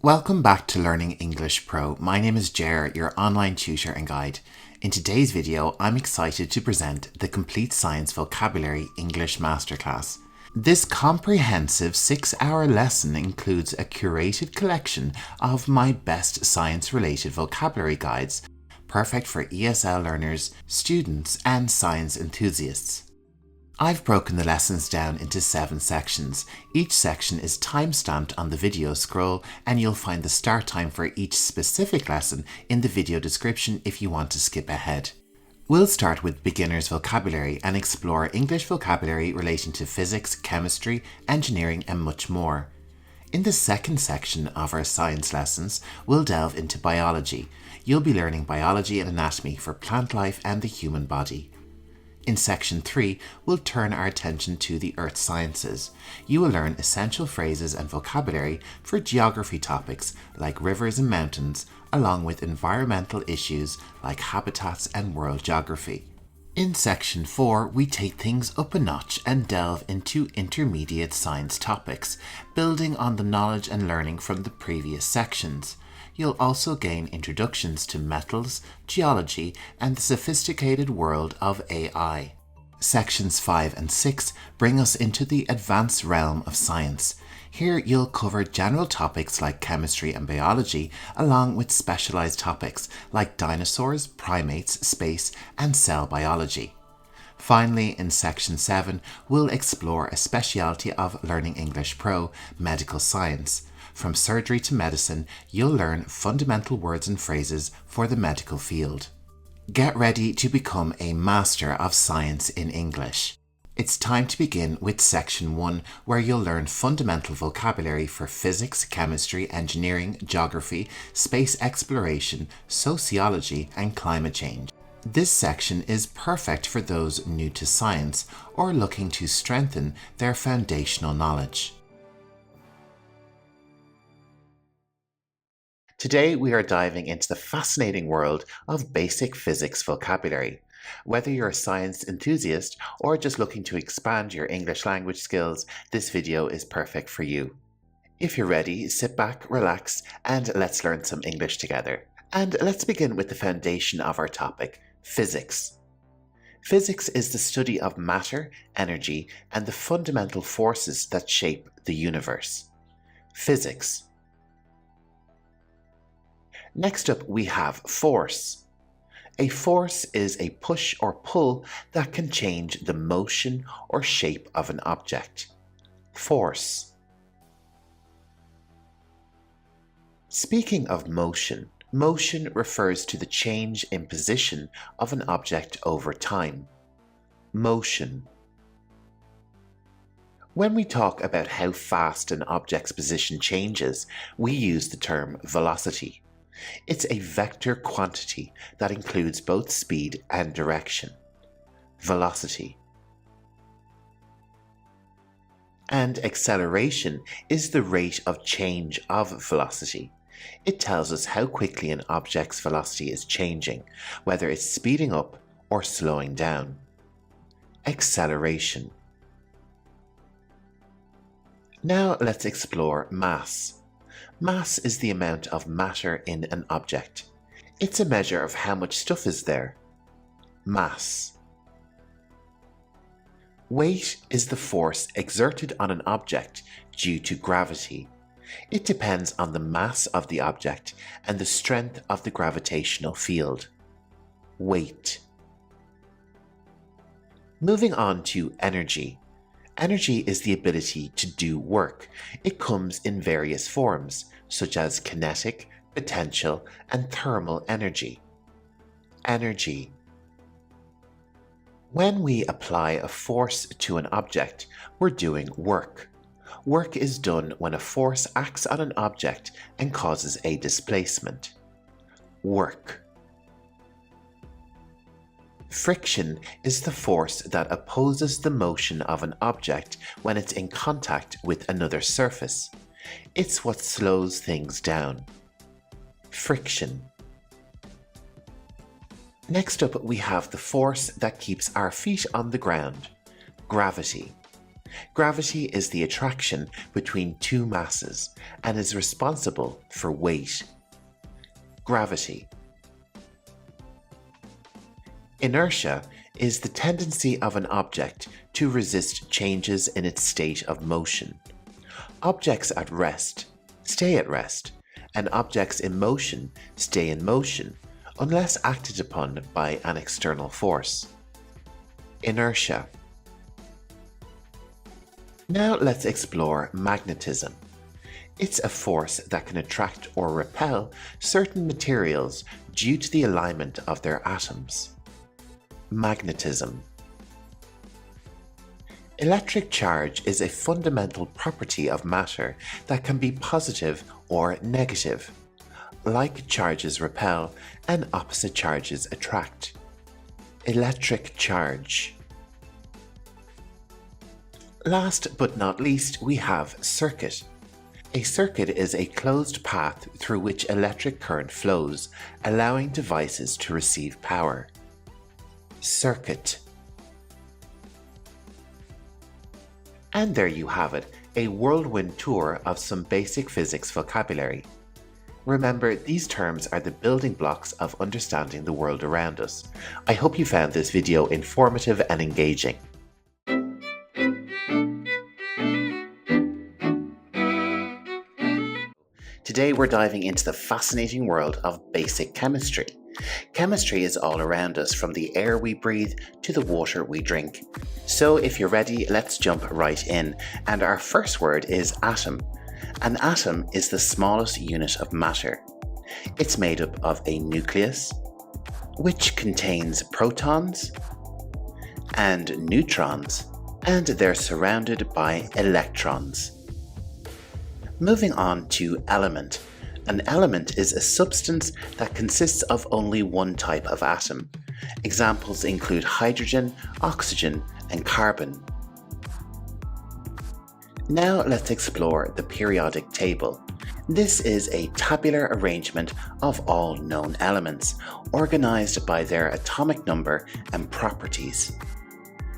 Welcome back to Learning English Pro. My name is Ger, your online tutor and guide. In today's video, I'm excited to present the Complete Science Vocabulary English Masterclass. This comprehensive 6-hour lesson includes a curated collection of my best science-related vocabulary guides, perfect for ESL learners, students, and science enthusiasts. I've broken the lessons down into 7 sections. Each section is time-stamped on the video scroll, and you'll find the start time for each specific lesson in the video description if you want to skip ahead. We'll start with beginner's vocabulary and explore English vocabulary relating to physics, chemistry, engineering, and much more. In the second section of our science lessons, we'll delve into biology. You'll be learning biology and anatomy for plant life and the human body. In section 3, we'll turn our attention to the earth sciences. You will learn essential phrases and vocabulary for geography topics like rivers and mountains, along with environmental issues like habitats and world geography. In section 4, we take things up a notch and delve into intermediate science topics, building on the knowledge and learning from the previous sections. You'll also gain introductions to metals, geology, and the sophisticated world of AI. Sections 5 and 6 bring us into the advanced realm of science. Here you'll cover general topics like chemistry and biology, along with specialized topics like dinosaurs, primates, space, and cell biology. Finally, in section 7, we'll explore a specialty of Learning English Pro, medical science. From surgery to medicine, you'll learn fundamental words and phrases for the medical field. Get ready to become a master of science in English. It's time to begin with section 1, where you'll learn fundamental vocabulary for physics, chemistry, engineering, geography, space exploration, sociology, and climate change. This section is perfect for those new to science or looking to strengthen their foundational knowledge. Today we are diving into the fascinating world of basic physics vocabulary. Whether you're a science enthusiast or just looking to expand your English language skills, this video is perfect for you. If you're ready, sit back, relax, and let's learn some English together. And let's begin with the foundation of our topic, physics. Physics is the study of matter, energy, and the fundamental forces that shape the universe. Physics. Next up, we have force. A force is a push or pull that can change the motion or shape of an object. Force. Speaking of motion, motion refers to the change in position of an object over time. Motion. When we talk about how fast an object's position changes, we use the term velocity. It's a vector quantity that includes both speed and direction. Velocity. And acceleration is the rate of change of velocity. It tells us how quickly an object's velocity is changing, whether it's speeding up or slowing down. Acceleration. Now let's explore mass. Mass is the amount of matter in an object. It's a measure of how much stuff is there. Mass. Weight is the force exerted on an object due to gravity. It depends on the mass of the object and the strength of the gravitational field. Weight. Moving on to energy. Energy is the ability to do work. It comes in various forms, such as kinetic, potential, and thermal energy. Energy. When we apply a force to an object, we're doing work. Work is done when a force acts on an object and causes a displacement. Work. Friction is the force that opposes the motion of an object when it's in contact with another surface. It's what slows things down. Friction. Next up, we have the force that keeps our feet on the ground. Gravity. Gravity is the attraction between two masses and is responsible for weight. Gravity. Inertia is the tendency of an object to resist changes in its state of motion. Objects at rest stay at rest, and objects in motion stay in motion unless acted upon by an external force. Inertia. Now let's explore magnetism. It's a force that can attract or repel certain materials due to the alignment of their atoms. Magnetism. Electric charge is a fundamental property of matter that can be positive or negative. Like charges repel and opposite charges attract. Electric charge. Last but not least, we have circuit. A circuit is a closed path through which electric current flows, allowing devices to receive power. Circuit. And there you have it, a whirlwind tour of some basic physics vocabulary. Remember, these terms are the building blocks of understanding the world around us. I hope you found this video informative and engaging. Today we're diving into the fascinating world of basic chemistry. Chemistry is all around us, from the air we breathe to the water we drink. So if you're ready, let's jump right in. And our first word is atom. An atom is the smallest unit of matter. It's made up of a nucleus, which contains protons and neutrons, and they're surrounded by electrons. Moving on to element. An element is a substance that consists of only one type of atom. Examples include hydrogen, oxygen, and carbon. Now let's explore the periodic table. This is a tabular arrangement of all known elements, organized by their atomic number and properties.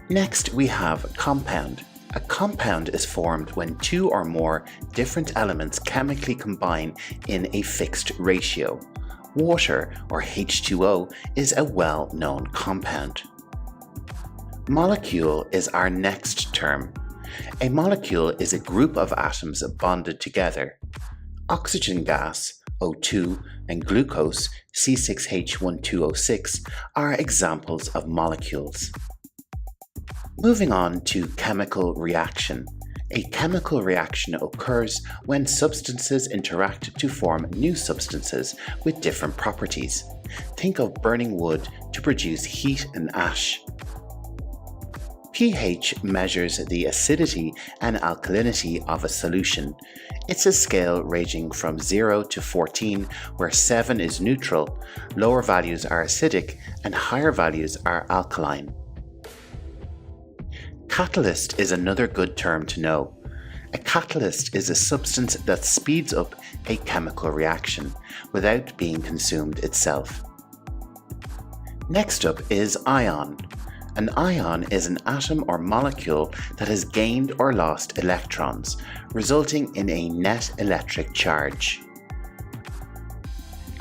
Next, we have compound. A compound is formed when two or more different elements chemically combine in a fixed ratio. Water, or H2O, is a well-known compound. Molecule is our next term. A molecule is a group of atoms bonded together. Oxygen gas, O2, and glucose, C6H12O6, are examples of molecules. Moving on to chemical reaction. A chemical reaction occurs when substances interact to form new substances with different properties. Think of burning wood to produce heat and ash. pH measures the acidity and alkalinity of a solution. It's a scale ranging from 0 to 14, where 7 is neutral, lower values are acidic, and higher values are alkaline. Catalyst is another good term to know. A catalyst is a substance that speeds up a chemical reaction without being consumed itself. Next up is ion. An ion is an atom or molecule that has gained or lost electrons, resulting in a net electric charge.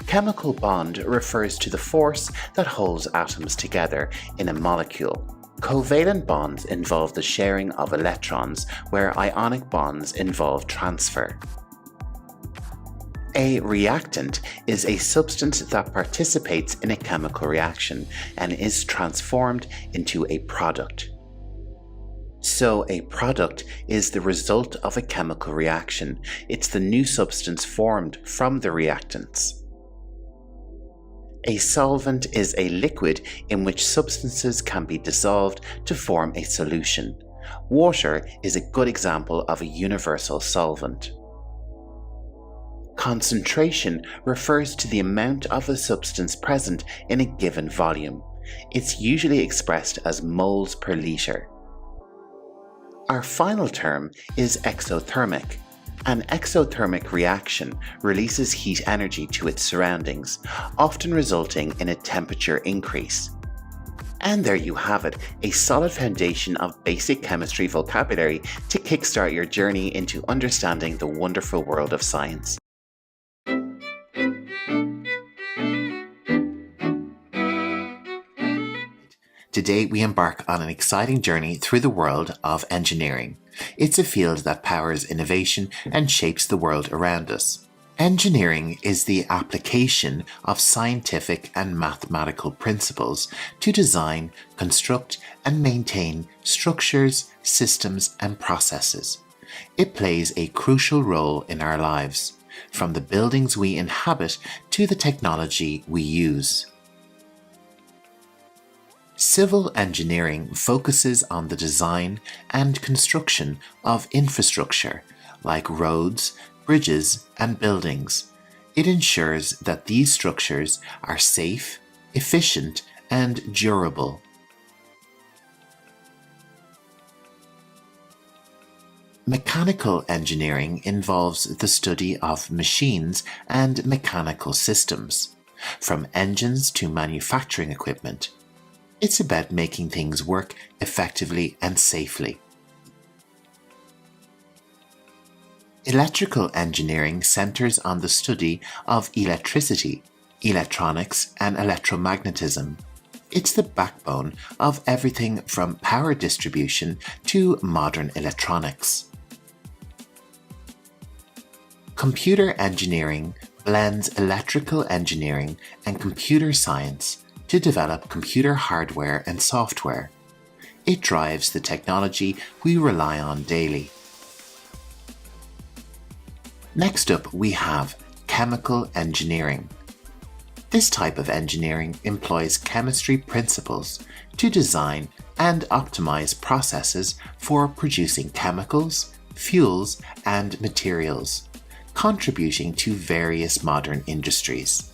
Chemical bond refers to the force that holds atoms together in a molecule. Covalent bonds involve the sharing of electrons, where ionic bonds involve transfer. A reactant is a substance that participates in a chemical reaction and is transformed into a product. So a product is the result of a chemical reaction. It's the new substance formed from the reactants. A solvent is a liquid in which substances can be dissolved to form a solution. Water is a good example of a universal solvent. Concentration refers to the amount of a substance present in a given volume. It's usually expressed as moles per liter. Our final term is exothermic. An exothermic reaction releases heat energy to its surroundings, often resulting in a temperature increase. And there you have it, a solid foundation of basic chemistry vocabulary to kickstart your journey into understanding the wonderful world of science. Today we embark on an exciting journey through the world of engineering. It's a field that powers innovation and shapes the world around us. Engineering is the application of scientific and mathematical principles to design, construct, and maintain structures, systems, and processes. It plays a crucial role in our lives, from the buildings we inhabit to the technology we use. Civil engineering focuses on the design and construction of infrastructure, like roads, bridges, and buildings. It ensures that these structures are safe, efficient, and durable. Mechanical engineering involves the study of machines and mechanical systems, from engines to manufacturing equipment. It's about making things work effectively and safely. Electrical engineering centers on the study of electricity, electronics, and electromagnetism. It's the backbone of everything from power distribution to modern electronics. Computer engineering blends electrical engineering and computer science to develop computer hardware and software. It drives the technology we rely on daily. Next up, we have chemical engineering. This type of engineering employs chemistry principles to design and optimize processes for producing chemicals, fuels, and materials, contributing to various modern industries.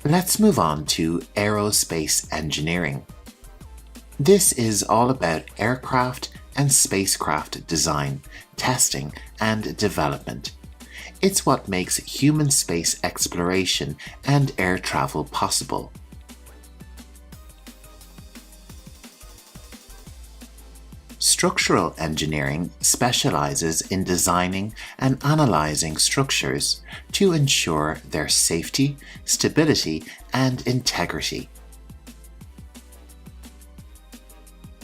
Let's move on to aerospace engineering. This is all about aircraft and spacecraft design, testing, and development. It's what makes human space exploration and air travel possible. Structural engineering specializes in designing and analyzing structures to ensure their safety, stability, and integrity.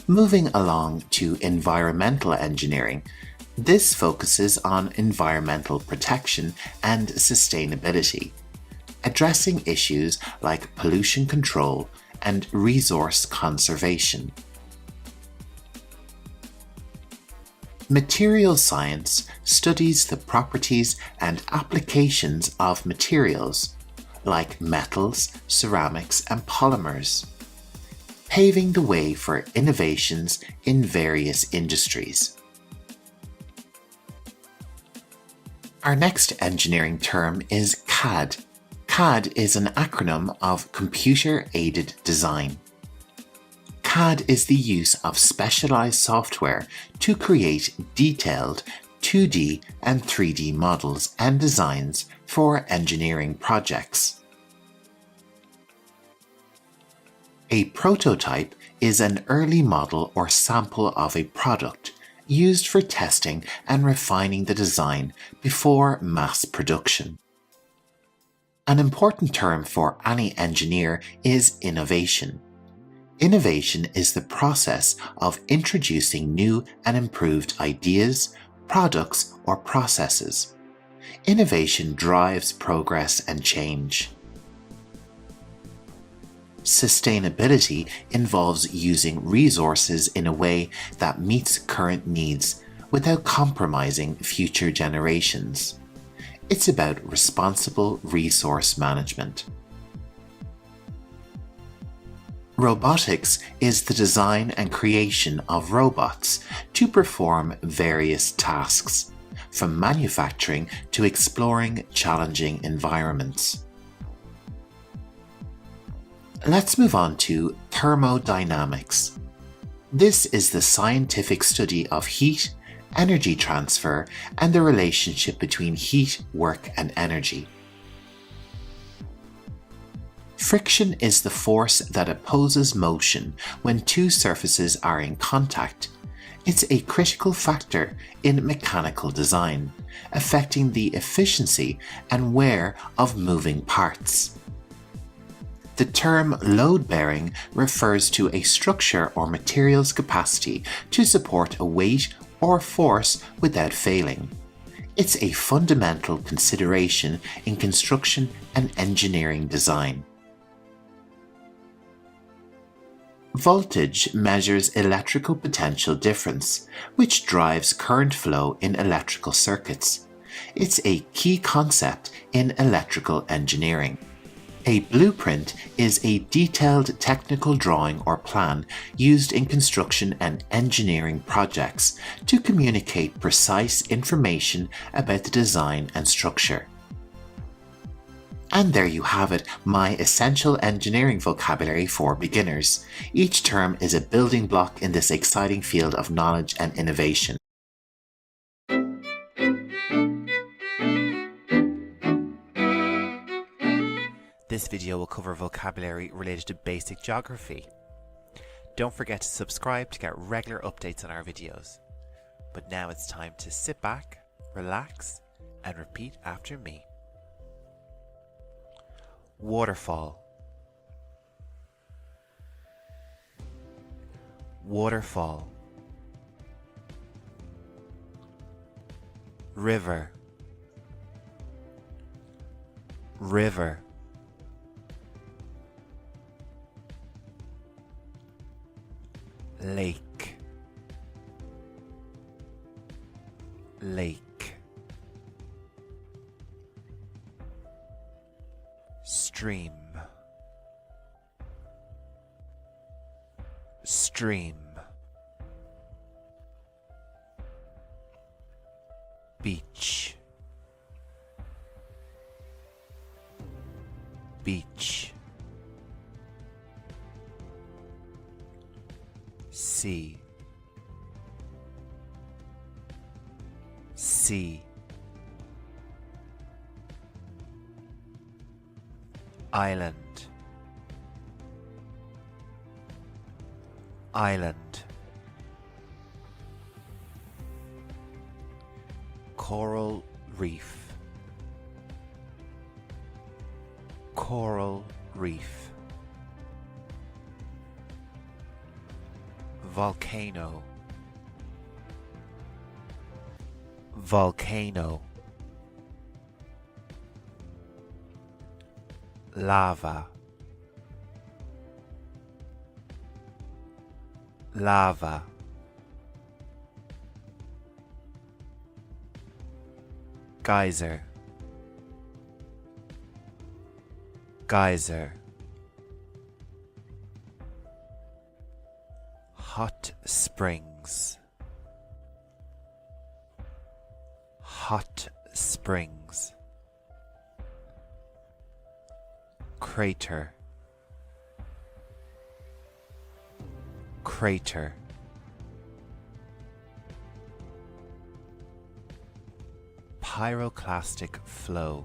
Moving along to environmental engineering, this focuses on environmental protection and sustainability, addressing issues like pollution control and resource conservation. Material science studies the properties and applications of materials, like metals, ceramics, and polymers, paving the way for innovations in various industries. Our next engineering term is CAD. CAD is an acronym of Computer Aided Design. CAD is the use of specialized software to create detailed 2D and 3D models and designs for engineering projects. A prototype is an early model or sample of a product used for testing and refining the design before mass production. An important term for any engineer is innovation. Innovation is the process of introducing new and improved ideas, products, or processes. Innovation drives progress and change. Sustainability involves using resources in a way that meets current needs without compromising future generations. It's about responsible resource management. Robotics is the design and creation of robots to perform various tasks, from manufacturing to exploring challenging environments. Let's move on to thermodynamics. This is the scientific study of heat, energy transfer, and the relationship between heat, work, and energy. Friction is the force that opposes motion when two surfaces are in contact. It's a critical factor in mechanical design, affecting the efficiency and wear of moving parts. The term load-bearing refers to a structure or material's capacity to support a weight or force without failing. It's a fundamental consideration in construction and engineering design. Voltage measures electrical potential difference, which drives current flow in electrical circuits. It's a key concept in electrical engineering. A blueprint is a detailed technical drawing or plan used in construction and engineering projects to communicate precise information about the design and structure. And there you have it, my essential engineering vocabulary for beginners. Each term is a building block in this exciting field of knowledge and innovation. This video will cover vocabulary related to basic geography. Don't forget to subscribe to get regular updates on our videos. But now it's time to sit back, relax, and repeat after me. Waterfall. Waterfall. River. River. Lake. Lake. Stream. Stream. Beach. Beach. Sea. Sea. Island. Island. Coral reef. Coral reef. Volcano. Volcano. Lava. Lava. Geyser. Geyser. Hot springs. Hot springs. Crater. Crater. Pyroclastic flow.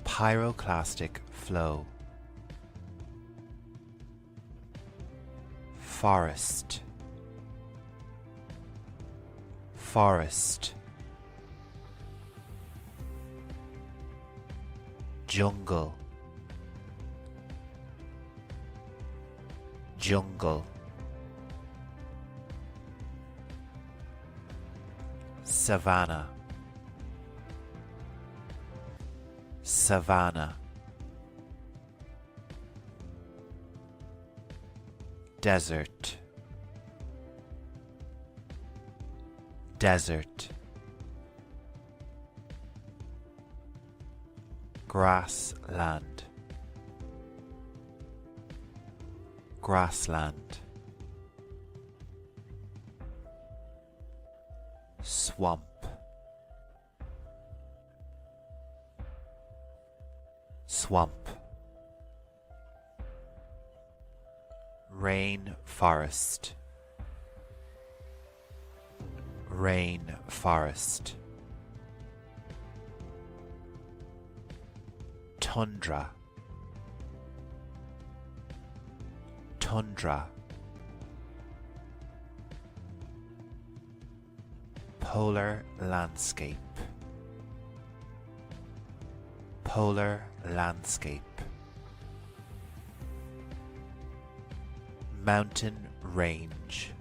Pyroclastic flow. Forest. Forest. Jungle. Jungle. Savannah. Savannah. Desert. Desert. Grassland. Grassland. Swamp. Swamp. Rainforest. Rainforest. tundra, tundra, polar landscape, polar landscape, mountain range,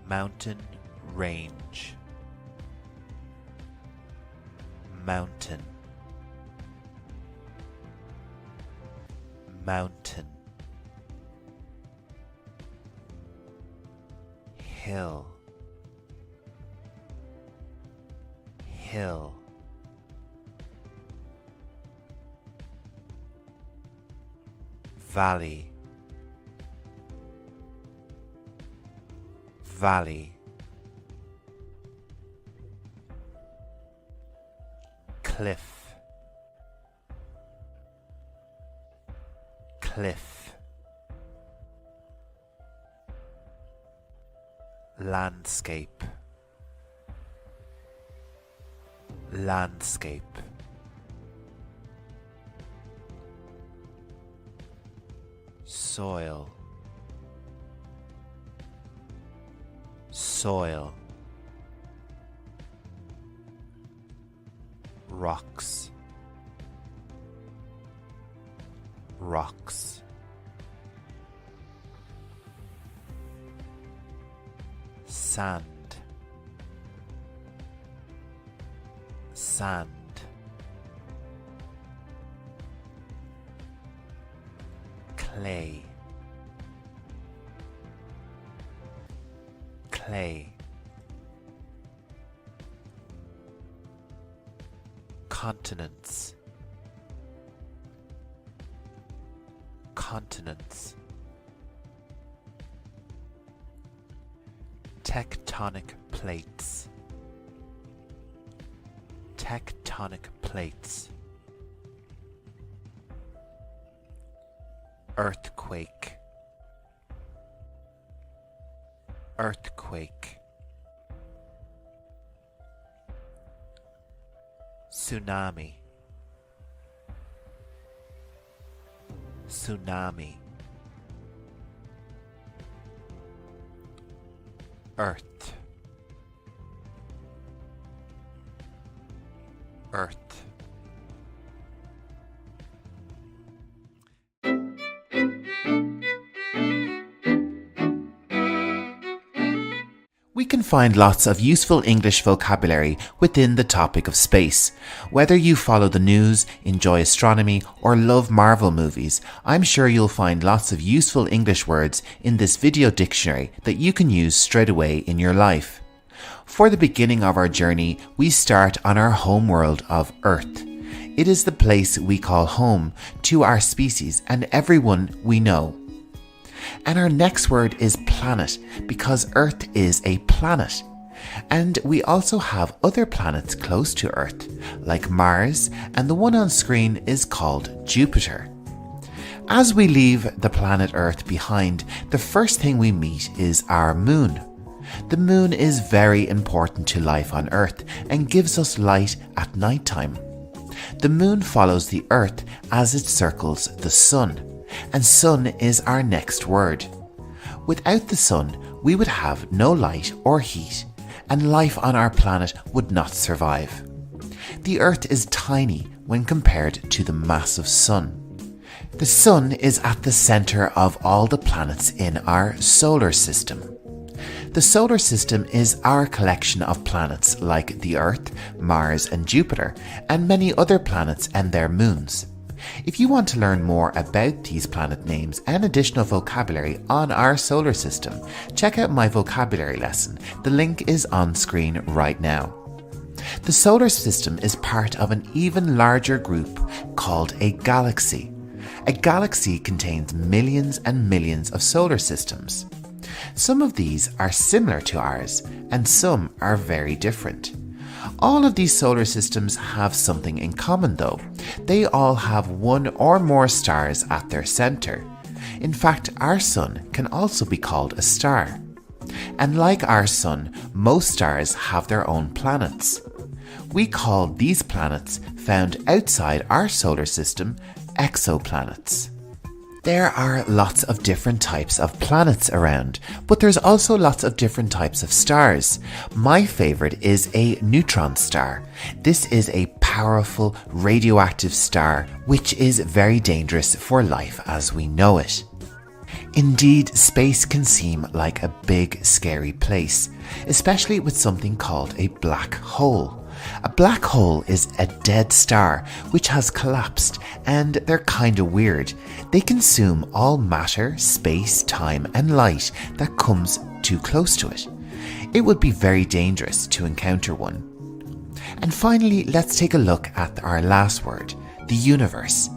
mountain range, mountain, mountain, hill, hill, valley, valley, cliff, cliff, landscape, landscape, soil, soil, rocks, rocks, sand, sand, clay, clay, continents, continents, tectonic plates, tectonic plates, earthquake, earthquake, tsunami, tsunami, earth, earth. We can find lots of useful English vocabulary within the topic of space. Whether you follow the news, enjoy astronomy, or love Marvel movies, I'm sure you'll find lots of useful English words in this video dictionary that you can use straight away in your life. For the beginning of our journey, we start on our home world of Earth. It is the place we call home to our species and everyone we know. And our next word is planet, because Earth is a planet. And we also have other planets close to Earth, like Mars, and the one on screen is called Jupiter. As we leave the planet Earth behind, the first thing we meet is our moon. The moon is very important to life on Earth and gives us light at night time. The moon follows the Earth as it circles the sun. And sun is our next word. Without the sun, we would have no light or heat, and life on our planet would not survive. The Earth is tiny when compared to the massive sun. The sun is at the center of all the planets in our solar system. The solar system is our collection of planets like the Earth, Mars and Jupiter, and many other planets and their moons. If you want to learn more about these planet names and additional vocabulary on our solar system, check out my vocabulary lesson. The link is on screen right now. The solar system is part of an even larger group called a galaxy. A galaxy contains millions and millions of solar systems. Some of these are similar to ours, and some are very different. All of these solar systems have something in common though. They all have one or more stars at their center. In fact, our sun can also be called a star. And like our sun, most stars have their own planets. We call these planets found outside our solar system, exoplanets. There are lots of different types of planets around, but there's also lots of different types of stars. My favourite is a neutron star. This is a powerful radioactive star which is very dangerous for life as we know it. Indeed, space can seem like a big, scary place, especially with something called a black hole. A black hole is a dead star which has collapsed, and they're kinda weird. They consume all matter, space, time and light that comes too close to it. It would be very dangerous to encounter one. And finally, let's take a look at our last word, the universe.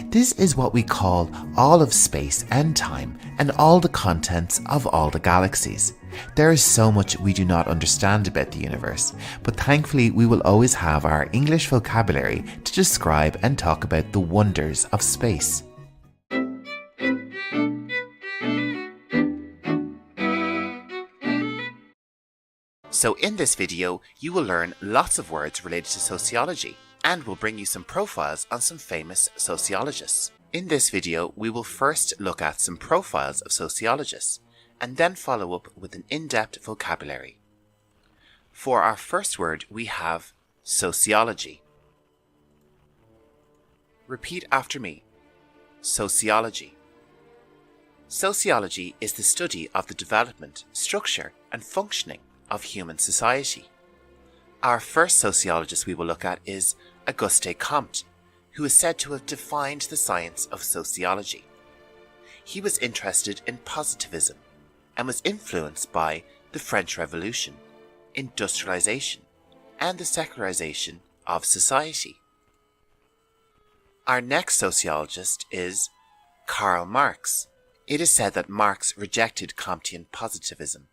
This is what we call all of space and time and all the contents of all the galaxies. There is so much we do not understand about the universe, but thankfully we will always have our English vocabulary to describe and talk about the wonders of space. So in this video, you will learn lots of words related to sociology, and we'll bring you some profiles on some famous sociologists. In this video, we will first look at some profiles of sociologists, and then follow up with an in-depth vocabulary. For our first word, we have sociology. Repeat after me. Sociology. Sociology is the study of the development, structure, and functioning of human society. Our first sociologist we will look at is Auguste Comte, who is said to have defined the science of sociology. He was interested in positivism and was influenced by the French Revolution, industrialization, and the secularization of society. Our next sociologist is Karl Marx. It is said that Marx rejected Comtean positivism,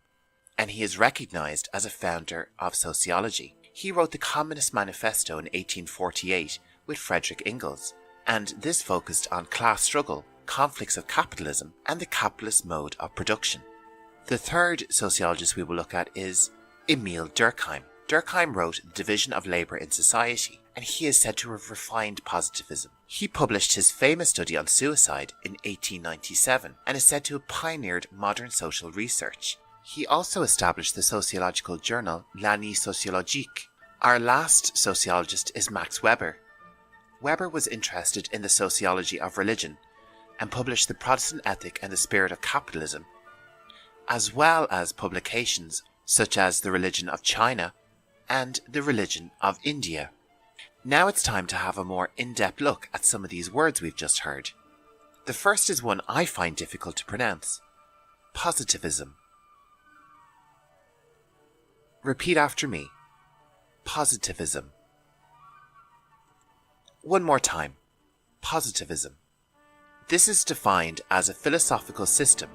and he is recognized as a founder of sociology. He wrote the Communist Manifesto in 1848 with Friedrich Engels, and this focused on class struggle, conflicts of capitalism, and the capitalist mode of production. The third sociologist we will look at is Emil Durkheim. Durkheim wrote The Division of Labour in Society, and he is said to have refined positivism. He published his famous study on suicide in 1897 and is said to have pioneered modern social research. He also established the sociological journal L'Année Sociologique. Our last sociologist is Max Weber. Weber was interested in the sociology of religion and published The Protestant Ethic and the Spirit of Capitalism, as well as publications such as The Religion of China and The Religion of India. Now it's time to have a more in-depth look at some of these words we've just heard. The first is one I find difficult to pronounce: positivism. Repeat after me. Positivism. One more time. Positivism. This is defined as a philosophical system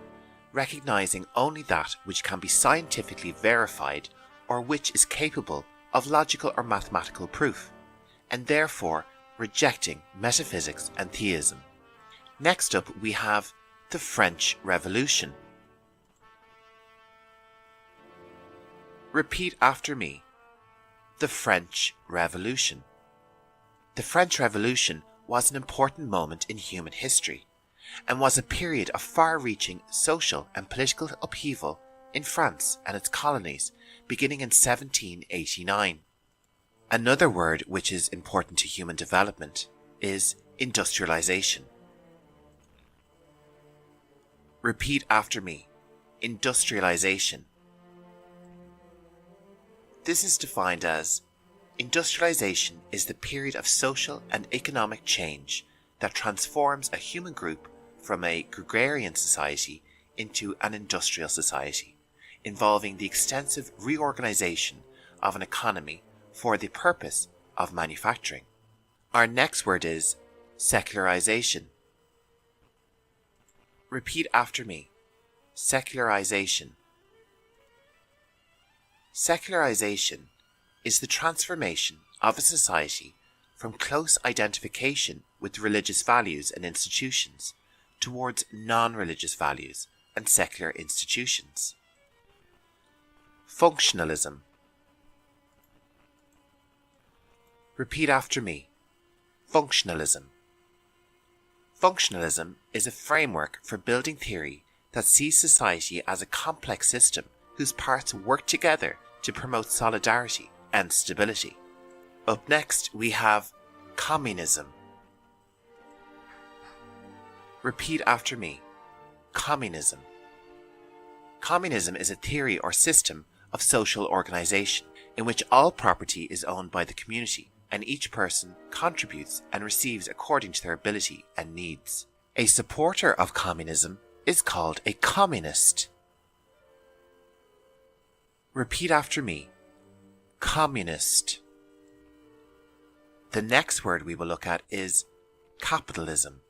recognizing only that which can be scientifically verified or which is capable of logical or mathematical proof, and therefore rejecting metaphysics and theism. Next up we have the French Revolution. Repeat after me. The French Revolution. The French Revolution was an important moment in human history and was a period of far-reaching social and political upheaval in France and its colonies beginning in 1789. Another word which is important to human development is industrialization. Repeat after me. Industrialization. This is defined as: industrialization is the period of social and economic change that transforms a human group from a gregarian society into an industrial society, involving the extensive reorganization of an economy for the purpose of manufacturing. Our next word is secularization. Repeat after me. Secularization. Secularization is the transformation of a society from close identification with religious values and institutions towards non-religious values and secular institutions. Functionalism. Repeat after me. Functionalism. Functionalism is a framework for building theory that sees society as a complex system whose parts work together to promote solidarity and stability. Up next, we have communism. Repeat after me. Communism. Communism is a theory or system of social organization in which all property is owned by the community and each person contributes and receives according to their ability and needs. A supporter of communism is called a communist. Repeat after me. Communist. The next word we will look at is capitalism.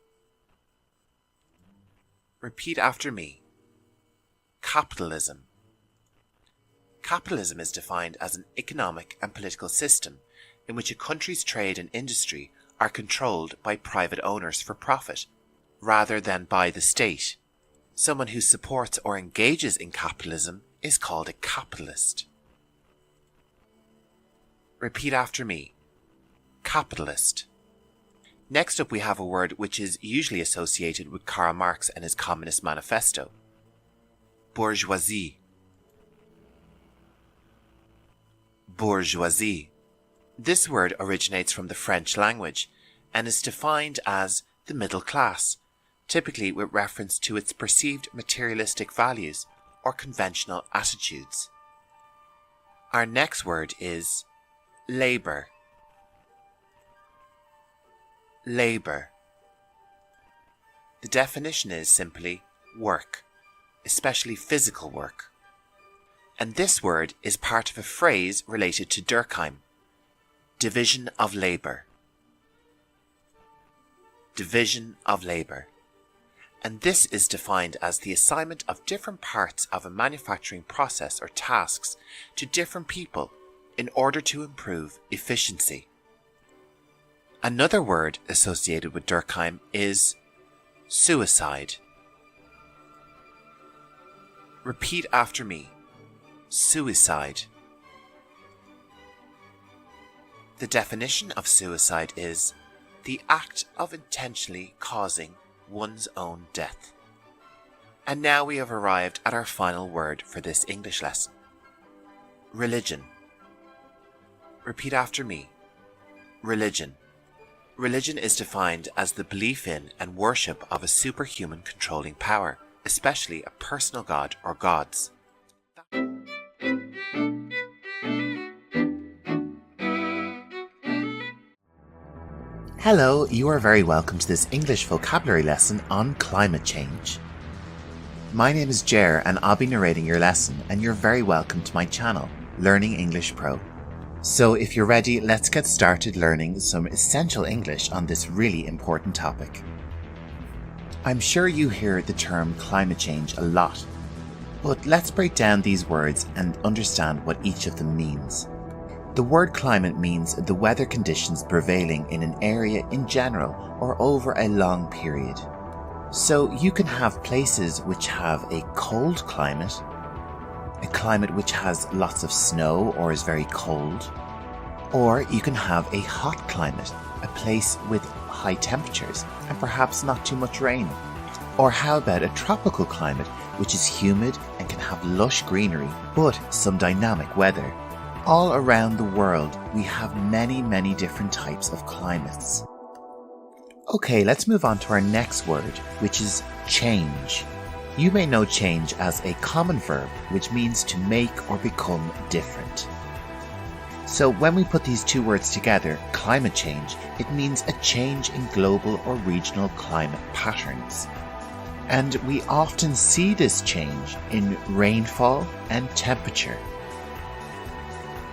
Repeat after me. Capitalism. Capitalism is defined as an economic and political system in which a country's trade and industry are controlled by private owners for profit, rather than by the state. Someone who supports or engages in capitalism is called a capitalist. Repeat after me. Capitalist. Next up we have a word which is usually associated with Karl Marx and his Communist Manifesto. Bourgeoisie. Bourgeoisie. This word originates from the French language and is defined as the middle class, typically with reference to its perceived materialistic values or conventional attitudes. Our next word is labor. Labor. The definition is simply work, especially physical work. And this word is part of a phrase related to Durkheim, division of labor. Division of labor. And this is defined as the assignment of different parts of a manufacturing process or tasks to different people in order to improve efficiency. Another word associated with Durkheim is suicide. Repeat after me. Suicide. The definition of suicide is the act of intentionally causing one's own death. And now we have arrived at our final word for this English lesson. Religion. Repeat after me. Religion. Religion is defined as the belief in and worship of a superhuman controlling power, especially a personal god or gods. Hello, you are very welcome to this English vocabulary lesson on climate change. My name is Jer and I'll be narrating your lesson, and you're very welcome to my channel, Learning English Pro. So if you're ready, let's get started learning some essential English on this really important topic. I'm sure you hear the term climate change a lot, but let's break down these words and understand what each of them means. The word climate means the weather conditions prevailing in an area in general or over a long period. So you can have places which have a cold climate, a climate which has lots of snow or is very cold, or you can have a hot climate, a place with high temperatures and perhaps not too much rain. Or how about a tropical climate which is humid and can have lush greenery but some dynamic weather. All around the world, we have many different types of climates. Okay, let's move on to our next word, which is change. You may know change as a common verb, which means to make or become different. So when we put these two words together, climate change, it means a change in global or regional climate patterns. And we often see this change in rainfall and temperature.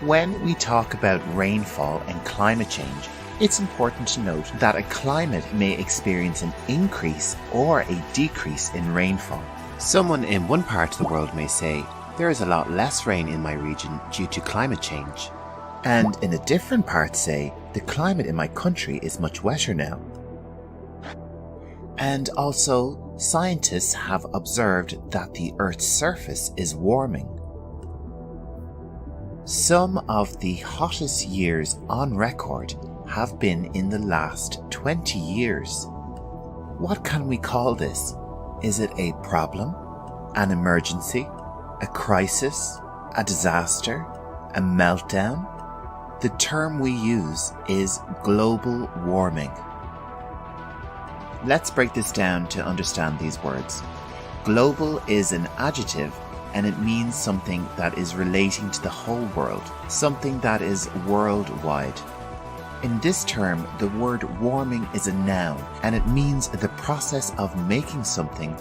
When we talk about rainfall and climate change, it's important to note that a climate may experience an increase or a decrease in rainfall. Someone in one part of the world may say, there is a lot less rain in my region due to climate change. And in a different part say, the climate in my country is much wetter now. And also, scientists have observed that the Earth's surface is warming. Some of the hottest years on record have been in the last 20 years. What can we call this? Is it a problem, an emergency, a crisis, a disaster, a meltdown? The term we use is global warming. Let's break this down to understand these words. Global is an adjective and it means something that is relating to the whole world, something that is worldwide. In this term, the word warming is a noun and it means the process of making something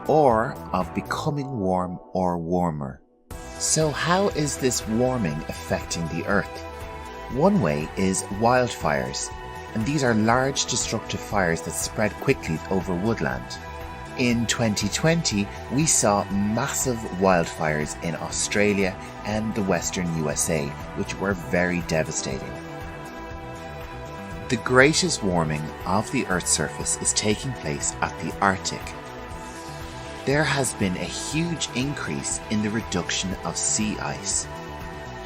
or of becoming warm or warmer. So how is this warming affecting the Earth? One way is wildfires, and these are large destructive fires that spread quickly over woodland. In 2020, we saw massive wildfires in Australia and the Western USA, which were very devastating. The greatest warming of the Earth's surface is taking place at the Arctic. There has been a huge increase in the reduction of sea ice.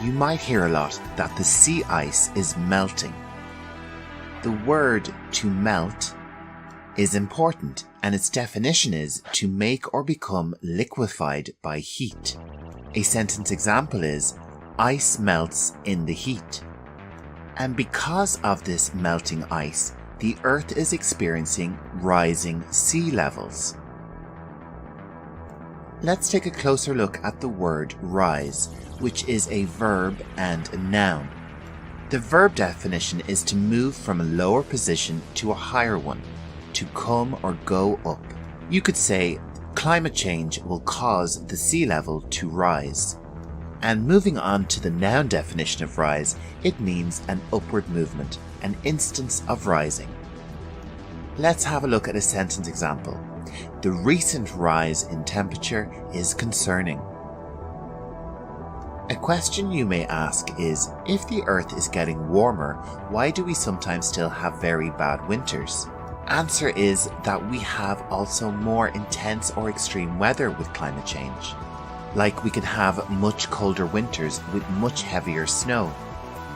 You might hear a lot that the sea ice is melting. The word to melt is important, and its definition is to make or become liquefied by heat. A sentence example is, ice melts in the heat. And because of this melting ice, the Earth is experiencing rising sea levels. Let's take a closer look at the word rise, which is a verb and a noun. The verb definition is to move from a lower position to a higher one, to come or go up. You could say, climate change will cause the sea level to rise. And moving on to the noun definition of rise, it means an upward movement, an instance of rising. Let's have a look at a sentence example. The recent rise in temperature is concerning. A question you may ask is, if the Earth is getting warmer, why do we sometimes still have very bad winters? Answer is that we have also more intense or extreme weather with climate change. Like we can have much colder winters with much heavier snow.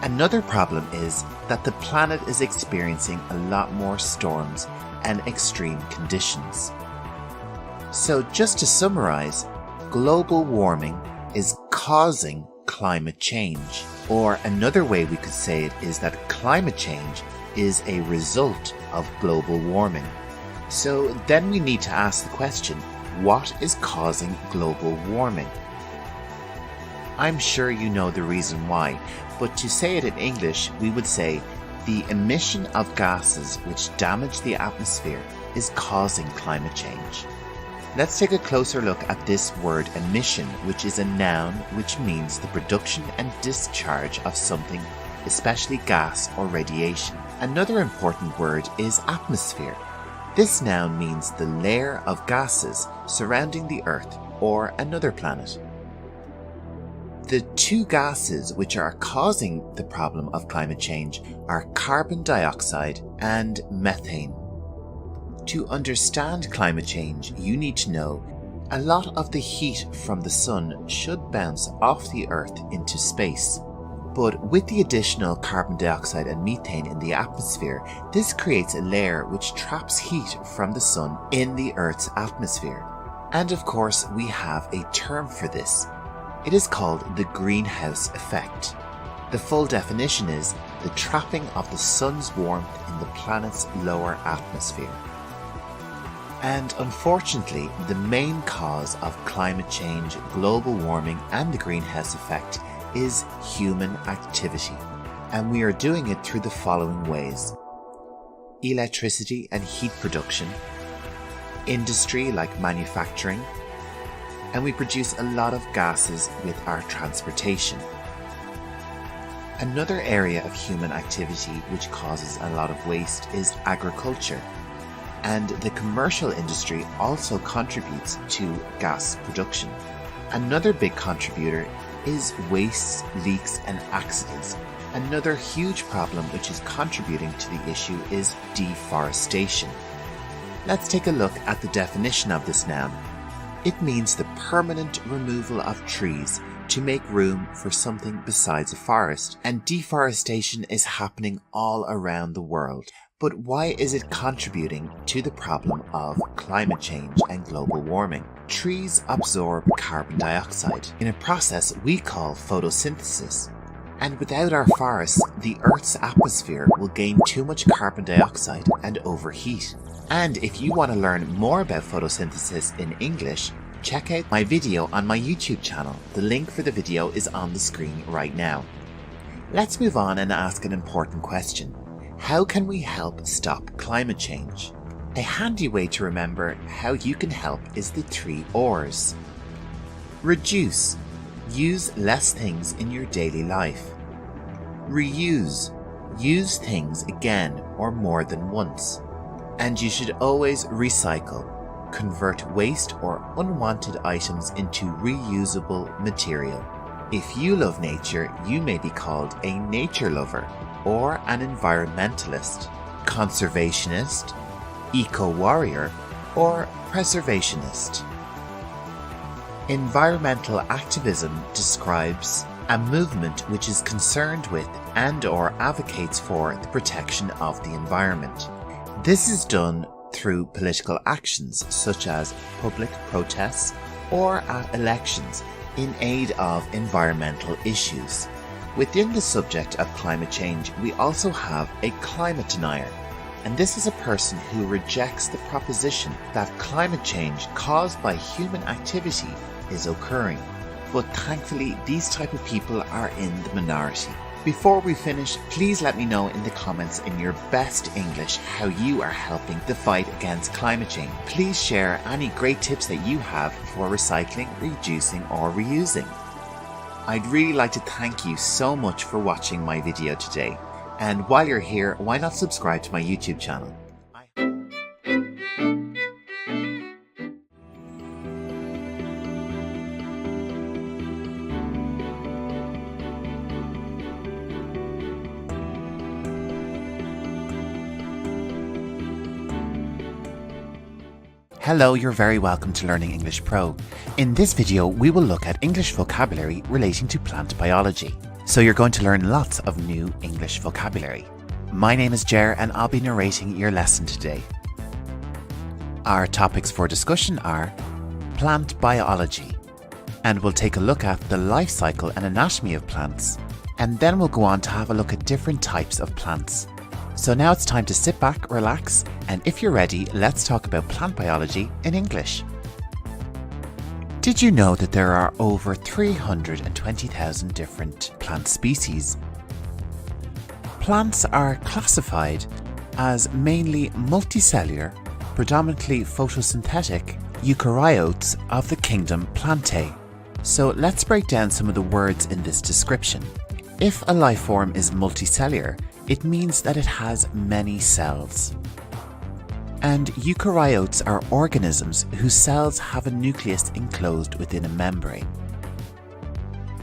Another problem is that the planet is experiencing a lot more storms and extreme conditions. So just to summarize, global warming is causing climate change. Or another way we could say it is that climate change is a result of global warming. So then we need to ask the question, what is causing global warming? I'm sure you know the reason why, but to say it in English, we would say the emission of gases which damage the atmosphere is causing climate change. Let's take a closer look at this word emission, which is a noun which means the production and discharge of something, especially gas or radiation. Another important word is atmosphere. This noun means the layer of gases surrounding the Earth or another planet. The two gases which are causing the problem of climate change are carbon dioxide and methane. To understand climate change, you need to know a lot of the heat from the sun should bounce off the Earth into space. But with the additional carbon dioxide and methane in the atmosphere, this creates a layer which traps heat from the sun in the Earth's atmosphere. And of course, we have a term for this. It is called the greenhouse effect. The full definition is the trapping of the sun's warmth in the planet's lower atmosphere. And unfortunately, the main cause of climate change, global warming, and the greenhouse effect is human activity. And we are doing it through the following ways: electricity and heat production, industry like manufacturing, and we produce a lot of gases with our transportation. Another area of human activity which causes a lot of waste is agriculture. And the commercial industry also contributes to gas production. Another big contributor is wastes, leaks, and accidents. Another huge problem which is contributing to the issue is deforestation. Let's take a look at the definition of this noun. It means the permanent removal of trees to make room for something besides a forest, and deforestation is happening all around the world. But why is it contributing to the problem of climate change and global warming? Trees absorb carbon dioxide in a process we call photosynthesis. And without our forests, the Earth's atmosphere will gain too much carbon dioxide and overheat. And if you want to learn more about photosynthesis in English, check out my video on my YouTube channel. The link for the video is on the screen right now. Let's move on and ask an important question. How can we help stop climate change? A handy way to remember how you can help is the 3 R's. Reduce. Use less things in your daily life. Reuse. Use things again or more than once. And you should always recycle. Convert waste or unwanted items into reusable material. If you love nature, you may be called a nature lover or an environmentalist, conservationist, eco-warrior, or preservationist. Environmental activism describes a movement which is concerned with and/or advocates for the protection of the environment. This is done through political actions such as public protests or at elections in aid of environmental issues. Within the subject of climate change, we also have a climate denier, and this is a person who rejects the proposition that climate change caused by human activity is occurring. But thankfully, these type of people are in the minority. Before we finish, please let me know in the comments in your best English how you are helping the fight against climate change. Please share any great tips that you have for recycling, reducing or reusing. I'd really like to thank you so much for watching my video today. And while you're here, why not subscribe to my YouTube channel? Hello, you're very welcome to Learning English Pro. In this video, we will look at English vocabulary relating to plant biology. So you're going to learn lots of new English vocabulary. My name is Jer and I'll be narrating your lesson today. Our topics for discussion are plant biology, and we'll take a look at the life cycle and anatomy of plants, and then we'll go on to have a look at different types of plants. So now it's time to sit back, relax, and if you're ready, let's talk about plant biology in English. Did you know that there are over 320,000 different plant species? Plants are classified as mainly multicellular, predominantly photosynthetic eukaryotes of the kingdom Plantae. So let's break down some of the words in this description. If a life form is multicellular, it means that it has many cells. And eukaryotes are organisms whose cells have a nucleus enclosed within a membrane.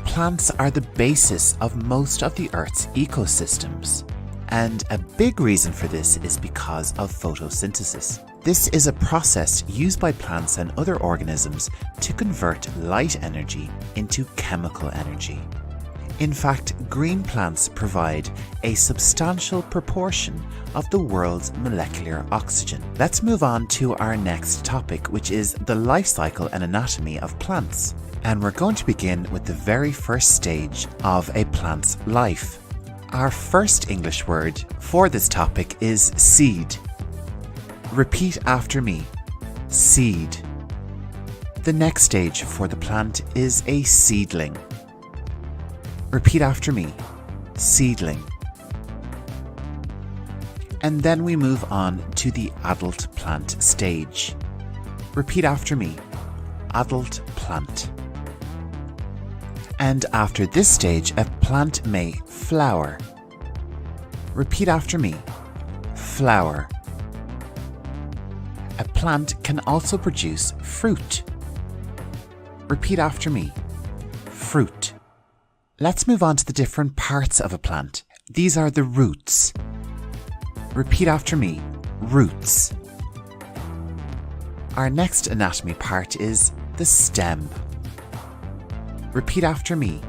Plants are the basis of most of the Earth's ecosystems, and a big reason for this is because of photosynthesis. This is a process used by plants and other organisms to convert light energy into chemical energy. In fact, green plants provide a substantial proportion of the world's molecular oxygen. Let's move on to our next topic, which is the life cycle and anatomy of plants. And we're going to begin with the very first stage of a plant's life. Our first English word for this topic is seed. Repeat after me. Seed. The next stage for the plant is a seedling. Repeat after me. Seedling. And then we move on to the adult plant stage. Repeat after me. Adult plant. And after this stage, a plant may flower. Repeat after me. Flower. A plant can also produce fruit. Repeat after me. Fruit. Let's move on to the different parts of a plant. These are the roots. Repeat after me. Roots. Our next anatomy part is the stem. Repeat after me.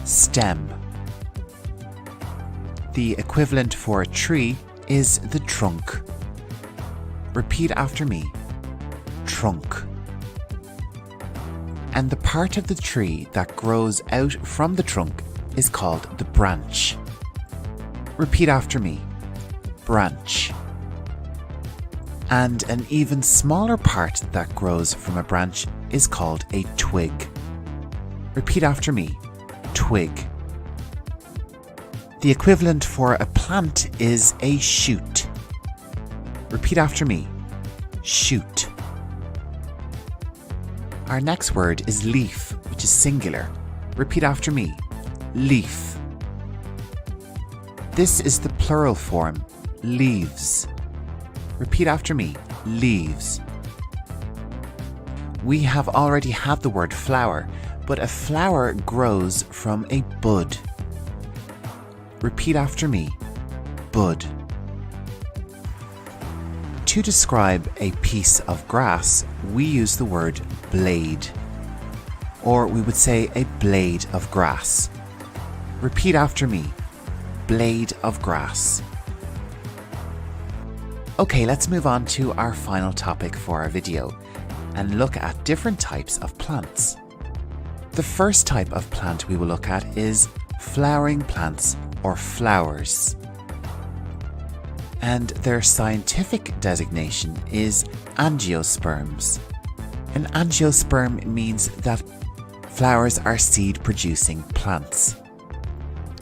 Stem. The equivalent for a tree is the trunk. Repeat after me. Trunk. And the part of the tree that grows out from the trunk is called the branch. Repeat after me. Branch. And an even smaller part that grows from a branch is called a twig. Repeat after me. Twig. The equivalent for a plant is a shoot. Repeat after me. Shoot. Our next word is leaf, which is singular. Repeat after me. Leaf. This is the plural form, leaves. Repeat after me. Leaves. We have already had the word flower, but a flower grows from a bud. Repeat after me. Bud. To describe a piece of grass, we use the word blade, or we would say a blade of grass. Repeat after me. Blade of grass. Okay, let's move on to our final topic for our video and look at different types of plants. The first type of plant we will look at is flowering plants or flowers. And their scientific designation is angiosperms. An angiosperm means that flowers are seed-producing plants.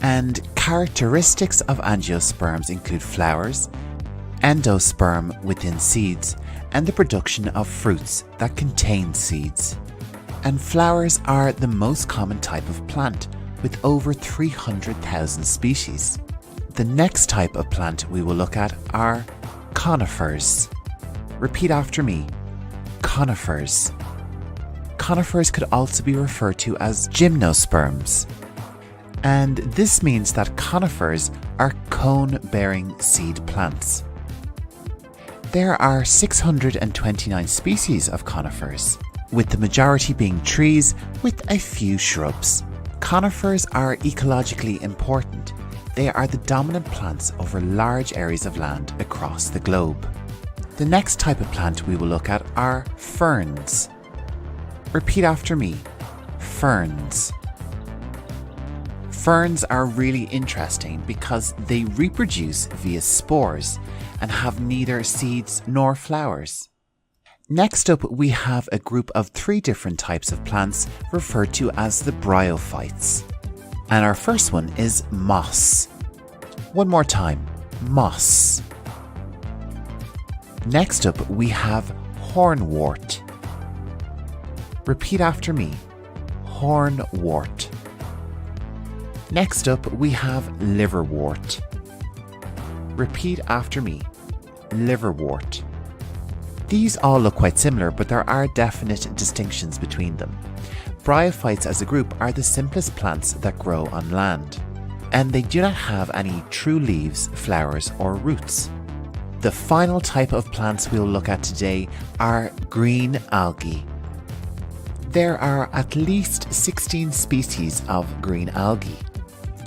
And characteristics of angiosperms include flowers, endosperm within seeds, and the production of fruits that contain seeds. And flowers are the most common type of plant, with over 300,000 species. The next type of plant we will look at are conifers. Repeat after me. Conifers. Conifers could also be referred to as gymnosperms. And this means that conifers are cone-bearing seed plants. There are 629 species of conifers, with the majority being trees with a few shrubs. Conifers are ecologically important. They are the dominant plants over large areas of land across the globe. The next type of plant we will look at are ferns. Repeat after me. Ferns. Ferns are really interesting because they reproduce via spores and have neither seeds nor flowers. Next up, we have a group of 3 different types of plants referred to as the bryophytes. And our first one is moss. One more time, moss. Next up, we have hornwort. Repeat after me, hornwort. Next up, we have liverwort. Repeat after me, liverwort. These all look quite similar, but there are definite distinctions between them. Bryophytes as a group are the simplest plants that grow on land, and they do not have any true leaves, flowers, or roots. The final type of plants we'll look at today are green algae. There are at least 16 species of green algae.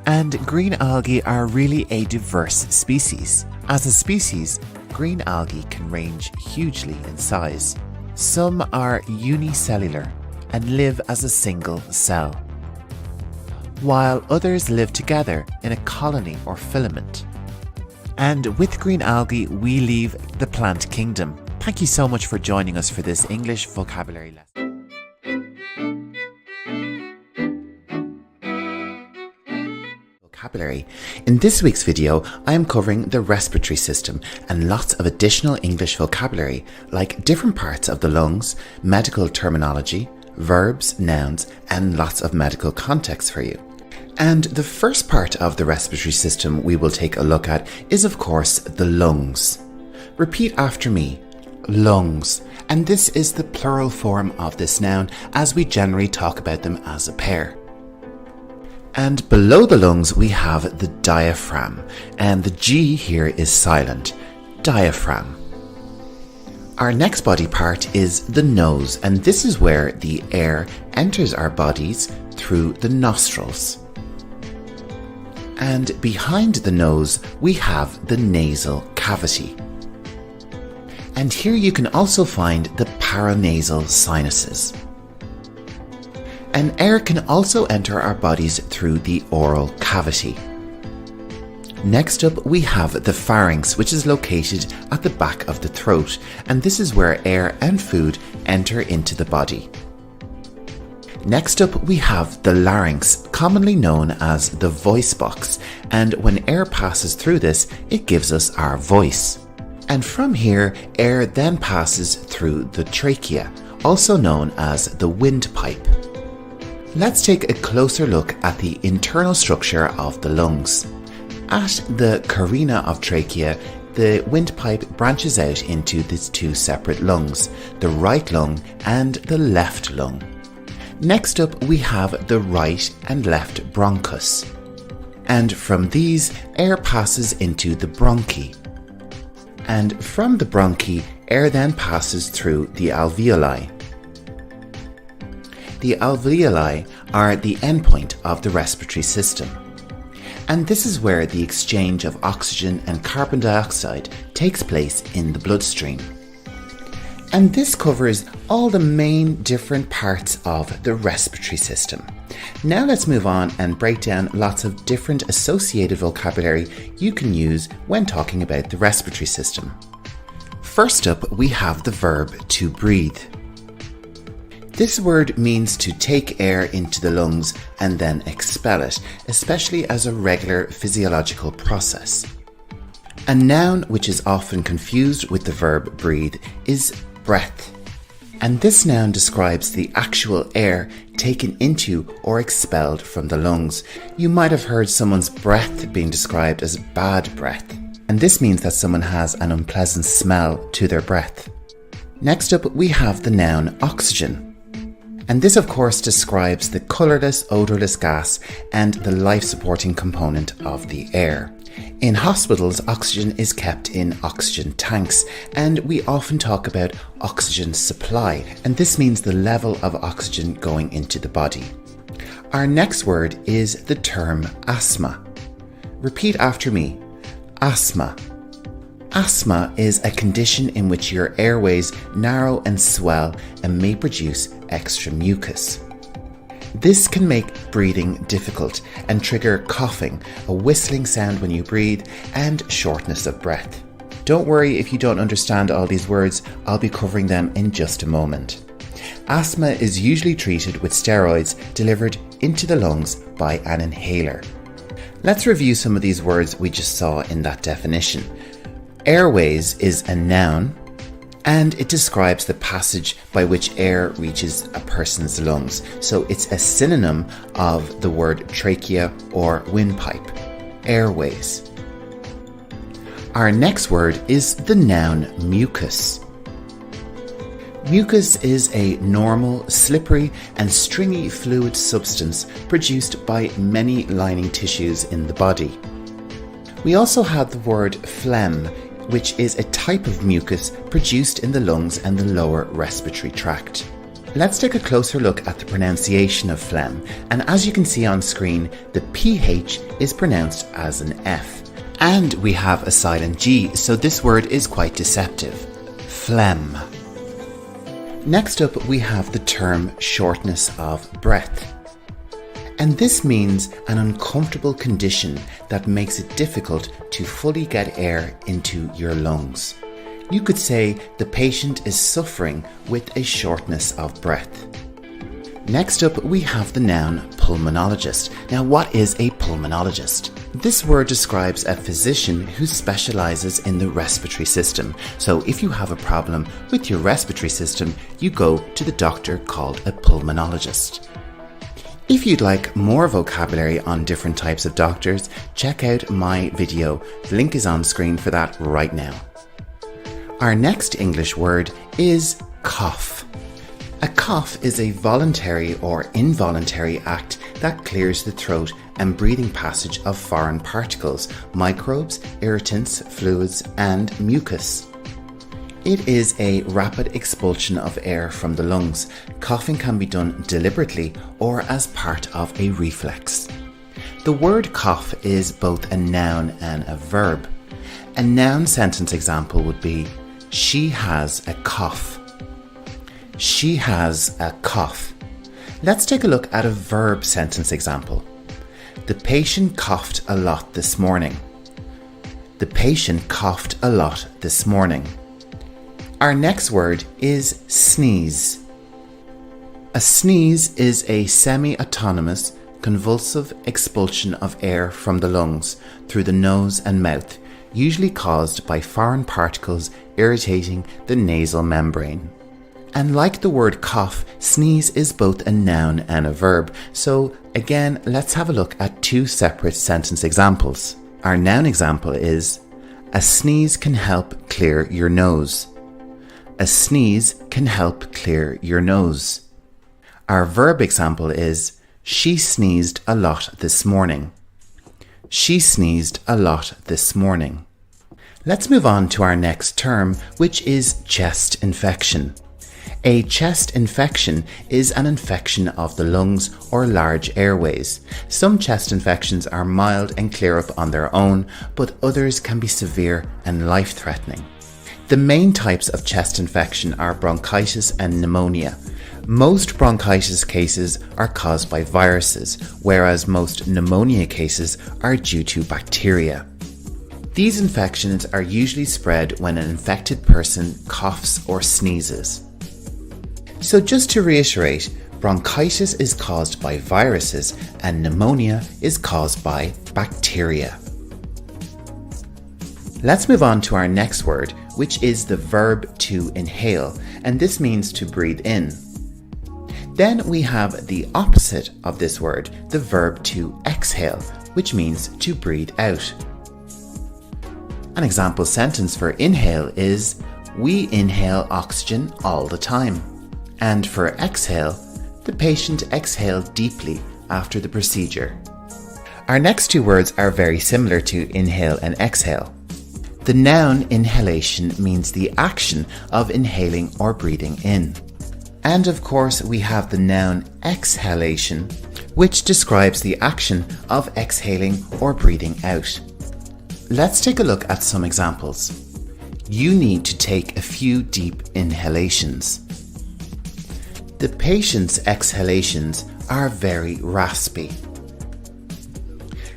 And green algae are really a diverse species. As a species, green algae can range hugely in size. Some are unicellular and live as a single cell, while others live together in a colony or filament. And with green algae, we leave the plant kingdom. Thank you so much for joining us for this English vocabulary lesson. Vocabulary. In this week's video, I am covering the respiratory system and lots of additional English vocabulary like different parts of the lungs, medical terminology, verbs, nouns, and lots of medical context for you. And the first part of the respiratory system we will take a look at is, of course, the lungs. Repeat after me, lungs. And this is the plural form of this noun, as we generally talk about them as a pair. And below the lungs we have the diaphragm, and the G here is silent, diaphragm. Our next body part is the nose, and this is where the air enters our bodies through the nostrils. And behind the nose, we have the nasal cavity. And here you can also find the paranasal sinuses. And air can also enter our bodies through the oral cavity. Next up, we have the pharynx, which is located at the back of the throat, and this is where air and food enter into the body. Next up, we have the larynx, commonly known as the voice box, and when air passes through this, it gives us our voice. And from here, air then passes through the trachea, also known as the windpipe. Let's take a closer look at the internal structure of the lungs. At the carina of trachea, the windpipe branches out into these two separate lungs, the right lung and the left lung. Next up, we have the right and left bronchus. And from these, air passes into the bronchi. And from the bronchi, air then passes through the alveoli. The alveoli are the endpoint of the respiratory system. And this is where the exchange of oxygen and carbon dioxide takes place in the bloodstream. And this covers all the main different parts of the respiratory system. Now let's move on and break down lots of different associated vocabulary you can use when talking about the respiratory system. First up, we have the verb to breathe. This word means to take air into the lungs and then expel it, especially as a regular physiological process. A noun which is often confused with the verb breathe is breath. And this noun describes the actual air taken into or expelled from the lungs. You might have heard someone's breath being described as bad breath. And this means that someone has an unpleasant smell to their breath. Next up, we have the noun oxygen. And this of course describes the colourless, odourless gas and the life-supporting component of the air. In hospitals, oxygen is kept in oxygen tanks, and we often talk about oxygen supply, and this means the level of oxygen going into the body. Our next word is the term asthma. Repeat after me. Asthma. Asthma is a condition in which your airways narrow and swell and may produce extra mucus. This can make breathing difficult and trigger coughing, a whistling sound when you breathe, and shortness of breath. Don't worry if you don't understand all these words, I'll be covering them in just a moment. Asthma is usually treated with steroids delivered into the lungs by an inhaler. Let's review some of these words we just saw in that definition. Airways is a noun, and it describes the passage by which air reaches a person's lungs. So it's a synonym of the word trachea or windpipe. Airways. Our next word is the noun mucus. Mucus is a normal, slippery and stringy fluid substance produced by many lining tissues in the body. We also have the word phlegm, which is a type of mucus produced in the lungs and the lower respiratory tract. Let's take a closer look at the pronunciation of phlegm, and as you can see on screen, the PH is pronounced as an F. And we have a silent G, so this word is quite deceptive. Phlegm. Next up, we have the term shortness of breath. And this means an uncomfortable condition that makes it difficult to fully get air into your lungs. You could say the patient is suffering with a shortness of breath. Next up, we have the noun pulmonologist. Now, what is a pulmonologist? This word describes a physician who specializes in the respiratory system. So if you have a problem with your respiratory system, you go to the doctor called a pulmonologist. If you'd like more vocabulary on different types of doctors, check out my video. The link is on screen for that right now. Our next English word is cough. A cough is a voluntary or involuntary act that clears the throat and breathing passage of foreign particles, microbes, irritants, fluids, and mucus. It is a rapid expulsion of air from the lungs. Coughing can be done deliberately or as part of a reflex. The word cough is both a noun and a verb. A noun sentence example would be, she has a cough. She has a cough. Let's take a look at a verb sentence example. The patient coughed a lot this morning. The patient coughed a lot this morning. Our next word is sneeze. A sneeze is a semi-autonomous, convulsive expulsion of air from the lungs through the nose and mouth, usually caused by foreign particles irritating the nasal membrane. And like the word cough, sneeze is both a noun and a verb. So again, let's have a look at two separate sentence examples. Our noun example is, a sneeze can help clear your nose. A sneeze can help clear your nose. Our verb example is, she sneezed a lot this morning. She sneezed a lot this morning. Let's move on to our next term, which is chest infection. A chest infection is an infection of the lungs or large airways. Some chest infections are mild and clear up on their own, but others can be severe and life-threatening. The main types of chest infection are bronchitis and pneumonia. Most bronchitis cases are caused by viruses, whereas most pneumonia cases are due to bacteria. These infections are usually spread when an infected person coughs or sneezes. So just to reiterate, bronchitis is caused by viruses and pneumonia is caused by bacteria. Let's move on to our next word, which is the verb to inhale, and this means to breathe in. Then we have the opposite of this word, the verb to exhale, which means to breathe out. An example sentence for inhale is, we inhale oxygen all the time. And for exhale, the patient exhaled deeply after the procedure. Our next two words are very similar to inhale and exhale. The noun inhalation means the action of inhaling or breathing in. And of course, we have the noun exhalation, which describes the action of exhaling or breathing out. Let's take a look at some examples. You need to take a few deep inhalations. The patient's exhalations are very raspy.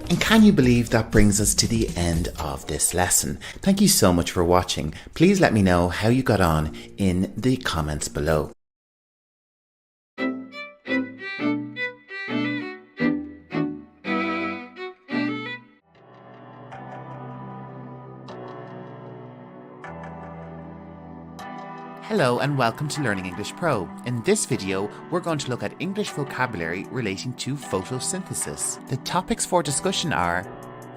And can you believe that brings us to the end of this lesson? Thank you so much for watching. Please let me know how you got on in the comments below. Hello and welcome to Learning English Pro. In this video, we're going to look at English vocabulary relating to photosynthesis. The topics for discussion are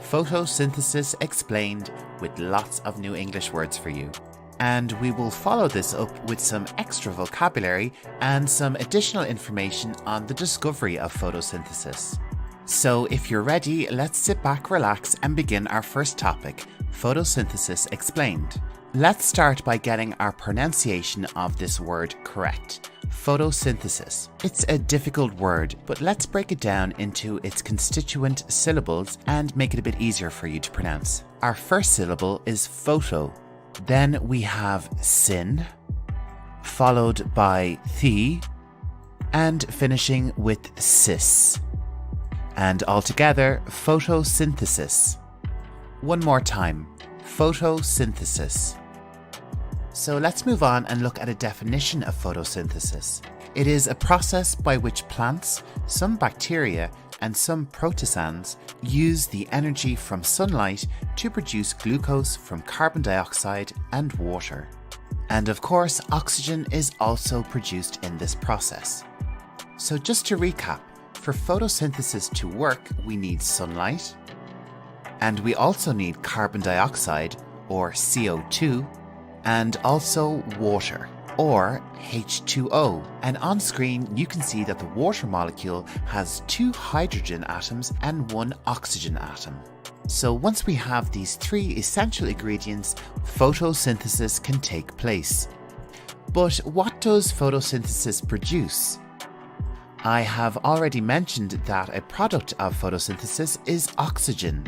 photosynthesis explained with lots of new English words for you. And we will follow this up with some extra vocabulary and some additional information on the discovery of photosynthesis. So if you're ready, let's sit back, relax, and begin our first topic, photosynthesis explained. Let's start by getting our pronunciation of this word correct. Photosynthesis. It's a difficult word, but let's break it down into its constituent syllables and make it a bit easier for you to pronounce. Our first syllable is photo. Then we have syn, followed by the, and finishing with cis. And altogether, photosynthesis. One more time. Photosynthesis. So let's move on and look at a definition of photosynthesis. It is a process by which plants, some bacteria, and some protists use the energy from sunlight to produce glucose from carbon dioxide and water. And of course, oxygen is also produced in this process. So just to recap, for photosynthesis to work, we need sunlight, and we also need carbon dioxide, or CO2, and also water. or H2O. And on screen you can see that the water molecule has 2 hydrogen atoms and 1 oxygen atom. So once we have these 3 essential ingredients, photosynthesis can take place. But what does photosynthesis produce? I have already mentioned that a product of photosynthesis is oxygen.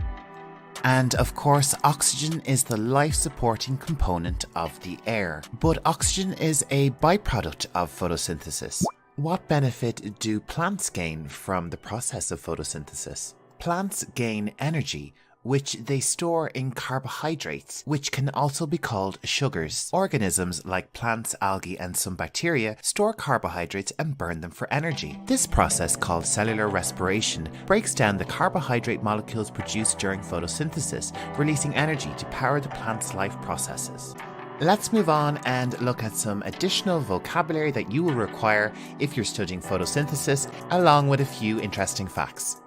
And of course, oxygen is the life-supporting component of the air. But oxygen is a byproduct of photosynthesis. What benefit do plants gain from the process of photosynthesis? Plants gain energy, which they store in carbohydrates, which can also be called sugars. Organisms like plants, algae, and some bacteria store carbohydrates and burn them for energy. This process, called cellular respiration, breaks down the carbohydrate molecules produced during photosynthesis, releasing energy to power the plant's life processes. Let's move on and look at some additional vocabulary that you will require if you're studying photosynthesis, along with a few interesting facts.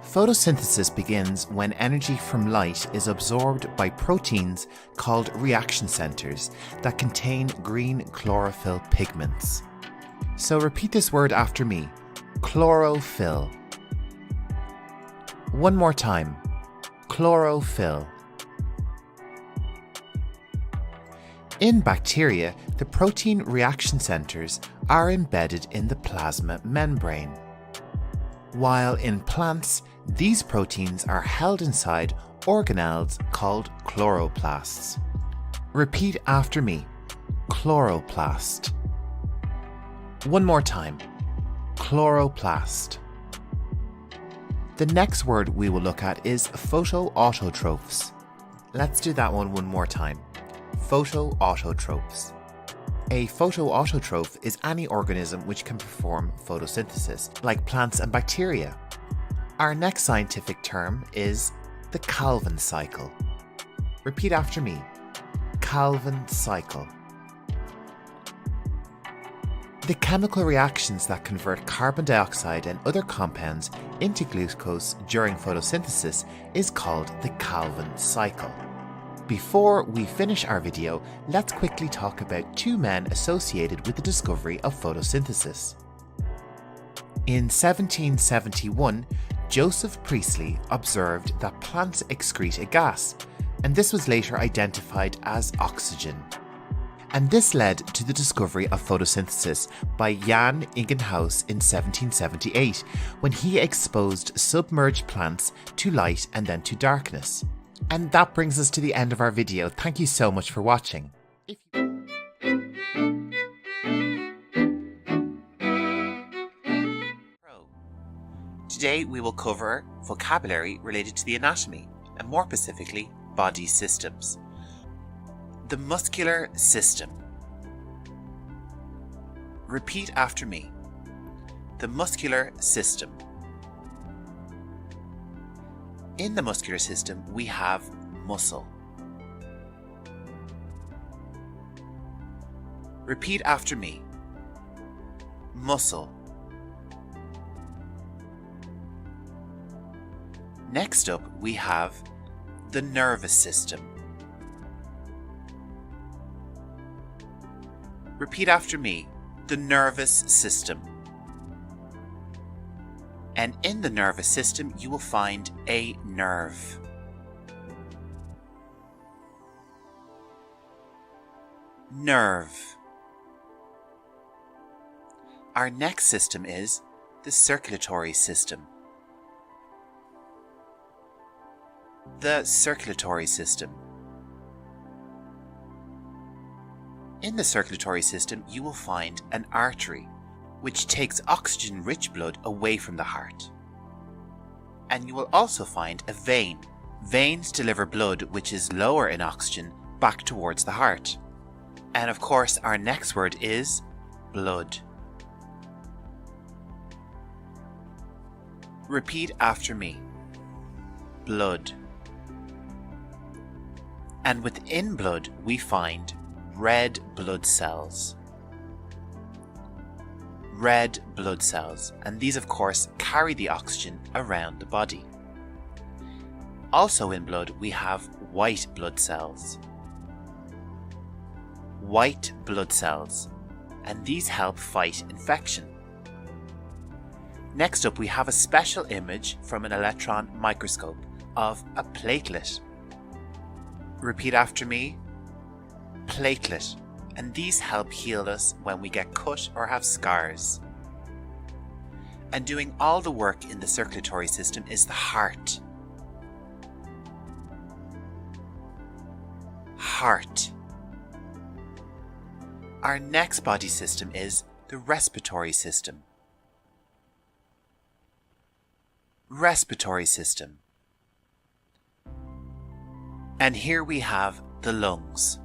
Photosynthesis begins when energy from light is absorbed by proteins called reaction centers that contain green chlorophyll pigments. So repeat this word after me: chlorophyll. One more time: chlorophyll. In bacteria, the protein reaction centers are embedded in the plasma membrane, while in plants, these proteins are held inside organelles called chloroplasts. Repeat after me: chloroplast. One more time: chloroplast. The next word we will look at is photoautotrophs. Let's do that one more time. Photoautotrophs. A photoautotroph is any organism which can perform photosynthesis, like plants and bacteria. Our next scientific term is the Calvin cycle. Repeat after me: Calvin cycle. The chemical reactions that convert carbon dioxide and other compounds into glucose during photosynthesis is called the Calvin cycle. Before we finish our video, let's quickly talk about 2 men associated with the discovery of photosynthesis. In 1771, Joseph Priestley observed that plants excrete a gas, and this was later identified as oxygen. And this led to the discovery of photosynthesis by Jan Ingenhousz in 1778, when he exposed submerged plants to light and then to darkness. And that brings us to the end of our video. Thank you so much for watching. Today we will cover vocabulary related to the anatomy, and more specifically, body systems. The muscular system. Repeat after me: the muscular system. In the muscular system, we have muscle. Repeat after me: muscle. Next up, we have the nervous system. Repeat after me: the nervous system. And in the nervous system, you will find a nerve. Nerve. Our next system is the circulatory system. The circulatory system. In the circulatory system, you will find an artery, which takes oxygen-rich blood away from the heart. And you will also find a vein. Veins deliver blood which is lower in oxygen back towards the heart. And of course, our next word is blood. Repeat after me: blood. And within blood, we find red blood cells. Red blood cells, and these of course carry the oxygen around the body. Also in blood, we have white blood cells. white blood cells, and these help fight infection. Next up, we have a special image from an electron microscope of a platelet. Repeat after me. Platelet. And these help heal us when we get cut or have scars. And doing all the work in the circulatory system is the heart. Heart. Our next body system is the respiratory system. Respiratory system. And here we have the lungs.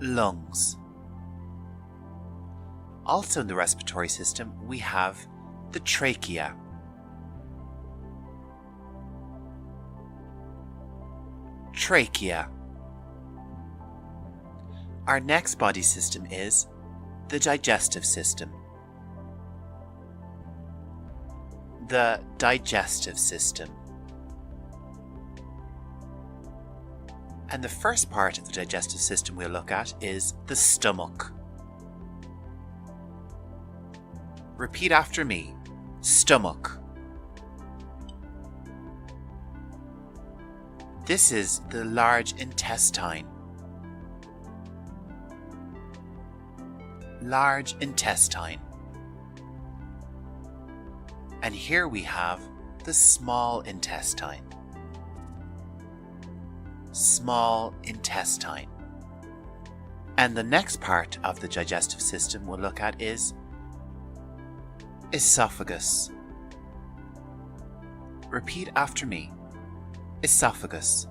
Lungs. Also in the respiratory system, we have the trachea. Trachea. Our next body system is the digestive system. The digestive system. And the first part of the digestive system we'll look at is the stomach. Repeat after me. Stomach. This is the large intestine. Large intestine. And here we have the small intestine. Small intestine. And the next part of the digestive system we'll look at is esophagus. Repeat after me. Esophagus.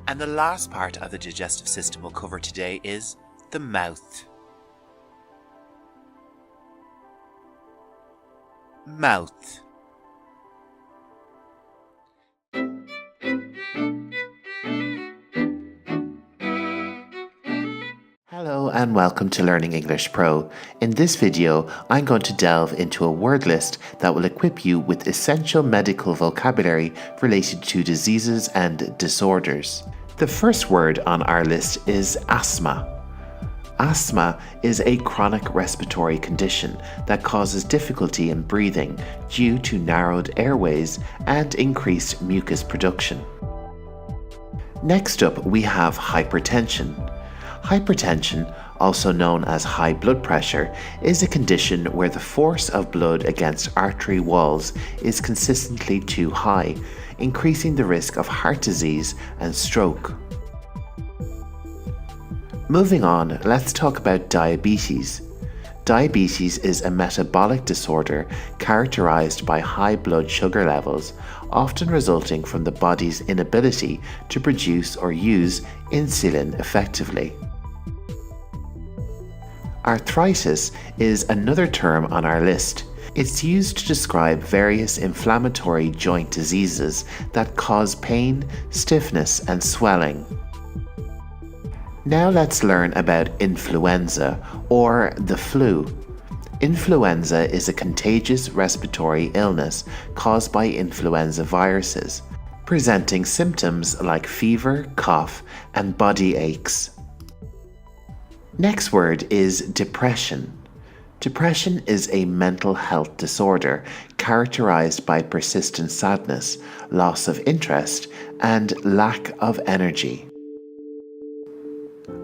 And the last part of the digestive system we'll cover today is the mouth. Mouth. Hello and welcome to Learning English Pro. In this video, I'm going to delve into a word list that will equip you with essential medical vocabulary related to diseases and disorders. The first word on our list is asthma. Asthma is a chronic respiratory condition that causes difficulty in breathing due to narrowed airways and increased mucus production. Next up, we have hypertension. Hypertension, also known as high blood pressure, is a condition where the force of blood against artery walls is consistently too high, increasing the risk of heart disease and stroke. Moving on, let's talk about diabetes. Diabetes is a metabolic disorder characterized by high blood sugar levels, often resulting from the body's inability to produce or use insulin effectively. Arthritis is another term on our list. It's used to describe various inflammatory joint diseases that cause pain, stiffness, and swelling. Now let's learn about influenza, or the flu. Influenza is a contagious respiratory illness caused by influenza viruses, presenting symptoms like fever, cough, and body aches. Next word is depression. Depression is a mental health disorder characterized by persistent sadness, loss of interest, and lack of energy.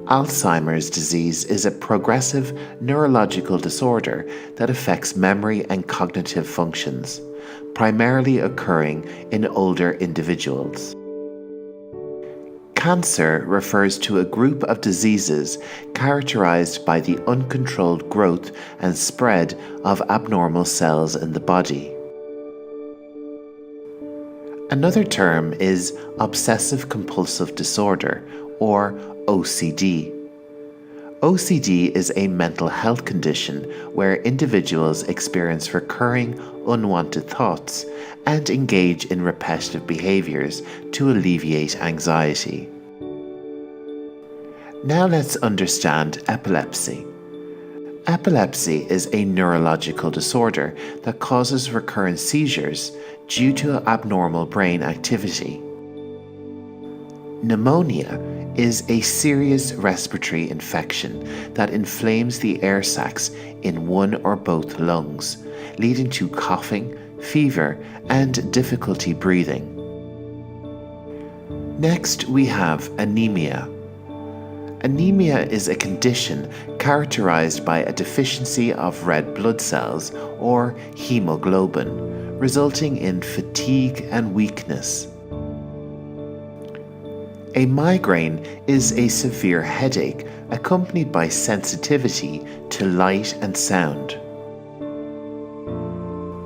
Alzheimer's disease is a progressive neurological disorder that affects memory and cognitive functions, primarily occurring in older individuals. Cancer refers to a group of diseases characterized by the uncontrolled growth and spread of abnormal cells in the body. Another term is obsessive-compulsive disorder, or OCD. OCD is a mental health condition where individuals experience recurring unwanted thoughts and engage in repetitive behaviors to alleviate anxiety. Now let's understand epilepsy. Epilepsy is a neurological disorder that causes recurrent seizures due to abnormal brain activity. Pneumonia is a serious respiratory infection that inflames the air sacs in one or both lungs, leading to coughing, fever, and difficulty breathing. Next, we have anemia. Anemia is a condition characterized by a deficiency of red blood cells, or hemoglobin, resulting in fatigue and weakness. A migraine is a severe headache accompanied by sensitivity to light and sound.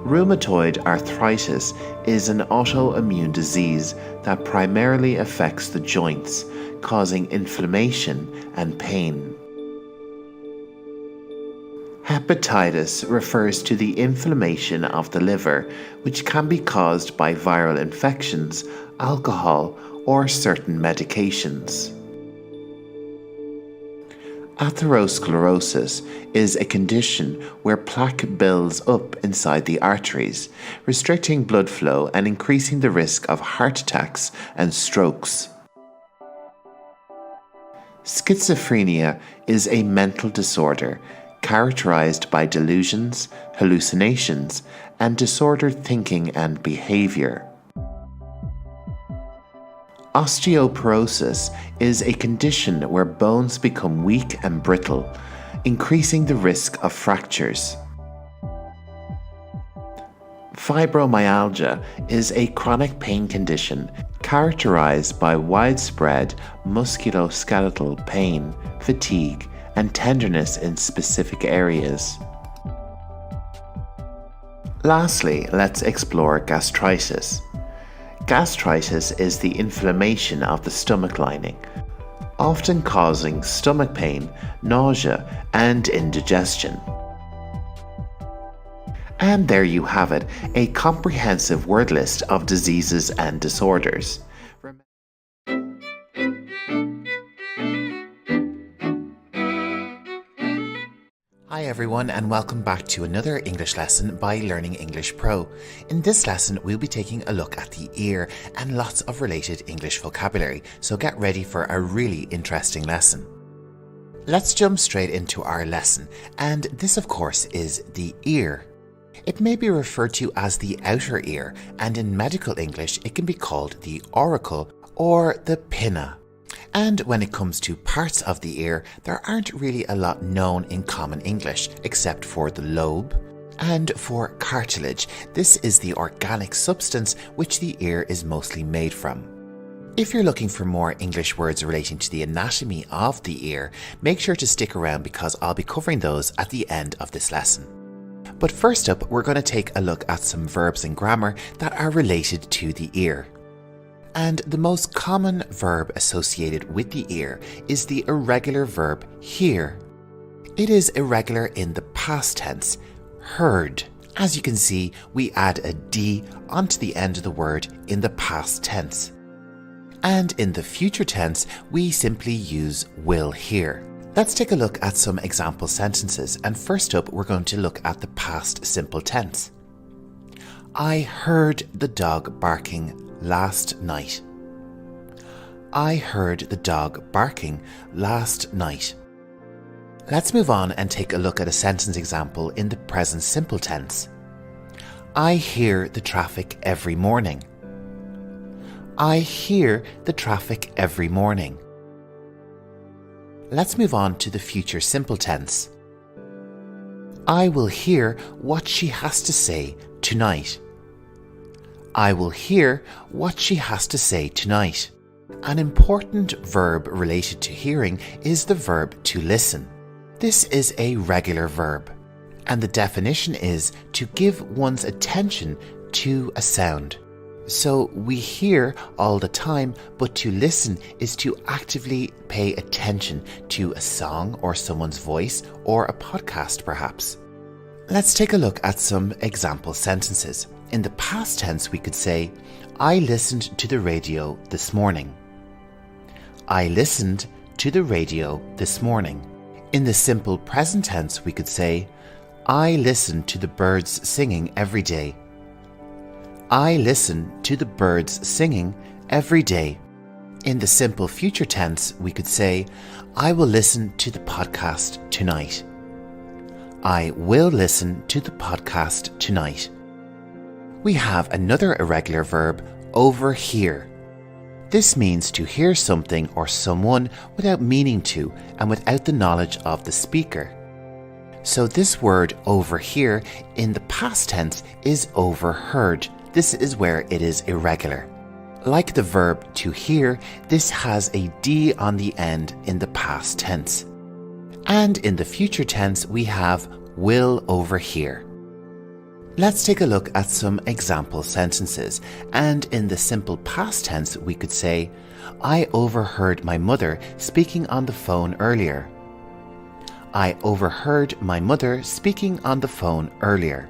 Rheumatoid arthritis is an autoimmune disease that primarily affects the joints, causing inflammation and pain. Hepatitis refers to the inflammation of the liver, which can be caused by viral infections, alcohol, or certain medications. Atherosclerosis is a condition where plaque builds up inside the arteries, restricting blood flow and increasing the risk of heart attacks and strokes. Schizophrenia is a mental disorder characterized by delusions, hallucinations, and disordered thinking and behavior. Osteoporosis is a condition where bones become weak and brittle, increasing the risk of fractures. Fibromyalgia is a chronic pain condition characterized by widespread musculoskeletal pain, fatigue, and tenderness in specific areas. Lastly, let's explore gastritis. Gastritis is the inflammation of the stomach lining, often causing stomach pain, nausea, and indigestion. And there you have it, a comprehensive word list of diseases and disorders. Hi everyone, and welcome back to another English lesson by Learning English Pro. In this lesson, we'll be taking a look at the ear and lots of related English vocabulary, so get ready for a really interesting lesson. Let's jump straight into our lesson, and this of course is the ear. It may be referred to as the outer ear, and in medical English it can be called the auricle or the pinna. And when it comes to parts of the ear, there aren't really a lot known in common English, except for the lobe and for cartilage. This is the organic substance which the ear is mostly made from. If you're looking for more English words relating to the anatomy of the ear, make sure to stick around because I'll be covering those at the end of this lesson. But first up, we're going to take a look at some verbs and grammar that are related to the ear. And the most common verb associated with the ear is the irregular verb hear. It is irregular in the past tense, heard. As you can see, we add a D onto the end of the word in the past tense. And in the future tense, we simply use will hear. Let's take a look at some example sentences, and first up we're going to look at the past simple tense. I heard the dog barking last night. I heard the dog barking last night. Let's move on and take a look at a sentence example in the present simple tense. I hear the traffic every morning. I hear the traffic every morning. Let's move on to the future simple tense. I will hear what she has to say tonight. I will hear what she has to say tonight. An important verb related to hearing is the verb to listen. This is a regular verb, and the definition is to give one's attention to a sound. So we hear all the time, but to listen is to actively pay attention to a song or someone's voice or a podcast perhaps. Let's take a look at some example sentences. In the past tense, we could say, I listened to the radio this morning. I listened to the radio this morning. In the simple present tense, we could say, I listen to the birds singing every day. I listen to the birds singing every day. In the simple future tense, we could say, I will listen to the podcast tonight. I will listen to the podcast tonight. We have another irregular verb, overhear. This means to hear something or someone without meaning to and without the knowledge of the speaker. So this word overhear in the past tense is overheard. This is where it is irregular. Like the verb to hear, this has a D on the end in the past tense. And in the future tense, we have will overhear. Let's take a look at some example sentences. And in the simple past tense, we could say, I overheard my mother speaking on the phone earlier. I overheard my mother speaking on the phone earlier.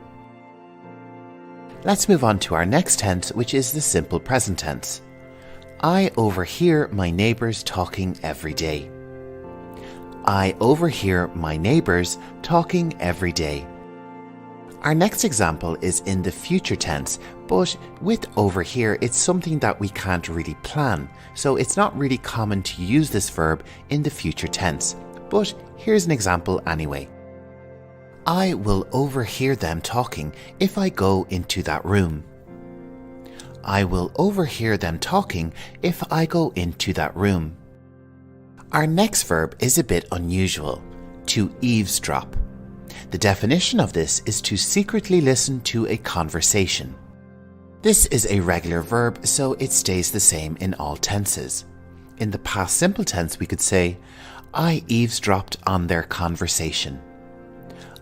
Let's move on to our next tense, which is the simple present tense. I overhear my neighbours talking every day. I overhear my neighbours talking every day. Our next example is in the future tense, but with overhear, it's something that we can't really plan, so it's not really common to use this verb in the future tense. But here's an example anyway. I will overhear them talking if I go into that room. I will overhear them talking if I go into that room. Our next verb is a bit unusual, to eavesdrop. The definition of this is to secretly listen to a conversation. This is a regular verb, so it stays the same in all tenses. In the past simple tense, we could say, I eavesdropped on their conversation.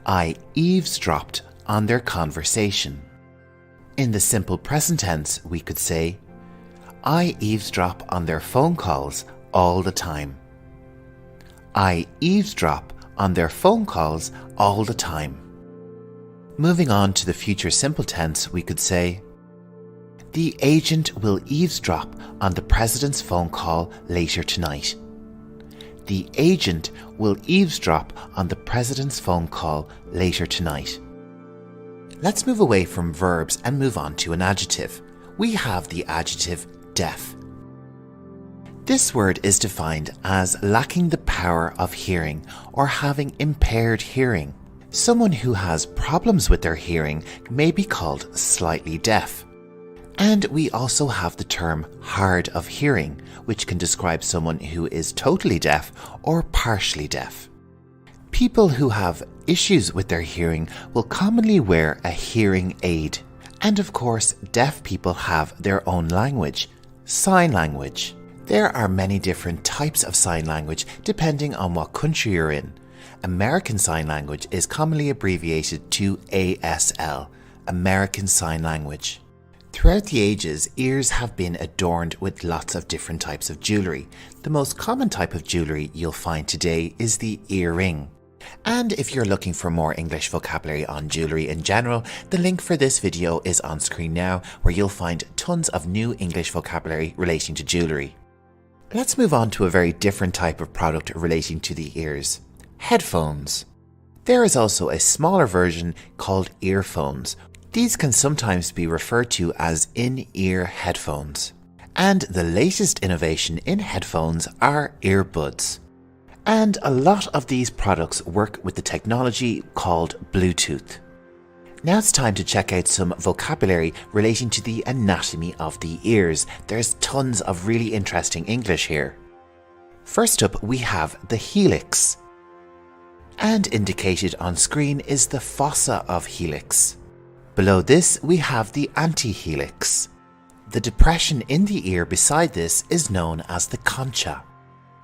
I eavesdropped on their conversation. In the simple present tense, we could say, I eavesdrop on their phone calls all the time. I eavesdrop on their phone calls all the time. Moving on to the future simple tense, we could say, the agent will eavesdrop on the president's phone call later tonight. The agent will eavesdrop on the president's phone call later tonight. Let's move away from verbs and move on to an adjective. We have the adjective deaf. This word is defined as lacking the power of hearing or having impaired hearing. Someone who has problems with their hearing may be called slightly deaf. And we also have the term hard of hearing, which can describe someone who is totally deaf or partially deaf. People who have issues with their hearing will commonly wear a hearing aid. And of course, deaf people have their own language, sign language. There are many different types of sign language depending on what country you're in. American Sign Language is commonly abbreviated to ASL, American Sign Language. Throughout the ages, ears have been adorned with lots of different types of jewellery. The most common type of jewellery you'll find today is the earring. And if you're looking for more English vocabulary on jewellery in general, the link for this video is on screen now, where you'll find tons of new English vocabulary relating to jewellery. Let's move on to a very different type of product relating to the ears. Headphones. There is also a smaller version called earphones. These can sometimes be referred to as in-ear headphones. And the latest innovation in headphones are earbuds. And a lot of these products work with the technology called Bluetooth. Now it's time to check out some vocabulary relating to the anatomy of the ears. There's tons of really interesting English here. First up, we have the helix. And indicated on screen is the fossa of helix. Below this, we have the antihelix. The depression in the ear beside this is known as the concha.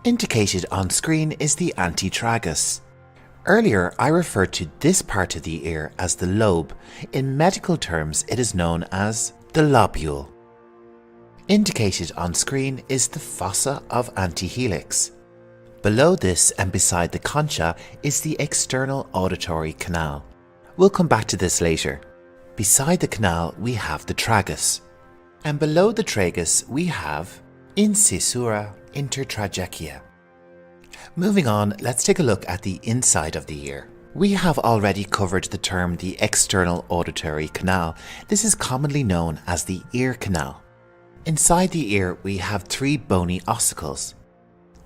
Indicated on screen is the antitragus. Earlier, I referred to this part of the ear as the lobe. In medical terms, it is known as the lobule. Indicated on screen is the fossa of antihelix. Below this and beside the concha is the external auditory canal. We'll come back to this later. Beside the canal, we have the tragus. And below the tragus, we have incisura intertrachea. Moving on, let's take a look at the inside of the ear. We have already covered the term the external auditory canal. This is commonly known as the ear canal. Inside the ear we have three bony ossicles,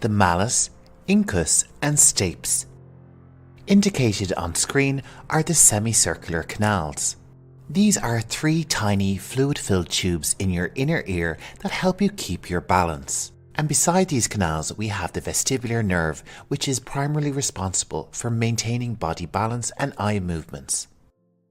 the malleus, incus and stapes. Indicated on screen are the semicircular canals. These are three tiny fluid-filled tubes in your inner ear that help you keep your balance. And beside these canals we have the vestibular nerve, which is primarily responsible for maintaining body balance and eye movements.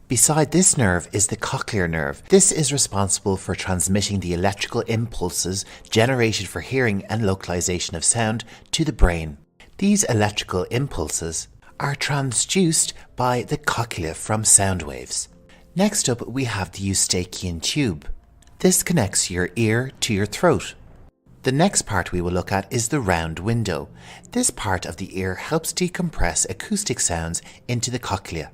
Beside this nerve is the cochlear nerve. This is responsible for transmitting the electrical impulses generated for hearing and localization of sound to the brain. These electrical impulses are transduced by the cochlea from sound waves. Next up we have the eustachian tube. This connects your ear to your throat. The next part we will look at is the round window. This part of the ear helps decompress acoustic sounds into the cochlea.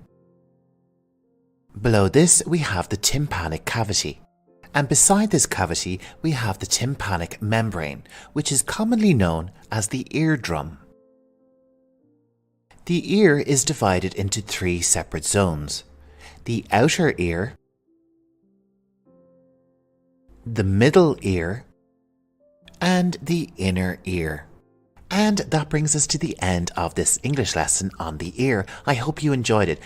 Below this we have the tympanic cavity. And beside this cavity we have the tympanic membrane, which is commonly known as the eardrum. The ear is divided into three separate zones: the outer ear, the middle ear, and the inner ear. And that brings us to the end of this English lesson on the ear. I hope you enjoyed it.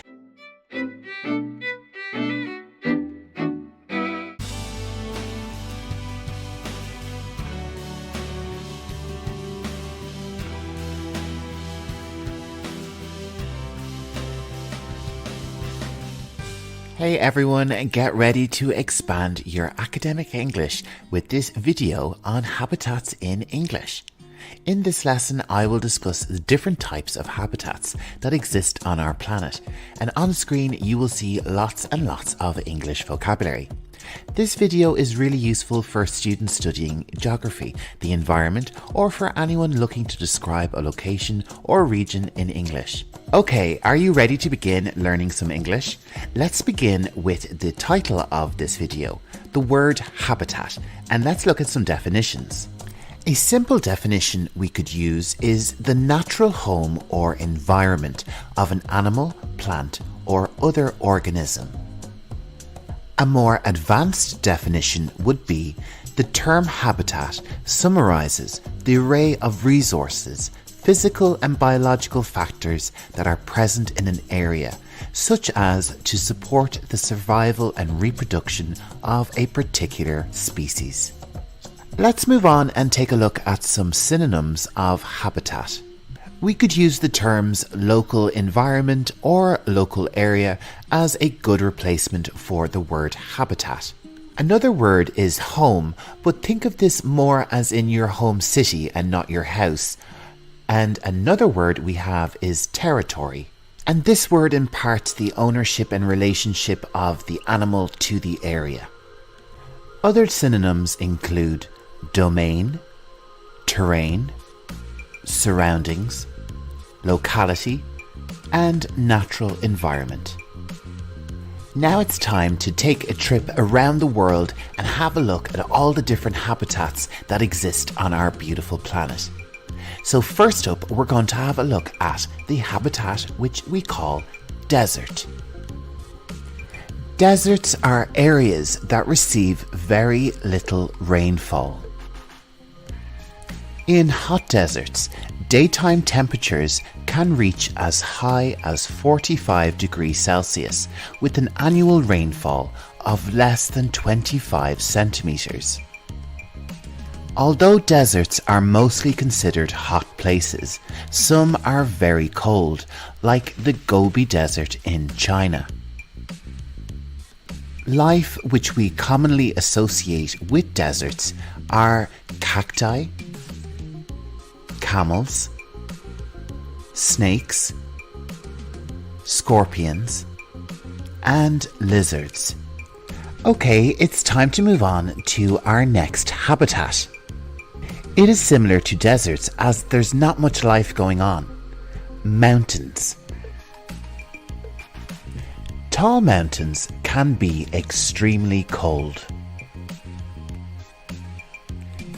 Hey everyone, get ready to expand your academic English with this video on habitats in English. In this lesson, I will discuss the different types of habitats that exist on our planet, and on screen you will see lots and lots of English vocabulary. This video is really useful for students studying geography, the environment, or for anyone looking to describe a location or region in English. Okay, are you ready to begin learning some English? Let's begin with the title of this video, the word habitat, and let's look at some definitions. A simple definition we could use is the natural home or environment of an animal, plant, or other organism. A more advanced definition would be the term habitat summarizes the array of resources, physical and biological factors that are present in an area, such as to support the survival and reproduction of a particular species. Let's move on and take a look at some synonyms of habitat. We could use the terms local environment or local area as a good replacement for the word habitat. Another word is home, but think of this more as in your home city and not your house. And another word we have is territory. And this word imparts the ownership and relationship of the animal to the area. Other synonyms include domain, terrain, surroundings, locality, and natural environment. Now it's time to take a trip around the world and have a look at all the different habitats that exist on our beautiful planet. So first up, we're going to have a look at the habitat which we call desert. Deserts are areas that receive very little rainfall. In hot deserts, daytime temperatures can reach as high as 45 degrees Celsius with an annual rainfall of less than 25 centimeters. Although deserts are mostly considered hot places, some are very cold, like the Gobi Desert in China. Life which we commonly associate with deserts are cacti, camels, snakes, scorpions, and lizards. Okay, it's time to move on to our next habitat. It is similar to deserts as there's not much life going on. Mountains. Tall mountains can be extremely cold.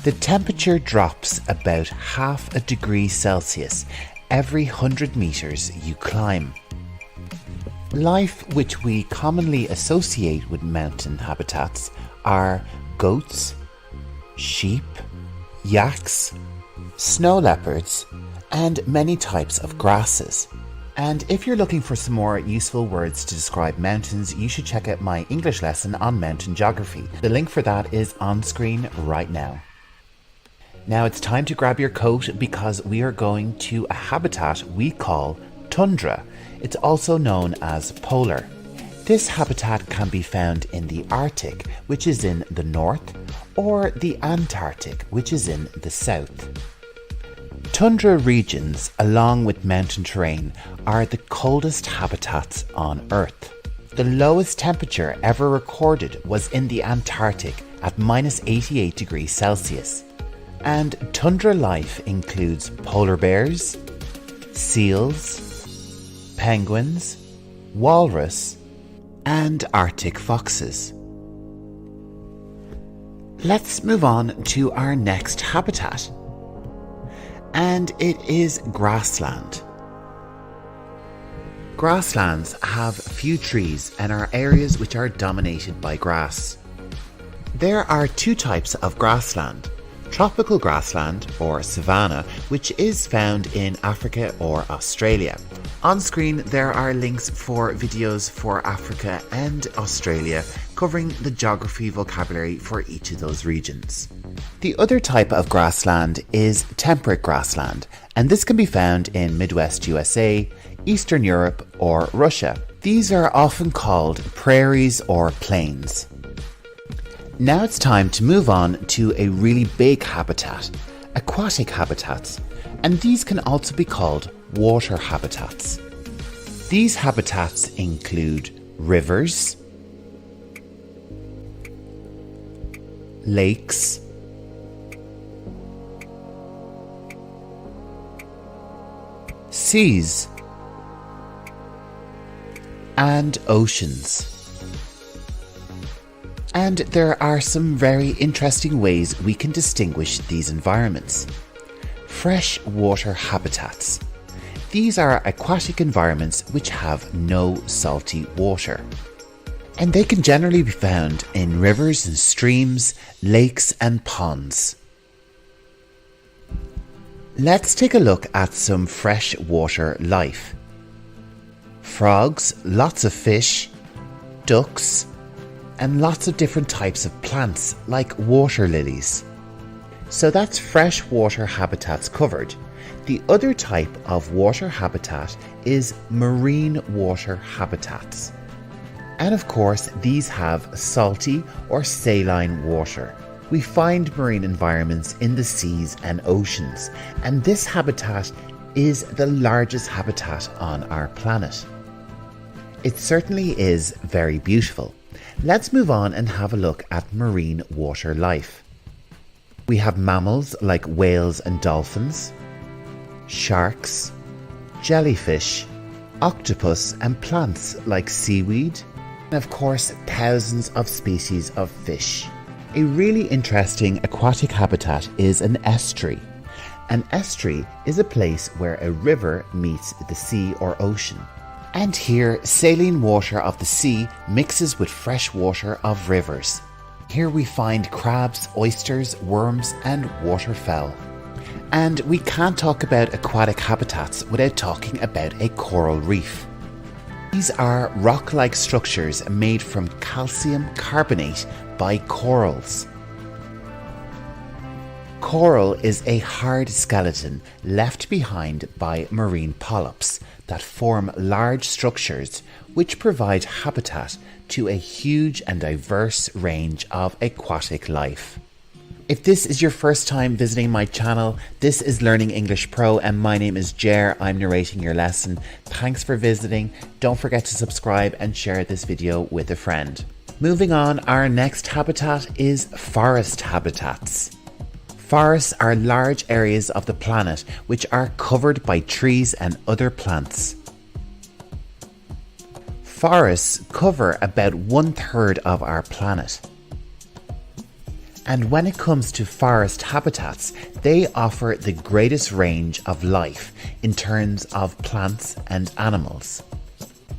The temperature drops about half a degree Celsius every 100 meters you climb. Life which we commonly associate with mountain habitats are goats, sheep, yaks, snow leopards, and many types of grasses. And if you're looking for some more useful words to describe mountains, you should check out my English lesson on mountain geography. The link for that is on screen right now. Now it's time to grab your coat because we are going to a habitat we call tundra. It's also known as polar. This habitat can be found in the Arctic, which is in the north, or the Antarctic, which is in the south. Tundra regions, along with mountain terrain, are the coldest habitats on Earth. The lowest temperature ever recorded was in the Antarctic at -88 degrees Celsius. And tundra life includes polar bears, seals, penguins, walrus, and Arctic foxes. Let's move on to our next habitat, and it is grassland. Grasslands have few trees and are areas which are dominated by grass. There are two types of grassland: tropical grassland or savanna, which is found in Africa or Australia. On screen there are links for videos for Africa and Australia covering the geography vocabulary for each of those regions. The other type of grassland is temperate grassland, and this can be found in Midwest USA, Eastern Europe or Russia. These are often called prairies or plains. Now it's time to move on to a really big habitat, aquatic habitats, and these can also be called water habitats. These habitats include rivers, lakes, seas, and oceans. And there are some very interesting ways we can distinguish these environments. Freshwater habitats. These are aquatic environments which have no salty water. And they can generally be found in rivers and streams, lakes and ponds. Let's take a look at some freshwater life. Frogs, lots of fish, ducks, and lots of different types of plants like water lilies. So that's freshwater habitats covered. The other type of water habitat is marine water habitats. And of course, these have salty or saline water. We find marine environments in the seas and oceans, and this habitat is the largest habitat on our planet. It certainly is very beautiful. Let's move on and have a look at marine water life. We have mammals like whales and dolphins, sharks, jellyfish, octopus and plants like seaweed, and of course thousands of species of fish. A really interesting aquatic habitat is an estuary. An estuary is a place where a river meets the sea or ocean. And here, saline water of the sea mixes with fresh water of rivers. Here we find crabs, oysters, worms, and waterfowl. And we can't talk about aquatic habitats without talking about a coral reef. These are rock-like structures made from calcium carbonate by corals. Coral is a hard skeleton left behind by marine polyps that form large structures which provide habitat to a huge and diverse range of aquatic life. If this is your first time visiting my channel, this is Learning English Pro and my name is Jer. I'm narrating your lesson. Thanks for visiting. Don't forget to subscribe and share this video with a friend. Moving on, our next habitat is forest habitats. Forests are large areas of the planet which are covered by trees and other plants. Forests cover about 1/3 of our planet. And when it comes to forest habitats, they offer the greatest range of life in terms of plants and animals.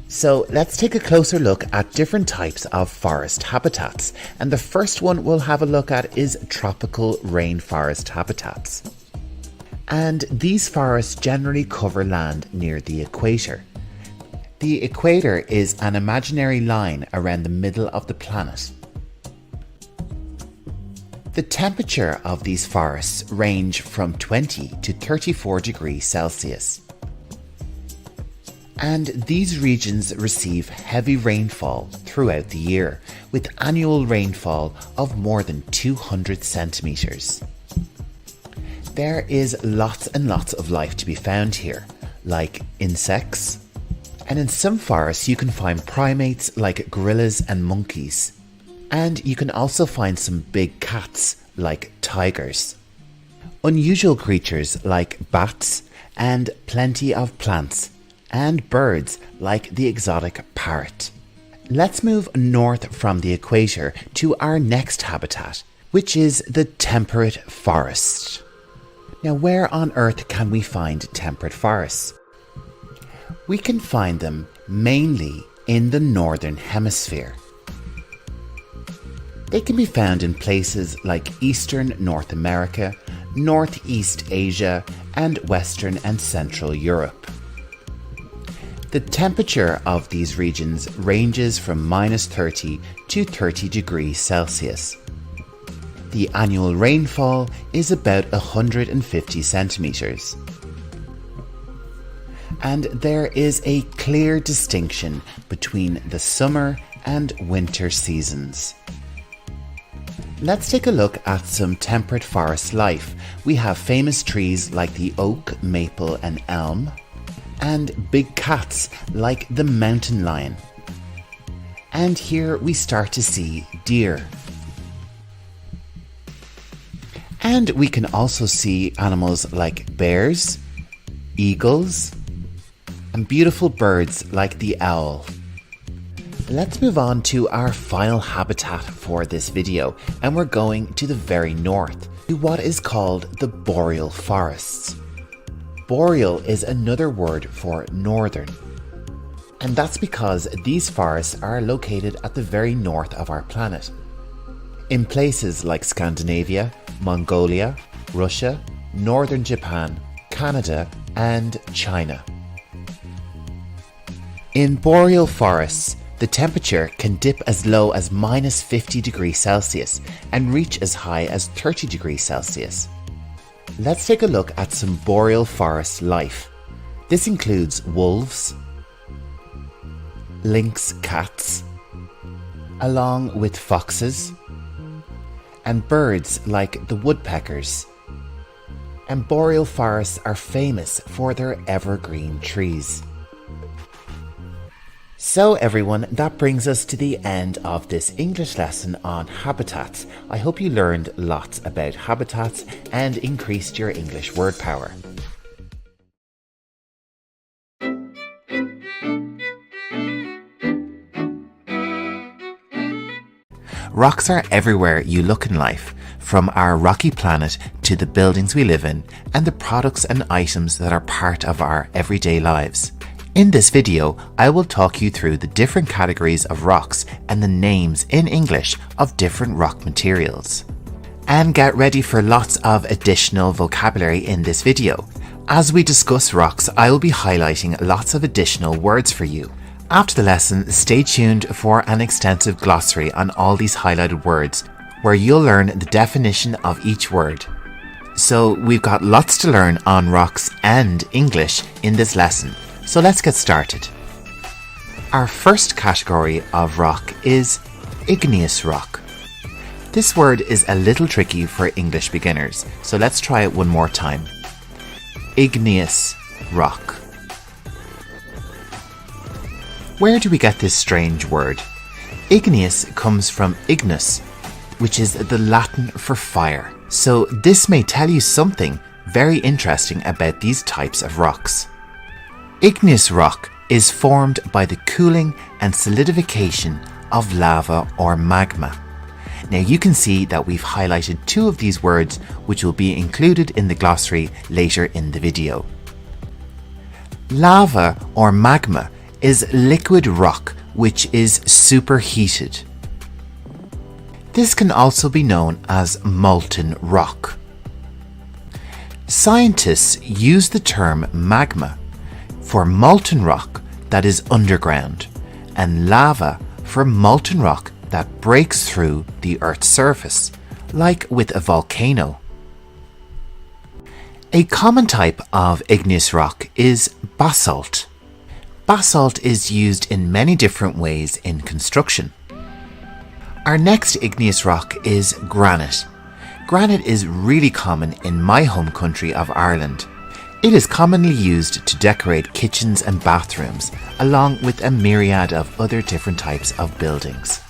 So let's take a closer look at different types of forest habitats, and the first one we'll have a look at is tropical rainforest habitats. And these forests generally cover land near the equator. The equator is an imaginary line around the middle of the planet. The temperature of these forests range from 20 to 34 degrees Celsius. And these regions receive heavy rainfall throughout the year, with annual rainfall of more than 200 centimetres. There is lots and lots of life to be found here, like insects, and in some forests you can find primates like gorillas and monkeys. And you can also find some big cats like tigers. Unusual creatures like bats, and plenty of plants and birds like the exotic parrot. Let's move north from the equator to our next habitat, which is the temperate forest. Now, where on earth can we find temperate forests? We can find them mainly in the northern hemisphere. They can be found in places like Eastern North America, Northeast Asia, and Western and Central Europe. The temperature of these regions ranges from -30 to 30 degrees Celsius. The annual rainfall is about 150 centimetres. And there is a clear distinction between the summer and winter seasons. Let's take a look at some temperate forest life. We have famous trees like the oak, maple and elm, and big cats like the mountain lion. And here we start to see deer. And we can also see animals like bears, eagles, and beautiful birds like the owl. Let's move on to our final habitat for this video, and we're going to the very north, to what is called the boreal forests. Boreal is another word for northern, and that's because these forests are located at the very north of our planet, in places like Scandinavia, Mongolia, Russia, northern Japan, Canada, and China. In boreal forests, the temperature can dip as low as -50 degrees Celsius and reach as high as 30 degrees Celsius. Let's take a look at some boreal forest life. This includes wolves, lynx cats, along with foxes, and birds like the woodpeckers. And boreal forests are famous for their evergreen trees. So everyone, that brings us to the end of this English lesson on habitats. I hope you learned lots about habitats and increased your English word power. Rocks are everywhere you look in life, from our rocky planet to the buildings we live in and the products and items that are part of our everyday lives. In this video, I will talk you through the different categories of rocks and the names in English of different rock materials. And get ready for lots of additional vocabulary in this video. As we discuss rocks, I will be highlighting lots of additional words for you. After the lesson, stay tuned for an extensive glossary on all these highlighted words, where you'll learn the definition of each word. So we've got lots to learn on rocks and English in this lesson. So let's get started. Our first category of rock is igneous rock. This word is a little tricky for English beginners, so let's try it one more time. Igneous rock. Where do we get this strange word? Igneous comes from ignis, which is the Latin for fire. So this may tell you something very interesting about these types of rocks. Igneous rock is formed by the cooling and solidification of lava or magma. Now you can see that we've highlighted two of these words, which will be included in the glossary later in the video. Lava or magma is liquid rock which is superheated. This can also be known as molten rock. Scientists use the term magma for molten rock that is underground, and lava for molten rock that breaks through the Earth's surface, like with a volcano. A common type of igneous rock is basalt. Basalt is used in many different ways in construction. Our next igneous rock is granite. Granite is really common in my home country of Ireland. It is commonly used to decorate kitchens and bathrooms, along with a myriad of other different types of buildings.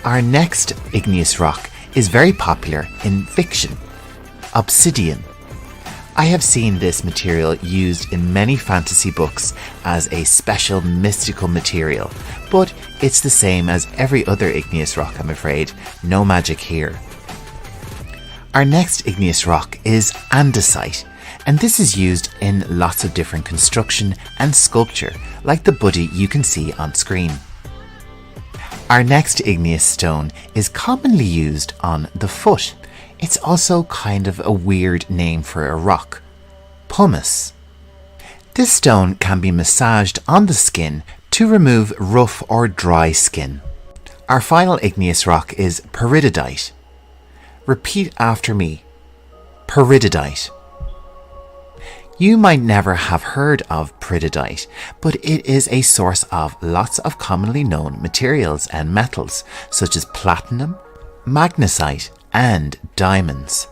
Our next igneous rock is very popular in fiction: obsidian. I have seen this material used in many fantasy books as a special mystical material, but it's the same as every other igneous rock, I'm afraid. No magic here. Our next igneous rock is andesite, and this is used in lots of different construction and sculpture, like the buddy you can see on screen. Our next igneous stone is commonly used on the foot. It's also kind of a weird name for a rock: pumice. This stone can be massaged on the skin to remove rough or dry skin. Our final igneous rock is peridotite. Repeat after me: peridotite. You might never have heard of peridotite, but it is a source of lots of commonly known materials and metals, such as platinum, magnesite, and diamonds.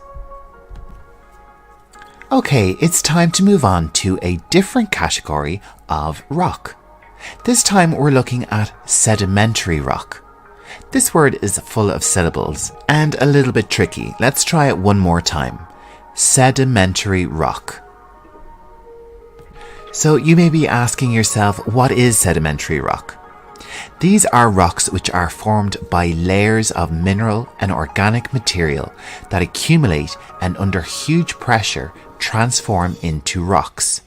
Okay, it's time to move on to a different category of rock. This time we're looking at sedimentary rock. This word is full of syllables and a little bit tricky. Let's try it one more time. Sedimentary rock. So you may be asking yourself, what is sedimentary rock? These are rocks which are formed by layers of mineral and organic material that accumulate and under huge pressure transform into rocks.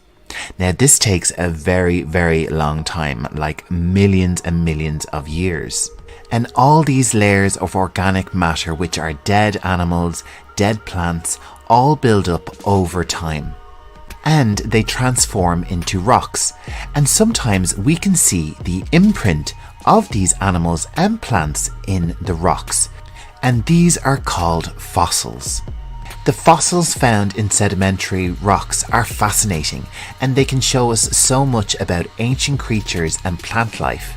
Now this takes a very, very long time, like millions and millions of years. And all these layers of organic matter, which are dead animals, dead plants, all build up over time. And they transform into rocks. And sometimes we can see the imprint of these animals and plants in the rocks. And these are called fossils. The fossils found in sedimentary rocks are fascinating, and they can show us so much about ancient creatures and plant life.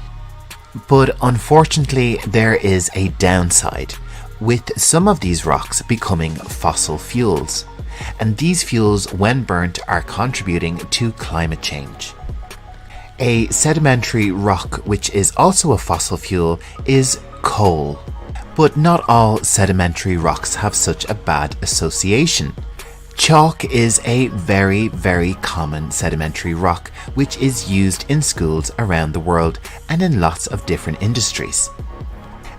But unfortunately, there is a downside, with some of these rocks becoming fossil fuels. And these fuels, when burnt, are contributing to climate change. A sedimentary rock, which is also a fossil fuel, is coal. But not all sedimentary rocks have such a bad association. Chalk is a very, very common sedimentary rock, which is used in schools around the world and in lots of different industries.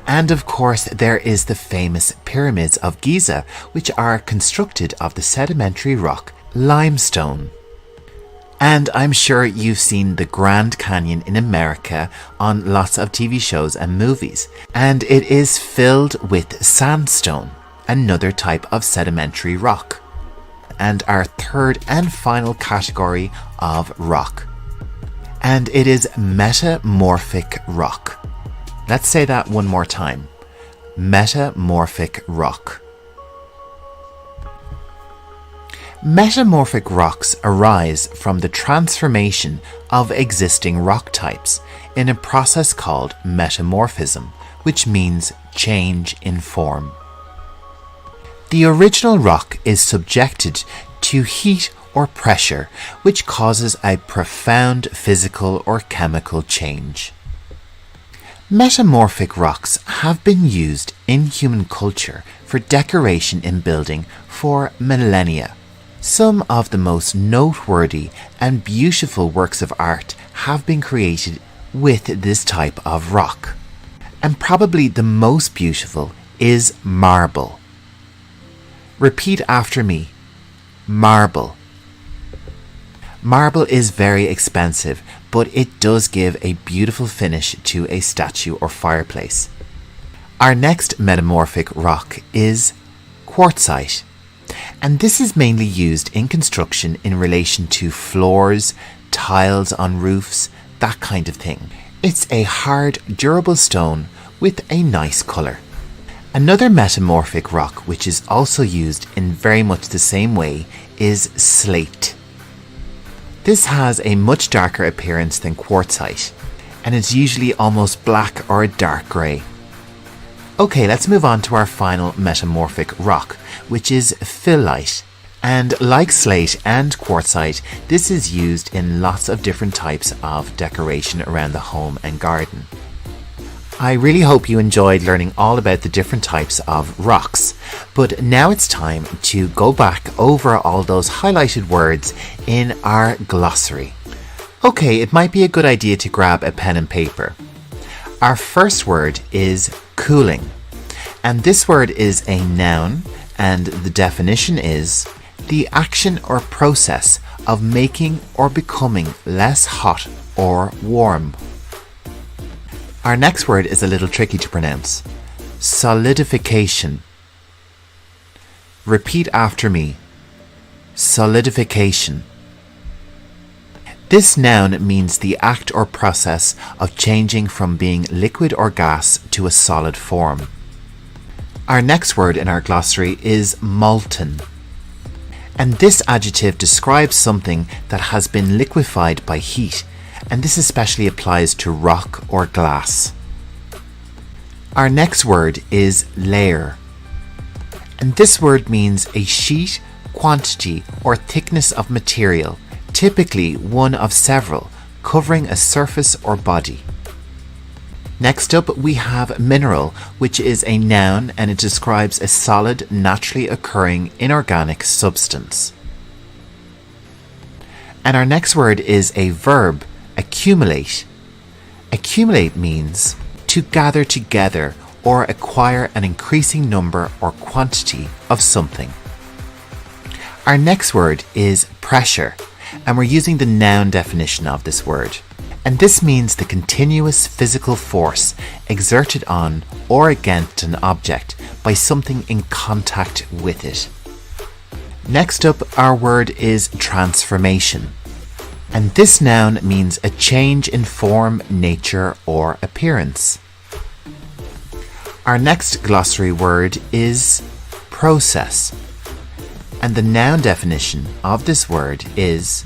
And of course, there is the famous pyramids of Giza, which are constructed of the sedimentary rock limestone. And I'm sure you've seen the Grand Canyon in America on lots of TV shows and movies. And it is filled with sandstone, another type of sedimentary rock. And our third and final category of rock. And it is metamorphic rock. Let's say that one more time. Metamorphic rock. Metamorphic rocks arise from the transformation of existing rock types in a process called metamorphism, which means change in form. The original rock is subjected to heat or pressure, which causes a profound physical or chemical change. Metamorphic rocks have been used in human culture for decoration in building for millennia. Some of the most noteworthy and beautiful works of art have been created with this type of rock. And probably the most beautiful is marble. Repeat after me. Marble. Marble is very expensive, but it does give a beautiful finish to a statue or fireplace. Our next metamorphic rock is quartzite, and this is mainly used in construction in relation to floors, tiles on roofs, that kind of thing. It's a hard, durable stone with a nice colour. Another metamorphic rock which is also used in very much the same way is slate. This has a much darker appearance than quartzite, and is usually almost black or a dark grey. Okay, let's move on to our final metamorphic rock, which is phyllite. And like slate and quartzite, this is used in lots of different types of decoration around the home and garden. I really hope you enjoyed learning all about the different types of rocks, but now it's time to go back over all those highlighted words in our glossary. Okay, it might be a good idea to grab a pen and paper. Our first word is cooling, and this word is a noun, and the definition is the action or process of making or becoming less hot or warm. Our next word is a little tricky to pronounce. Solidification. Repeat after me. Solidification. This noun means the act or process of changing from being liquid or gas to a solid form. Our next word in our glossary is molten. And this adjective describes something that has been liquefied by heat, and this especially applies to rock or glass. Our next word is layer, and this word means a sheet, quantity, or thickness of material, typically one of several, covering a surface or body. Next up we have mineral, which is a noun and it describes a solid, naturally occurring inorganic substance. And our next word is a verb, accumulate. Accumulate means to gather together or acquire an increasing number or quantity of something. Our next word is pressure, and we're using the noun definition of this word. And this means the continuous physical force exerted on or against an object by something in contact with it. Next up, our word is transformation. And this noun means a change in form, nature, or appearance. Our next glossary word is process. And the noun definition of this word is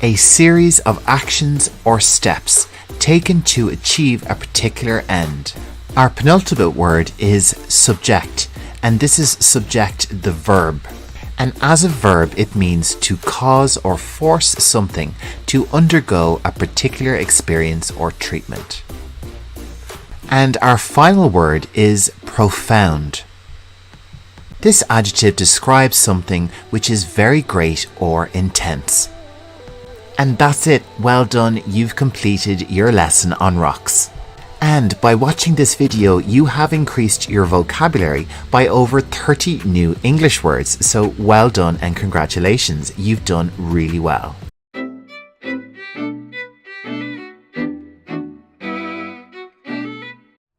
a series of actions or steps taken to achieve a particular end. Our penultimate word is subject, and this is subject the verb. And as a verb, it means to cause or force something to undergo a particular experience or treatment. And our final word is profound. This adjective describes something which is very great or intense. And that's it. Well done. You've completed your lesson on rocks. And by watching this video, you have increased your vocabulary by over 30 new English words. So well done and congratulations. You've done really well.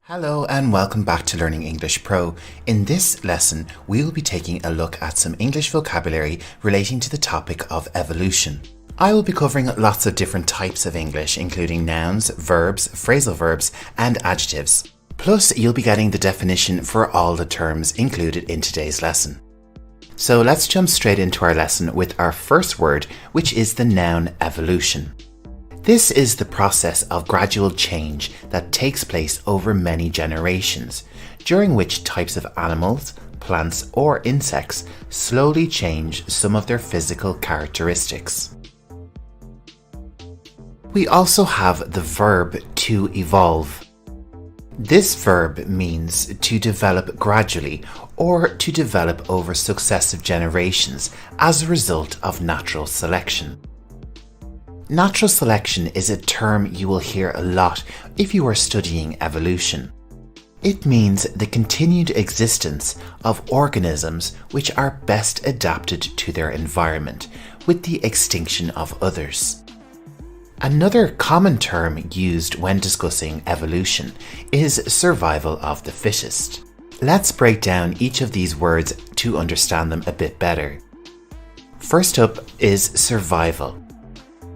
Hello and welcome back to Learning English Pro. In this lesson, we will be taking a look at some English vocabulary relating to the topic of evolution. I will be covering lots of different types of English, including nouns, verbs, phrasal verbs, and adjectives. Plus, you'll be getting the definition for all the terms included in today's lesson. So let's jump straight into our lesson with our first word, which is the noun evolution. This is the process of gradual change that takes place over many generations, during which types of animals, plants, or insects slowly change some of their physical characteristics. We also have the verb to evolve. This verb means to develop gradually or to develop over successive generations as a result of natural selection. Natural selection is a term you will hear a lot if you are studying evolution. It means the continued existence of organisms which are best adapted to their environment, with the extinction of others. Another common term used when discussing evolution is survival of the fittest. Let's break down each of these words to understand them a bit better. First up is survival.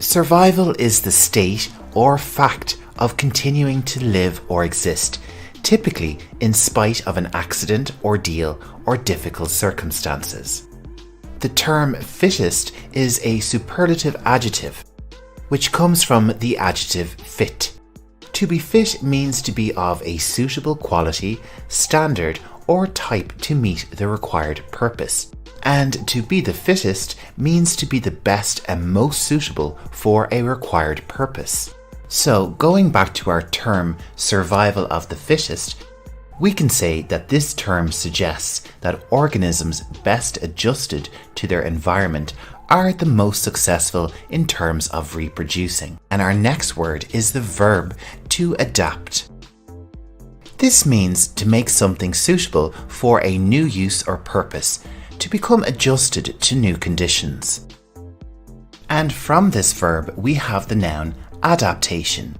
Survival is the state or fact of continuing to live or exist, typically in spite of an accident, ordeal, or difficult circumstances. The term fittest is a superlative adjective, which comes from the adjective fit. To be fit means to be of a suitable quality, standard, or type to meet the required purpose. And to be the fittest means to be the best and most suitable for a required purpose. So, going back to our term survival of the fittest, we can say that this term suggests that organisms best adjusted to their environment are the most successful in terms of reproducing. And our next word is the verb to adapt. This means to make something suitable for a new use or purpose, to become adjusted to new conditions. And from this verb we have the noun adaptation.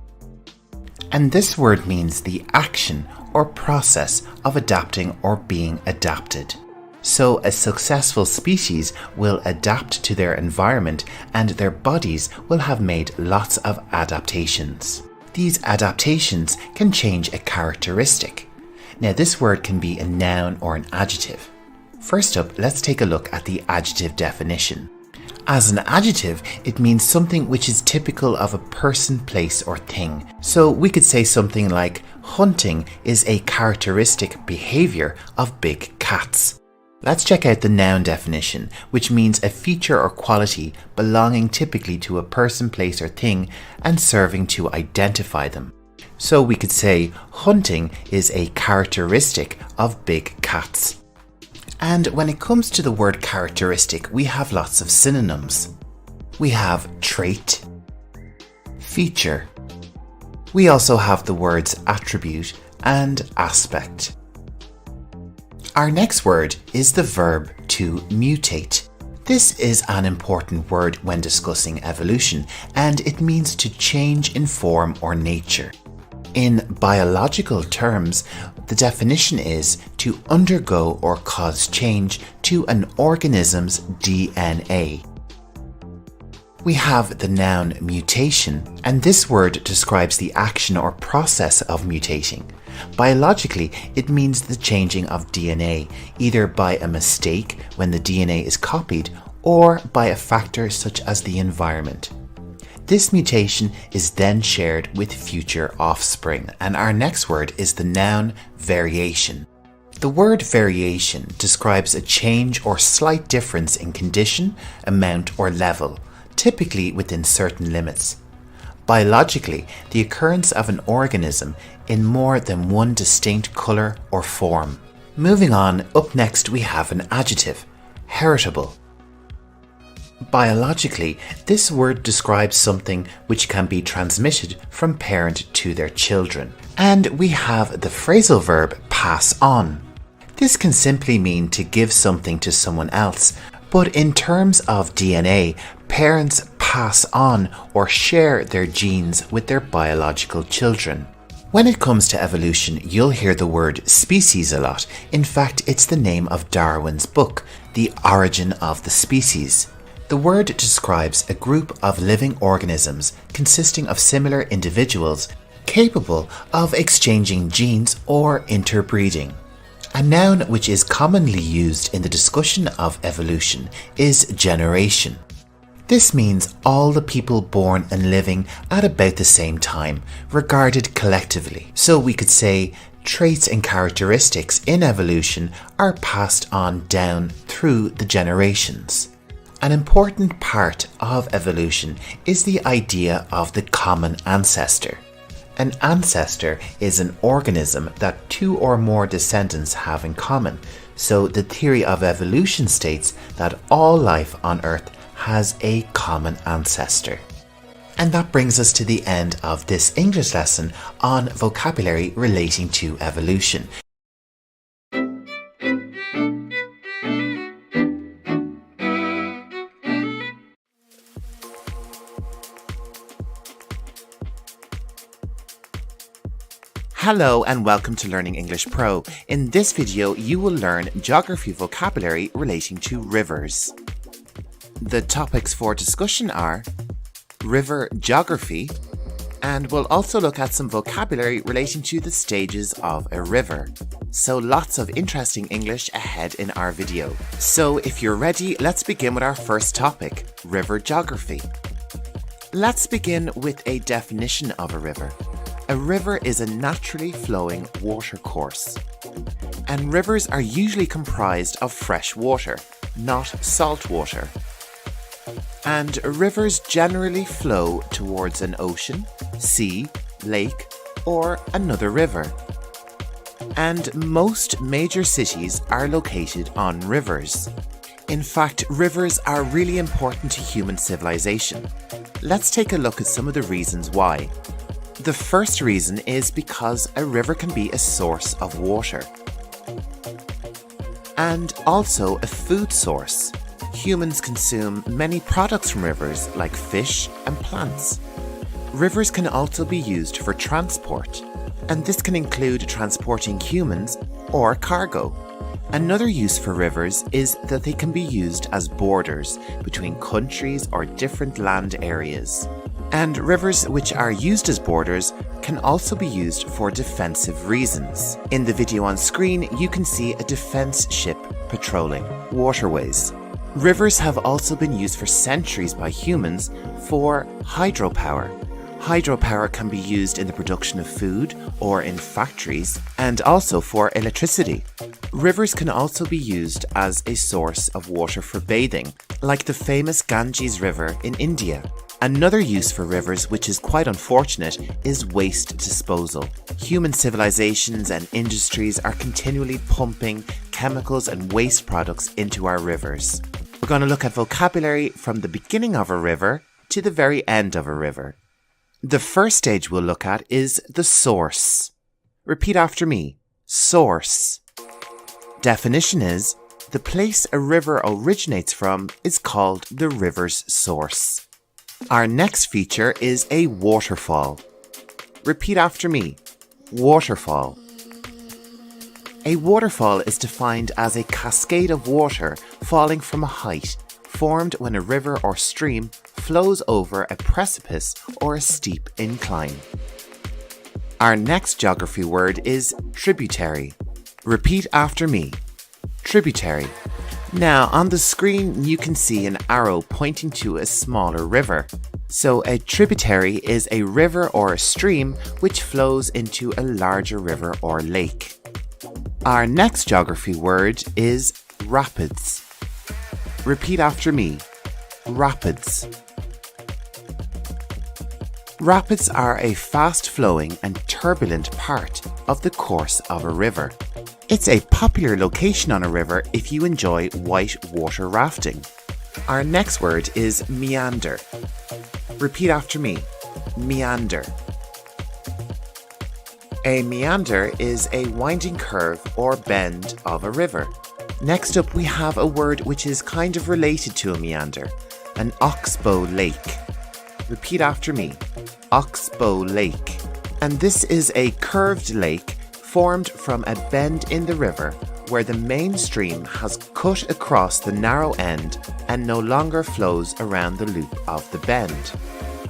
And this word means the action or process of adapting or being adapted. So a successful species will adapt to their environment and their bodies will have made lots of adaptations. These adaptations can change a characteristic. Now this word can be a noun or an adjective. First up, let's take a look at the adjective definition. As an adjective, it means something which is typical of a person, place, or thing. So we could say something like, hunting is a characteristic behavior of big cats. Let's check out the noun definition, which means a feature or quality belonging typically to a person, place, or thing and serving to identify them. So we could say, hunting is a characteristic of big cats. And when it comes to the word characteristic, we have lots of synonyms. We have trait, feature. We also have the words attribute and aspect. Our next word is the verb to mutate. This is an important word when discussing evolution, and it means to change in form or nature. In biological terms, the definition is to undergo or cause change to an organism's DNA. We have the noun mutation, and this word describes the action or process of mutating. Biologically, it means the changing of DNA, either by a mistake when the DNA is copied or by a factor such as the environment. This mutation is then shared with future offspring, and our next word is the noun variation. The word variation describes a change or slight difference in condition, amount, or level, typically within certain limits. Biologically, the occurrence of an organism in more than one distinct colour or form. Moving on, up next we have an adjective, heritable. Biologically, this word describes something which can be transmitted from parent to their children. And we have the phrasal verb pass on. This can simply mean to give something to someone else, but in terms of DNA, parents pass on or share their genes with their biological children. When it comes to evolution, you'll hear the word species a lot. In fact, it's the name of Darwin's book, The Origin of the Species. The word describes a group of living organisms consisting of similar individuals capable of exchanging genes or interbreeding. A noun which is commonly used in the discussion of evolution is generation. This means all the people born and living at about the same time, regarded collectively. So we could say traits and characteristics in evolution are passed on down through the generations. An important part of evolution is the idea of the common ancestor. An ancestor is an organism that two or more descendants have in common, so the theory of evolution states that all life on Earth has a common ancestor. And that brings us to the end of this English lesson on vocabulary relating to evolution. Hello and welcome to Learning English Pro. In this video, you will learn geography vocabulary relating to rivers. The topics for discussion are river geography, and we'll also look at some vocabulary relating to the stages of a river. So lots of interesting English ahead in our video. So if you're ready, let's begin with our first topic, river geography. Let's begin with a definition of a river. A river is a naturally flowing watercourse, and rivers are usually comprised of fresh water, not salt water. And rivers generally flow towards an ocean, sea, lake, or another river. And most major cities are located on rivers. In fact, rivers are really important to human civilization. Let's take a look at some of the reasons why. The first reason is because a river can be a source of water. And also a food source. Humans consume many products from rivers like fish and plants. Rivers can also be used for transport, and this can include transporting humans or cargo. Another use for rivers is that they can be used as borders between countries or different land areas. And rivers which are used as borders can also be used for defensive reasons. In the video on screen, you can see a defense ship patrolling waterways. Rivers have also been used for centuries by humans for hydropower. Hydropower can be used in the production of food or in factories, and also for electricity. Rivers can also be used as a source of water for bathing, like the famous Ganges River in India. Another use for rivers, which is quite unfortunate, is waste disposal. Human civilizations and industries are continually pumping chemicals and waste products into our rivers. We're going to look at vocabulary from the beginning of a river to the very end of a river. The first stage we'll look at is the source. Repeat after me. Source. Definition is, the place a river originates from is called the river's source. Our next feature is a waterfall. Repeat after me. Waterfall. A waterfall is defined as a cascade of water falling from a height, formed when a river or stream flows over a precipice or a steep incline. Our next geography word is tributary. Repeat after me. Tributary. Now, on the screen, you can see an arrow pointing to a smaller river. So a tributary is a river or a stream which flows into a larger river or lake. Our next geography word is rapids. Repeat after me. Rapids. Rapids are a fast-flowing and turbulent part of the course of a river. It's a popular location on a river if you enjoy white water rafting. Our next word is meander. Repeat after me. Meander. A meander is a winding curve or bend of a river. Next up, we have a word which is kind of related to a meander, an oxbow lake. Repeat after me. Oxbow lake. And this is a curved lake formed from a bend in the river where the main stream has cut across the narrow end and no longer flows around the loop of the bend.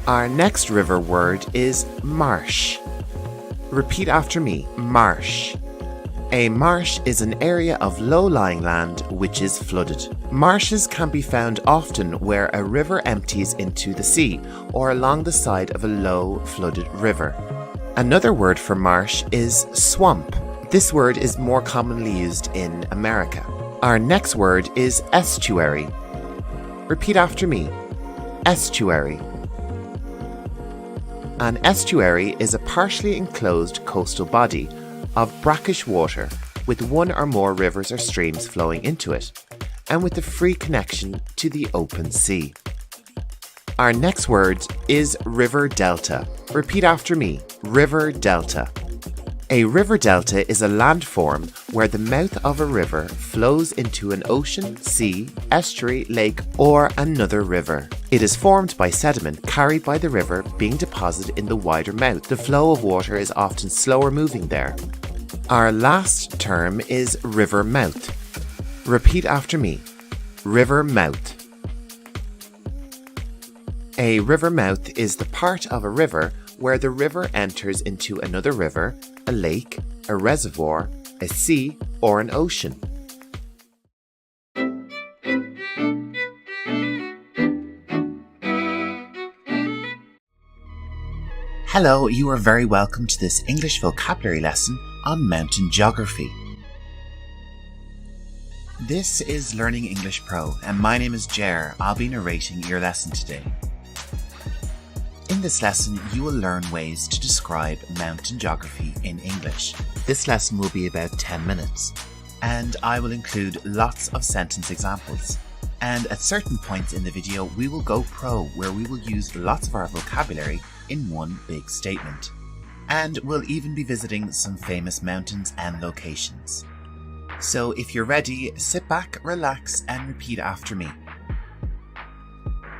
Our next river word is marsh. Repeat after me. Marsh. A marsh is an area of low-lying land which is flooded. Marshes can be found often where a river empties into the sea or along the side of a low, flooded river. Another word for marsh is swamp. This word is more commonly used in America. Our next word is estuary. Repeat after me. Estuary. An estuary is a partially enclosed coastal body of brackish water with one or more rivers or streams flowing into it, and with a free connection to the open sea. Our next word is river delta. Repeat after me. River delta. A river delta is a landform where the mouth of a river flows into an ocean, sea, estuary, lake, or another river. It is formed by sediment carried by the river being deposited in the wider mouth. The flow of water is often slower moving there. Our last term is river mouth. Repeat after me. River mouth. A river mouth is the part of a river where the river enters into another river, a lake, a reservoir, a sea, or an ocean. Hello, you are very welcome to this English vocabulary lesson on mountain geography. This is Learning English Pro, and my name is Jer. I'll be narrating your lesson today. In this lesson, you will learn ways to describe mountain geography in English. This lesson will be about 10 minutes, and I will include lots of sentence examples. And at certain points in the video, we will go pro, where we will use lots of our vocabulary in one big statement. And we'll even be visiting some famous mountains and locations. So if you're ready, sit back, relax, and repeat after me.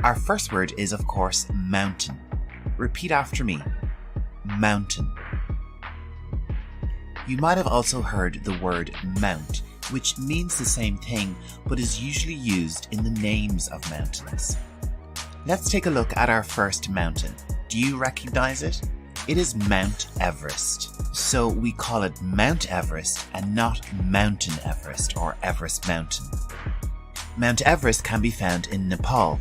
Our first word is, of course, mountain. Repeat after me. Mountain. You might have also heard the word mount, which means the same thing, but is usually used in the names of mountains. Let's take a look at our first mountain. Do you recognize it? It is Mount Everest. So we call it Mount Everest and not Mountain Everest or Everest Mountain. Mount Everest can be found in Nepal,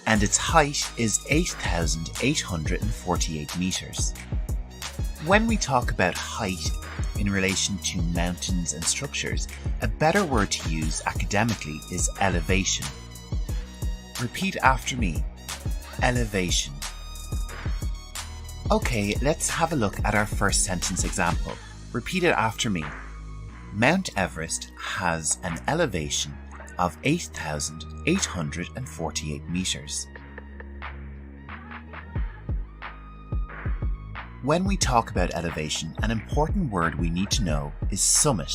and its height is 8,848 meters. When we talk about height in relation to mountains and structures, a better word to use academically is elevation. Repeat after me. Elevation. Okay, let's have a look at our first sentence example. Repeat it after me. Mount Everest has an elevation of 8,848 meters. When we talk about elevation, an important word we need to know is summit,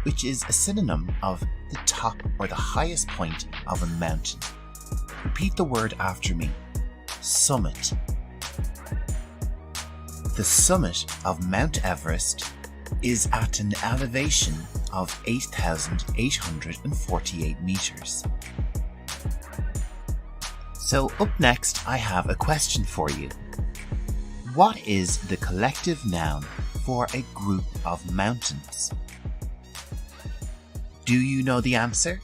which is a synonym of the top or the highest point of a mountain. Repeat the word after me. Summit. The summit of Mount Everest is at an elevation of 8,848 meters. So up next, I have a question for you. What is the collective noun for a group of mountains? Do you know the answer?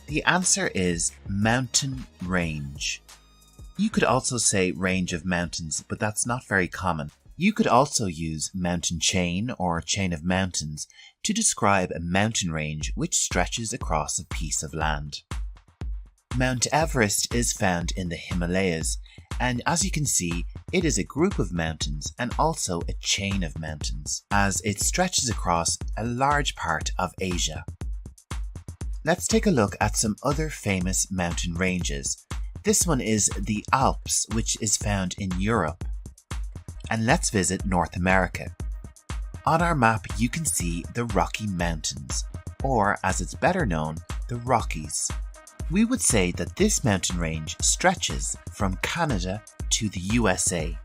The answer is mountain range. You could also say range of mountains, but that's not very common. You could also use mountain chain or chain of mountains to describe a mountain range which stretches across a piece of land. Mount Everest is found in the Himalayas, and as you can see, it is a group of mountains and also a chain of mountains, as it stretches across a large part of Asia. Let's take a look at some other famous mountain ranges. This one is the Alps, which is found in Europe. And let's visit North America. On our map, you can see the Rocky Mountains, or as it's better known, the Rockies. We would say that this mountain range stretches from Canada to the USA.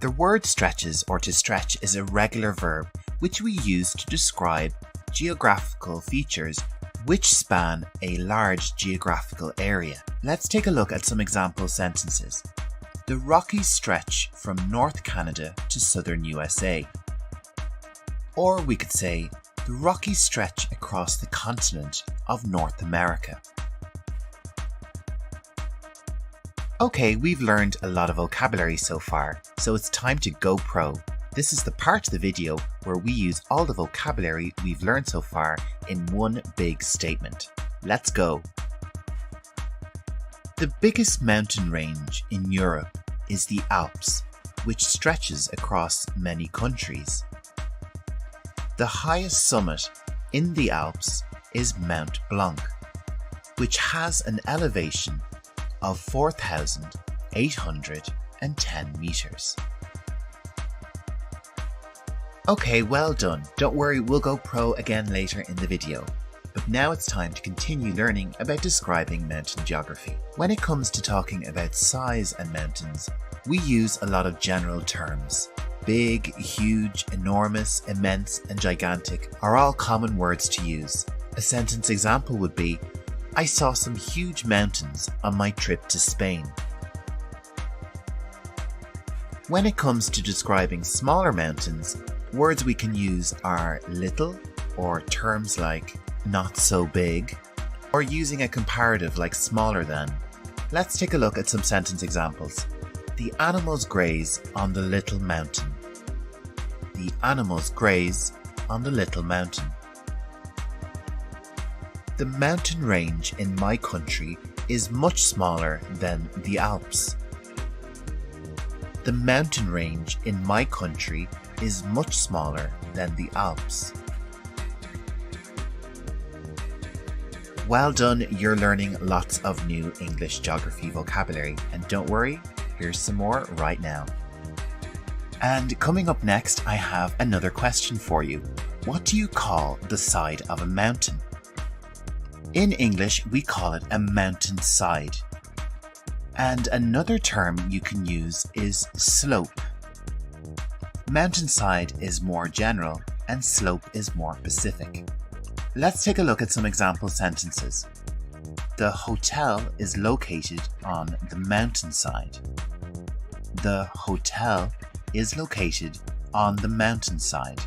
The word stretches or to stretch is a regular verb which we use to describe geographical features which span a large geographical area. Let's take a look at some example sentences. The Rockies stretch from North Canada to southern USA. Or we could say, the Rockies stretch across the continent of North America. Okay, we've learned a lot of vocabulary so far, so it's time to go pro. This is the part of the video where we use all the vocabulary we've learned so far in one big statement. Let's go. The biggest mountain range in Europe is the Alps, which stretches across many countries. The highest summit in the Alps is Mount Blanc, which has an elevation of 4,810 meters. Okay, well done. Don't worry, we'll go pro again later in the video. But Now it's time to continue learning about describing mountain geography. When it comes to talking about size and mountains, we use a lot of general terms. Big, huge, enormous, immense, and gigantic are all common words to use. A sentence example would be, I saw some huge mountains on my trip to Spain. When it comes to describing smaller mountains, words we can use are little, or terms like not so big, or using a comparative like smaller than. Let's take a look at some sentence examples. The animals graze on the little mountain. The animals graze on the little mountain. The mountain range in my country is much smaller than the Alps. The mountain range in my country is much smaller than the Alps. Well done, you're learning lots of new English geography vocabulary, and don't worry, here's some more right now. And coming up next, I have another question for you. What do you call the side of a mountain? In English, we call it a mountainside. And another term you can use is slope. Mountainside is more general and slope is more specific. Let's take a look at some example sentences. The hotel is located on the mountainside. The hotel is located on the mountainside.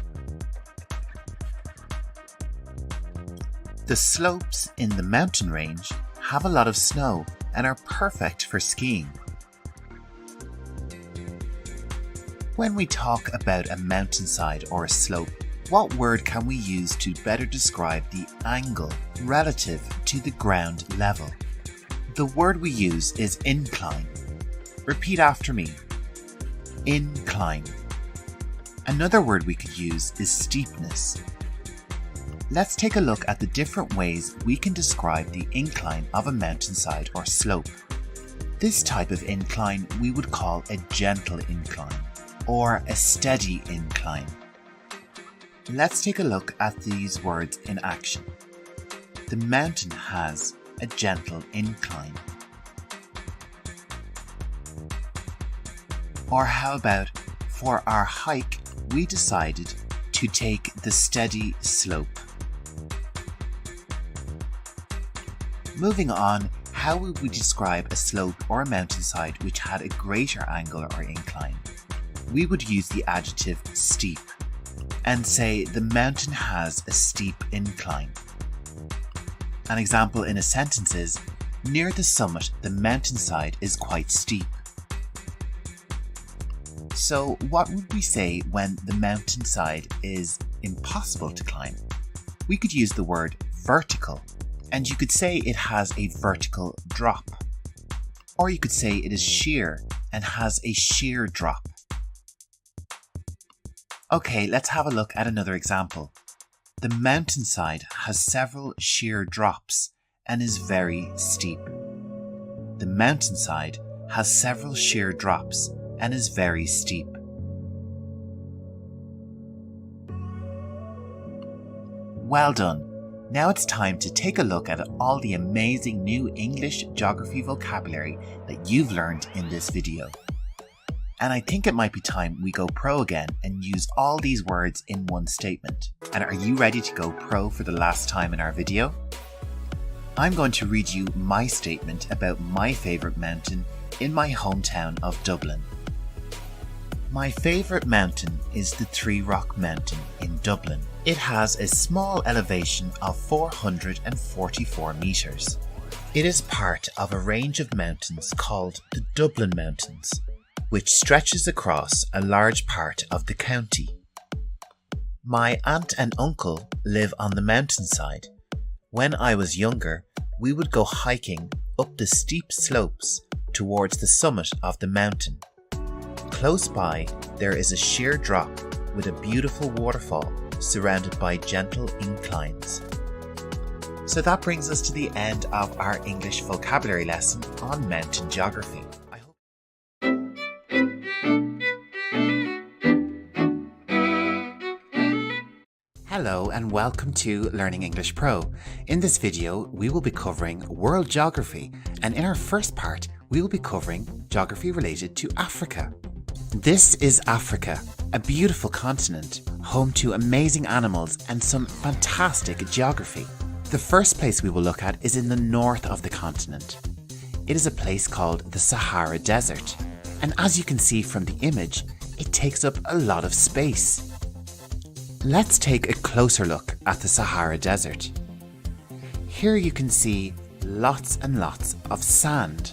The slopes in the mountain range have a lot of snow and are perfect for skiing. When we talk about a mountainside or a slope, what word can we use to better describe the angle relative to the ground level? The word we use is incline. Repeat after me. Incline. Another word we could use is steepness. Let's take a look at the different ways we can describe the incline of a mountainside or slope. This type of incline we would call a gentle incline or a steady incline. Let's take a look at these words in action. The mountain has a gentle incline. Or how about, for our hike, we decided to take the steady slope. Moving on, how would we describe a slope or a mountainside which had a greater angle or incline? We would use the adjective steep and say the mountain has a steep incline. An example in a sentence is, near the summit, the mountainside is quite steep. So what would we say when the mountainside is impossible to climb? We could use the word vertical, and you could say it has a vertical drop. Or you could say it is sheer and has a sheer drop. Okay, let's have a look at another example. The mountainside has several sheer drops and is very steep. The mountainside has several sheer drops and is very steep. Well done. Now it's time to take a look at all the amazing new English geography vocabulary that you've learned in this video. And I think it might be time we go pro again and use all these words in one statement. And are you ready to go pro for the last time in our video? I'm going to read you my statement about my favourite mountain in my hometown of Dublin. My favourite mountain is the Three Rock Mountain in Dublin. It has a small elevation of 444 metres. It is part of a range of mountains called the Dublin Mountains, which stretches across a large part of the county. My aunt and uncle live on the mountainside. When I was younger, we would go hiking up the steep slopes towards the summit of the mountain. Close by, there is a sheer drop with a beautiful waterfall surrounded by gentle inclines. So that brings us to the end of our English vocabulary lesson on mountain geography. Hello and welcome to Learning English Pro. In this video, we will be covering world geography, and in our first part, we will be covering geography related to Africa. This is Africa, a beautiful continent, home to amazing animals and some fantastic geography. The first place we will look at is in the north of the continent. It is a place called the Sahara Desert, and as you can see from the image, it takes up a lot of space. Let's take a closer look at the Sahara Desert. Here you can see lots and lots of sand.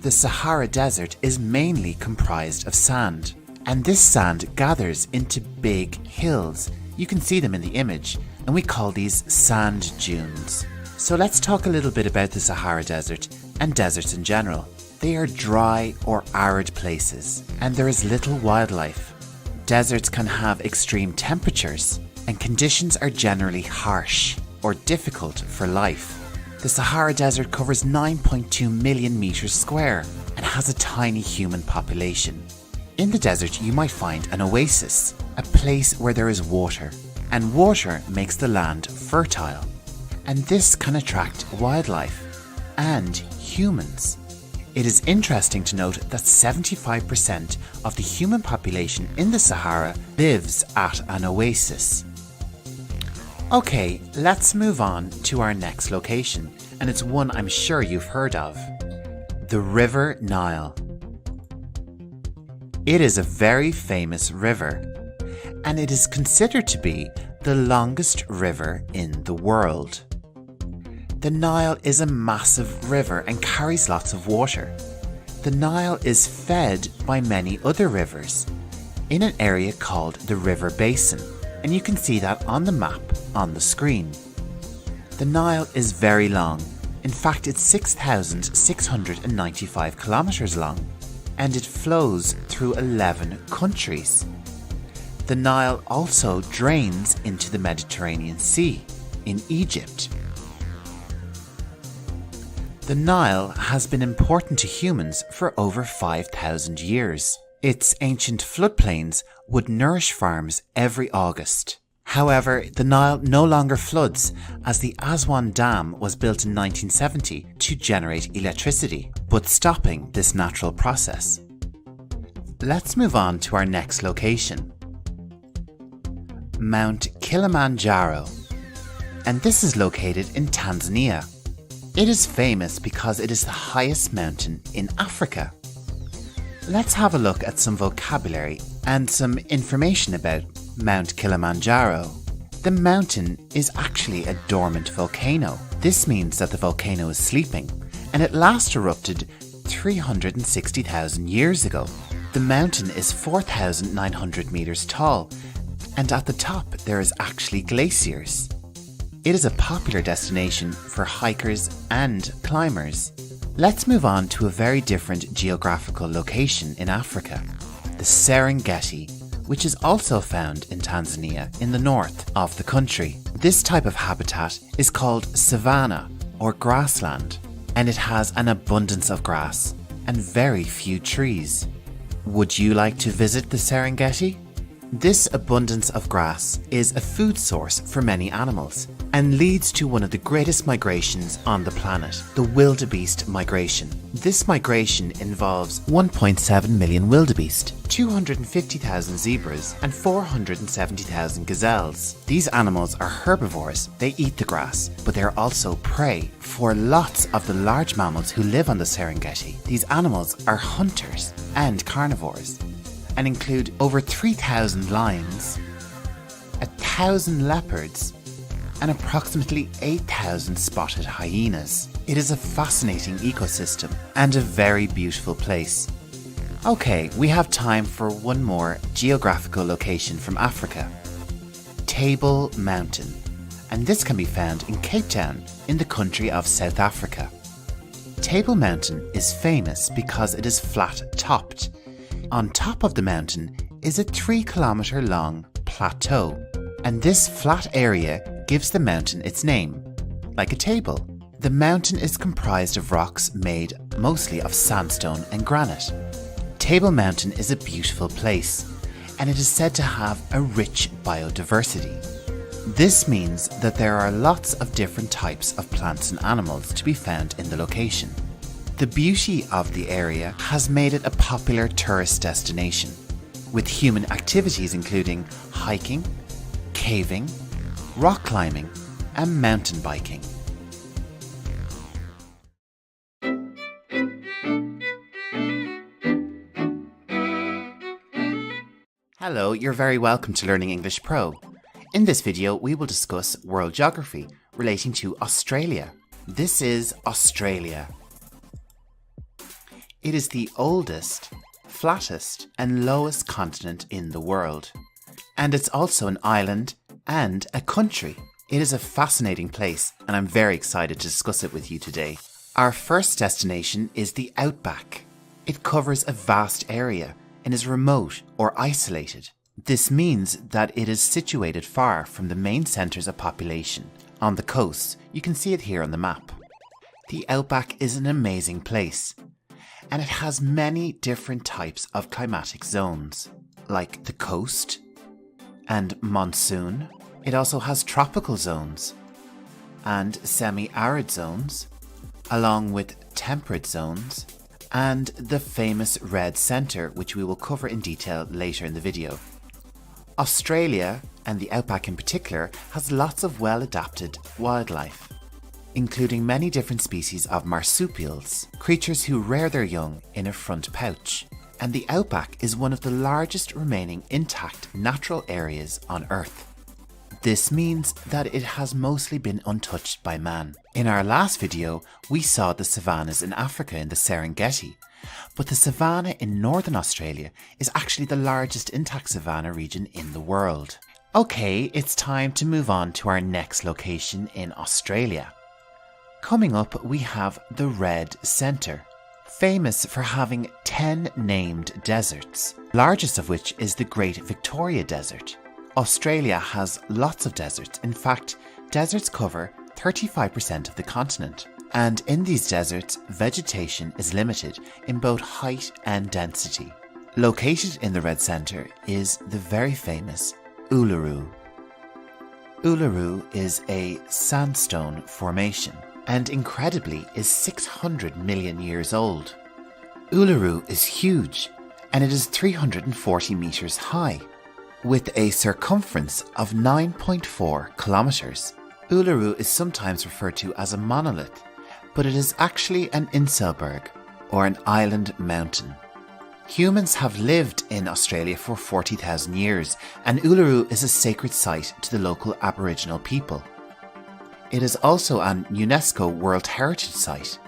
The Sahara Desert is mainly comprised of sand, and this sand gathers into big hills. You can see them in the image, and we call these sand dunes. So let's talk a little bit about the Sahara Desert and deserts in general. They are dry or arid places, and there is little wildlife. Deserts can have extreme temperatures, and conditions are generally harsh or difficult for life. The Sahara Desert covers 9.2 million meters square and has a tiny human population. In the desert you might find an oasis, a place where there is water, and water makes the land fertile. And this can attract wildlife and humans. It is interesting to note that 75% of the human population in the Sahara lives at an oasis. Okay, let's move on to our next location, and it's one I'm sure you've heard of. The River Nile. It is a very famous river, and it is considered to be the longest river in the world. The Nile is a massive river and carries lots of water. The Nile is fed by many other rivers in an area called the River Basin, and you can see that on the map on the screen. The Nile is very long. In fact, it's 6,695 kilometers long, and it flows through 11 countries. The Nile also drains into the Mediterranean Sea in Egypt. The Nile has been important to humans for over 5,000 years. Its ancient floodplains would nourish farms every August. However, the Nile no longer floods as the Aswan Dam was built in 1970 to generate electricity, but stopping this natural process. Let's move on to our next location. Mount Kilimanjaro, and this is located in Tanzania. It is famous because it is the highest mountain in Africa. Let's have a look at some vocabulary and some information about Mount Kilimanjaro. The mountain is actually a dormant volcano. This means that the volcano is sleeping, and it last erupted 360,000 years ago. The mountain is 4,900 meters tall, and at the top there is actually glaciers. It is a popular destination for hikers and climbers. Let's move on to a very different geographical location in Africa, the Serengeti, which is also found in Tanzania in the north of the country. This type of habitat is called savanna or grassland, and it has an abundance of grass and very few trees. Would you like to visit the Serengeti? This abundance of grass is a food source for many animals and leads to one of the greatest migrations on the planet, the wildebeest migration. This migration involves 1.7 million wildebeest, 250,000 zebras, and 470,000 gazelles. These animals are herbivores. They eat the grass, but they are also prey for lots of the large mammals who live on the Serengeti. These animals are hunters and carnivores, and include over 3,000 lions, 1,000 leopards, and approximately 8,000 spotted hyenas. It is a fascinating ecosystem and a very beautiful place. Okay, we have time for one more geographical location from Africa. Table Mountain, and this can be found in Cape Town in the country of South Africa. Table Mountain is famous because it is flat-topped. On top of the mountain is a 3-kilometer long plateau, and this flat area gives the mountain its name, like a table. The mountain is comprised of rocks made mostly of sandstone and granite. Table Mountain is a beautiful place, and it is said to have a rich biodiversity. This means that there are lots of different types of plants and animals to be found in the location. The beauty of the area has made it a popular tourist destination, with human activities including hiking, caving, rock climbing, and mountain biking. Hello, you're very welcome to Learning English Pro. In this video, we will discuss world geography relating to Australia. This is Australia. It is the oldest, flattest, and lowest continent in the world. And it's also an island and a country. It is a fascinating place, and I'm very excited to discuss it with you today. Our first destination is the outback. It covers a vast area and is remote or isolated. This means that it is situated far from the main centres of population. On the coast, you can see it here on the map. The outback is an amazing place, and it has many different types of climatic zones, like the coast and monsoon. It also has tropical zones and semi-arid zones, along with temperate zones, and the famous red centre, which we will cover in detail later in the video. Australia, and the outback in particular, has lots of well-adapted wildlife, including many different species of marsupials, creatures who rear their young in a front pouch. And the outback is one of the largest remaining intact natural areas on Earth. This means that it has mostly been untouched by man. In our last video, we saw the savannas in Africa in the Serengeti, but the savanna in northern Australia is actually the largest intact savanna region in the world. Okay, it's time to move on to our next location in Australia. Coming up, we have the Red Centre, famous for having 10 named deserts, largest of which is the Great Victoria Desert. Australia has lots of deserts. In fact, deserts cover 35% of the continent. And in these deserts, vegetation is limited in both height and density. Located in the Red Centre is the very famous Uluru. Uluru is a sandstone formation and incredibly is 600 million years old. Uluru is huge, and it is 340 metres high, with a circumference of 9.4 kilometres. Uluru is sometimes referred to as a monolith, but it is actually an Inselberg, or an island mountain. Humans have lived in Australia for 40,000 years, and Uluru is a sacred site to the local Aboriginal people. It is also an UNESCO World Heritage Site.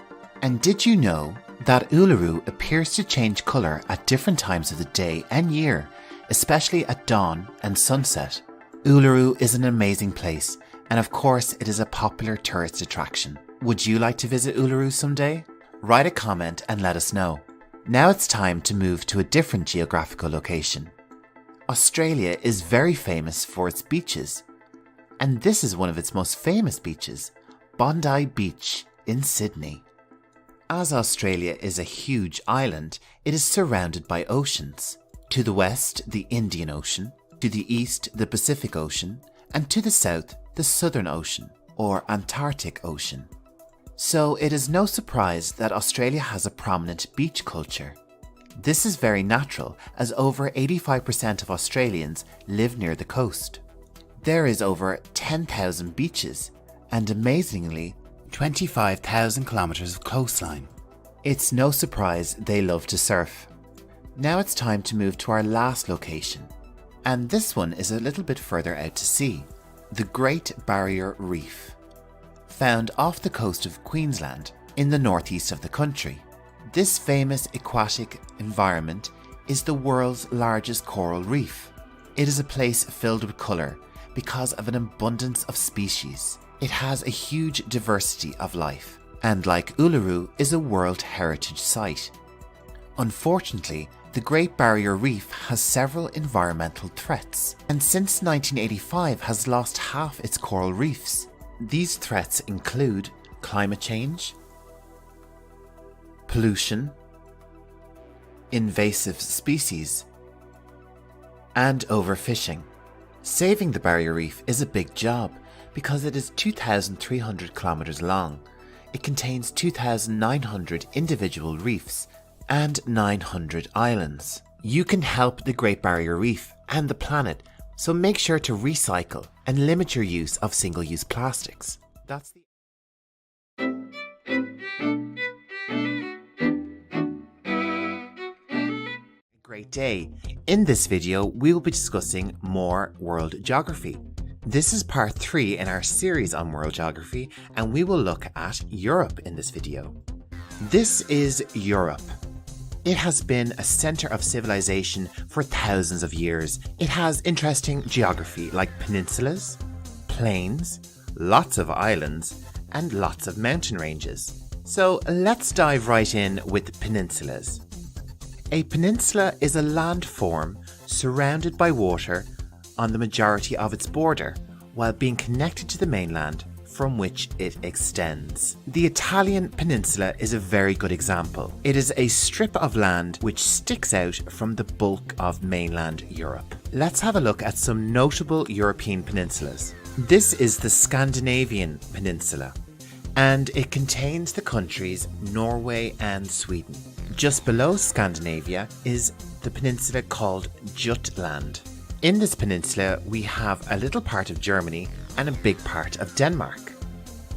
And did you know that Uluru appears to change colour at different times of the day and year, especially at dawn and sunset? Uluru is an amazing place, and of course it is a popular tourist attraction. Would you like to visit Uluru someday? Write a comment and let us know. Now it's time to move to a different geographical location. Australia is very famous for its beaches, and this is one of its most famous beaches, Bondi Beach in Sydney. As Australia is a huge island, it is surrounded by oceans. To the west, the Indian Ocean, to the east, the Pacific Ocean, and to the south, the Southern Ocean, or Antarctic Ocean. So it is no surprise that Australia has a prominent beach culture. This is very natural, as over 85% of Australians live near the coast. There is over 10,000 beaches, and amazingly, 25,000 kilometres of coastline. It's no surprise they love to surf. Now it's time to move to our last location, and this one is a little bit further out to sea, the Great Barrier Reef, found off the coast of Queensland in the northeast of the country. This famous aquatic environment is the world's largest coral reef. It is a place filled with colour because of an abundance of species. It has a huge diversity of life, and like Uluru, is a World Heritage Site. Unfortunately, the Great Barrier Reef has several environmental threats, and since 1985 has lost half its coral reefs. These threats include climate change, pollution, invasive species, and overfishing. Saving the barrier reef is a big job because it is 2,300 kilometers long. It contains 2,900 individual reefs and 900 islands. You can help the Great Barrier Reef and the planet, so make sure to recycle and limit your use of single-use plastics. That's the great day. In this video, we will be discussing more world geography. This is part 3 in our series on world geography, and we will look at Europe in this video. This is Europe. It has been a center of civilization for thousands of years. It has interesting geography like peninsulas, plains, lots of islands, and lots of mountain ranges. So let's dive right in with peninsulas. A peninsula is a landform surrounded by water on the majority of its border, while being connected to the mainland from which it extends. The Italian peninsula is a very good example. It is a strip of land which sticks out from the bulk of mainland Europe. Let's have a look at some notable European peninsulas. This is the Scandinavian peninsula, and it contains the countries Norway and Sweden. Just below Scandinavia is the peninsula called Jutland. In this peninsula, we have a little part of Germany and a big part of Denmark.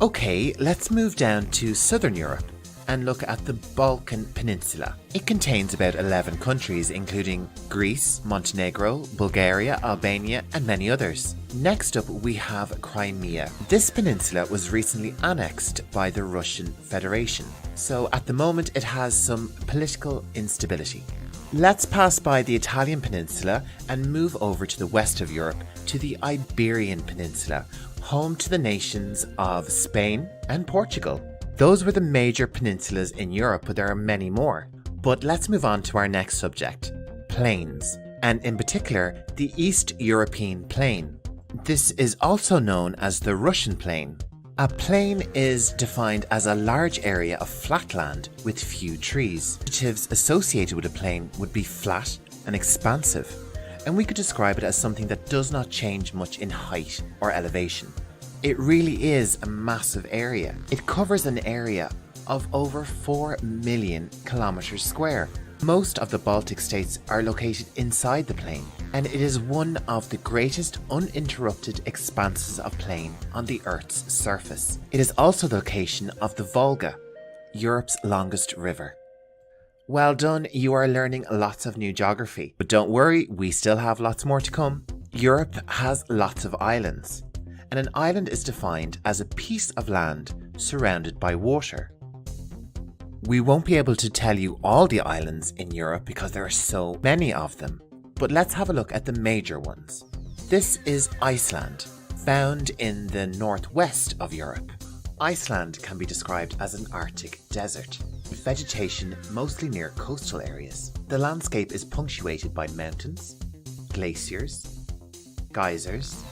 Okay, let's move down to southern Europe and look at the Balkan Peninsula. It contains about 11 countries, including Greece, Montenegro, Bulgaria, Albania, and many others. Next up, we have Crimea. This peninsula was recently annexed by the Russian Federation, so at the moment it has some political instability. Let's pass by the Italian peninsula and move over to the west of Europe to the Iberian Peninsula, home to the nations of Spain and Portugal. Those were the major peninsulas in Europe, but there are many more. But let's move on to our next subject, plains, and in particular, the East European Plain. This is also known as the Russian Plain. A plain is defined as a large area of flat land with few trees. Adjectives associated with a plain would be flat and expansive, and we could describe it as something that does not change much in height or elevation. It really is a massive area. It covers an area of over 4 million kilometers square. Most of the Baltic states are located inside the plain, and it is one of the greatest uninterrupted expanses of plain on the Earth's surface. It is also the location of the Volga, Europe's longest river. Well done, you are learning lots of new geography. But don't worry, we still have lots more to come. Europe has lots of islands, and an island is defined as a piece of land surrounded by water. We won't be able to tell you all the islands in Europe because there are so many of them, but let's have a look at the major ones. This is Iceland, found in the northwest of Europe. Iceland can be described as an Arctic desert, with vegetation mostly near coastal areas. The landscape is punctuated by mountains, glaciers, geysers,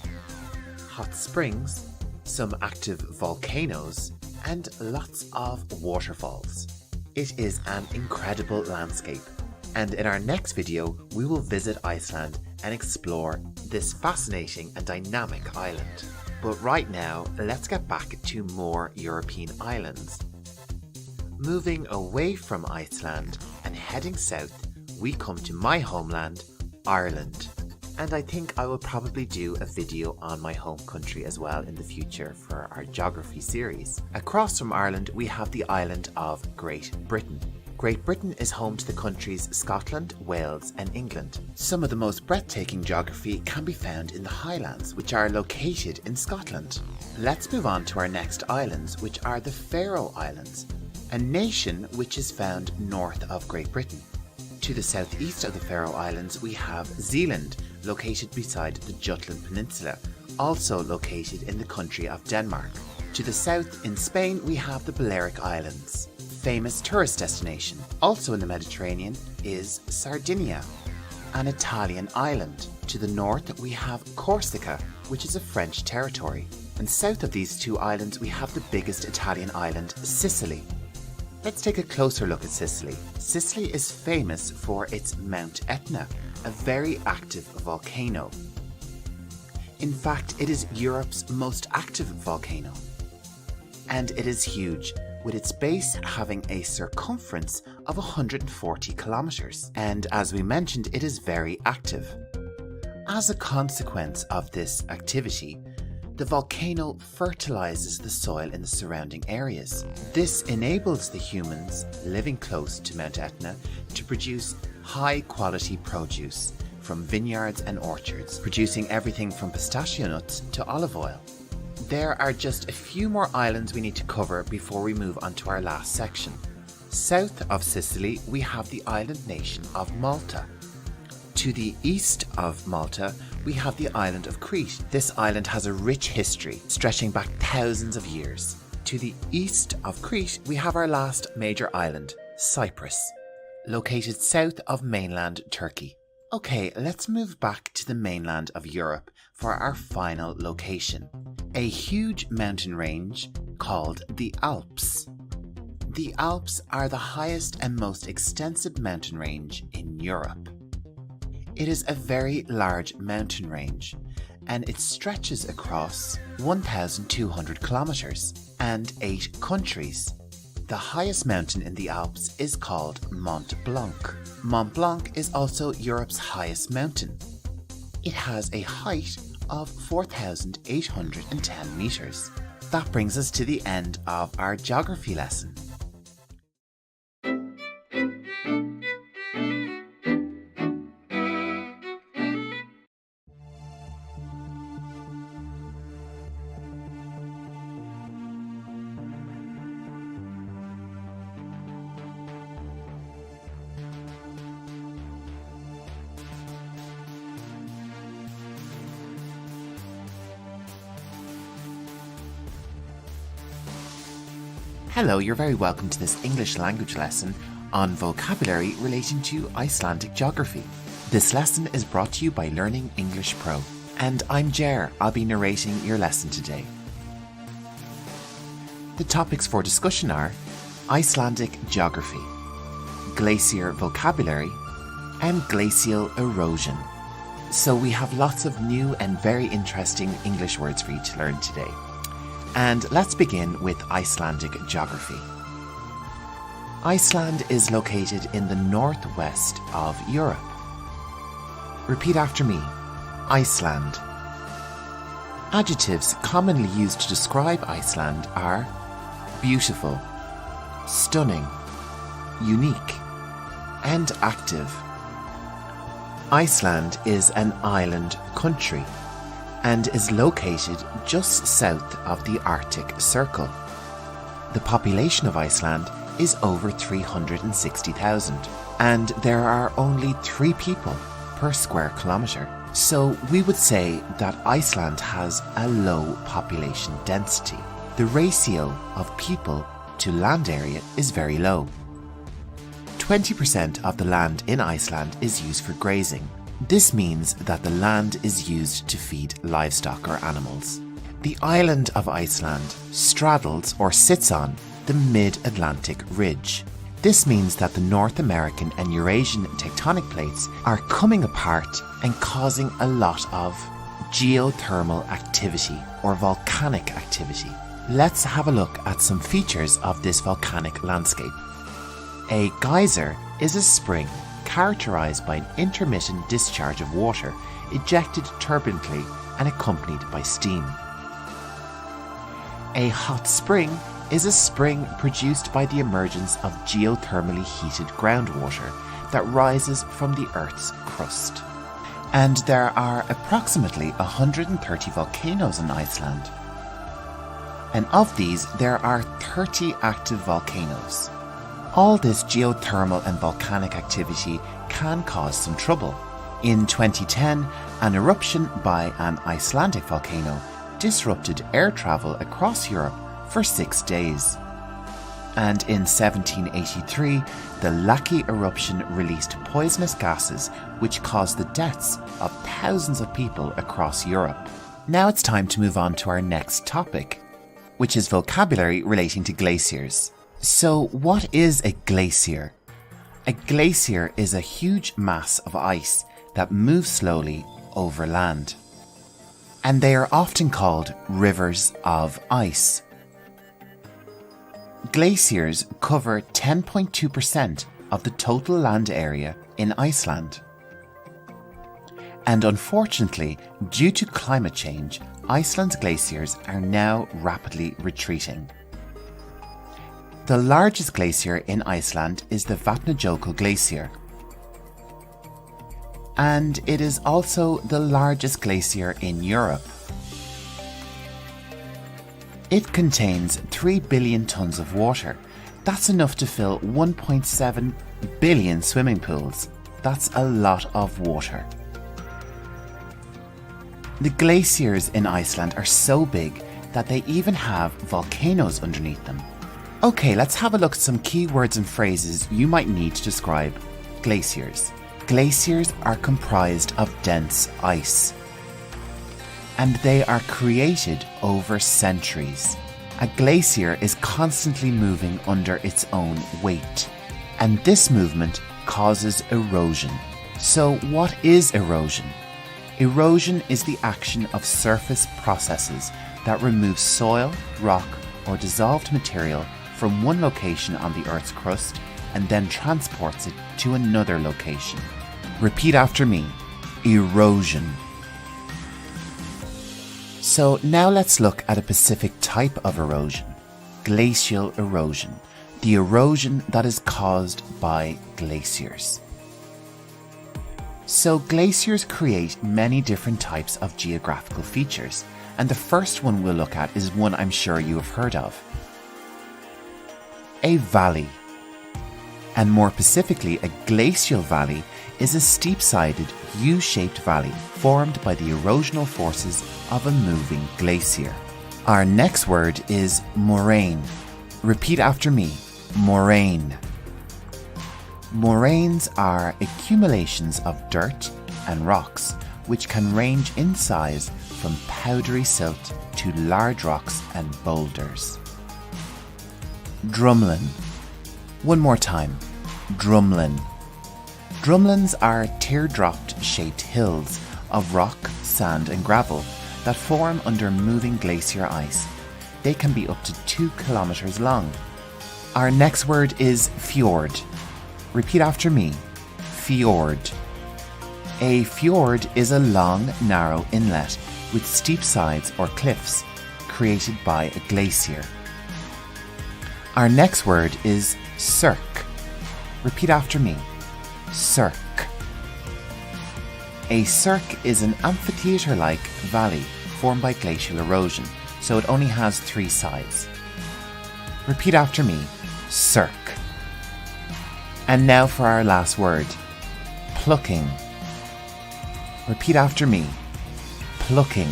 hot springs, some active volcanoes, and lots of waterfalls. It is an incredible landscape, and in our next video we will visit Iceland and explore this fascinating and dynamic island. But right now, let's get back to more European islands. Moving away from Iceland and heading south, we come to my homeland, Ireland. And I think I will probably do a video on my home country as well in the future for our geography series. Across from Ireland, we have the island of Great Britain. Great Britain is home to the countries Scotland, Wales, and England. Some of the most breathtaking geography can be found in the Highlands, which are located in Scotland. Let's move on to our next islands, which are the Faroe Islands, a nation which is found north of Great Britain. To the southeast of the Faroe Islands, we have Zealand, located beside the Jutland Peninsula, also located in the country of Denmark. To the south in Spain, we have the Balearic Islands. Famous tourist destination, also in the Mediterranean, is Sardinia, an Italian island. To the north, we have Corsica, which is a French territory. And south of these two islands, we have the biggest Italian island, Sicily. Let's take a closer look at Sicily. Sicily is famous for its Mount Etna, a very active volcano. In fact, it is Europe's most active volcano. And it is huge, with its base having a circumference of 140 kilometers. And as we mentioned, it is very active. As a consequence of this activity, the volcano fertilizes the soil in the surrounding areas. This enables the humans living close to Mount Etna to produce high-quality produce from vineyards and orchards, producing everything from pistachio nuts to olive oil. There are just a few more islands we need to cover before we move on to our last section. South of Sicily, we have the island nation of Malta. To the east of Malta, we have the island of Crete. This island has a rich history, stretching back thousands of years. To the east of Crete, we have our last major island, Cyprus, located south of mainland Turkey. Okay, let's move back to the mainland of Europe for our final location, a huge mountain range called the Alps. The Alps are the highest and most extensive mountain range in Europe. It is a very large mountain range, and it stretches across 1,200 kilometers and 8 countries. The highest mountain in the Alps is called Mont Blanc. Mont Blanc is also Europe's highest mountain. It has a height of 4,810 meters. That brings us to the end of our geography lesson. Hello, you're very welcome to this English language lesson on vocabulary relating to Icelandic geography. This lesson is brought to you by Learning English Pro, and I'm Jer. I'll be narrating your lesson today. The topics for discussion are Icelandic geography, glacier vocabulary, and glacial erosion. So we have lots of new and very interesting English words for you to learn today. And let's begin with Icelandic geography. Iceland is located in the northwest of Europe. Repeat after me. Iceland. Adjectives commonly used to describe Iceland are beautiful, stunning, unique, and active. Iceland is an island country and is located just south of the Arctic Circle. The population of Iceland is over 360,000, and there are only 3 people per square kilometre. So we would say that Iceland has a low population density. The ratio of people to land area is very low. 20% of the land in Iceland is used for grazing. This means that the land is used to feed livestock or animals. The island of Iceland straddles or sits on the mid-Atlantic ridge. This means that the North American and Eurasian tectonic plates are coming apart and causing a lot of geothermal activity or volcanic activity. Let's have a look at some features of this volcanic landscape. A geyser is a spring characterized by an intermittent discharge of water ejected turbulently and accompanied by steam. A hot spring is a spring produced by the emergence of geothermally heated groundwater that rises from the Earth's crust. And there are approximately 130 volcanoes in Iceland. And of these, there are 30 active volcanoes. All this geothermal and volcanic activity can cause some trouble. In 2010, an eruption by an Icelandic volcano disrupted air travel across Europe for 6 days. And in 1783, the Laki eruption released poisonous gases which caused the deaths of thousands of people across Europe. Now it's time to move on to our next topic, which is vocabulary relating to glaciers. So what is a glacier? A glacier is a huge mass of ice that moves slowly over land. and they are often called rivers of ice. Glaciers cover 10.2% of the total land area in Iceland. And unfortunately, due to climate change, Iceland's glaciers are now rapidly retreating. The largest glacier in Iceland is the Vatnajökull Glacier, and it is also the largest glacier in Europe. It contains 3 billion tons of water. That's enough to fill 1.7 billion swimming pools. That's a lot of water. The glaciers in Iceland are so big that they even have volcanoes underneath them. Okay, let's have a look at some key words and phrases you might need to describe glaciers. Glaciers are comprised of dense ice, and they are created over centuries. A glacier is constantly moving under its own weight, and this movement causes erosion. So what is erosion? Erosion is the action of surface processes that remove soil, rock, or dissolved material from one location on the Earth's crust and then transports it to another location. Repeat after me. Erosion. So now let's look at a specific type of erosion. Glacial erosion. The erosion that is caused by glaciers. So glaciers create many different types of geographical features, and the first one we'll look at is one I'm sure you have heard of. A valley. And more specifically, a glacial valley is a steep-sided, U-shaped valley formed by the erosional forces of a moving glacier. Our next word is moraine. Repeat after me. Moraine. Moraines are accumulations of dirt and rocks which can range in size from powdery silt to large rocks and boulders. Drumlin. One more time. Drumlin. Drumlins are teardrop-shaped hills of rock, sand and gravel that form under moving glacier ice. They can be up to 2 kilometers long. Our next word is fjord. Repeat after me. Fjord. A fjord is a long, narrow inlet with steep sides or cliffs created by a glacier. Our next word is cirque. Repeat after me. Cirque. A cirque is an amphitheatre-like valley formed by glacial erosion, so it only has 3 sides. Repeat after me. Cirque. And now for our last word. Plucking. Repeat after me. Plucking.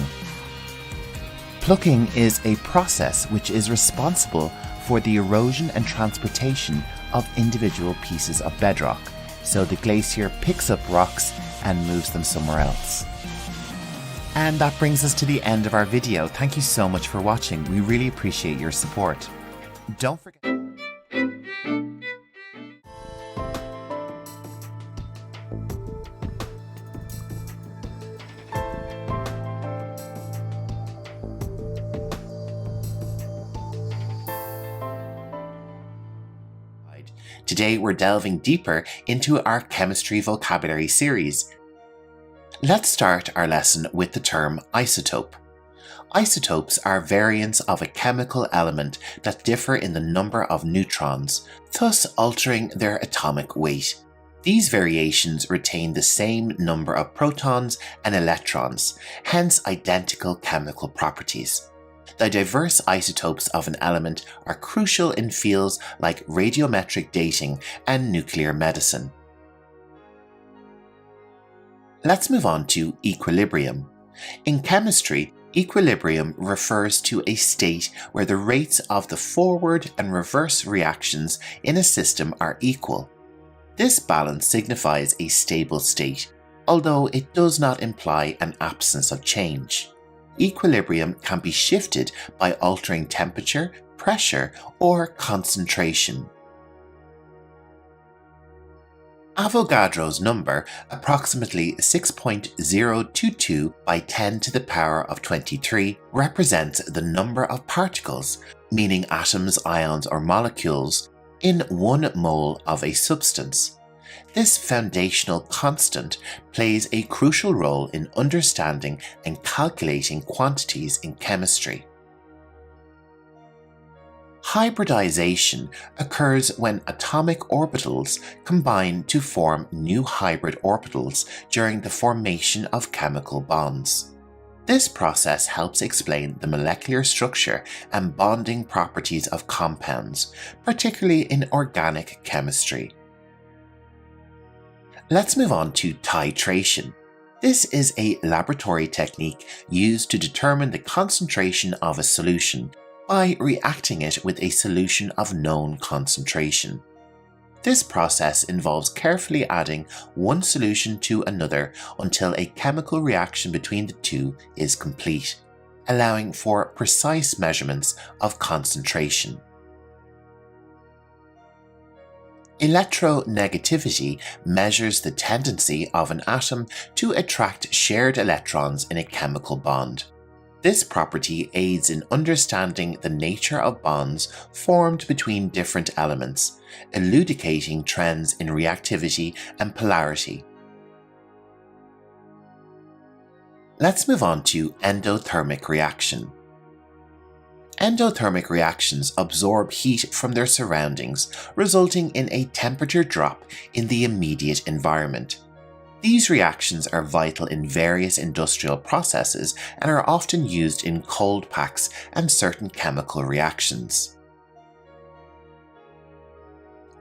Plucking is a process which is responsible for the erosion and transportation of individual pieces of bedrock. So the glacier picks up rocks and moves them somewhere else. And that brings us to the end of our video. Thank you so much for watching. We really appreciate your support. Don't forget. Today we're delving deeper into our chemistry vocabulary series. Let's start our lesson with the term isotope. Isotopes are variants of a chemical element that differ in the number of neutrons, thus altering their atomic weight. These variations retain the same number of protons and electrons, hence identical chemical properties. The diverse isotopes of an element are crucial in fields like radiometric dating and nuclear medicine. Let's move on to equilibrium. In chemistry, equilibrium refers to a state where the rates of the forward and reverse reactions in a system are equal. This balance signifies a stable state, although it does not imply an absence of change. Equilibrium can be shifted by altering temperature, pressure, or concentration. Avogadro's number, approximately 6.022 by 10 to the power of 23, represents the number of particles, meaning atoms, ions, or molecules, in 1 mole of a substance. This foundational constant plays a crucial role in understanding and calculating quantities in chemistry. Hybridization occurs when atomic orbitals combine to form new hybrid orbitals during the formation of chemical bonds. This process helps explain the molecular structure and bonding properties of compounds, particularly in organic chemistry. Let's move on to titration. This is a laboratory technique used to determine the concentration of a solution by reacting it with a solution of known concentration. This process involves carefully adding one solution to another until a chemical reaction between the two is complete, allowing for precise measurements of concentration. Electronegativity measures the tendency of an atom to attract shared electrons in a chemical bond. This property aids in understanding the nature of bonds formed between different elements, elucidating trends in reactivity and polarity. Let's move on to endothermic reaction. Endothermic reactions absorb heat from their surroundings, resulting in a temperature drop in the immediate environment. These reactions are vital in various industrial processes and are often used in cold packs and certain chemical reactions.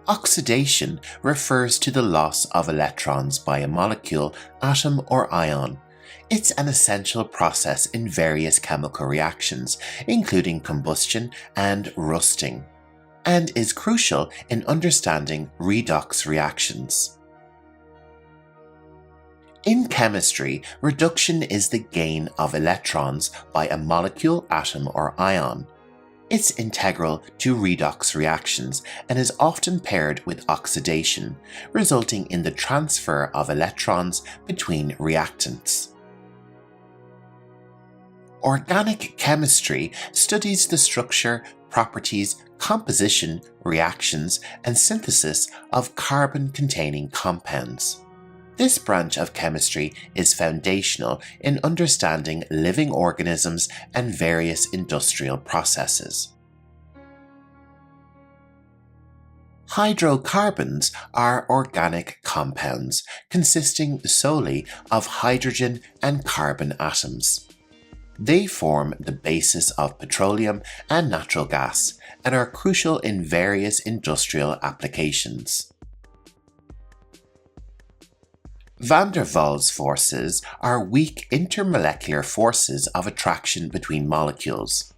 Oxidation refers to the loss of electrons by a molecule, atom, or ion. It's an essential process in various chemical reactions, including combustion and rusting, and is crucial in understanding redox reactions. In chemistry, reduction is the gain of electrons by a molecule, atom, or ion. It's integral to redox reactions and is often paired with oxidation, resulting in the transfer of electrons between reactants. Organic chemistry studies the structure, properties, composition, reactions, and synthesis of carbon-containing compounds. This branch of chemistry is foundational in understanding living organisms and various industrial processes. Hydrocarbons are organic compounds consisting solely of hydrogen and carbon atoms. They form the basis of petroleum and natural gas and are crucial in various industrial applications. Van der Waals forces are weak intermolecular forces of attraction between molecules.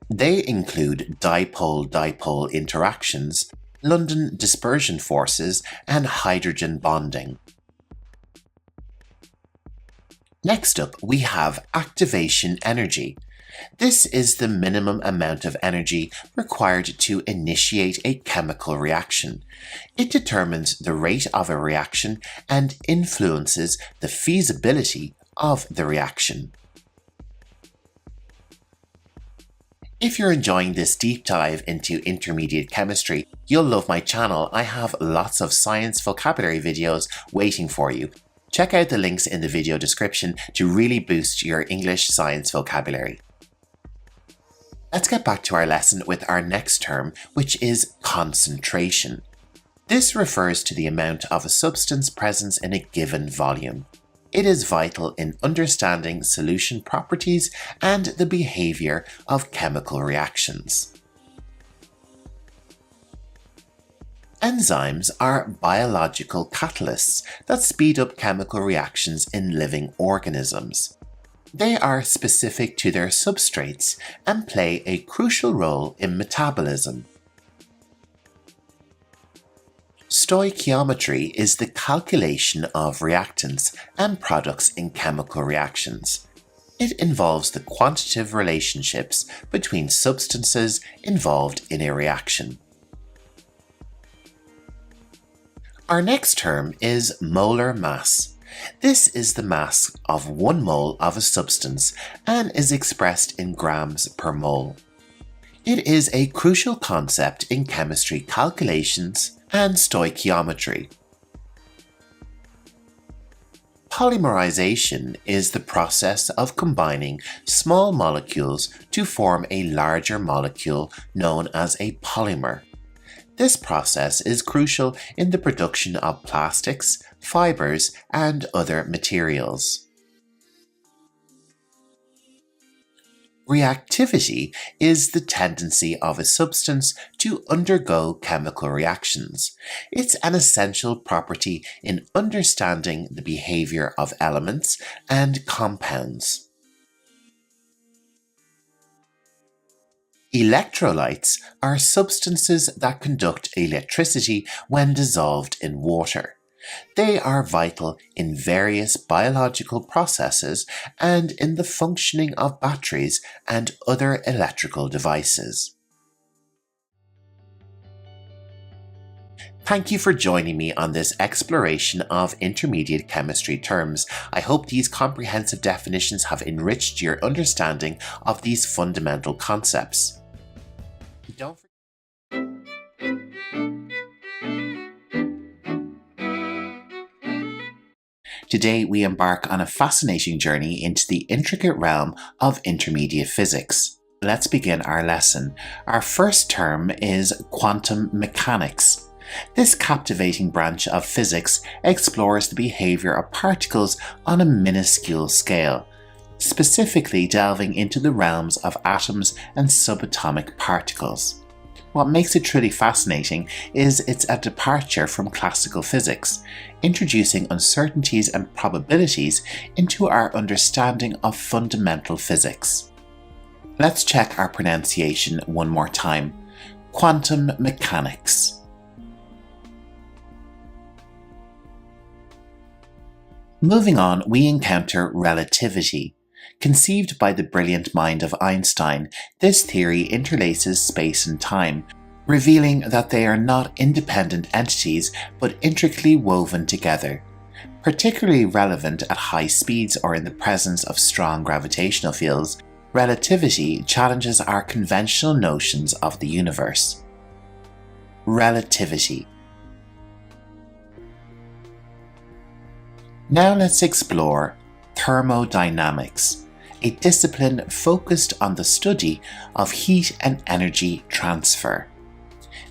They include dipole-dipole interactions, London dispersion forces, and hydrogen bonding. Next up, we have activation energy. This is the minimum amount of energy required to initiate a chemical reaction. It determines the rate of a reaction and influences the feasibility of the reaction. If you're enjoying this deep dive into intermediate chemistry, you'll love my channel. I have lots of science vocabulary videos waiting for you. Check out the links in the video description to really boost your English science vocabulary. Let's get back to our lesson with our next term, which is concentration. This refers to the amount of a substance present in a given volume. It is vital in understanding solution properties and the behavior of chemical reactions. Enzymes are biological catalysts that speed up chemical reactions in living organisms. They are specific to their substrates and play a crucial role in metabolism. Stoichiometry is the calculation of reactants and products in chemical reactions. It involves the quantitative relationships between substances involved in a reaction. Our next term is molar mass. This is the mass of 1 mole of a substance and is expressed in grams per mole. It is a crucial concept in chemistry calculations and stoichiometry. Polymerization is the process of combining small molecules to form a larger molecule known as a polymer. This process is crucial in the production of plastics, fibers, and other materials. Reactivity is the tendency of a substance to undergo chemical reactions. It's an essential property in understanding the behavior of elements and compounds. Electrolytes are substances that conduct electricity when dissolved in water. They are vital in various biological processes and in the functioning of batteries and other electrical devices. Thank you for joining me on this exploration of intermediate chemistry terms. I hope these comprehensive definitions have enriched your understanding of these fundamental concepts. Don't Today we embark on a fascinating journey into the intricate realm of intermediate physics. Let's begin our lesson. Our first term is quantum mechanics. This captivating branch of physics explores the behavior of particles on a minuscule scale, specifically delving into the realms of atoms and subatomic particles. What makes it truly fascinating is it's a departure from classical physics, introducing uncertainties and probabilities into our understanding of fundamental physics. Let's check our pronunciation one more time. Quantum mechanics. Moving on, we encounter relativity. Conceived by the brilliant mind of Einstein, this theory interlaces space and time, revealing that they are not independent entities but intricately woven together. Particularly relevant at high speeds or in the presence of strong gravitational fields, relativity challenges our conventional notions of the universe. Relativity. Now let's explore thermodynamics, a discipline focused on the study of heat and energy transfer.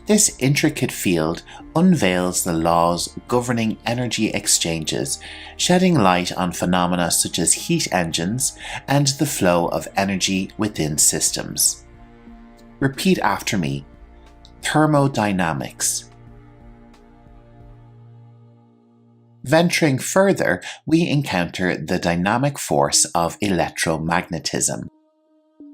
This intricate field unveils the laws governing energy exchanges, shedding light on phenomena such as heat engines and the flow of energy within systems. Repeat after me. Thermodynamics. Venturing further, we encounter the dynamic force of electromagnetism.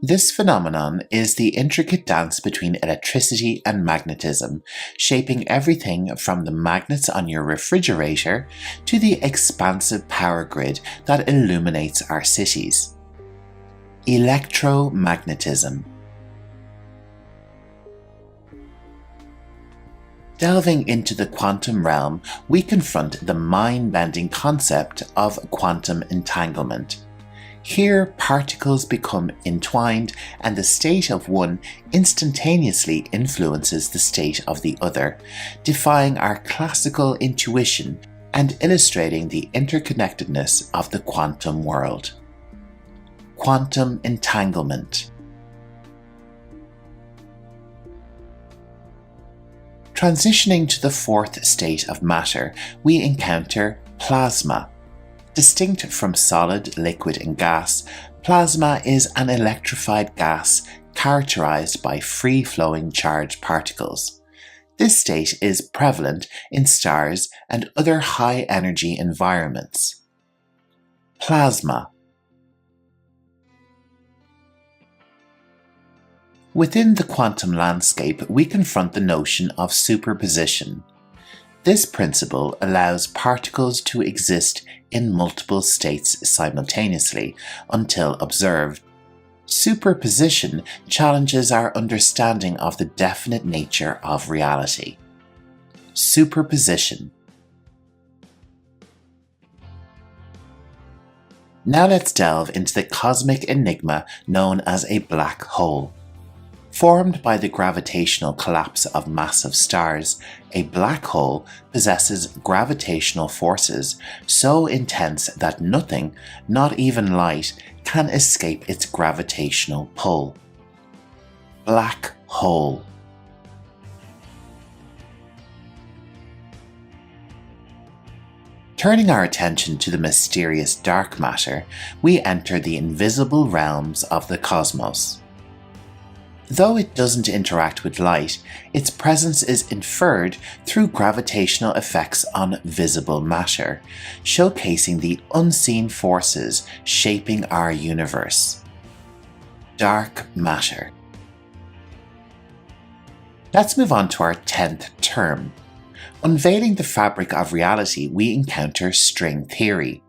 This phenomenon is the intricate dance between electricity and magnetism, shaping everything from the magnets on your refrigerator to the expansive power grid that illuminates our cities. Electromagnetism. Delving into the quantum realm, we confront the mind-bending concept of quantum entanglement. Here, particles become entwined and the state of one instantaneously influences the state of the other, defying our classical intuition and illustrating the interconnectedness of the quantum world. Quantum entanglement. Transitioning to the fourth state of matter, we encounter plasma. Distinct from solid, liquid, and gas, plasma is an electrified gas characterized by free-flowing charged particles. This state is prevalent in stars and other high-energy environments. Plasma. Within the quantum landscape, we confront the notion of superposition. This principle allows particles to exist in multiple states simultaneously until observed. Superposition challenges our understanding of the definite nature of reality. Superposition. Now let's delve into the cosmic enigma known as a black hole. Formed by the gravitational collapse of massive stars, a black hole possesses gravitational forces so intense that nothing, not even light, can escape its gravitational pull. Black hole. Turning our attention to the mysterious dark matter, we enter the invisible realms of the cosmos. Though it doesn't interact with light, its presence is inferred through gravitational effects on visible matter, showcasing the unseen forces shaping our universe. Dark matter. Let's move on to our 10th term. Unveiling the fabric of reality, we encounter string theory.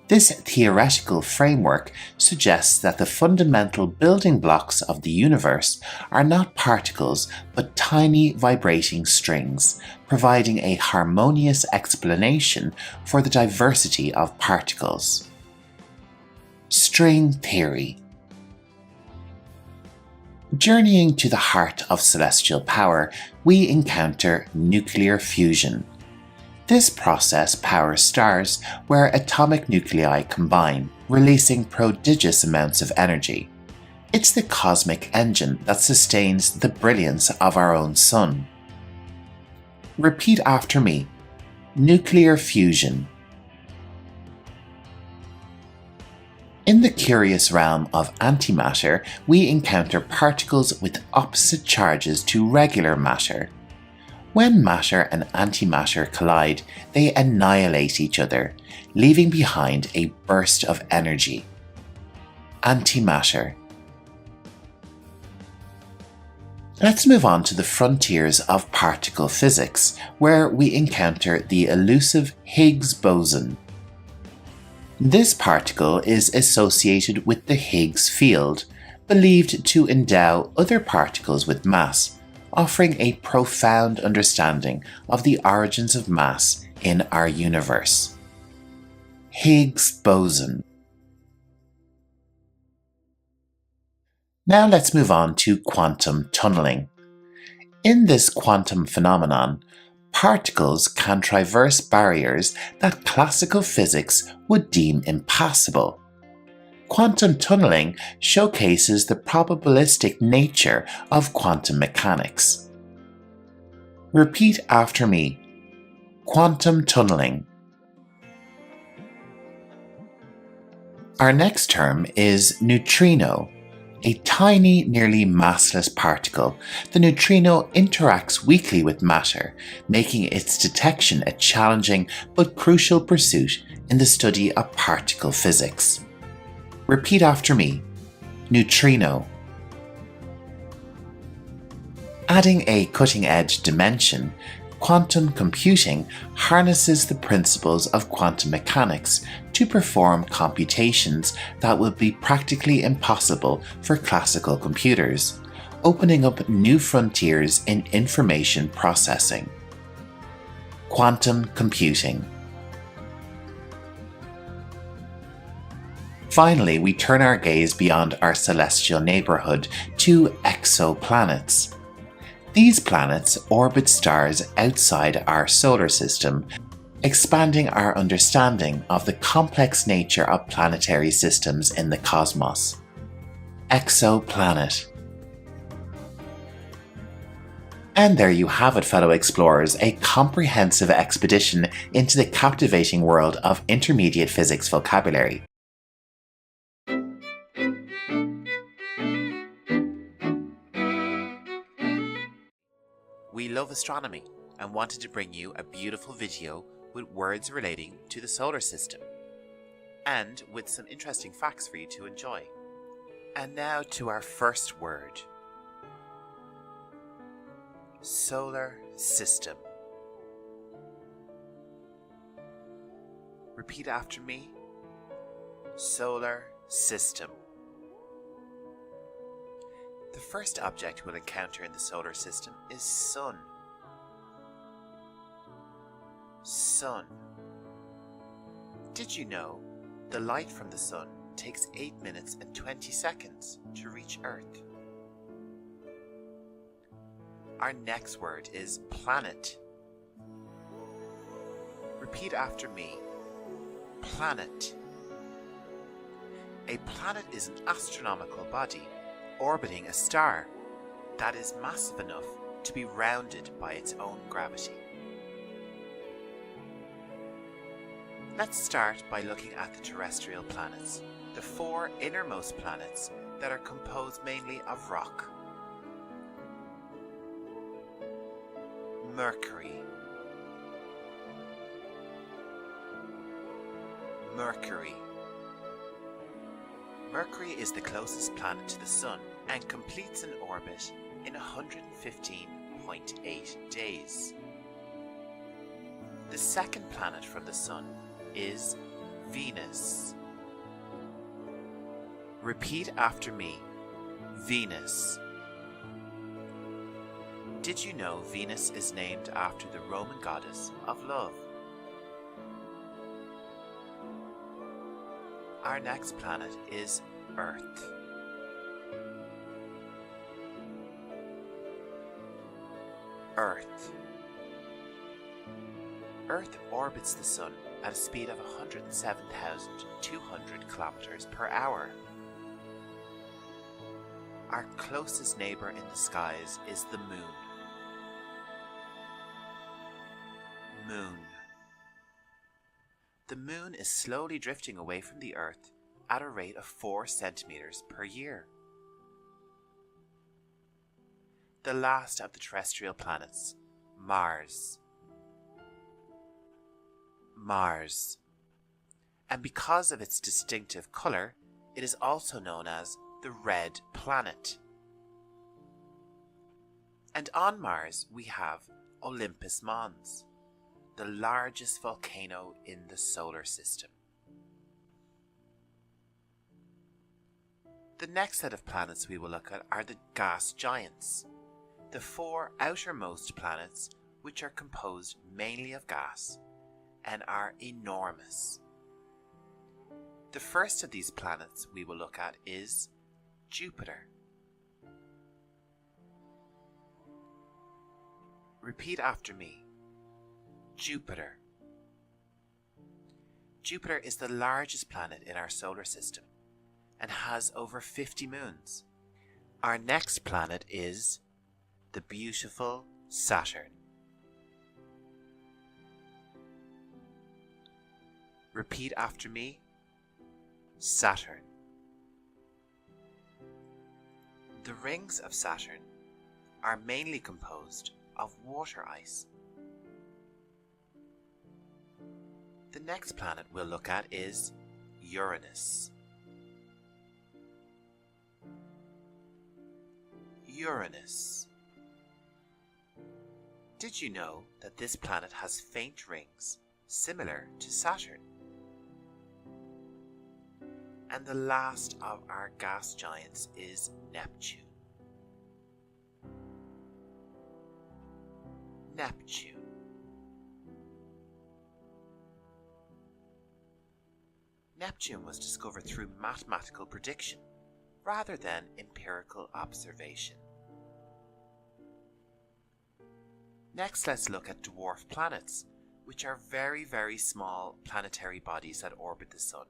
This theoretical framework suggests that the fundamental building blocks of the universe are not particles but tiny vibrating strings, providing a harmonious explanation for the diversity of particles. String theory. Journeying to the heart of celestial power, we encounter nuclear fusion. This process powers stars where atomic nuclei combine, releasing prodigious amounts of energy. It's the cosmic engine that sustains the brilliance of our own sun. Repeat after me. Nuclear fusion. In the curious realm of antimatter, we encounter particles with opposite charges to regular matter. When matter and antimatter collide, they annihilate each other, leaving behind a burst of energy. Antimatter. Let's move on to the frontiers of particle physics, where we encounter the elusive Higgs boson. This particle is associated with the Higgs field, believed to endow other particles with mass, offering a profound understanding of the origins of mass in our universe. Higgs boson. Now let's move on to quantum tunneling. In this quantum phenomenon, particles can traverse barriers that classical physics would deem impassable. Quantum tunneling showcases the probabilistic nature of quantum mechanics. Repeat after me. Quantum tunneling. Our next term is neutrino, a tiny, nearly massless particle. The neutrino interacts weakly with matter, making its detection a challenging but crucial pursuit in the study of particle physics. Repeat after me. Neutrino. Adding a cutting-edge dimension, quantum computing harnesses the principles of quantum mechanics to perform computations that would be practically impossible for classical computers, opening up new frontiers in information processing. Quantum computing. Finally, we turn our gaze beyond our celestial neighborhood to exoplanets. These planets orbit stars outside our solar system, expanding our understanding of the complex nature of planetary systems in the cosmos. Exoplanet. And there you have it, fellow explorers, a comprehensive expedition into the captivating world of intermediate physics vocabulary. We love astronomy and wanted to bring you a beautiful video with words relating to the solar system and with some interesting facts for you to enjoy. And now to our first word. Solar system. Repeat after me. Solar system. The first object we'll encounter in the solar system is Sun. Sun. Did you know The light from the sun takes 8 minutes and 20 seconds to reach Earth. Our next word is planet. Repeat after me. Planet. A planet is an astronomical body orbiting a star that is massive enough to be rounded by its own gravity. Let's start by looking at the terrestrial planets, the 4 innermost planets that are composed mainly of rock. Mercury. Mercury. Mercury is the closest planet to the Sun and completes an orbit in 115.8 days. The second planet from the Sun is Venus. Repeat after me. Venus. Did you know Venus is named after the Roman goddess of love? Our next planet is Earth. Earth. Earth orbits the Sun at a speed of 107,200 kilometers per hour. Our closest neighbor in the skies is the Moon. Moon. The Moon is slowly drifting away from the Earth at a rate of 4 centimeters per year. The last of the terrestrial planets, Mars. Mars. And because of its distinctive color, it is also known as the Red Planet. And on Mars we have Olympus Mons, the largest volcano in the solar system. The next set of planets we will look at are the gas giants, the 4 outermost planets which are composed mainly of gas and are enormous. The first of these planets we will look at is Jupiter. Repeat after me. Jupiter. Jupiter is the largest planet in our solar system and has over 50 moons. Our next planet is the beautiful Saturn. Repeat after me. Saturn. The rings of Saturn are mainly composed of water ice. The next planet we'll look at is Uranus. Uranus. Did you know that this planet has faint rings similar to Saturn? And the last of our gas giants is Neptune. Neptune. Neptune was discovered through mathematical prediction rather than empirical observation. Next, let's look at dwarf planets, which are very, very small planetary bodies that orbit the Sun,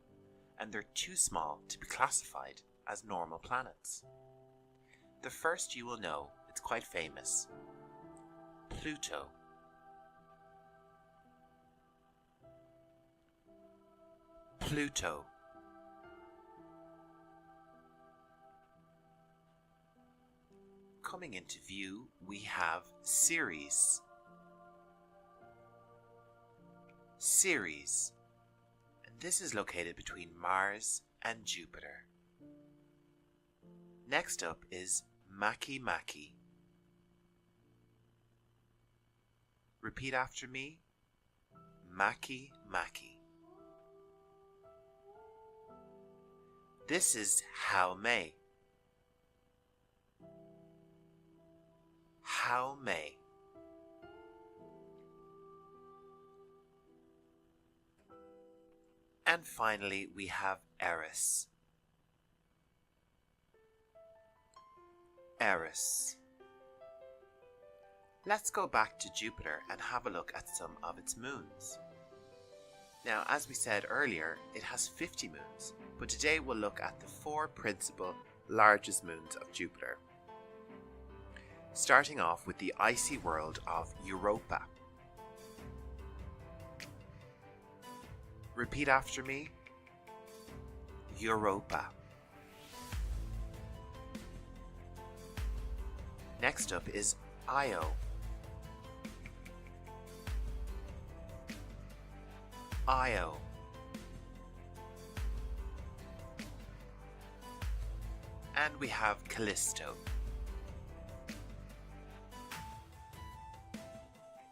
and they're too small to be classified as normal planets. The first you will know, it's quite famous. Pluto. Pluto. Coming into view, we have Ceres. Ceres. And this is located between Mars and Jupiter. Next up is Makemake. Repeat after me. Makemake. This is Haumea. Haumea. And finally, we have Eris. Eris. Let's go back to Jupiter and have a look at some of its moons. Now, as we said earlier, it has 50 moons, but today we'll look at the 4 principal largest moons of Jupiter. Starting off with the icy world of Europa. Repeat after me. Europa. Next up is Io. Io. And we have Callisto.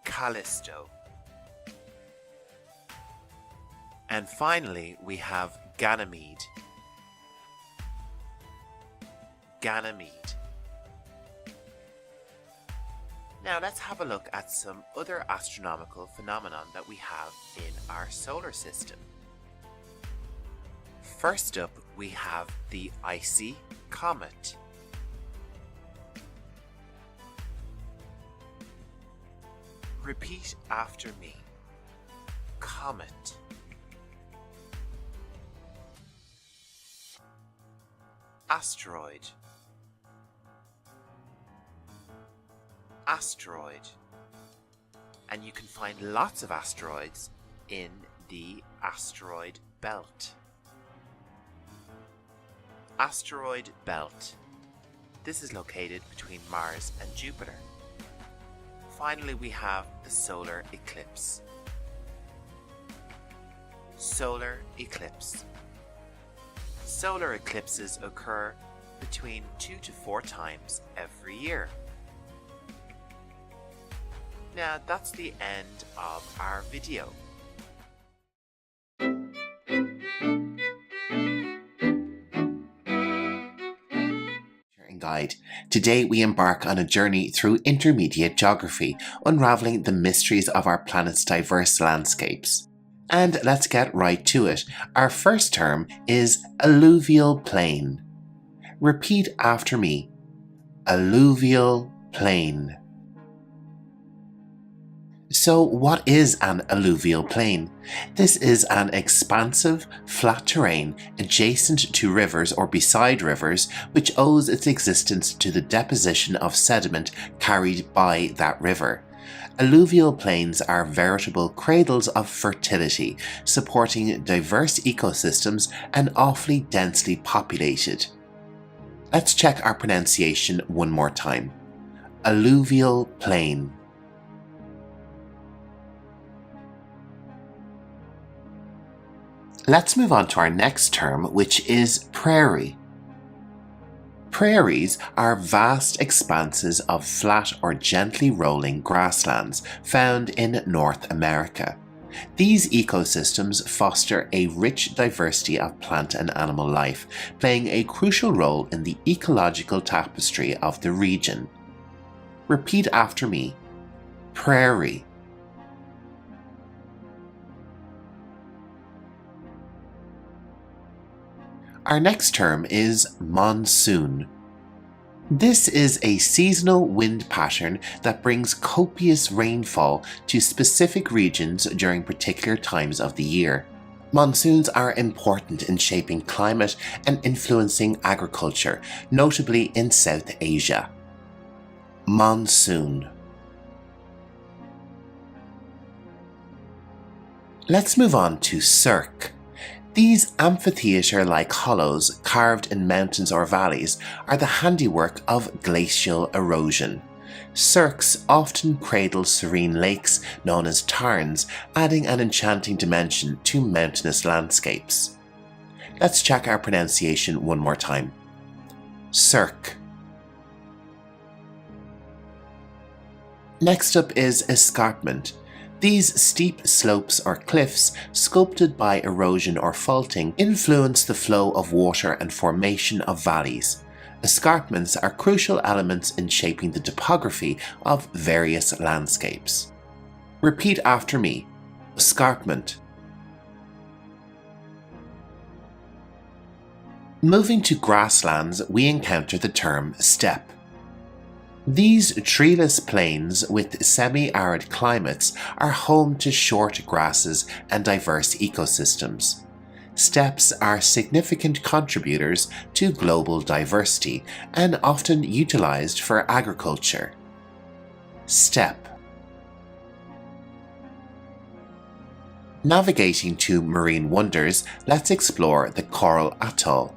Callisto. And finally, we have Ganymede. Ganymede. Now let's have a look at some other astronomical phenomenon that we have in our solar system. First up, we have the icy comet. Repeat after me. Comet. Asteroid. Asteroid. And you can find lots of asteroids in the asteroid belt. Asteroid belt. This is located between Mars and Jupiter. Finally, we have the solar eclipse. Solar eclipse. Solar eclipses occur between 2 to 4 times every year. Now that's the end of our video. Guide. Today we embark on a journey through intermediate geography, unraveling the mysteries of our planet's diverse landscapes. And let's get right to it. Our first term is alluvial plain. Repeat after me. Alluvial plain. So what is an alluvial plain? This is an expansive, flat terrain adjacent to rivers or beside rivers which owes its existence to the deposition of sediment carried by that river. Alluvial plains are veritable cradles of fertility, supporting diverse ecosystems and awfully densely populated. Let's check our pronunciation one more time. Alluvial plain. Let's move on to our next term, which is prairie. Prairies are vast expanses of flat or gently rolling grasslands found in North America. These ecosystems foster a rich diversity of plant and animal life, playing a crucial role in the ecological tapestry of the region. Repeat after me. Prairie. Our next term is monsoon. This is a seasonal wind pattern that brings copious rainfall to specific regions during particular times of the year. Monsoons are important in shaping climate and influencing agriculture, notably in South Asia. Monsoon. Let's move on to cirque. These amphitheatre-like hollows carved in mountains or valleys are the handiwork of glacial erosion. Cirques often cradle serene lakes known as tarns, adding an enchanting dimension to mountainous landscapes. Let's check our pronunciation one more time. Cirque. Next up is escarpment. These steep slopes or cliffs, sculpted by erosion or faulting, influence the flow of water and formation of valleys. Escarpments are crucial elements in shaping the topography of various landscapes. Repeat after me. Escarpment. Moving to grasslands, we encounter the term steppe. These treeless plains with semi-arid climates are home to short grasses and diverse ecosystems. Steppes are significant contributors to global diversity and often utilized for agriculture. Steppe. Navigating to marine wonders, let's explore the coral atoll.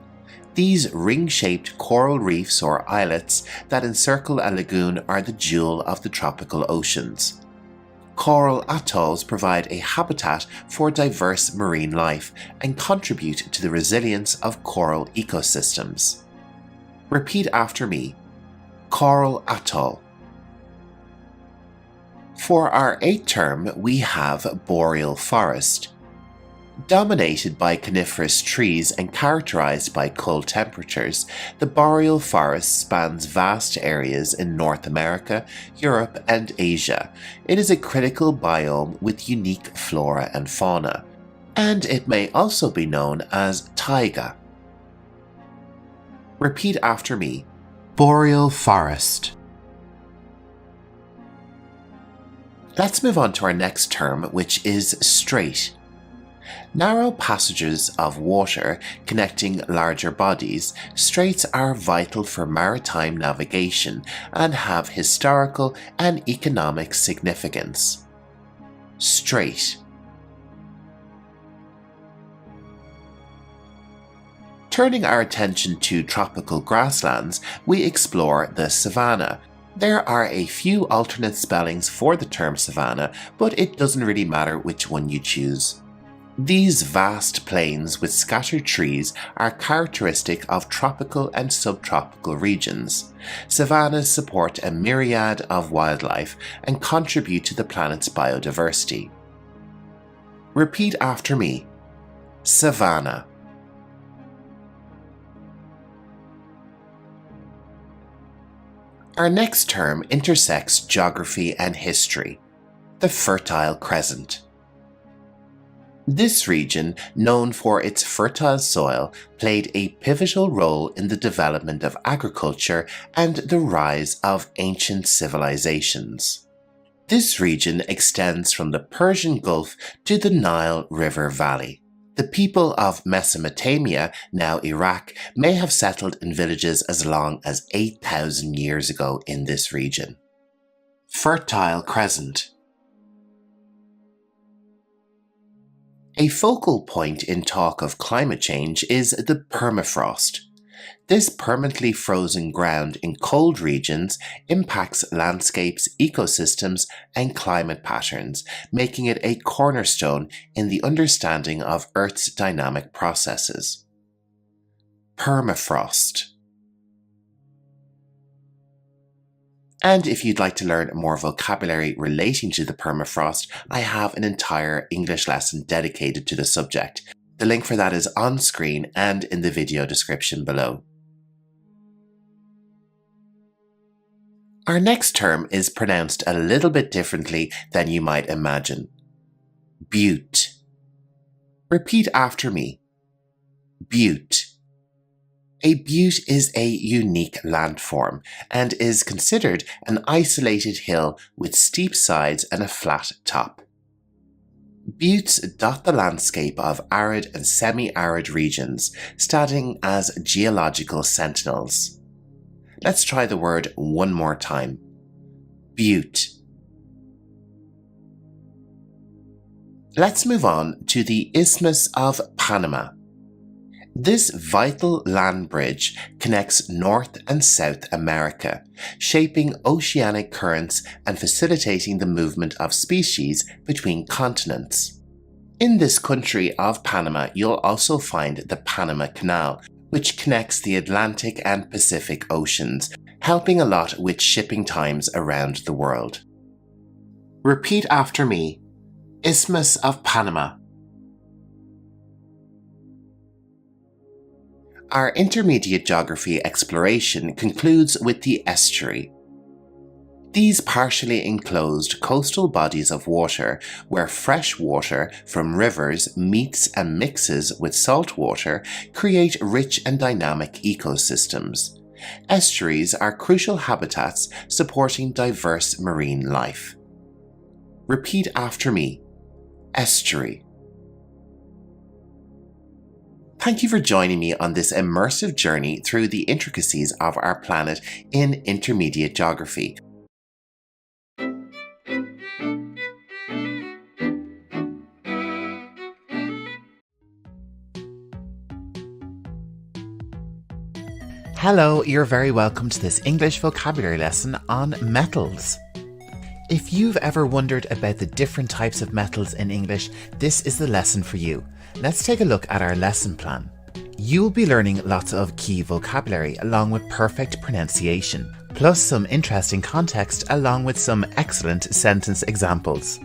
These ring-shaped coral reefs or islets that encircle a lagoon are the jewel of the tropical oceans. Coral atolls provide a habitat for diverse marine life and contribute to the resilience of coral ecosystems. Repeat after me. Coral atoll. For our eighth term, we have boreal forest. Dominated by coniferous trees and characterized by cold temperatures, the boreal forest spans vast areas in North America, Europe, and Asia. It is a critical biome with unique flora and fauna, and it may also be known as taiga. Repeat after me. Boreal forest. Let's move on to our next term, which is strait. Narrow passages of water connecting larger bodies, straits are vital for maritime navigation and have historical and economic significance. Strait. Turning our attention to tropical grasslands, we explore the savanna. There are a few alternate spellings for the term savanna, but it doesn't really matter which one you choose. These vast plains with scattered trees are characteristic of tropical and subtropical regions. Savannas support a myriad of wildlife and contribute to the planet's biodiversity. Repeat after me. Savanna. Our next term intersects geography and history. The Fertile Crescent. This region, known for its fertile soil, played a pivotal role in the development of agriculture and the rise of ancient civilizations. This region extends from the Persian Gulf to the Nile River Valley. The people of Mesopotamia, now Iraq, may have settled in villages as long as 8,000 years ago in this region. Fertile Crescent. A focal point in talk of climate change is the permafrost. This permanently frozen ground in cold regions impacts landscapes, ecosystems, and climate patterns, making it a cornerstone in the understanding of Earth's dynamic processes. Permafrost. And if you'd like to learn more vocabulary relating to the permafrost, I have an entire English lesson dedicated to the subject. The link for that is on screen and in the video description below. Our next term is pronounced a little bit differently than you might imagine. Butte. Repeat after me. Butte. A butte is a unique landform and is considered an isolated hill with steep sides and a flat top. Buttes dot the landscape of arid and semi-arid regions, standing as geological sentinels. Let's try the word one more time. Butte. Let's move on to the Isthmus of Panama. This vital land bridge connects North and South America, shaping oceanic currents and facilitating the movement of species between continents. In this country of Panama, you'll also find the Panama Canal, which connects the Atlantic and Pacific Oceans, helping a lot with shipping times around the world. Repeat after me. Isthmus of Panama. Our intermediate geography exploration concludes with the estuary. These partially enclosed coastal bodies of water, where fresh water from rivers meets and mixes with salt water, create rich and dynamic ecosystems. Estuaries are crucial habitats supporting diverse marine life. Repeat after me. Estuary. Thank you for joining me on this immersive journey through the intricacies of our planet in intermediate geography. Hello, you're very welcome to this English vocabulary lesson on metals. If you've ever wondered about the different types of metals in English, this is the lesson for you. Let's take a look at our lesson plan. You'll be learning lots of key vocabulary along with perfect pronunciation, plus some interesting context along with some excellent sentence examples.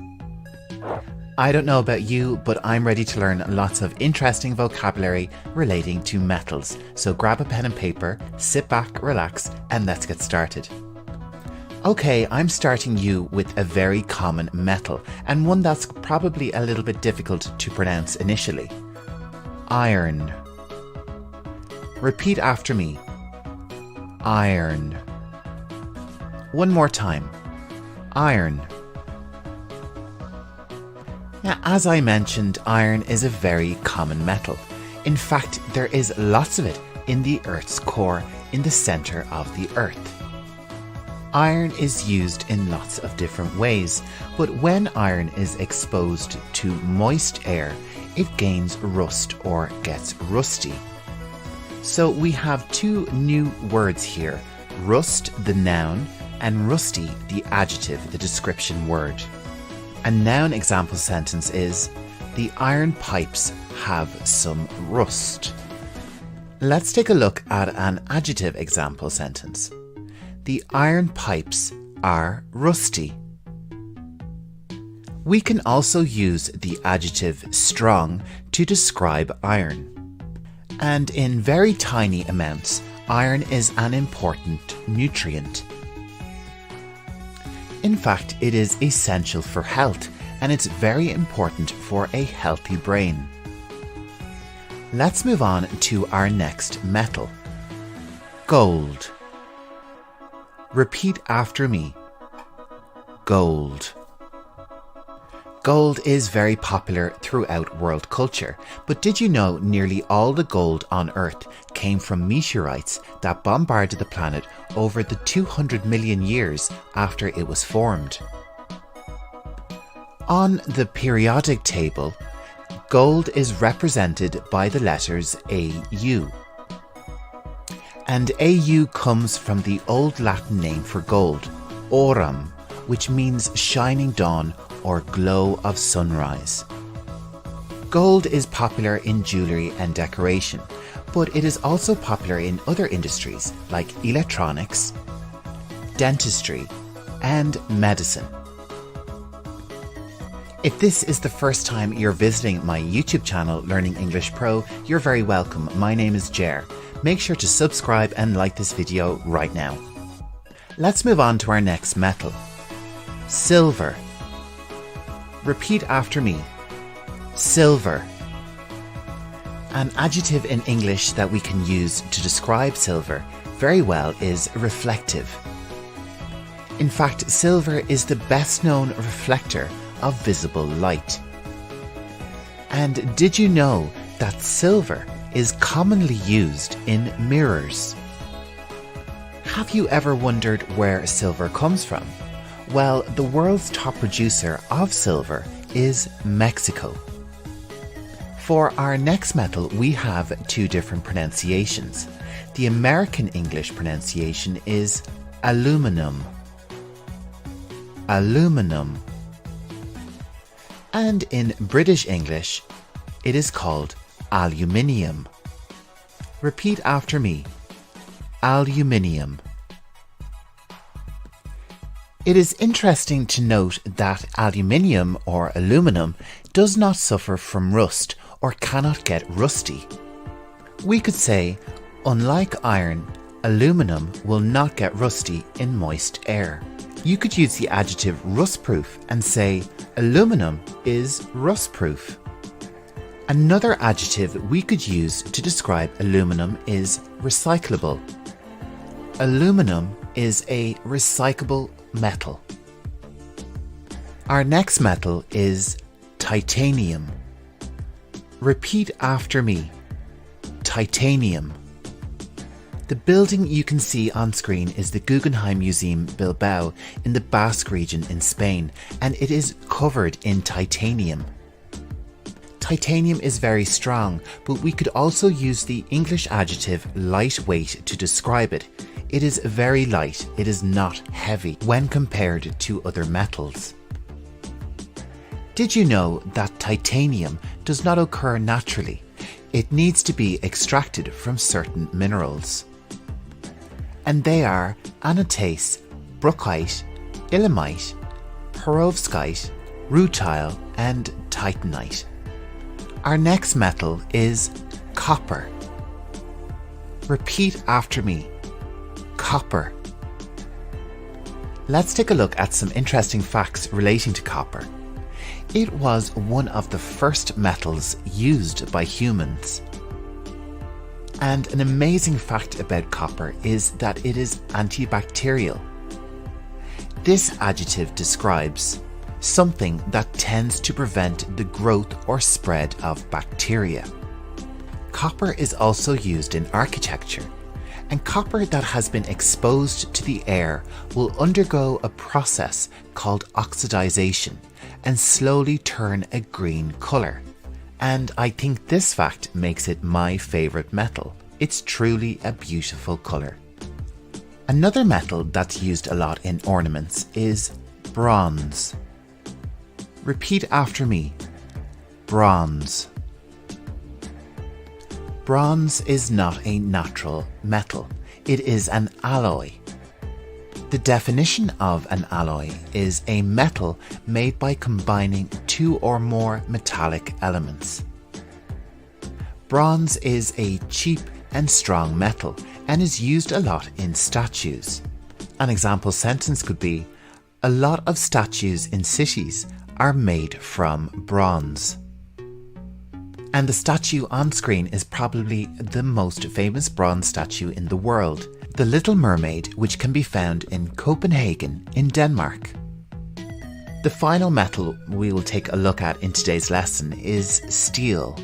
I don't know about you, but I'm ready to learn lots of interesting vocabulary relating to metals. So grab a pen and paper, sit back, relax, and let's get started. Okay, I'm starting you with a very common metal, and one that's probably a little bit difficult to pronounce initially. Iron. Repeat after me. Iron. One more time. Iron. Now, as I mentioned, iron is a very common metal. In fact, there is lots of it in the Earth's core, in the center of the Earth. Iron is used in lots of different ways, but when iron is exposed to moist air, it gains rust or gets rusty. So we have two new words here, rust, the noun, and rusty, the adjective, the description word. A noun example sentence is, the iron pipes have some rust. Let's take a look at an adjective example sentence. The iron pipes are rusty. We can also use the adjective strong to describe iron. And in very tiny amounts, iron is an important nutrient. In fact, it is essential for health, and it's very important for a healthy brain. Let's move on to our next metal. Gold. Repeat after me. Gold. Gold is very popular throughout world culture, but did you know nearly all the gold on Earth came from meteorites that bombarded the planet over the 200 million years after it was formed? On the periodic table, gold is represented by the letters AU. And AU comes from the old Latin name for gold, aurum, which means shining dawn or glow of sunrise. Gold is popular in jewellery and decoration, but it is also popular in other industries like electronics, dentistry, and medicine. If this is the first time you're visiting my YouTube channel, Learning English Pro, you're very welcome. My name is Jer. Make sure to subscribe and like this video right now. Let's move on to our next metal. Silver. Repeat after me. Silver. An adjective in English that we can use to describe silver very well is reflective. In fact, silver is the best known reflector of visible light. And did you know that silver is commonly used in mirrors? Have you ever wondered where silver comes from? Well, the world's top producer of silver is Mexico. For our next metal, we have two different pronunciations. The American English pronunciation is aluminum. Aluminum. And in British English, it is called aluminium. Repeat after me. Aluminium. It is interesting to note that aluminium or aluminum does not suffer from rust or cannot get rusty. We could say, unlike iron, aluminum will not get rusty in moist air. You could use the adjective rust-proof and say aluminum is rust-proof. Another adjective we could use to describe aluminum is recyclable. Aluminum is a recyclable metal. Our next metal is titanium. Repeat after me. Titanium. The building you can see on screen is the Guggenheim Museum Bilbao in the Basque region in Spain, and it is covered in titanium. Titanium is very strong, but we could also use the English adjective lightweight to describe it. It is very light, it is not heavy when compared to other metals. Did you know that titanium does not occur naturally? It needs to be extracted from certain minerals. And they are anatase, brookite, ilmenite, perovskite, rutile, and titanite. Our next metal is copper. Repeat after me. Copper. Let's take a look at some interesting facts relating to copper. It was one of the first metals used by humans. And an amazing fact about copper is that it is antibacterial. This adjective describes something that tends to prevent the growth or spread of bacteria. Copper is also used in architecture, and copper that has been exposed to the air will undergo a process called oxidization and slowly turn a green colour. And I think this fact makes it my favourite metal. It's truly a beautiful colour. Another metal that's used a lot in ornaments is bronze. Repeat after me. Bronze. Bronze is not a natural metal. It is an alloy. The definition of an alloy is a metal made by combining two or more metallic elements. Bronze is a cheap and strong metal and is used a lot in statues. An example sentence could be, a lot of statues in cities are made from bronze. And the statue on screen is probably the most famous bronze statue in the world, the Little Mermaid, which can be found in Copenhagen in Denmark. The final metal we will take a look at in today's lesson is steel.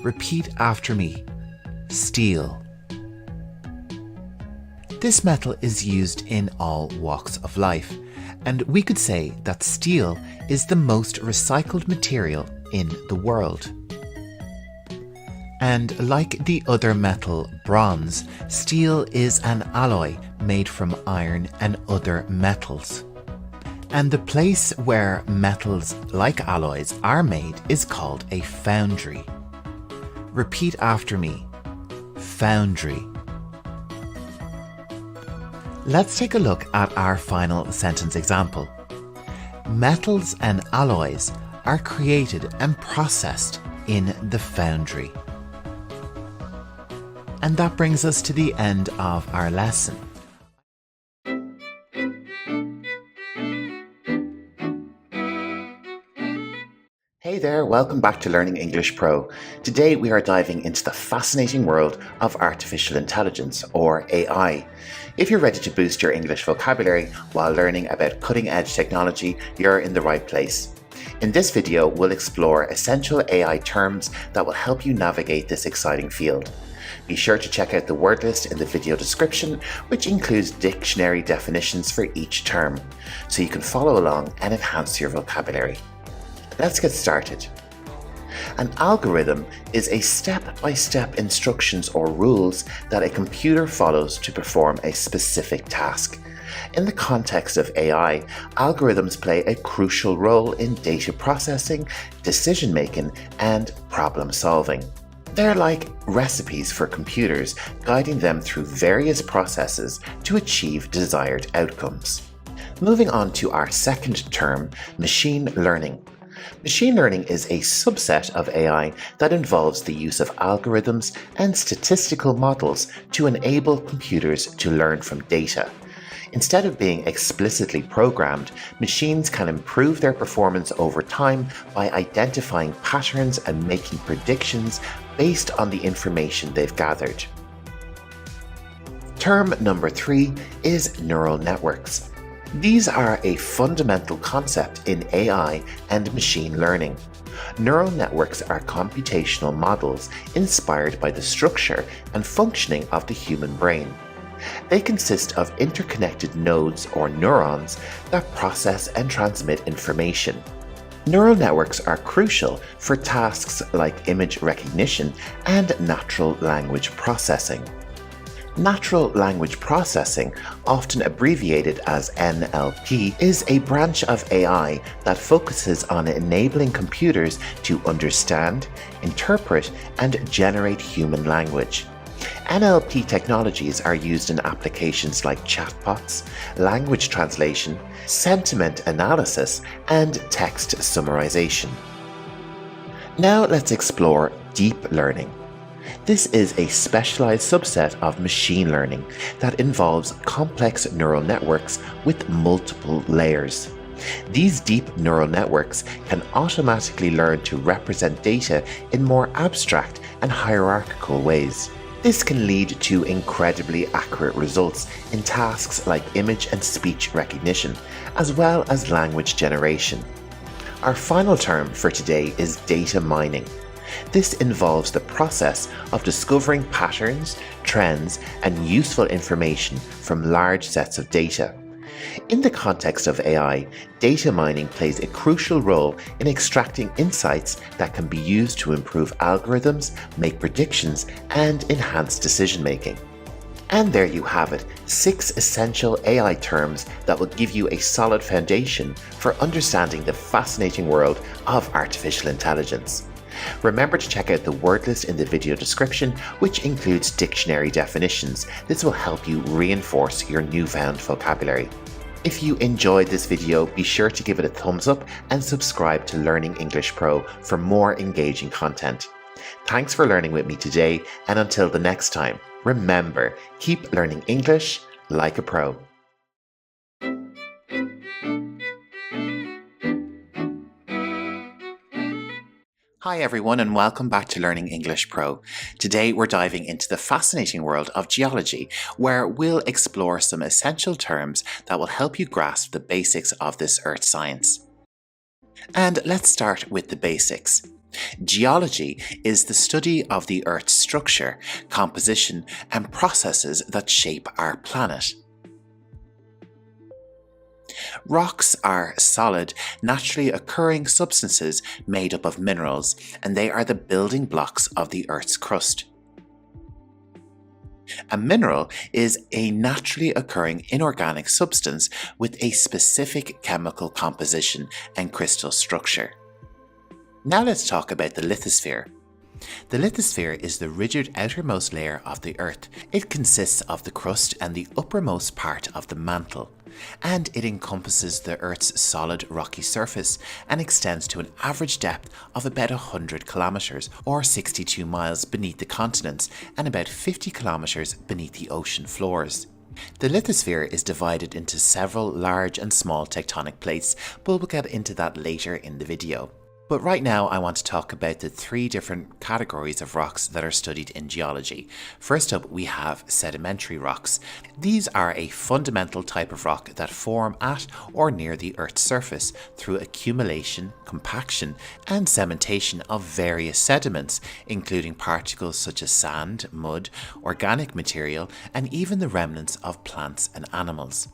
Repeat after me. Steel. This metal is used in all walks of life, and we could say that steel is the most recycled material in the world. And like the other metal, bronze, steel is an alloy made from iron and other metals. And the place where metals like alloys are made is called a foundry. Repeat after me. Foundry. Let's take a look at our final sentence example. Metals and alloys are created and processed in the foundry. And that brings us to the end of our lesson. Hey there, welcome back to Learning English Pro. Today we are diving into the fascinating world of artificial intelligence, or AI. If you're ready to boost your English vocabulary while learning about cutting-edge technology, you're in the right place. In this video, we'll explore essential AI terms that will help you navigate this exciting field. Be sure to check out the word list in the video description, which includes dictionary definitions for each term, so you can follow along and enhance your vocabulary. Let's get started. An algorithm is a step-by-step instructions or rules that a computer follows to perform a specific task. In the context of AI, algorithms play a crucial role in data processing, decision-making, and problem-solving. They're like recipes for computers, guiding them through various processes to achieve desired outcomes. Moving on to our second term, machine learning. Machine learning is a subset of AI that involves the use of algorithms and statistical models to enable computers to learn from data. Instead of being explicitly programmed, machines can improve their performance over time by identifying patterns and making predictions based on the information they've gathered. Term number 3 is neural networks. These are a fundamental concept in AI and machine learning. Neural networks are computational models inspired by the structure and functioning of the human brain. They consist of interconnected nodes or neurons that process and transmit information. Neural networks are crucial for tasks like image recognition and natural language processing. Natural language processing, often abbreviated as NLP, is a branch of AI that focuses on enabling computers to understand, interpret, and generate human language. NLP technologies are used in applications like chatbots, language translation, sentiment analysis, and text summarization. Now let's explore deep learning. This is a specialized subset of machine learning that involves complex neural networks with multiple layers. These deep neural networks can automatically learn to represent data in more abstract and hierarchical ways. This can lead to incredibly accurate results in tasks like image and speech recognition, as well as language generation. Our final term for today is data mining. This involves the process of discovering patterns, trends, and useful information from large sets of data. In the context of AI, data mining plays a crucial role in extracting insights that can be used to improve algorithms, make predictions, and enhance decision-making. And there you have it, 6 essential AI terms that will give you a solid foundation for understanding the fascinating world of artificial intelligence. Remember to check out the word list in the video description, which includes dictionary definitions. This will help you reinforce your newfound vocabulary. If you enjoyed this video, be sure to give it a thumbs up and subscribe to Learning English Pro for more engaging content. Thanks for learning with me today, and until the next time, remember, keep learning English like a pro. Hi everyone, and welcome back to Learning English Pro. Today we're diving into the fascinating world of geology, where we'll explore some essential terms that will help you grasp the basics of this earth science. And let's start with the basics. Geology is the study of the Earth's structure, composition, and processes that shape our planet. Rocks are solid, naturally occurring substances made up of minerals, and they are the building blocks of the Earth's crust. A mineral is a naturally occurring inorganic substance with a specific chemical composition and crystal structure. Now let's talk about the lithosphere. The lithosphere is the rigid outermost layer of the Earth. It consists of the crust and the uppermost part of the mantle, and it encompasses the Earth's solid rocky surface and extends to an average depth of about 100 kilometers or 62 miles beneath the continents and about 50 kilometers beneath the ocean floors. The lithosphere is divided into several large and small tectonic plates, but we'll get into that later in the video. But right now I want to talk about the 3 different categories of rocks that are studied in geology. First up, we have sedimentary rocks. These are a fundamental type of rock that form at or near the Earth's surface through accumulation, compaction, and cementation of various sediments, including particles such as sand, mud, organic material, and even the remnants of plants and animals.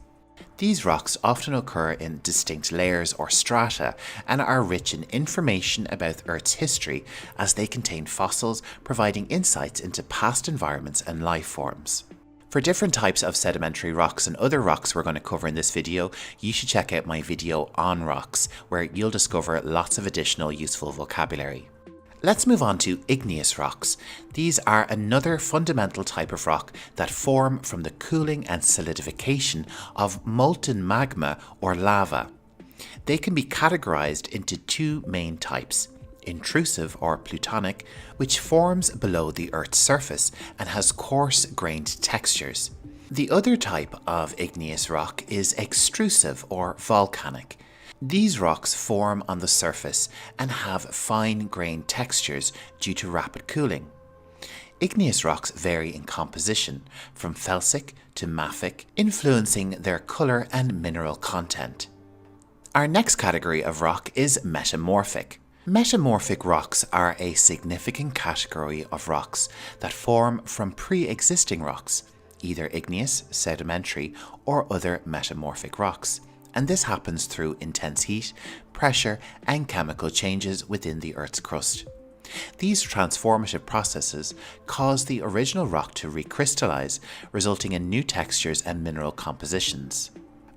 These rocks often occur in distinct layers or strata and are rich in information about Earth's history, as they contain fossils providing insights into past environments and life forms. For different types of sedimentary rocks and other rocks we're going to cover in this video, you should check out my video on rocks, where you'll discover lots of additional useful vocabulary. Let's move on to igneous rocks. These are another fundamental type of rock that form from the cooling and solidification of molten magma or lava. They can be categorized into 2 main types: intrusive or plutonic, which forms below the Earth's surface and has coarse grained textures. The other type of igneous rock is extrusive or volcanic. These rocks form on the surface and have fine-grained textures due to rapid cooling. Igneous rocks vary in composition, from felsic to mafic, influencing their colour and mineral content. Our next category of rock is metamorphic. Metamorphic rocks are a significant category of rocks that form from pre-existing rocks, either igneous, sedimentary, or other metamorphic rocks, and this happens through intense heat, pressure, and chemical changes within the Earth's crust. These transformative processes cause the original rock to recrystallize, resulting in new textures and mineral compositions.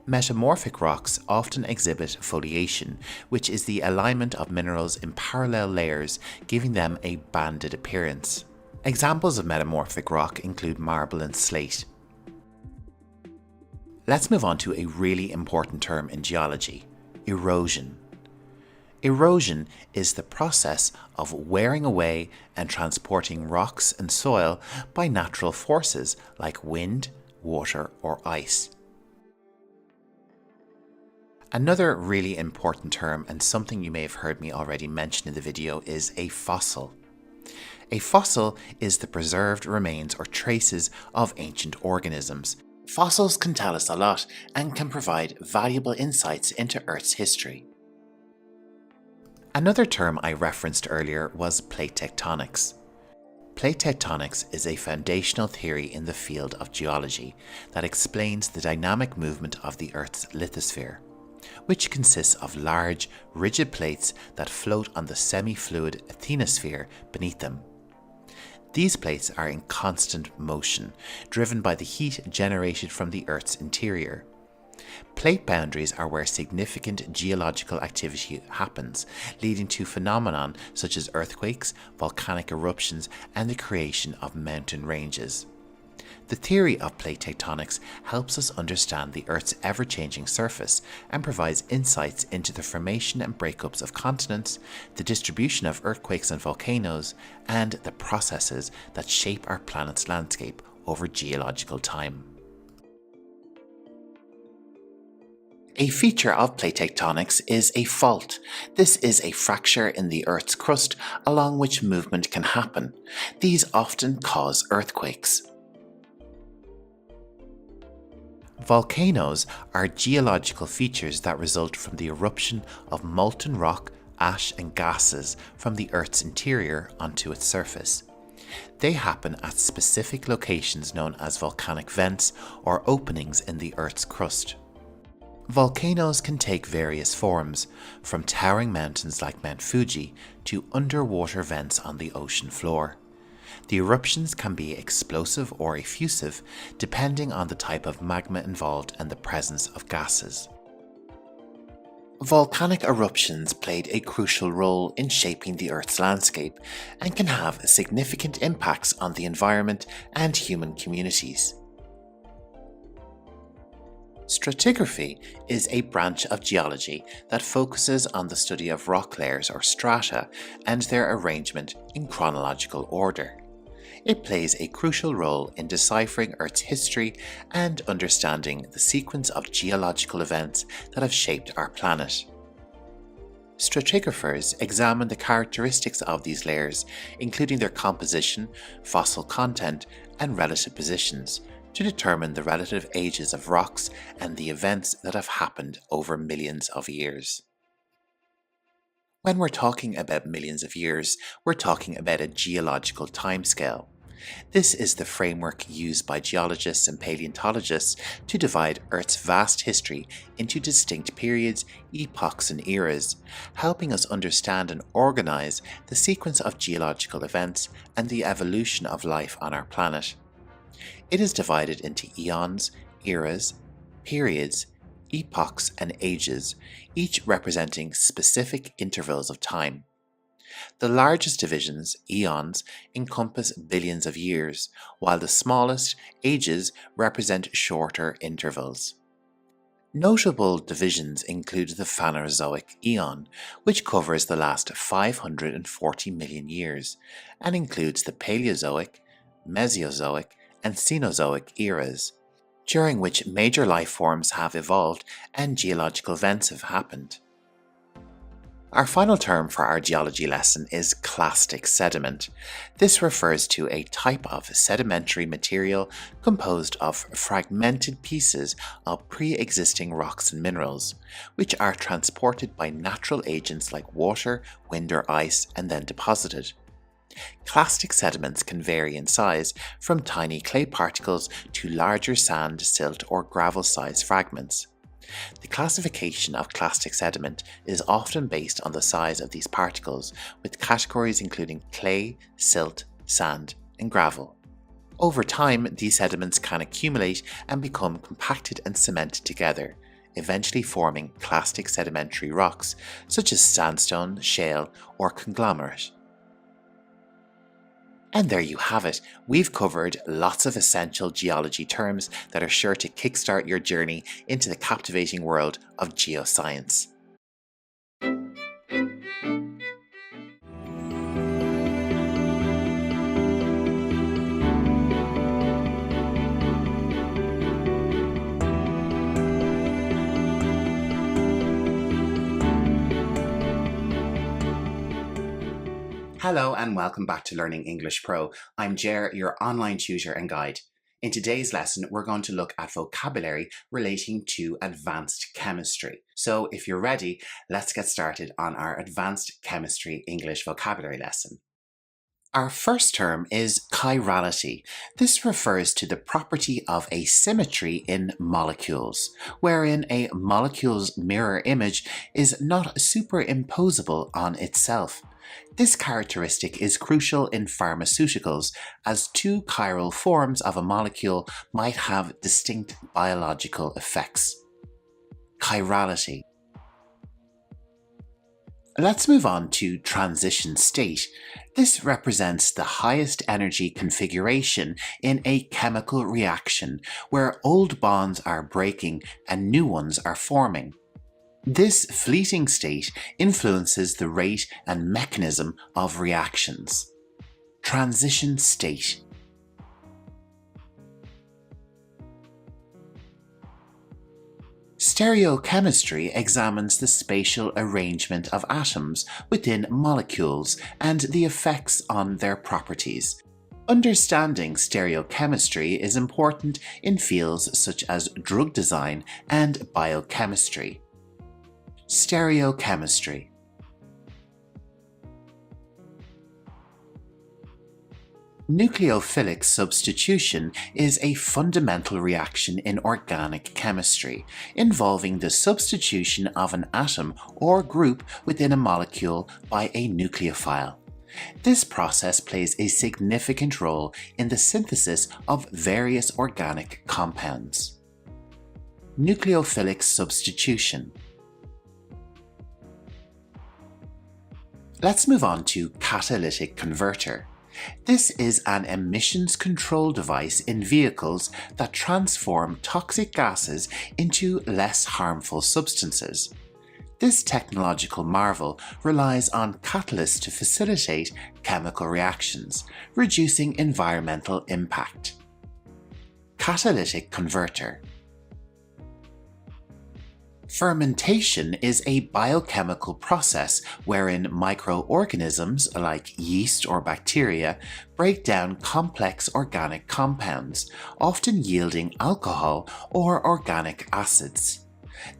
Metamorphic rocks often exhibit foliation, which is the alignment of minerals in parallel layers, giving them a banded appearance. Examples of metamorphic rock include marble and slate. Let's move on to a really important term in geology: erosion. Erosion is the process of wearing away and transporting rocks and soil by natural forces like wind, water, or ice. Another really important term, and something you may have heard me already mention in the video, is a fossil. A fossil is the preserved remains or traces of ancient organisms. Fossils can tell us a lot and can provide valuable insights into Earth's history. Another term I referenced earlier was plate tectonics. Plate tectonics is a foundational theory in the field of geology that explains the dynamic movement of the Earth's lithosphere, which consists of large, rigid plates that float on the semi-fluid asthenosphere beneath them. These plates are in constant motion, driven by the heat generated from the Earth's interior. Plate boundaries are where significant geological activity happens, leading to phenomena such as earthquakes, volcanic eruptions, and the creation of mountain ranges. The theory of plate tectonics helps us understand the Earth's ever-changing surface and provides insights into the formation and breakups of continents, the distribution of earthquakes and volcanoes, and the processes that shape our planet's landscape over geological time. A feature of plate tectonics is a fault. This is a fracture in the Earth's crust along which movement can happen. These often cause earthquakes. Volcanoes are geological features that result from the eruption of molten rock, ash, and gases from the Earth's interior onto its surface. They happen at specific locations known as volcanic vents or openings in the Earth's crust. Volcanoes can take various forms, from towering mountains like Mount Fuji to underwater vents on the ocean floor. The eruptions can be explosive or effusive, depending on the type of magma involved and the presence of gases. Volcanic eruptions played a crucial role in shaping the Earth's landscape and can have significant impacts on the environment and human communities. Stratigraphy is a branch of geology that focuses on the study of rock layers or strata and their arrangement in chronological order. It plays a crucial role in deciphering Earth's history and understanding the sequence of geological events that have shaped our planet. Stratigraphers examine the characteristics of these layers, including their composition, fossil content, and relative positions, to determine the relative ages of rocks and the events that have happened over millions of years. When we're talking about millions of years, we're talking about a geological timescale. This is the framework used by geologists and paleontologists to divide Earth's vast history into distinct periods, epochs, and eras, helping us understand and organize the sequence of geological events and the evolution of life on our planet. It is divided into eons, eras, periods, epochs, and ages, each representing specific intervals of time. The largest divisions, eons, encompass billions of years, while the smallest, ages, represent shorter intervals. Notable divisions include the Phanerozoic eon, which covers the last 540 million years, and includes the Paleozoic, Mesozoic, and Cenozoic eras. during which major life forms have evolved and geological events have happened. Our final term for our geology lesson is clastic sediment. This refers to a type of sedimentary material composed of fragmented pieces of pre-existing rocks and minerals, which are transported by natural agents like water, wind or ice and then deposited. Clastic sediments can vary in size from tiny clay particles to larger sand, silt or gravel-sized fragments. The classification of clastic sediment is often based on the size of these particles, with categories including clay, silt, sand, and gravel. Over time, these sediments can accumulate and become compacted and cemented together, eventually forming clastic sedimentary rocks such as sandstone, shale, or conglomerate. And there you have it. We've covered lots of essential geology terms that are sure to kickstart your journey into the captivating world of geoscience. Hello and welcome back to Learning English Pro. I'm Ger, your online tutor and guide. In today's lesson, we're going to look at vocabulary relating to advanced chemistry. So if you're ready, let's get started on our advanced chemistry English vocabulary lesson. Our first term is chirality. This refers to the property of a symmetry in molecules, wherein a molecule's mirror image is not superimposable on itself. This characteristic is crucial in pharmaceuticals, as two chiral forms of a molecule might have distinct biological effects. Chirality. Let's move on to transition state. This represents the highest energy configuration in a chemical reaction, where old bonds are breaking and new ones are forming. This fleeting state influences the rate and mechanism of reactions. Transition state. Stereochemistry examines the spatial arrangement of atoms within molecules and the effects on their properties. Understanding stereochemistry is important in fields such as drug design and biochemistry. Stereochemistry. Nucleophilic substitution is a fundamental reaction in organic chemistry, involving the substitution of an atom or group within a molecule by a nucleophile. This process plays a significant role in the synthesis of various organic compounds. Nucleophilic substitution. Let's move on to catalytic converter. This is an emissions control device in vehicles that transform toxic gases into less harmful substances. This technological marvel relies on catalysts to facilitate chemical reactions, reducing environmental impact. Catalytic converter. Fermentation is a biochemical process wherein microorganisms like yeast or bacteria break down complex organic compounds, often yielding alcohol or organic acids.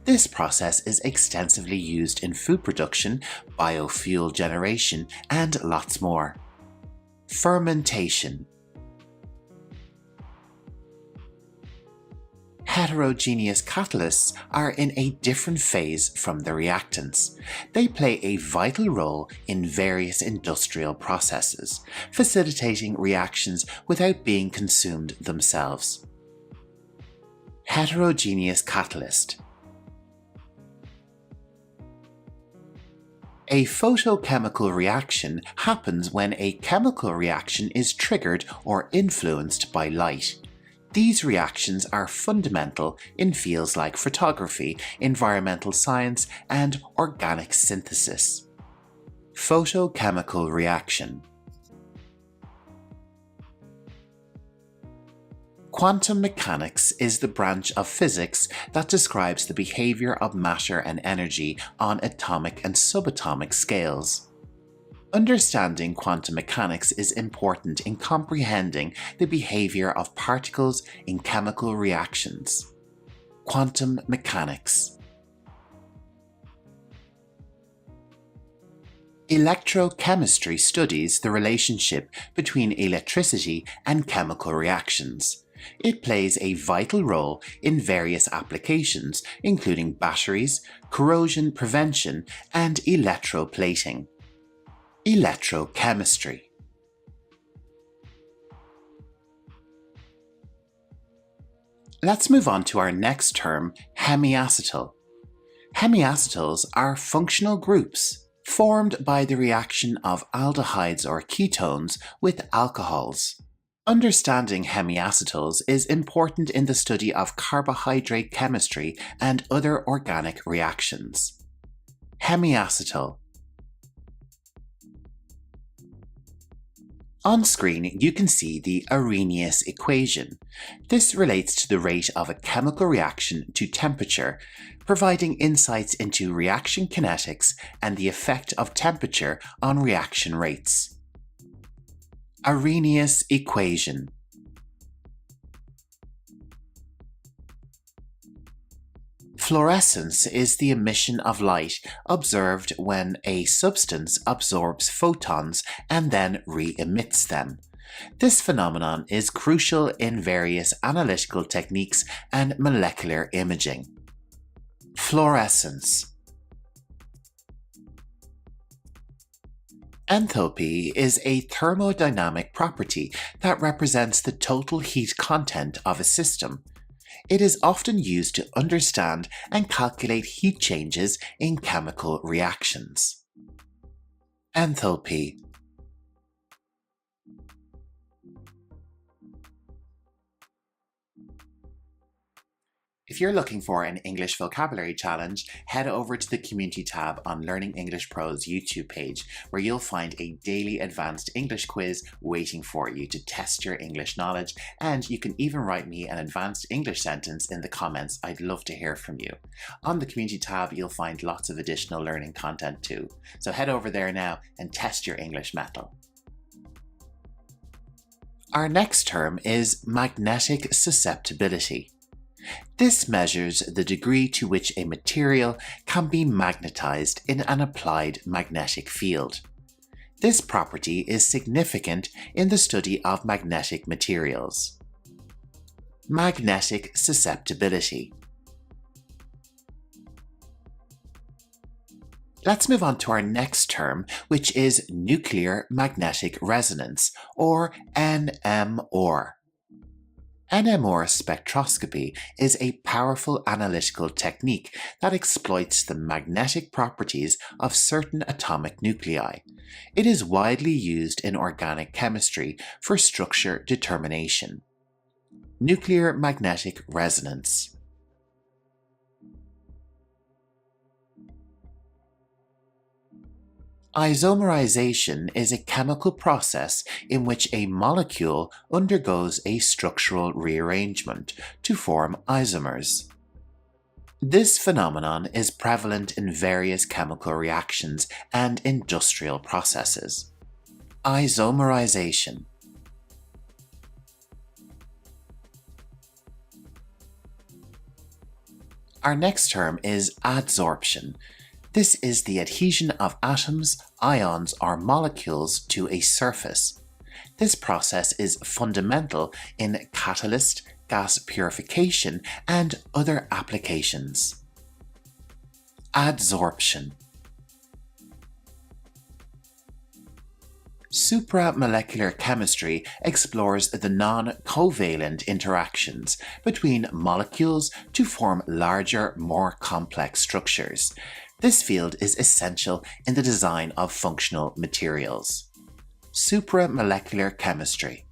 This process is extensively used in food production, biofuel generation, and lots more. Fermentation. Heterogeneous catalysts are in a different phase from the reactants. They play a vital role in various industrial processes, facilitating reactions without being consumed themselves. Heterogeneous catalyst. A photochemical reaction happens when a chemical reaction is triggered or influenced by light. These reactions are fundamental in fields like photography, environmental science, and organic synthesis. Photochemical reaction. Quantum mechanics is the branch of physics that describes the behavior of matter and energy on atomic and subatomic scales. Understanding quantum mechanics is important in comprehending the behavior of particles in chemical reactions. Quantum mechanics. Electrochemistry studies the relationship between electricity and chemical reactions. It plays a vital role in various applications, including batteries, corrosion prevention, and electroplating. Electrochemistry. Let's move on to our next term, hemiacetal. Hemiacetals are functional groups formed by the reaction of aldehydes or ketones with alcohols. Understanding hemiacetals is important in the study of carbohydrate chemistry and other organic reactions. Hemiacetal. On screen, you can see the Arrhenius equation. This relates to the rate of a chemical reaction to temperature, providing insights into reaction kinetics and the effect of temperature on reaction rates. Arrhenius equation. Fluorescence is the emission of light observed when a substance absorbs photons and then re-emits them. This phenomenon is crucial in various analytical techniques and molecular imaging. Fluorescence. Enthalpy is a thermodynamic property that represents the total heat content of a system. It is often used to understand and calculate heat changes in chemical reactions. Enthalpy. If you're looking for an English vocabulary challenge, head over to the Community tab on Learning English Pro's YouTube page, where you'll find a daily advanced English quiz waiting for you to test your English knowledge, and you can even write me an advanced English sentence in the comments. I'd love to hear from you. On the Community tab, you'll find lots of additional learning content too, so head over there now and test your English mettle. Our next term is magnetic susceptibility. This measures the degree to which a material can be magnetized in an applied magnetic field. This property is significant in the study of magnetic materials. Magnetic susceptibility. Let's move on to our next term, which is nuclear magnetic resonance, or NMR. NMR spectroscopy is a powerful analytical technique that exploits the magnetic properties of certain atomic nuclei. It is widely used in organic chemistry for structure determination. Nuclear magnetic resonance. Isomerization is a chemical process in which a molecule undergoes a structural rearrangement to form isomers. This phenomenon is prevalent in various chemical reactions and industrial processes. Isomerization. Our next term is adsorption. This is the adhesion of atoms, ions, or molecules to a surface. This process is fundamental in catalyst, gas purification, and other applications. Adsorption. Supramolecular chemistry explores the non-covalent interactions between molecules to form larger, more complex structures. This field is essential in the design of functional materials. Supramolecular chemistry.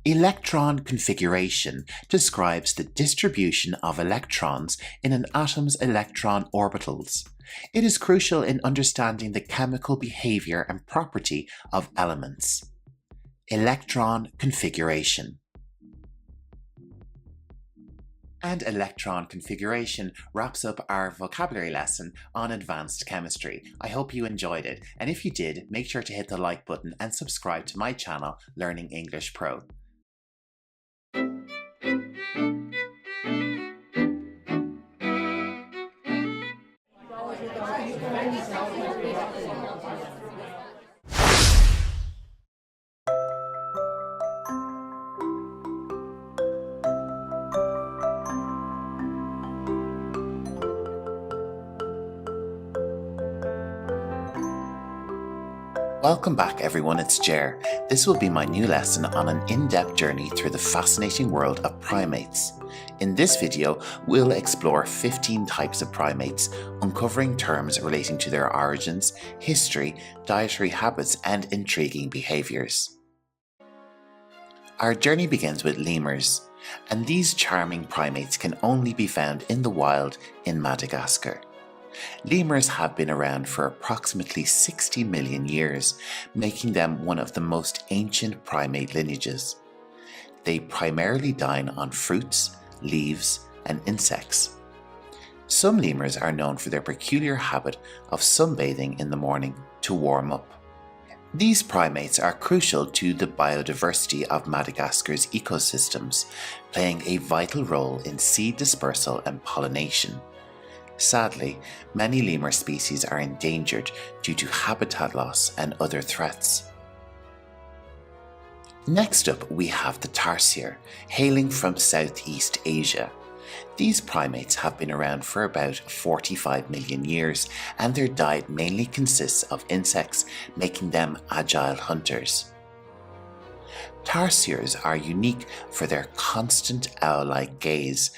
Electron configuration describes the distribution of electrons in an atom's electron orbitals. It is crucial in understanding the chemical behavior and property of elements. Electron configuration. And electron configuration wraps up our vocabulary lesson on advanced chemistry. I hope you enjoyed it, and if you did, make sure to hit the like button and subscribe to my channel, Learning English Pro. Welcome back everyone, it's Ger. This will be my new lesson on an in-depth journey through the fascinating world of primates. In this video, we'll explore 15 types of primates, uncovering terms relating to their origins, history, dietary habits, and intriguing behaviours. Our journey begins with lemurs, and these charming primates can only be found in the wild in Madagascar. Lemurs have been around for approximately 60 million years, making them one of the most ancient primate lineages. They primarily dine on fruits, leaves, and insects. Some lemurs are known for their peculiar habit of sunbathing in the morning to warm up. These primates are crucial to the biodiversity of Madagascar's ecosystems, playing a vital role in seed dispersal and pollination. Sadly, many lemur species are endangered due to habitat loss and other threats. Next up, we have the tarsier, hailing from Southeast Asia. These primates have been around for about 45 million years, and their diet mainly consists of insects, making them agile hunters. Tarsiers are unique for their constant owl-like gaze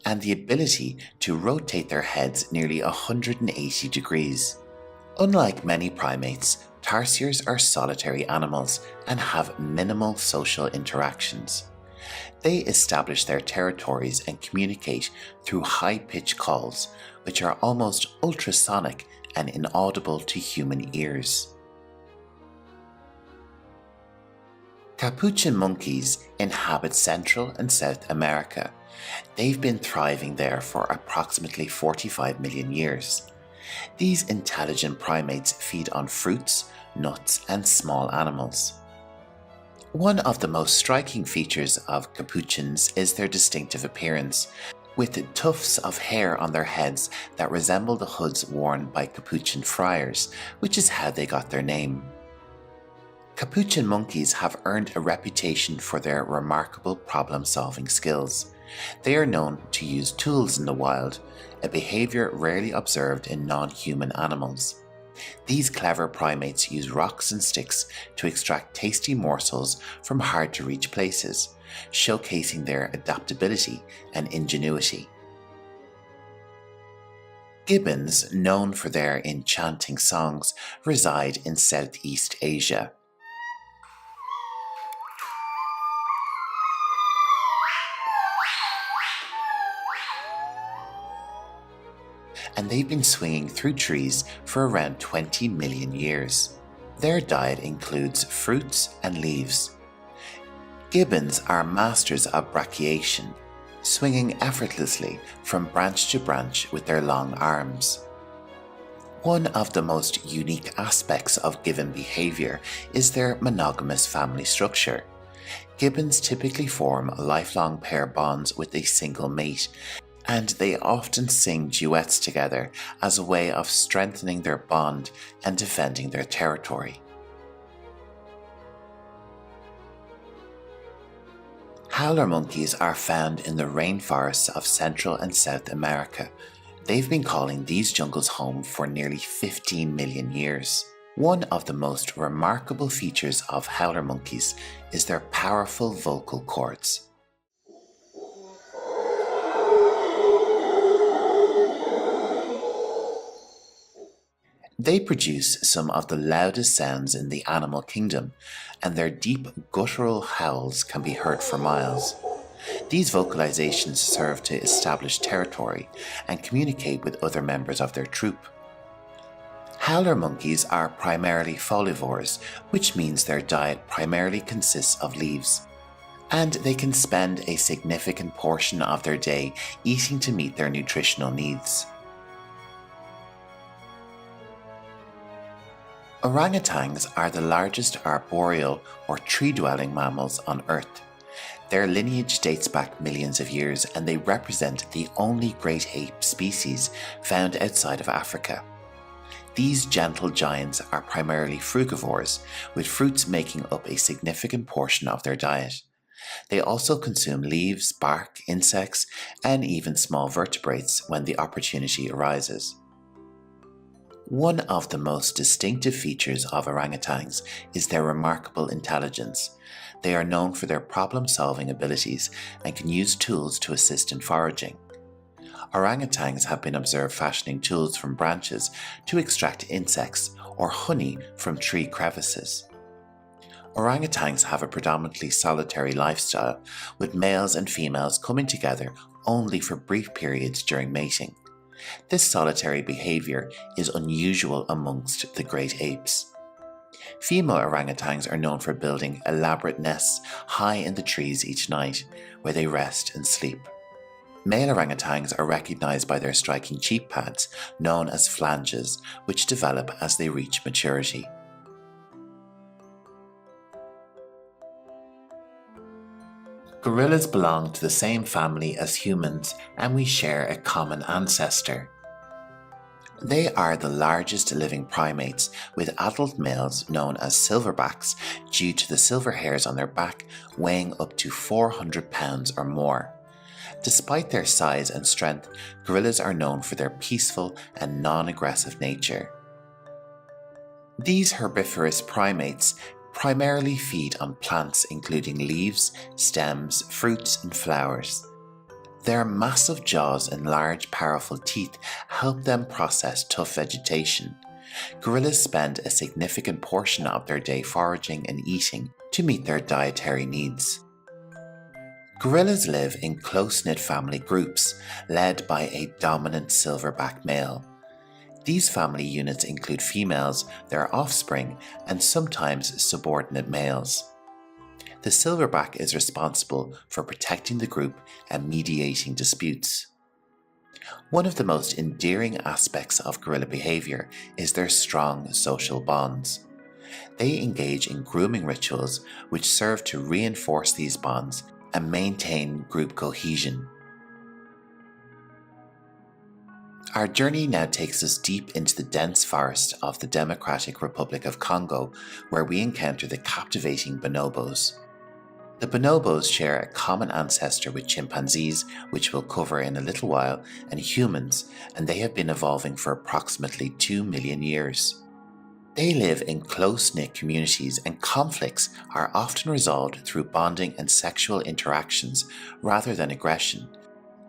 and the ability to rotate their heads nearly 180 degrees. Unlike many primates, tarsiers are solitary animals and have minimal social interactions. They establish their territories and communicate through high-pitched calls, which are almost ultrasonic and inaudible to human ears. Capuchin monkeys inhabit Central and South America. They've been thriving there for approximately 45 million years. These intelligent primates feed on fruits, nuts, and small animals. One of the most striking features of capuchins is their distinctive appearance, with tufts of hair on their heads that resemble the hoods worn by capuchin friars, which is how they got their name. Capuchin monkeys have earned a reputation for their remarkable problem-solving skills. They are known to use tools in the wild, a behaviour rarely observed in non-human animals. These clever primates use rocks and sticks to extract tasty morsels from hard-to-reach places, showcasing their adaptability and ingenuity. Gibbons, known for their enchanting songs, reside in Southeast Asia. And they've been swinging through trees for around 20 million years. Their diet includes fruits and leaves. Gibbons are masters of brachiation, swinging effortlessly from branch to branch with their long arms. One of the most unique aspects of gibbon behavior is their monogamous family structure. Gibbons typically form lifelong pair bonds with a single mate, and they often sing duets together as a way of strengthening their bond and defending their territory. Howler monkeys are found in the rainforests of Central and South America. They've been calling these jungles home for nearly 15 million years. One of the most remarkable features of howler monkeys is their powerful vocal cords. They produce some of the loudest sounds in the animal kingdom, and their deep guttural howls can be heard for miles. These vocalizations serve to establish territory and communicate with other members of their troop. Howler monkeys are primarily folivores, which means their diet primarily consists of leaves, and they can spend a significant portion of their day eating to meet their nutritional needs. Orangutans are the largest arboreal or tree-dwelling mammals on Earth. Their lineage dates back millions of years, and they represent the only great ape species found outside of Africa. These gentle giants are primarily frugivores, with fruits making up a significant portion of their diet. They also consume leaves, bark, insects, and even small vertebrates when the opportunity arises. One of the most distinctive features of orangutans is their remarkable intelligence. They are known for their problem-solving abilities and can use tools to assist in foraging. Orangutans have been observed fashioning tools from branches to extract insects or honey from tree crevices. Orangutans have a predominantly solitary lifestyle, with males and females coming together only for brief periods during mating. This solitary behavior is unusual amongst the great apes. Female orangutans are known for building elaborate nests high in the trees each night, where they rest and sleep. Male orangutans are recognized by their striking cheek pads, known as flanges, which develop as they reach maturity. Gorillas belong to the same family as humans, and we share a common ancestor. They are the largest living primates, with adult males known as silverbacks due to the silver hairs on their back weighing up to 400 pounds or more. Despite their size and strength, gorillas are known for their peaceful and non-aggressive nature. These herbivorous primates primarily feed on plants including leaves, stems, fruits, and flowers. Their massive jaws and large, powerful teeth help them process tough vegetation. Gorillas spend a significant portion of their day foraging and eating to meet their dietary needs. Gorillas live in close-knit family groups, led by a dominant silverback male. These family units include females, their offspring, and sometimes subordinate males. The silverback is responsible for protecting the group and mediating disputes. One of the most endearing aspects of gorilla behavior is their strong social bonds. They engage in grooming rituals which serve to reinforce these bonds and maintain group cohesion. Our journey now takes us deep into the dense forest of the Democratic Republic of Congo, where we encounter the captivating bonobos. The bonobos share a common ancestor with chimpanzees, which we'll cover in a little while, and humans, and they have been evolving for approximately 2 million years. They live in close-knit communities, and conflicts are often resolved through bonding and sexual interactions rather than aggression.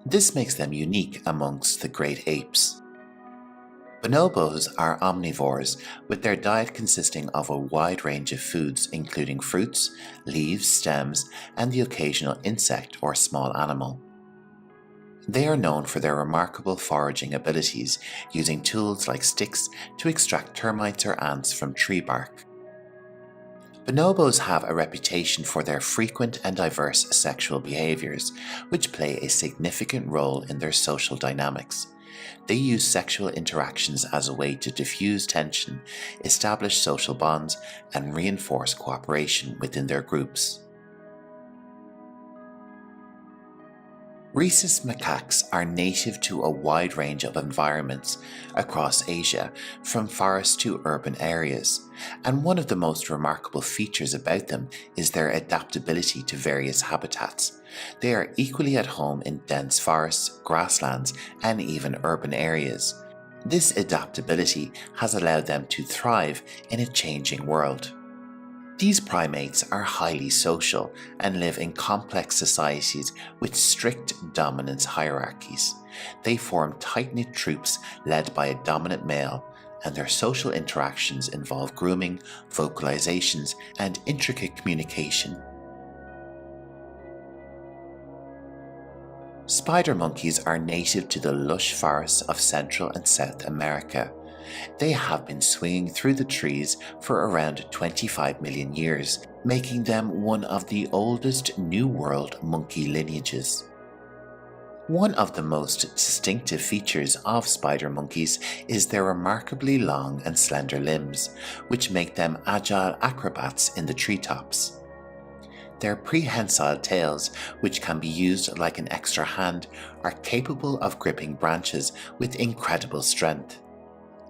This makes them unique amongst the great apes. Bonobos are omnivores, with their diet consisting of a wide range of foods including fruits, leaves, stems, and the occasional insect or small animal. They are known for their remarkable foraging abilities, using tools like sticks to extract termites or ants from tree bark. Bonobos have a reputation for their frequent and diverse sexual behaviors, which play a significant role in their social dynamics. They use sexual interactions as a way to diffuse tension, establish social bonds, and reinforce cooperation within their groups. Rhesus macaques are native to a wide range of environments across Asia, from forests to urban areas, and one of the most remarkable features about them is their adaptability to various habitats. They are equally at home in dense forests, grasslands, and even urban areas. This adaptability has allowed them to thrive in a changing world. These primates are highly social and live in complex societies with strict dominance hierarchies. They form tight-knit troops led by a dominant male, and their social interactions involve grooming, vocalizations, and intricate communication. Spider monkeys are native to the lush forests of Central and South America. They have been swinging through the trees for around 25 million years, making them one of the oldest New World monkey lineages. One of the most distinctive features of spider monkeys is their remarkably long and slender limbs, which make them agile acrobats in the treetops. Their prehensile tails, which can be used like an extra hand, are capable of gripping branches with incredible strength.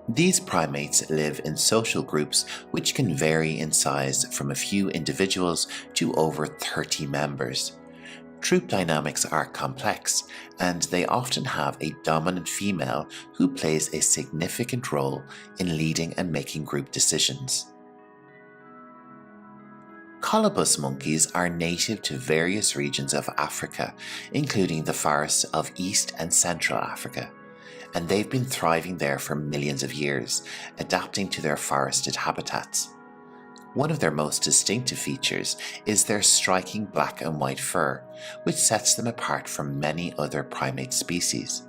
These primates live in social groups which can vary in size from a few individuals to over 30 members. Troop dynamics are complex, and they often have a dominant female who plays a significant role in leading and making group decisions. Colobus monkeys are native to various regions of Africa, including the forests of East and Central Africa, and they've been thriving there for millions of years, adapting to their forested habitats. One of their most distinctive features is their striking black and white fur, which sets them apart from many other primate species.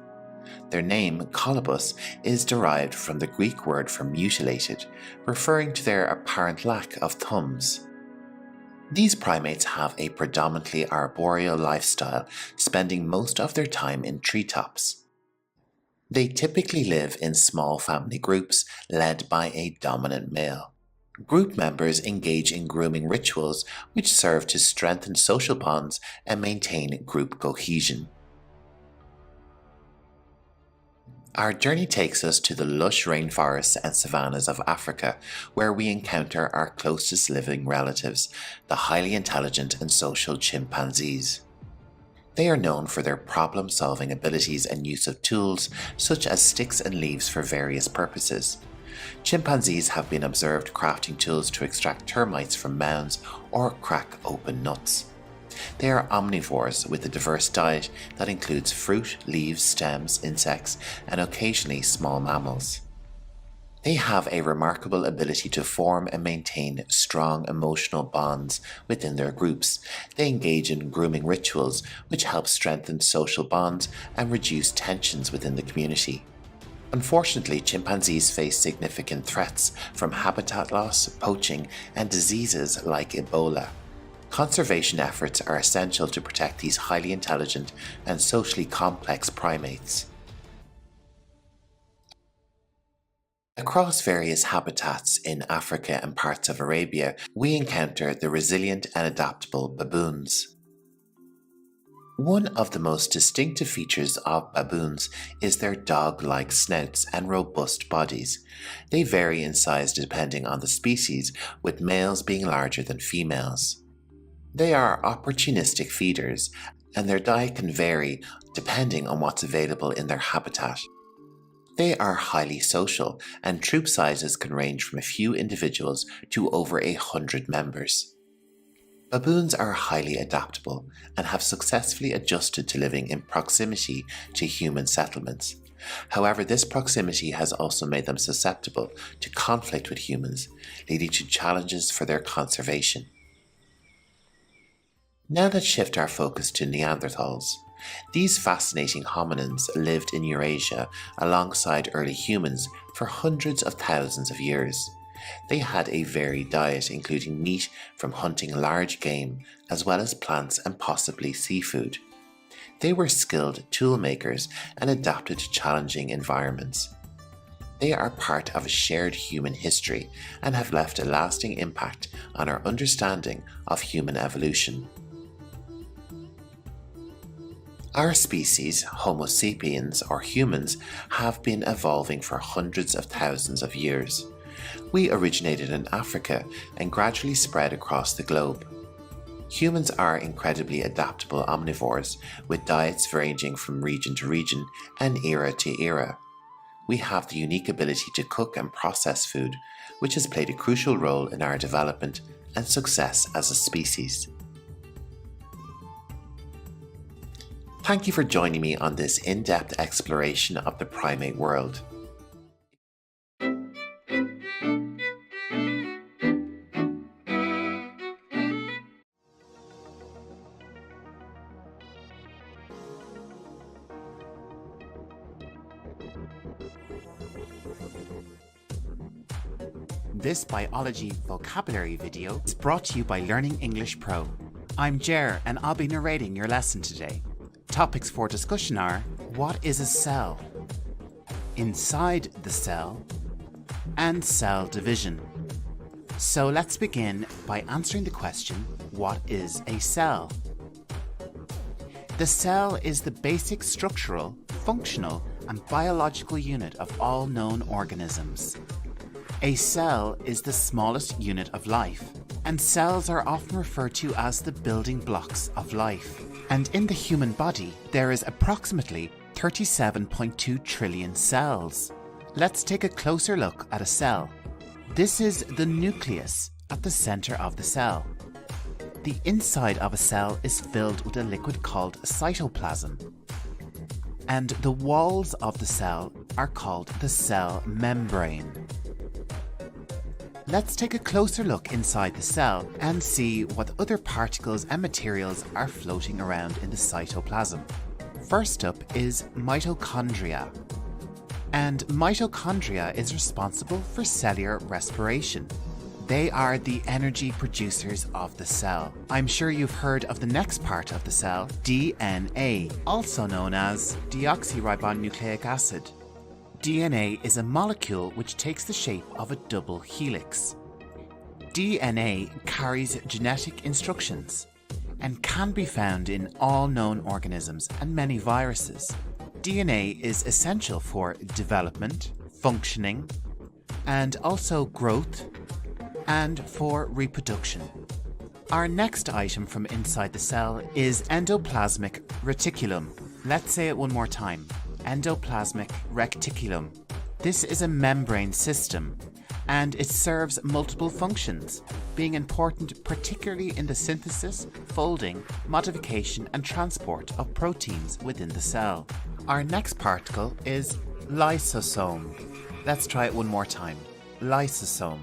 Their name, colobus, is derived from the Greek word for mutilated, referring to their apparent lack of thumbs. These primates have a predominantly arboreal lifestyle, spending most of their time in treetops. They typically live in small family groups led by a dominant male. Group members engage in grooming rituals which serve to strengthen social bonds and maintain group cohesion. Our journey takes us to the lush rainforests and savannas of Africa, where we encounter our closest living relatives, the highly intelligent and social chimpanzees. They are known for their problem-solving abilities and use of tools such as sticks and leaves for various purposes. Chimpanzees have been observed crafting tools to extract termites from mounds or crack open nuts. They are omnivores with a diverse diet that includes fruit, leaves, stems, insects, and occasionally small mammals. They have a remarkable ability to form and maintain strong emotional bonds within their groups. They engage in grooming rituals, which help strengthen social bonds and reduce tensions within the community. Unfortunately, chimpanzees face significant threats from habitat loss, poaching, and diseases like Ebola. Conservation efforts are essential to protect these highly intelligent and socially complex primates. Across various habitats in Africa and parts of Arabia, we encounter the resilient and adaptable baboons. One of the most distinctive features of baboons is their dog-like snouts and robust bodies. They vary in size depending on the species, with males being larger than females. They are opportunistic feeders, and their diet can vary depending on what's available in their habitat. They are highly social, and troop sizes can range from a few individuals to over 100 members. Baboons are highly adaptable and have successfully adjusted to living in proximity to human settlements. However, this proximity has also made them susceptible to conflict with humans, leading to challenges for their conservation. Now let's shift our focus to Neanderthals. These fascinating hominins lived in Eurasia alongside early humans for hundreds of thousands of years. They had a varied diet, including meat from hunting large game, as well as plants and possibly seafood. They were skilled tool makers and adapted to challenging environments. They are part of a shared human history and have left a lasting impact on our understanding of human evolution. Our species, Homo sapiens or humans, have been evolving for hundreds of thousands of years. We originated in Africa and gradually spread across the globe. Humans are incredibly adaptable omnivores, with diets ranging from region to region and era to era. We have the unique ability to cook and process food, which has played a crucial role in our development and success as a species. Thank you for joining me on this in-depth exploration of the primate world. This biology vocabulary video is brought to you by Learning English Pro. I'm Jer and I'll be narrating your lesson today. Topics for discussion are: what is a cell, inside the cell, and cell division. So let's begin by answering the question, what is a cell? The cell is the basic structural, functional, and biological unit of all known organisms. A cell is the smallest unit of life, and cells are often referred to as the building blocks of life. And in the human body, there is approximately 37.2 trillion cells. Let's take a closer look at a cell. This is the nucleus at the center of the cell. The inside of a cell is filled with a liquid called cytoplasm, and the walls of the cell are called the cell membrane. Let's take a closer look inside the cell and see what other particles and materials are floating around in the cytoplasm. First up is mitochondria. And mitochondria is responsible for cellular respiration. They are the energy producers of the cell. I'm sure you've heard of the next part of the cell, DNA, also known as deoxyribonucleic acid. DNA is a molecule which takes the shape of a double helix. DNA carries genetic instructions and can be found in all known organisms and many viruses. DNA is essential for development, functioning, and also growth, and for reproduction. Our next item from inside the cell is endoplasmic reticulum. Let's say it one more time. Endoplasmic reticulum. This is a membrane system, and it serves multiple functions, being important particularly in the synthesis, folding, modification, and transport of proteins within the cell. Our next particle is lysosome. Let's try it one more time. Lysosome.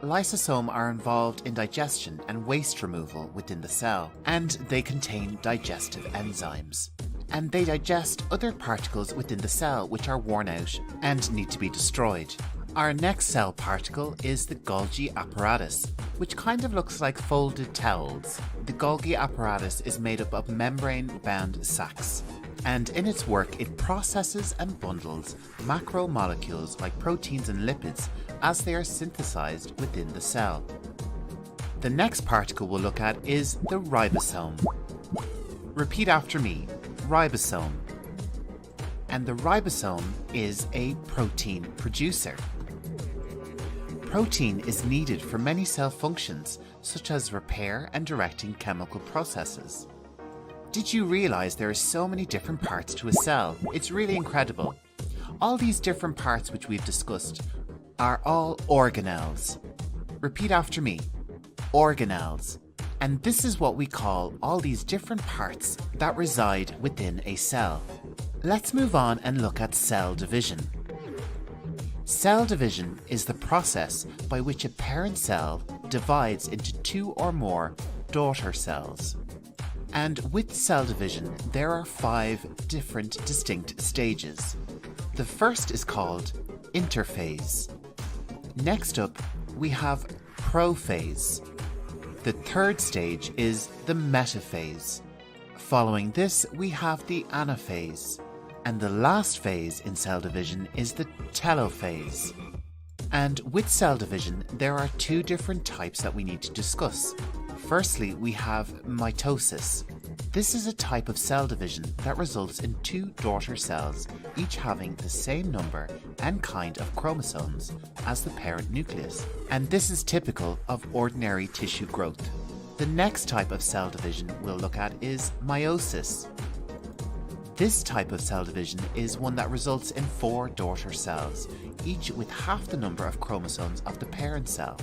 Lysosomes are involved in digestion and waste removal within the cell, and they contain digestive enzymes. And they digest other particles within the cell which are worn out and need to be destroyed. Our next cell particle is the Golgi apparatus, which kind of looks like folded towels. The Golgi apparatus is made up of membrane-bound sacs, and in its work it processes and bundles macromolecules like proteins and lipids as they are synthesized within the cell. The next particle we'll look at is the ribosome. Repeat after me. Ribosome. And the ribosome is a protein producer. Protein is needed for many cell functions, such as repair and directing chemical processes. Did you realize there are so many different parts to a cell? It's really incredible. All these different parts which we've discussed are all organelles. Repeat after me. Organelles. And this is what we call all these different parts that reside within a cell. Let's move on and look at cell division. Cell division is the process by which a parent cell divides into two or more daughter cells. And with cell division, there are 5 different distinct stages. The first is called interphase. Next up, we have prophase. The third stage is the metaphase. Following this, we have the anaphase. And the last phase in cell division is the telophase. And with cell division, there are 2 different types that we need to discuss. Firstly, we have mitosis. This is a type of cell division that results in 2 daughter cells, each having the same number and kind of chromosomes as the parent nucleus, and this is typical of ordinary tissue growth. The next type of cell division we'll look at is meiosis. This type of cell division is one that results in 4 daughter cells, each with half the number of chromosomes of the parent cell.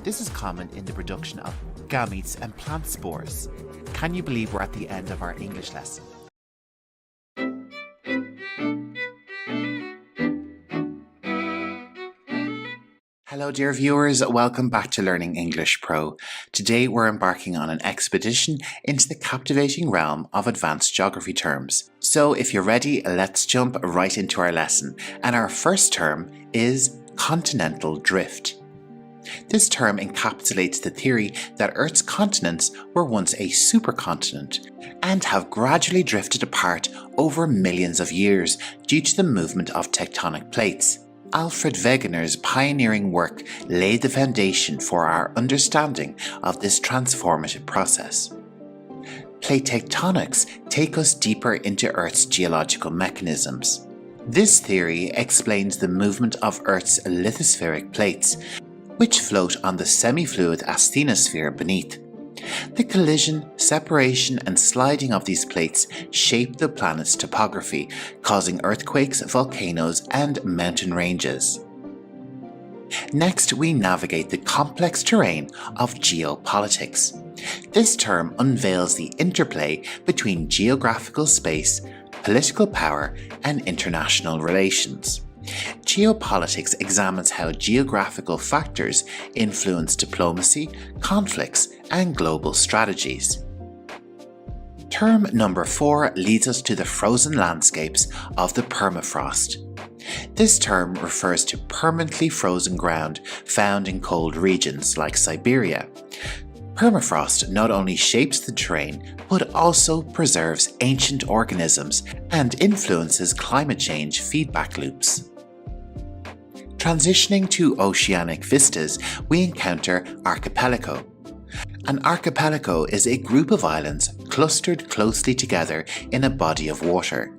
This is common in the production of gametes and plant spores. Can you believe we're at the end of our English lesson? Hello dear viewers, welcome back to Learning English Pro. Today we're embarking on an expedition into the captivating realm of advanced geography terms. So if you're ready, let's jump right into our lesson. And our first term is continental drift. This term encapsulates the theory that Earth's continents were once a supercontinent and have gradually drifted apart over millions of years due to the movement of tectonic plates. Alfred Wegener's pioneering work laid the foundation for our understanding of this transformative process. Plate tectonics take us deeper into Earth's geological mechanisms. This theory explains the movement of Earth's lithospheric plates, which float on the semi-fluid asthenosphere beneath. The collision, separation and sliding of these plates shape the planet's topography, causing earthquakes, volcanoes and mountain ranges. Next, we navigate the complex terrain of geopolitics. This term unveils the interplay between geographical space, political power and international relations. Geopolitics examines how geographical factors influence diplomacy, conflicts, and global strategies. Term number 4 leads us to the frozen landscapes of the permafrost. This term refers to permanently frozen ground found in cold regions like Siberia. Permafrost not only shapes the terrain, but also preserves ancient organisms and influences climate change feedback loops. Transitioning to oceanic vistas, we encounter archipelago. An archipelago is a group of islands clustered closely together in a body of water.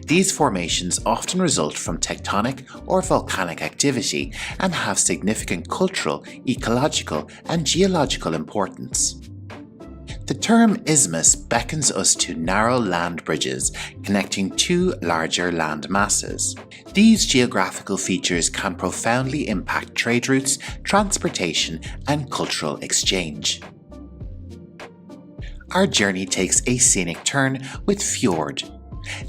These formations often result from tectonic or volcanic activity and have significant cultural, ecological, and geological importance. The term isthmus beckons us to narrow land bridges connecting two larger land masses. These geographical features can profoundly impact trade routes, transportation, and cultural exchange. Our journey takes a scenic turn with fjord.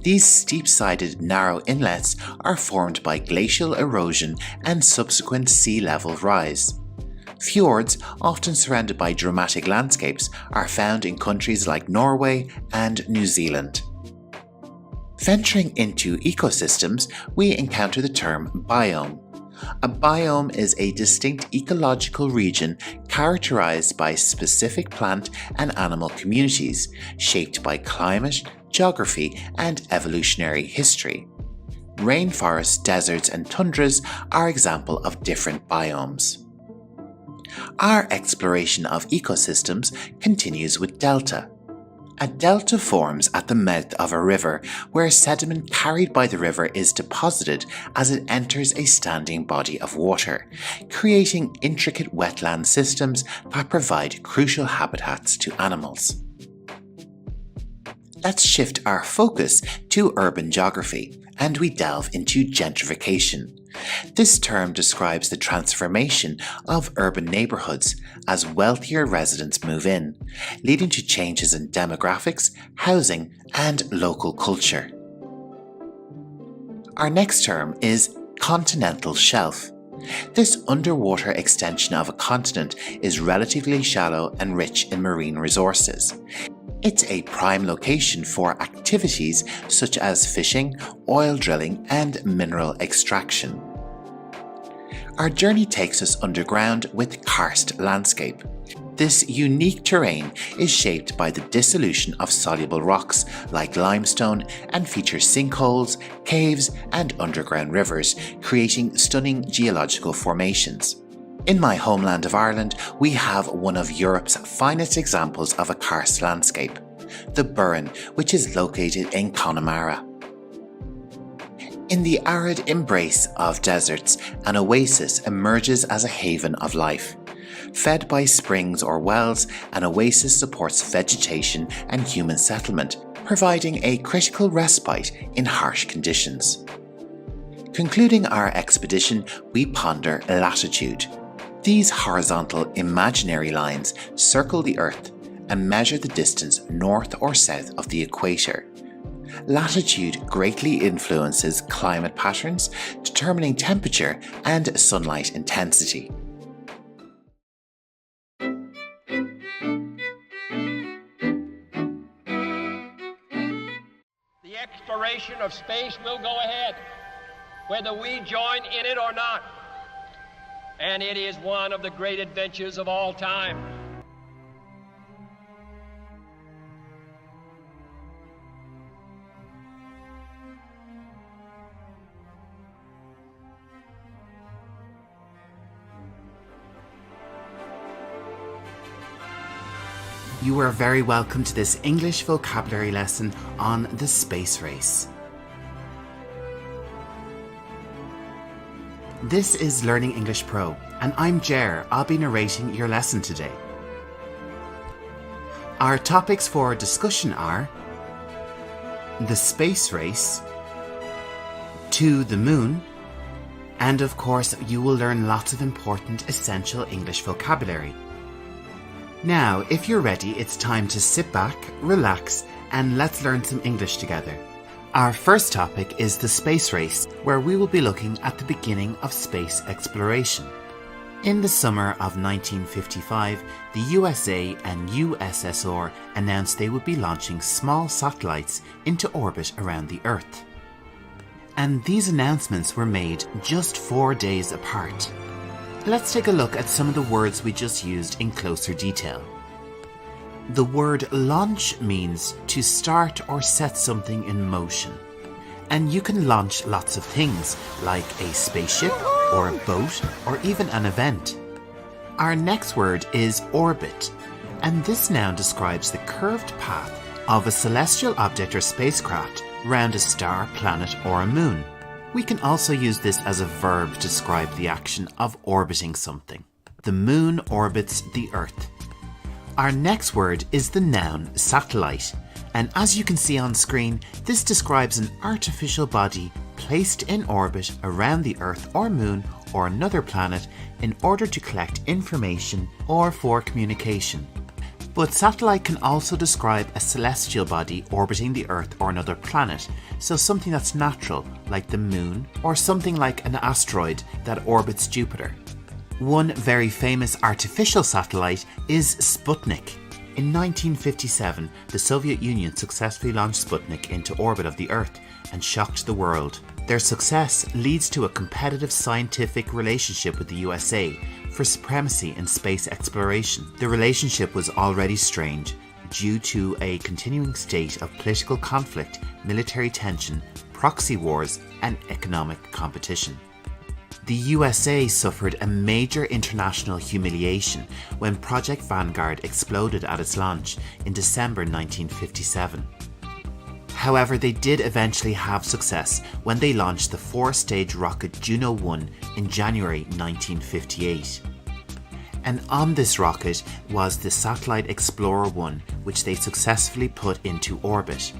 These steep-sided narrow inlets are formed by glacial erosion and subsequent sea level rise. Fjords, often surrounded by dramatic landscapes, are found in countries like Norway and New Zealand. Venturing into ecosystems, we encounter the term biome. A biome is a distinct ecological region characterized by specific plant and animal communities, shaped by climate, geography, and evolutionary history. Rainforests, deserts, and tundras are examples of different biomes. Our exploration of ecosystems continues with delta. A delta forms at the mouth of a river where sediment carried by the river is deposited as it enters a standing body of water, creating intricate wetland systems that provide crucial habitats to animals. Let's shift our focus to urban geography, and we delve into gentrification. This term describes the transformation of urban neighborhoods as wealthier residents move in, leading to changes in demographics, housing, and local culture. Our next term is continental shelf. This underwater extension of a continent is relatively shallow and rich in marine resources. It's a prime location for activities such as fishing, oil drilling, and mineral extraction. Our journey takes us underground with karst landscape. This unique terrain is shaped by the dissolution of soluble rocks like limestone and features sinkholes, caves, and underground rivers, creating stunning geological formations. In my homeland of Ireland, we have one of Europe's finest examples of a karst landscape, the Burren, which is located in Connemara. In the arid embrace of deserts, an oasis emerges as a haven of life. Fed by springs or wells, an oasis supports vegetation and human settlement, providing a critical respite in harsh conditions. Concluding our expedition, we ponder latitude. These horizontal imaginary lines circle the Earth and measure the distance north or south of the equator. latitude greatly influences climate patterns, determining temperature and sunlight intensity. The exploration of space will go ahead, whether we join in it or not. And it is one of the great adventures of all time. You are very welcome to this English vocabulary lesson on the space race. This is Learning English Pro, and I'm Jer. I'll be narrating your lesson today. Our topics for discussion are the space race, to the moon, and of course you will learn lots of important essential English vocabulary. Now, if you're ready, it's time to sit back, relax, and let's learn some English together. Our first topic is the space race, where we will be looking at the beginning of space exploration. In the summer of 1955, the USA and USSR announced they would be launching small satellites into orbit around the Earth. And these announcements were made just 4 days apart. Let's take a look at some of the words we just used in closer detail. The word launch means to start or set something in motion. And you can launch lots of things, like a spaceship, or a boat, or even an event. Our next word is orbit, and this noun describes the curved path of a celestial object or spacecraft round a star, planet, or a moon. We can also use this as a verb to describe the action of orbiting something. The moon orbits the Earth. Our next word is the noun satellite, and as you can see on screen, this describes an artificial body placed in orbit around the Earth or moon or another planet in order to collect information or for communication. But satellite can also describe a celestial body orbiting the Earth or another planet, so something that's natural, like the moon, or something like an asteroid that orbits Jupiter. One very famous artificial satellite is Sputnik. In 1957, the Soviet Union successfully launched Sputnik into orbit of the Earth and shocked the world. Their success leads to a competitive scientific relationship with the USA for supremacy in space exploration. The relationship was already strained due to a continuing state of political conflict, military tension, proxy wars, and economic competition. The USA suffered a major international humiliation when Project Vanguard exploded at its launch in December 1957. However, they did eventually have success when they launched the 4-stage rocket Juno 1 in January 1958. And on this rocket was the satellite Explorer 1, which they successfully put into orbit.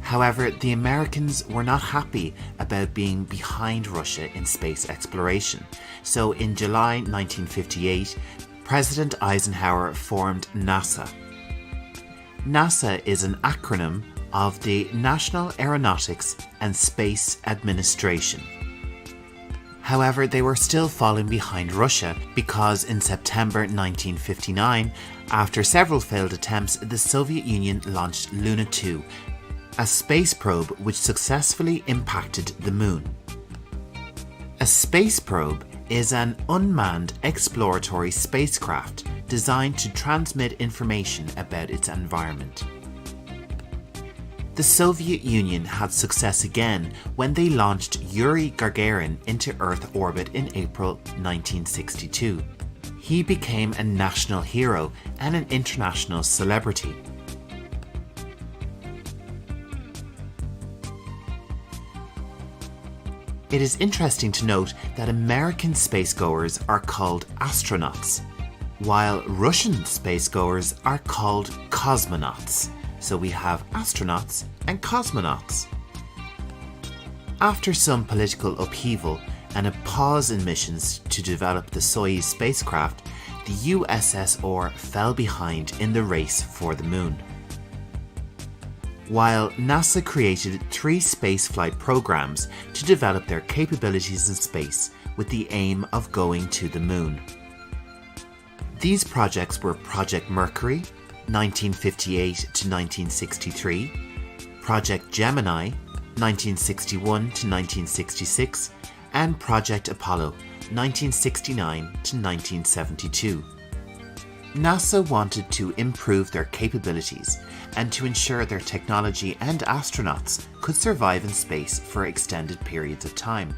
However, the Americans were not happy about being behind Russia in space exploration. So in July 1958, President Eisenhower formed NASA. NASA is an acronym of the National Aeronautics and Space Administration. However, they were still falling behind Russia because in September 1959, after several failed attempts, the Soviet Union launched Luna 2, a space probe which successfully impacted the moon. A space probe is an unmanned exploratory spacecraft designed to transmit information about its environment. The Soviet Union had success again when they launched Yuri Gagarin into Earth orbit in April 1962. He became a national hero and an international celebrity. It is interesting to note that American spacegoers are called astronauts, while Russian spacegoers are called cosmonauts. So we have astronauts and cosmonauts. After some political upheaval and a pause in missions to develop the Soyuz spacecraft, the USSR fell behind in the race for the moon. while NASA created 3 spaceflight programs to develop their capabilities in space with the aim of going to the moon. These projects were Project Mercury, 1958 to 1963, Project Gemini, 1961 to 1966, and Project Apollo, 1969 to 1972. NASA wanted to improve their capabilities and to ensure their technology and astronauts could survive in space for extended periods of time.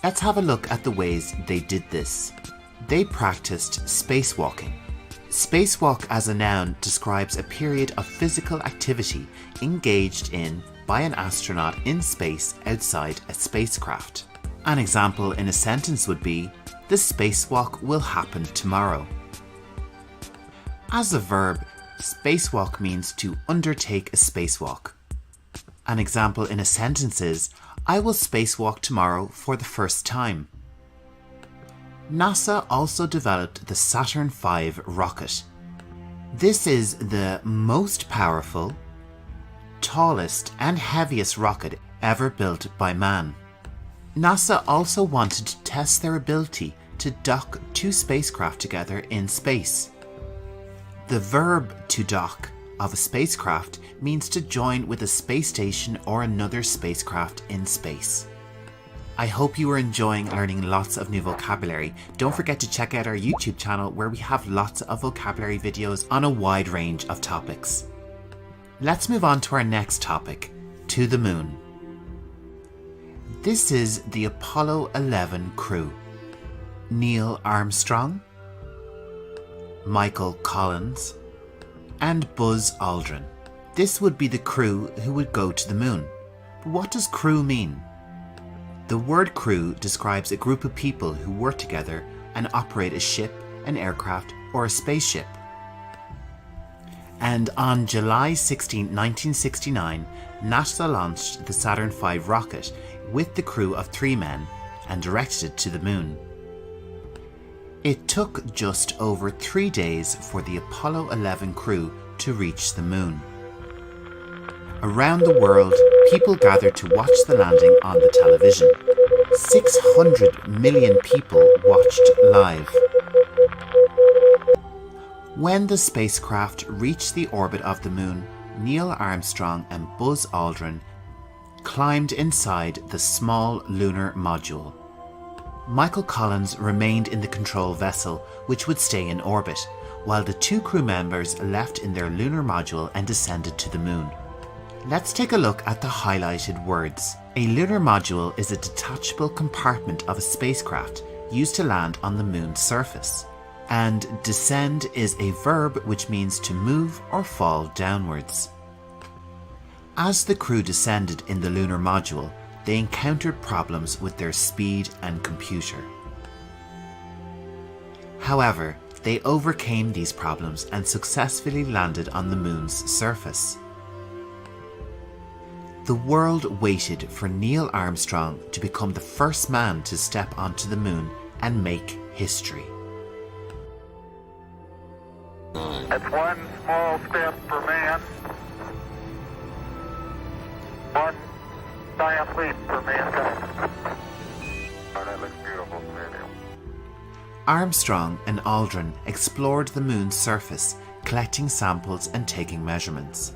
Let's have a look at the ways they did this. They practiced spacewalking. Spacewalk as a noun describes a period of physical activity engaged in by an astronaut in space outside a spacecraft. An example in a sentence would be, "The spacewalk will happen tomorrow." As a verb, spacewalk means to undertake a spacewalk. An example in a sentence is, "I will spacewalk tomorrow for the first time." NASA also developed the Saturn V rocket. This is the most powerful, tallest and heaviest rocket ever built by man. NASA also wanted to test their ability to dock 2 spacecraft together in space. The verb to dock of a spacecraft means to join with a space station or another spacecraft in space. I hope you are enjoying learning lots of new vocabulary. Don't forget to check out our YouTube channel where we have lots of vocabulary videos on a wide range of topics. Let's move on to our next topic, to the moon. This is the Apollo 11 crew. Neil Armstrong, Michael Collins, and Buzz Aldrin. This would be the crew who would go to the moon. But what does crew mean? The word crew describes a group of people who work together and operate a ship, an aircraft, or a spaceship. And on July 16, 1969, NASA launched the Saturn V rocket with the crew of 3 men and directed it to the moon. It took just over 3 days for the Apollo 11 crew to reach the moon. Around the world, people gathered to watch the landing on the television. 600 million people watched live. When the spacecraft reached the orbit of the moon, Neil Armstrong and Buzz Aldrin climbed inside the small lunar module. Michael Collins remained in the control vessel, which would stay in orbit, while the 2 crew members left in their lunar module and descended to the moon. Let's take a look at the highlighted words. A lunar module is a detachable compartment of a spacecraft used to land on the moon's surface. And descend is a verb which means to move or fall downwards. As the crew descended in the lunar module, they encountered problems with their speed and computer. However, they overcame these problems and successfully landed on the moon's surface. The world waited for Neil Armstrong to become the first man to step onto the moon and make history. It's one small step for man, one giant leap for mankind. Oh, that looks beautiful, Daniel. Armstrong and Aldrin explored the moon's surface, collecting samples and taking measurements.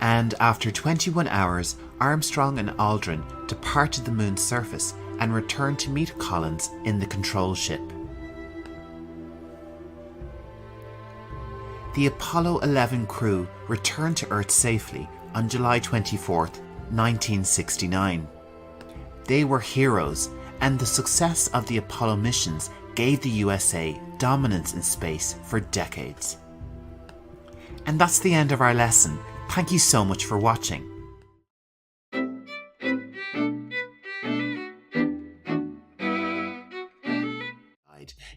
And after 21 hours, Armstrong and Aldrin departed the moon's surface and returned to meet Collins in the control ship. The Apollo 11 crew returned to Earth safely on July 24, 1969. They were heroes, and the success of the Apollo missions gave the USA dominance in space for decades. And that's the end of our lesson. Thank you so much for watching.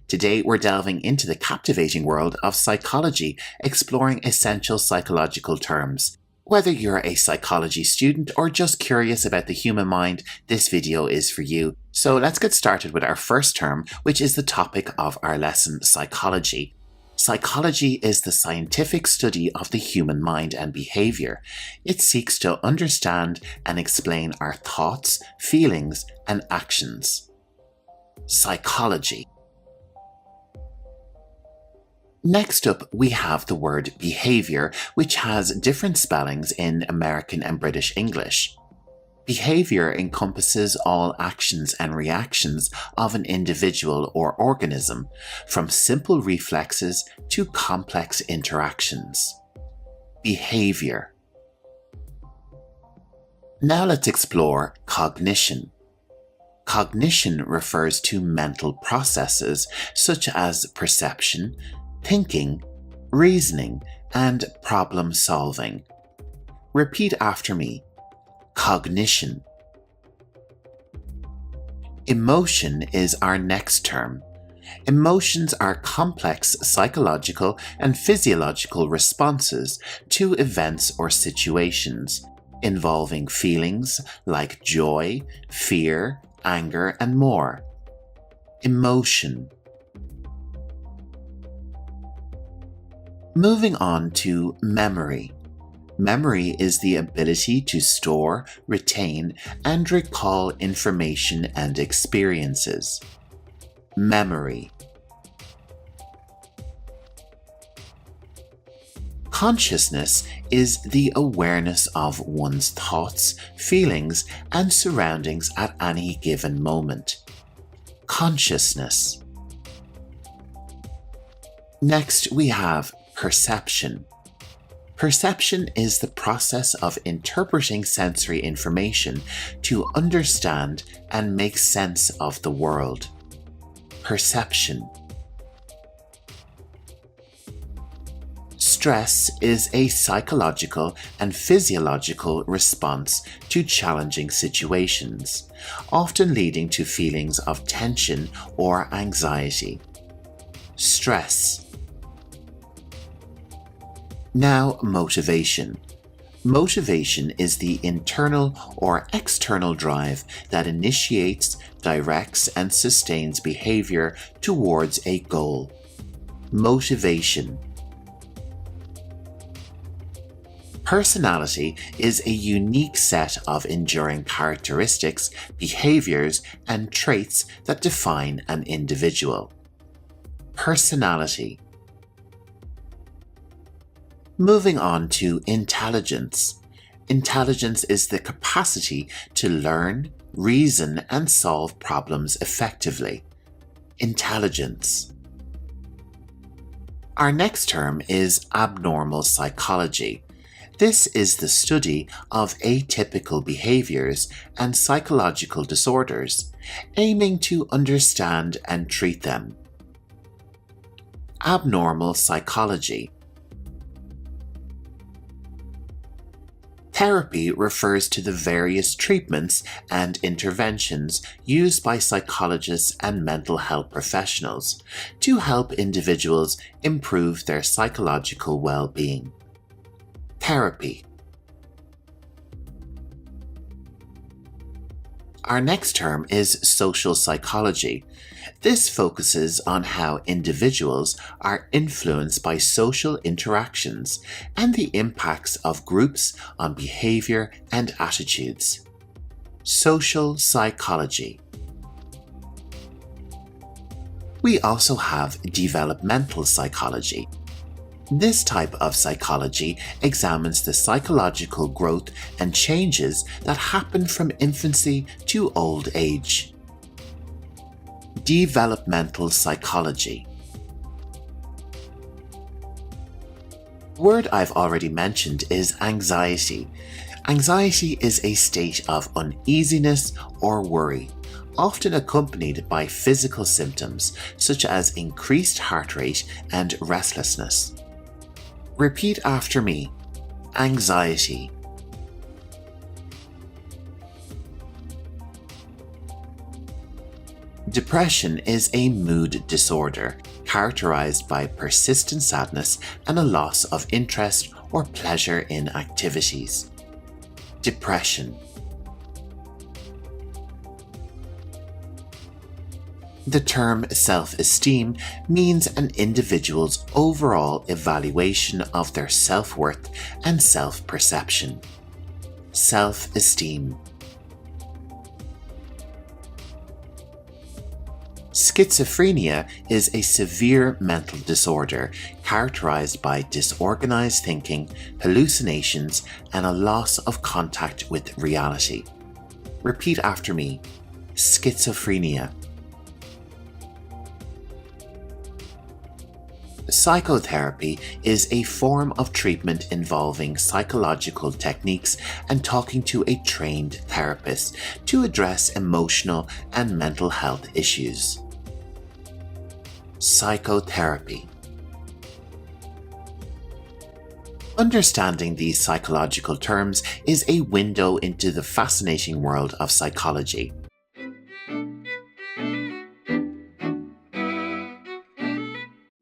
Today we're delving into the captivating world of psychology, exploring essential psychological terms. Whether you're a psychology student or just curious about the human mind, this video is for you. So let's get started with our first term, which is the topic of our lesson, psychology. Psychology is the scientific study of the human mind and behavior. It seeks to understand and explain our thoughts, feelings, and actions. Psychology. Next up, we have the word behavior, which has different spellings in American and British English. Behavior encompasses all actions and reactions of an individual or organism, from simple reflexes to complex interactions. Behavior. Now let's explore cognition. Cognition refers to mental processes such as perception, thinking, reasoning, and problem solving. Repeat after me. Cognition. Emotion is our next term. Emotions are complex psychological and physiological responses to events or situations involving feelings like joy, fear, anger, and more. Emotion. Moving on to memory. Memory is the ability to store, retain, and recall information and experiences. Memory. Consciousness is the awareness of one's thoughts, feelings, and surroundings at any given moment. Consciousness. Next, we have perception. Perception is the process of interpreting sensory information to understand and make sense of the world. Perception. Stress is a psychological and physiological response to challenging situations, often leading to feelings of tension or anxiety. Stress. Now, motivation. Motivation is the internal or external drive that initiates, directs, and sustains behavior towards a goal. Motivation. Personality is a unique set of enduring characteristics, behaviors, and traits that define an individual. Personality. Moving on to intelligence. Intelligence is the capacity to learn, reason, and solve problems effectively. Intelligence. Our next term is abnormal psychology. This is the study of atypical behaviors and psychological disorders, aiming to understand and treat them. Abnormal psychology. Therapy refers to the various treatments and interventions used by psychologists and mental health professionals to help individuals improve their psychological well-being. Therapy. Our next term is social psychology. This focuses on how individuals are influenced by social interactions and the impacts of groups on behavior and attitudes. Social psychology. We also have developmental psychology. This type of psychology examines the psychological growth and changes that happen from infancy to old age. Developmental psychology. The word I've already mentioned is anxiety. Anxiety is a state of uneasiness or worry, often accompanied by physical symptoms such as increased heart rate and restlessness. Repeat after me. Anxiety. Depression is a mood disorder characterized by persistent sadness and a loss of interest or pleasure in activities. Depression. The term self-esteem means an individual's overall evaluation of their self-worth and self-perception. Self-esteem. Schizophrenia is a severe mental disorder characterized by disorganized thinking, hallucinations, and a loss of contact with reality. Repeat after me. Schizophrenia. Psychotherapy is a form of treatment involving psychological techniques and talking to a trained therapist to address emotional and mental health issues. Psychotherapy. Understanding these psychological terms is a window into the fascinating world of psychology.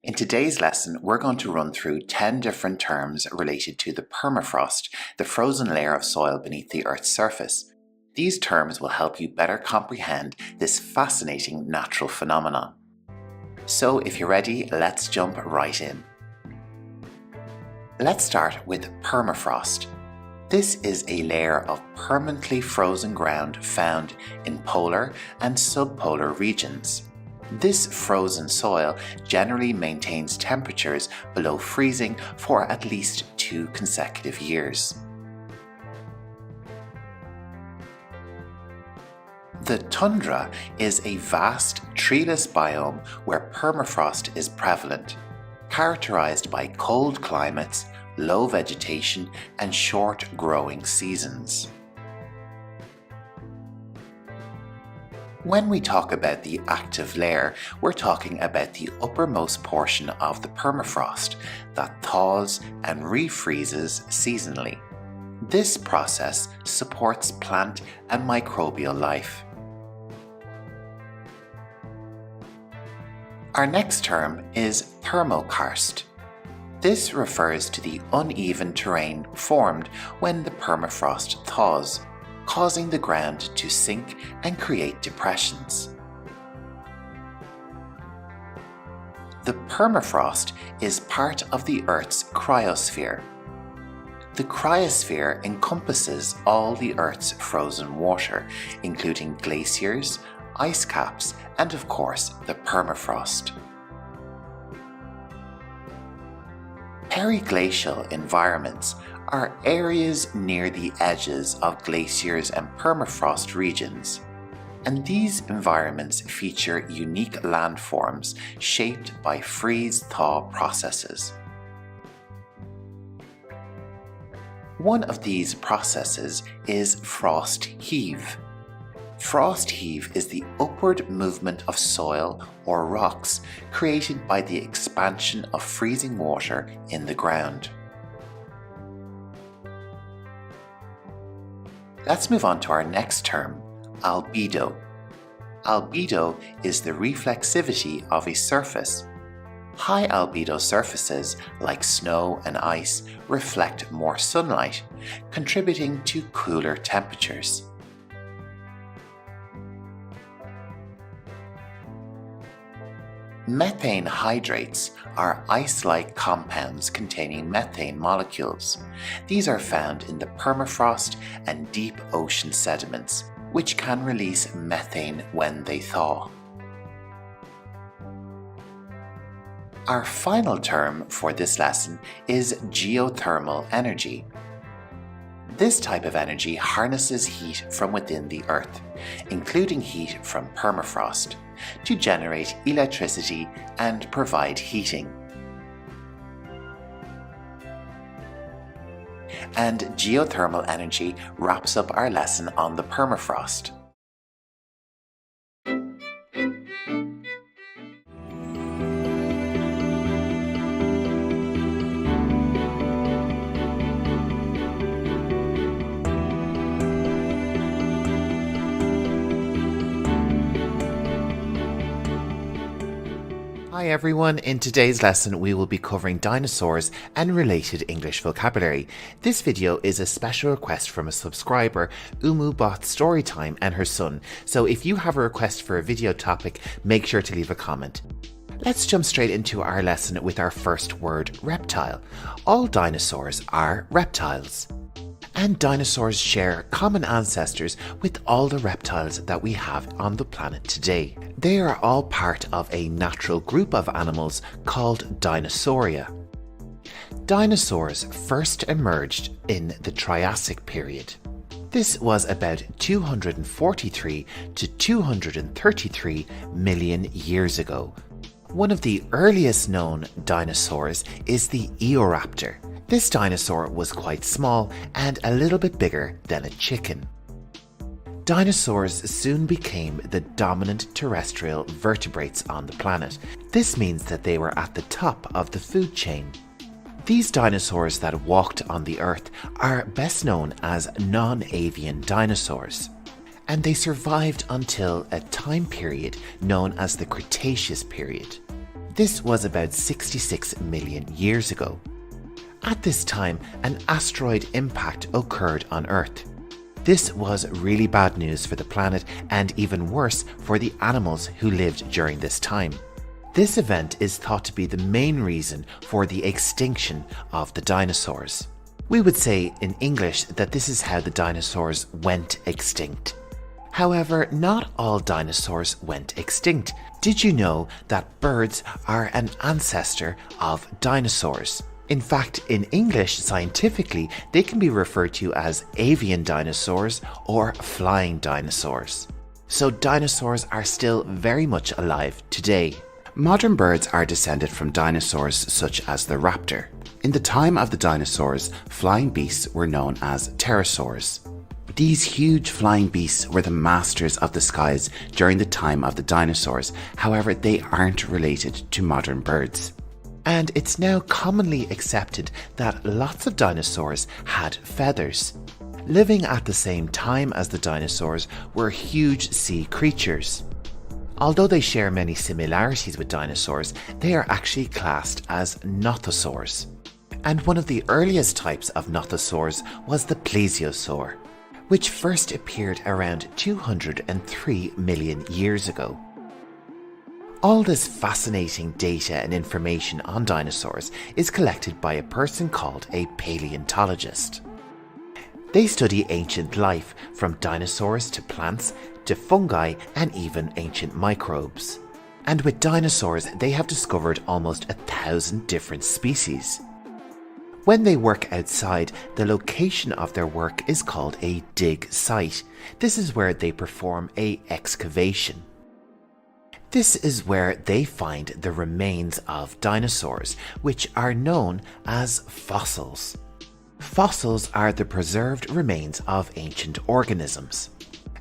In today's lesson, we're going to run through 10 different terms related to the permafrost, the frozen layer of soil beneath the Earth's surface. These terms will help you better comprehend this fascinating natural phenomenon. So if you're ready, let's jump right in. Let's start with permafrost. This is a layer of permanently frozen ground found in polar and subpolar regions. This frozen soil generally maintains temperatures below freezing for at least 2 consecutive years. The tundra is a vast treeless biome where permafrost is prevalent, characterized by cold climates, low vegetation, and short growing seasons. When we talk about the active layer, we're talking about the uppermost portion of the permafrost that thaws and refreezes seasonally. This process supports plant and microbial life. Our next term is thermokarst. This refers to the uneven terrain formed when the permafrost thaws, causing the ground to sink and create depressions. The permafrost is part of the Earth's cryosphere. The cryosphere encompasses all the Earth's frozen water, including glaciers, ice caps, and of course the permafrost. Periglacial environments are areas near the edges of glaciers and permafrost regions, and these environments feature unique landforms shaped by freeze-thaw processes. One of these processes is frost heave. Frost heave is the upward movement of soil or rocks created by the expansion of freezing water in the ground. Let's move on to our next term, albedo. Albedo is the reflexivity of a surface. High albedo surfaces, like snow and ice, reflect more sunlight, contributing to cooler temperatures. Methane hydrates are ice-like compounds containing methane molecules. These are found in the permafrost and deep ocean sediments, which can release methane when they thaw. Our final term for this lesson is geothermal energy. This type of energy harnesses heat from within the Earth, including heat from permafrost, to generate electricity and provide heating. And geothermal energy wraps up our lesson on the permafrost. Hi everyone, in today's lesson we will be covering dinosaurs and related English vocabulary. This video is a special request from a subscriber, UmuBot Storytime, and her son, so if you have a request for a video topic, make sure to leave a comment. Let's jump straight into our lesson with our first word, reptile. All dinosaurs are reptiles. And dinosaurs share common ancestors with all the reptiles that we have on the planet today. They are all part of a natural group of animals called Dinosauria. Dinosaurs first emerged in the Triassic period. This was about 243 to 233 million years ago. One of the earliest known dinosaurs is the Eoraptor. This dinosaur was quite small and a little bit bigger than a chicken. Dinosaurs soon became the dominant terrestrial vertebrates on the planet. This means that they were at the top of the food chain. These dinosaurs that walked on the Earth are best known as non-avian dinosaurs, and they survived until a time period known as the Cretaceous period. This was about 66 million years ago. At this time, an asteroid impact occurred on Earth. This was really bad news for the planet and even worse for the animals who lived during this time. This event is thought to be the main reason for the extinction of the dinosaurs. We would say in English that this is how the dinosaurs went extinct. However, not all dinosaurs went extinct. Did you know that birds are an ancestor of dinosaurs? In fact, in English, scientifically, they can be referred to as avian dinosaurs or flying dinosaurs. So dinosaurs are still very much alive today. Modern birds are descended from dinosaurs such as the raptor. In the time of the dinosaurs, flying beasts were known as pterosaurs. These huge flying beasts were the masters of the skies during the time of the dinosaurs. However, they aren't related to modern birds. And it's now commonly accepted that lots of dinosaurs had feathers. Living at the same time as the dinosaurs were huge sea creatures. Although they share many similarities with dinosaurs, they are actually classed as nothosaurs. And one of the earliest types of nothosaurs was the plesiosaur, which first appeared around 203 million years ago. All this fascinating data and information on dinosaurs is collected by a person called a paleontologist. They study ancient life, from dinosaurs to plants to fungi and even ancient microbes. And with dinosaurs, they have discovered almost 1,000 different species. When they work outside, the location of their work is called a dig site. This is where they perform an excavation. This is where they find the remains of dinosaurs, which are known as fossils. Fossils are the preserved remains of ancient organisms.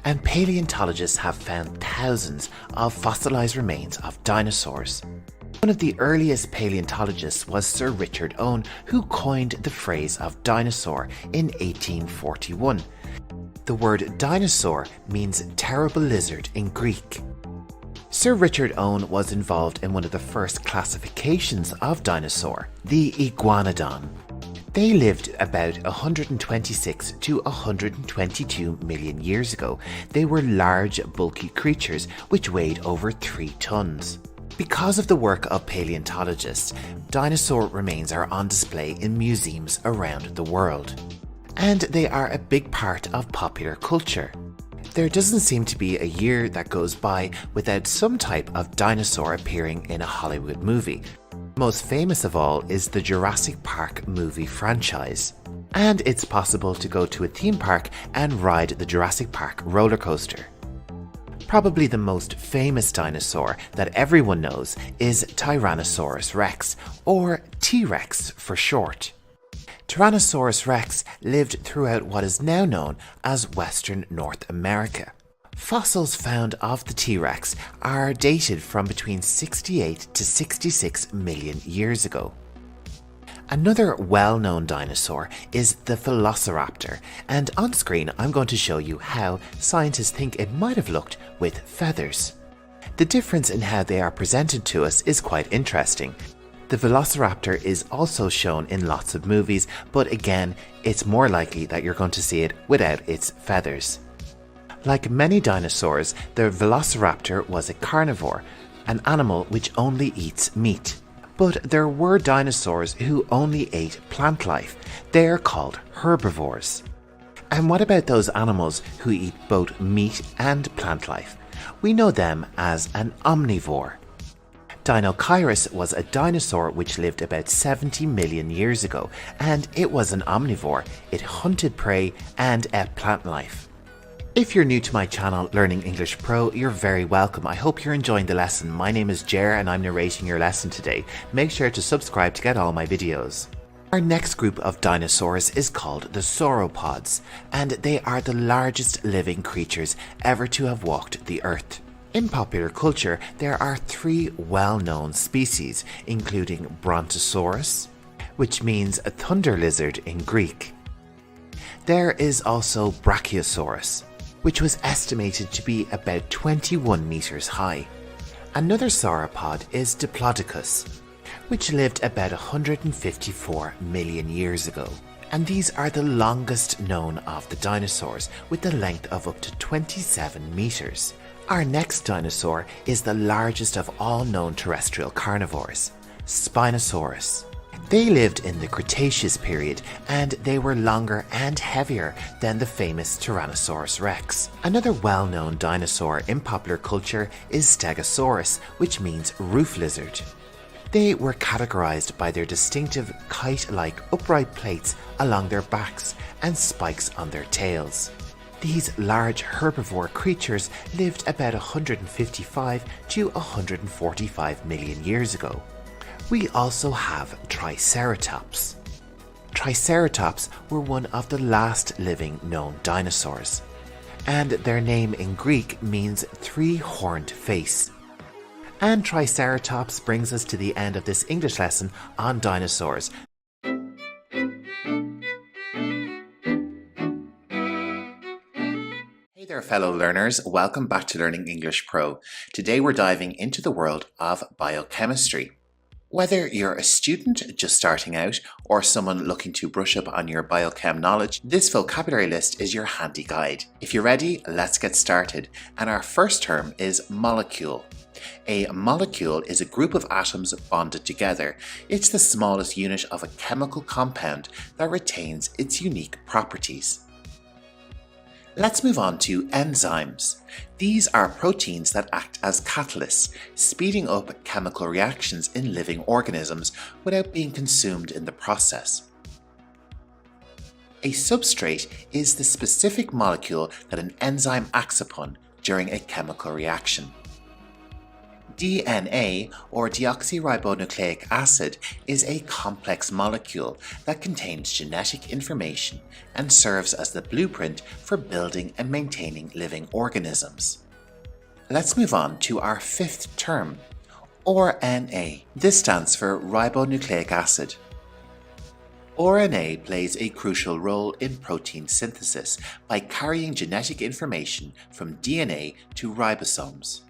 And paleontologists have found thousands of fossilized remains of dinosaurs. One of the earliest paleontologists was Sir Richard Owen, who coined the phrase of dinosaur in 1841. The word dinosaur means terrible lizard in Greek. Sir Richard Owen was involved in one of the first classifications of dinosaur, the Iguanodon. They lived about 126 to 122 million years ago. They were large, bulky creatures which weighed over 3 tons. Because of the work of paleontologists, dinosaur remains are on display in museums around the world. And they are a big part of popular culture. There doesn't seem to be a year that goes by without some type of dinosaur appearing in a Hollywood movie. Most famous of all is the Jurassic Park movie franchise. And it's possible to go to a theme park and ride the Jurassic Park roller coaster. Probably the most famous dinosaur that everyone knows is Tyrannosaurus rex, or T-Rex for short. Tyrannosaurus rex lived throughout what is now known as Western North America. Fossils found of the T-Rex are dated from between 68 to 66 million years ago. Another well-known dinosaur is the Velociraptor, and on screen I'm going to show you how scientists think it might have looked with feathers. The difference in how they are presented to us is quite interesting. The velociraptor is also shown in lots of movies, but again, it's more likely that you're going to see it without its feathers. Like many dinosaurs, the velociraptor was a carnivore, an animal which only eats meat. But there were dinosaurs who only ate plant life. They are called herbivores. And what about those animals who eat both meat and plant life? We know them as an omnivore. Deinocheirus was a dinosaur which lived about 70 million years ago, and it was an omnivore. It hunted prey and ate plant life. If you're new to my channel, Learning English Pro, you're very welcome. I hope you're enjoying the lesson. My name is Jer and I'm narrating your lesson today. Make sure to subscribe to get all my videos. Our next group of dinosaurs is called the sauropods, and they are the largest living creatures ever to have walked the earth. In popular culture, there are three well-known species, including Brontosaurus, which means a thunder lizard in Greek. There is also Brachiosaurus, which was estimated to be about 21 meters high. Another sauropod is Diplodocus, which lived about 154 million years ago. And these are the longest known of the dinosaurs, with a length of up to 27 meters. Our next dinosaur is the largest of all known terrestrial carnivores, Spinosaurus. They lived in the Cretaceous period, and they were longer and heavier than the famous Tyrannosaurus rex. Another well-known dinosaur in popular culture is Stegosaurus, which means roof lizard. They were categorized by their distinctive kite-like upright plates along their backs and spikes on their tails. These large herbivore creatures lived about 155 to 145 million years ago. We also have Triceratops. Triceratops were one of the last living known dinosaurs, and their name in Greek means three-horned face. And Triceratops brings us to the end of this English lesson on dinosaurs. Hey there fellow learners, welcome back to Learning English Pro. Today we're diving into the world of biochemistry. Whether you're a student just starting out or someone looking to brush up on your biochem knowledge, this vocabulary list is your handy guide. If you're ready, let's get started. And our first term is molecule. A molecule is a group of atoms bonded together. It's the smallest unit of a chemical compound that retains its unique properties. Let's move on to enzymes. These are proteins that act as catalysts, speeding up chemical reactions in living organisms without being consumed in the process. A substrate is the specific molecule that an enzyme acts upon during a chemical reaction. DNA, or deoxyribonucleic acid, is a complex molecule that contains genetic information and serves as the blueprint for building and maintaining living organisms. Let's move on to our fifth term, RNA. This stands for ribonucleic acid. RNA plays a crucial role in protein synthesis by carrying genetic information from DNA to ribosomes.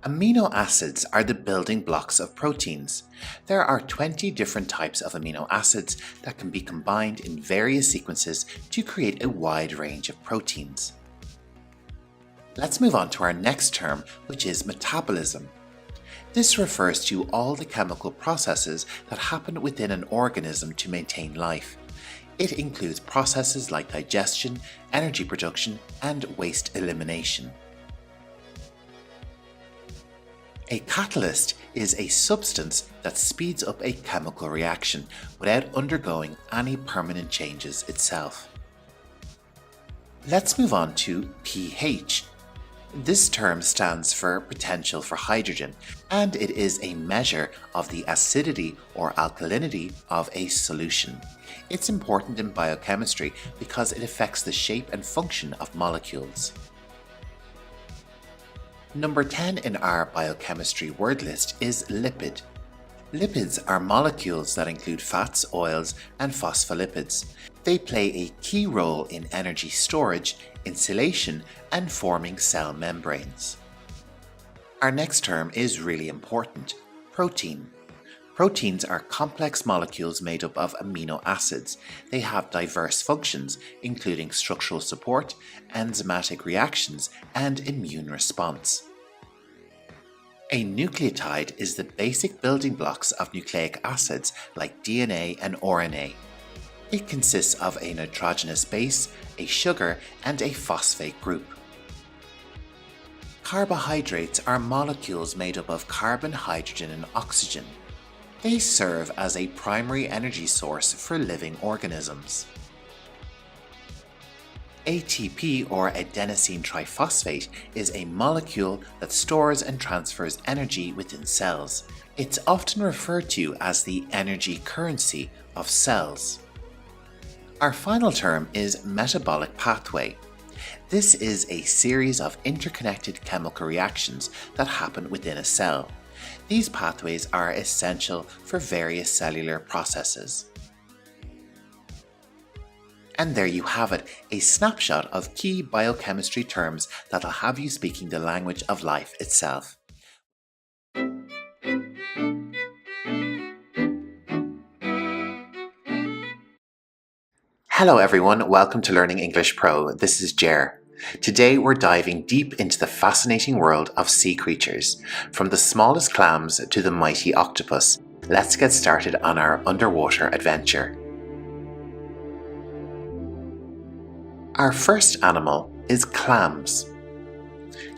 Amino acids are the building blocks of proteins. There are 20 different types of amino acids that can be combined in various sequences to create a wide range of proteins. Let's move on to our next term, which is metabolism. This refers to all the chemical processes that happen within an organism to maintain life. It includes processes like digestion, energy production, and waste elimination. A catalyst is a substance that speeds up a chemical reaction without undergoing any permanent changes itself. Let's move on to pH. This term stands for potential for hydrogen, and it is a measure of the acidity or alkalinity of a solution. It's important in biochemistry because it affects the shape and function of molecules. Number 10 in our biochemistry word list is lipid. Lipids are molecules that include fats, oils, and phospholipids. They play a key role in energy storage, insulation, and forming cell membranes. Our next term is really important: protein. Proteins are complex molecules made up of amino acids. They have diverse functions, including structural support, enzymatic reactions, and immune response. A nucleotide is the basic building blocks of nucleic acids like DNA and RNA. It consists of a nitrogenous base, a sugar, and a phosphate group. Carbohydrates are molecules made up of carbon, hydrogen, and oxygen. They serve as a primary energy source for living organisms. ATP, or adenosine triphosphate, is a molecule that stores and transfers energy within cells. It's often referred to as the energy currency of cells. Our final term is metabolic pathway. This is a series of interconnected chemical reactions that happen within a cell. These pathways are essential for various cellular processes. And there you have it, a snapshot of key biochemistry terms that'll have you speaking the language of life itself. Hello everyone, welcome to Learning English Pro. This is Jer. Today we're diving deep into the fascinating world of sea creatures, from the smallest clams to the mighty octopus. Let's get started on our underwater adventure. Our first animal is clams.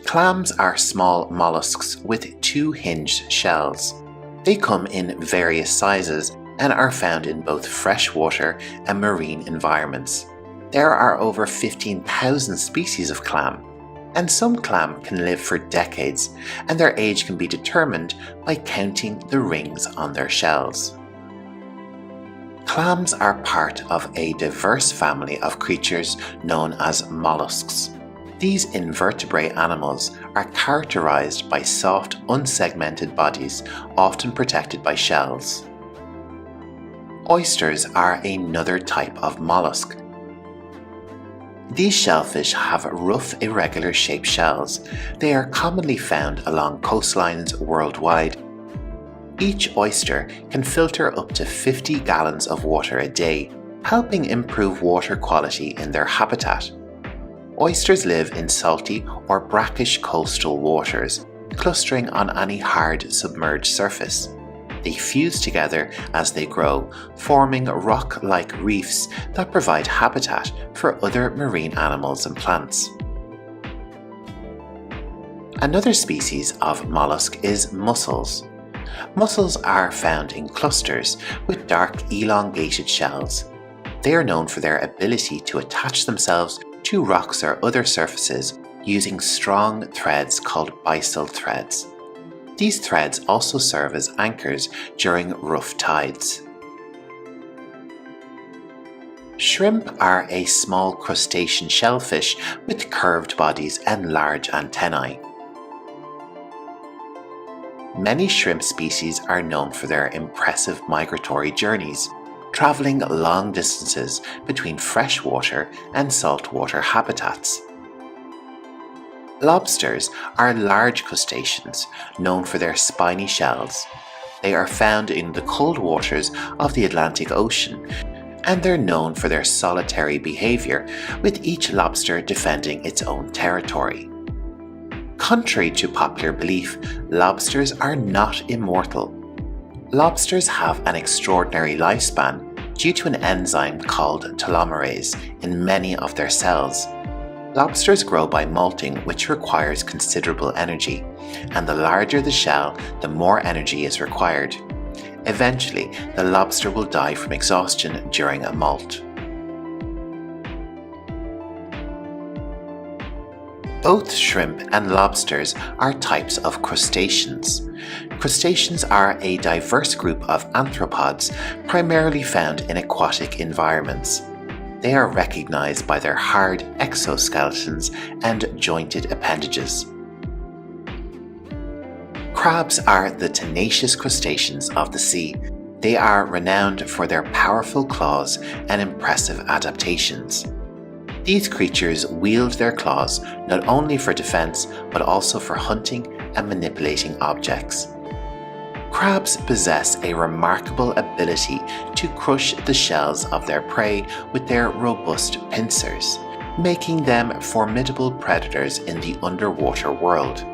Clams are small mollusks with two hinged shells. They come in various sizes and are found in both freshwater and marine environments. There are over 15,000 species of clam, and some clam can live for decades, and their age can be determined by counting the rings on their shells. Clams are part of a diverse family of creatures known as mollusks. These invertebrate animals are characterized by soft, unsegmented bodies, often protected by shells. Oysters are another type of mollusk. These shellfish have rough, irregular shaped shells. They are commonly found along coastlines worldwide. Each oyster can filter up to 50 gallons of water a day, helping improve water quality in their habitat. Oysters live in salty or brackish coastal waters, clustering on any hard submerged surface. They fuse together as they grow, forming rock-like reefs that provide habitat for other marine animals and plants. Another species of mollusk is mussels. Mussels are found in clusters with dark, elongated shells. They are known for their ability to attach themselves to rocks or other surfaces using strong threads called byssal threads. These threads also serve as anchors during rough tides. Shrimp are a small crustacean shellfish with curved bodies and large antennae. Many shrimp species are known for their impressive migratory journeys, traveling long distances between freshwater and saltwater habitats. Lobsters are large crustaceans known for their spiny shells. They are found in the cold waters of the Atlantic Ocean, and they're known for their solitary behavior, with each lobster defending its own territory. Contrary to popular belief, lobsters are not immortal. Lobsters have an extraordinary lifespan due to an enzyme called telomerase in many of their cells. Lobsters grow by molting, which requires considerable energy, and the larger the shell, the more energy is required. Eventually, the lobster will die from exhaustion during a molt. Both shrimp and lobsters are types of crustaceans. Crustaceans are a diverse group of arthropods primarily found in aquatic environments. They are recognized by their hard exoskeletons and jointed appendages. Crabs are the tenacious crustaceans of the sea. They are renowned for their powerful claws and impressive adaptations. These creatures wield their claws not only for defense but also for hunting and manipulating objects. Crabs possess a remarkable ability to crush the shells of their prey with their robust pincers, making them formidable predators in the underwater world.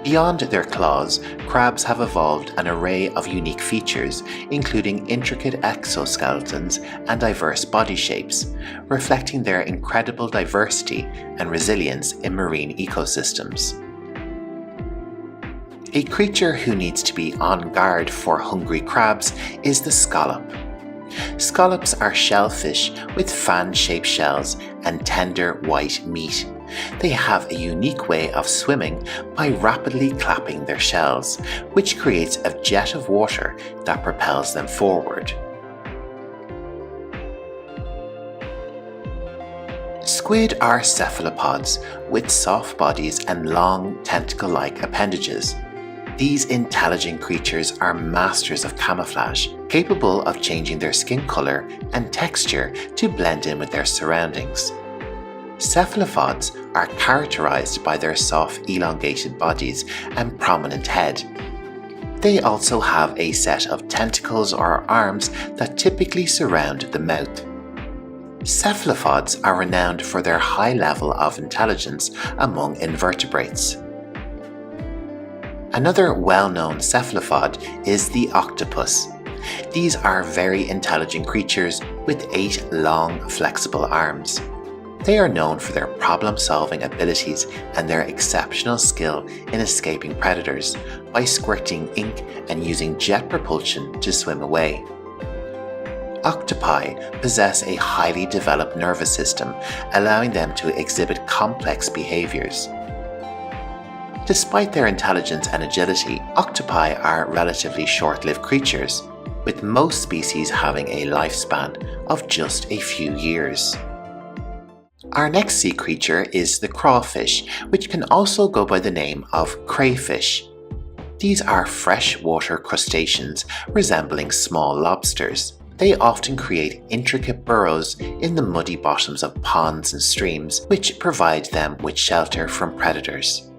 Beyond their claws, crabs have evolved an array of unique features, including intricate exoskeletons and diverse body shapes, reflecting their incredible diversity and resilience in marine ecosystems. A creature who needs to be on guard for hungry crabs is the scallop. Scallops are shellfish with fan-shaped shells and tender white meat. They have a unique way of swimming by rapidly clapping their shells, which creates a jet of water that propels them forward. Squid are cephalopods with soft bodies and long tentacle-like appendages. These intelligent creatures are masters of camouflage, capable of changing their skin color and texture to blend in with their surroundings. Cephalopods are characterized by their soft, elongated bodies and prominent head. They also have a set of tentacles or arms that typically surround the mouth. Cephalopods are renowned for their high level of intelligence among invertebrates. Another well-known cephalopod is the octopus. These are very intelligent creatures with 8 long, flexible arms. They are known for their problem-solving abilities and their exceptional skill in escaping predators by squirting ink and using jet propulsion to swim away. Octopi possess a highly developed nervous system, allowing them to exhibit complex behaviors. Despite their intelligence and agility, octopi are relatively short-lived creatures, with most species having a lifespan of just a few years. Our next sea creature is the crawfish, which can also go by the name of crayfish. These are freshwater crustaceans resembling small lobsters. They often create intricate burrows in the muddy bottoms of ponds and streams, which provide them with shelter from predators.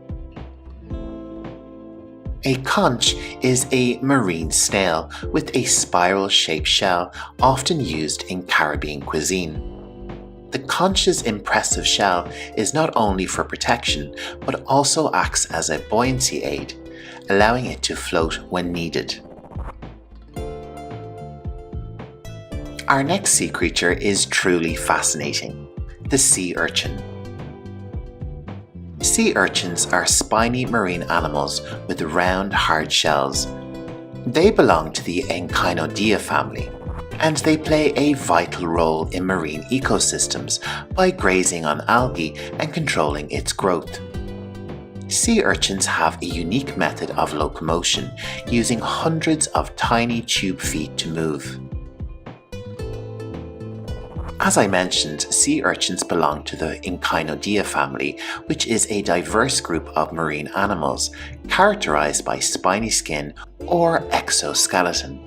A conch is a marine snail with a spiral-shaped shell often used in Caribbean cuisine. The conch's impressive shell is not only for protection, but also acts as a buoyancy aid, allowing it to float when needed. Our next sea creature is truly fascinating, the sea urchin. Sea urchins are spiny marine animals with round, hard shells. They belong to the Echinoidea family, and they play a vital role in marine ecosystems by grazing on algae and controlling its growth. Sea urchins have a unique method of locomotion, using hundreds of tiny tube feet to move. As I mentioned, sea urchins belong to the Echinoidea family, which is a diverse group of marine animals characterized by spiny skin or exoskeleton.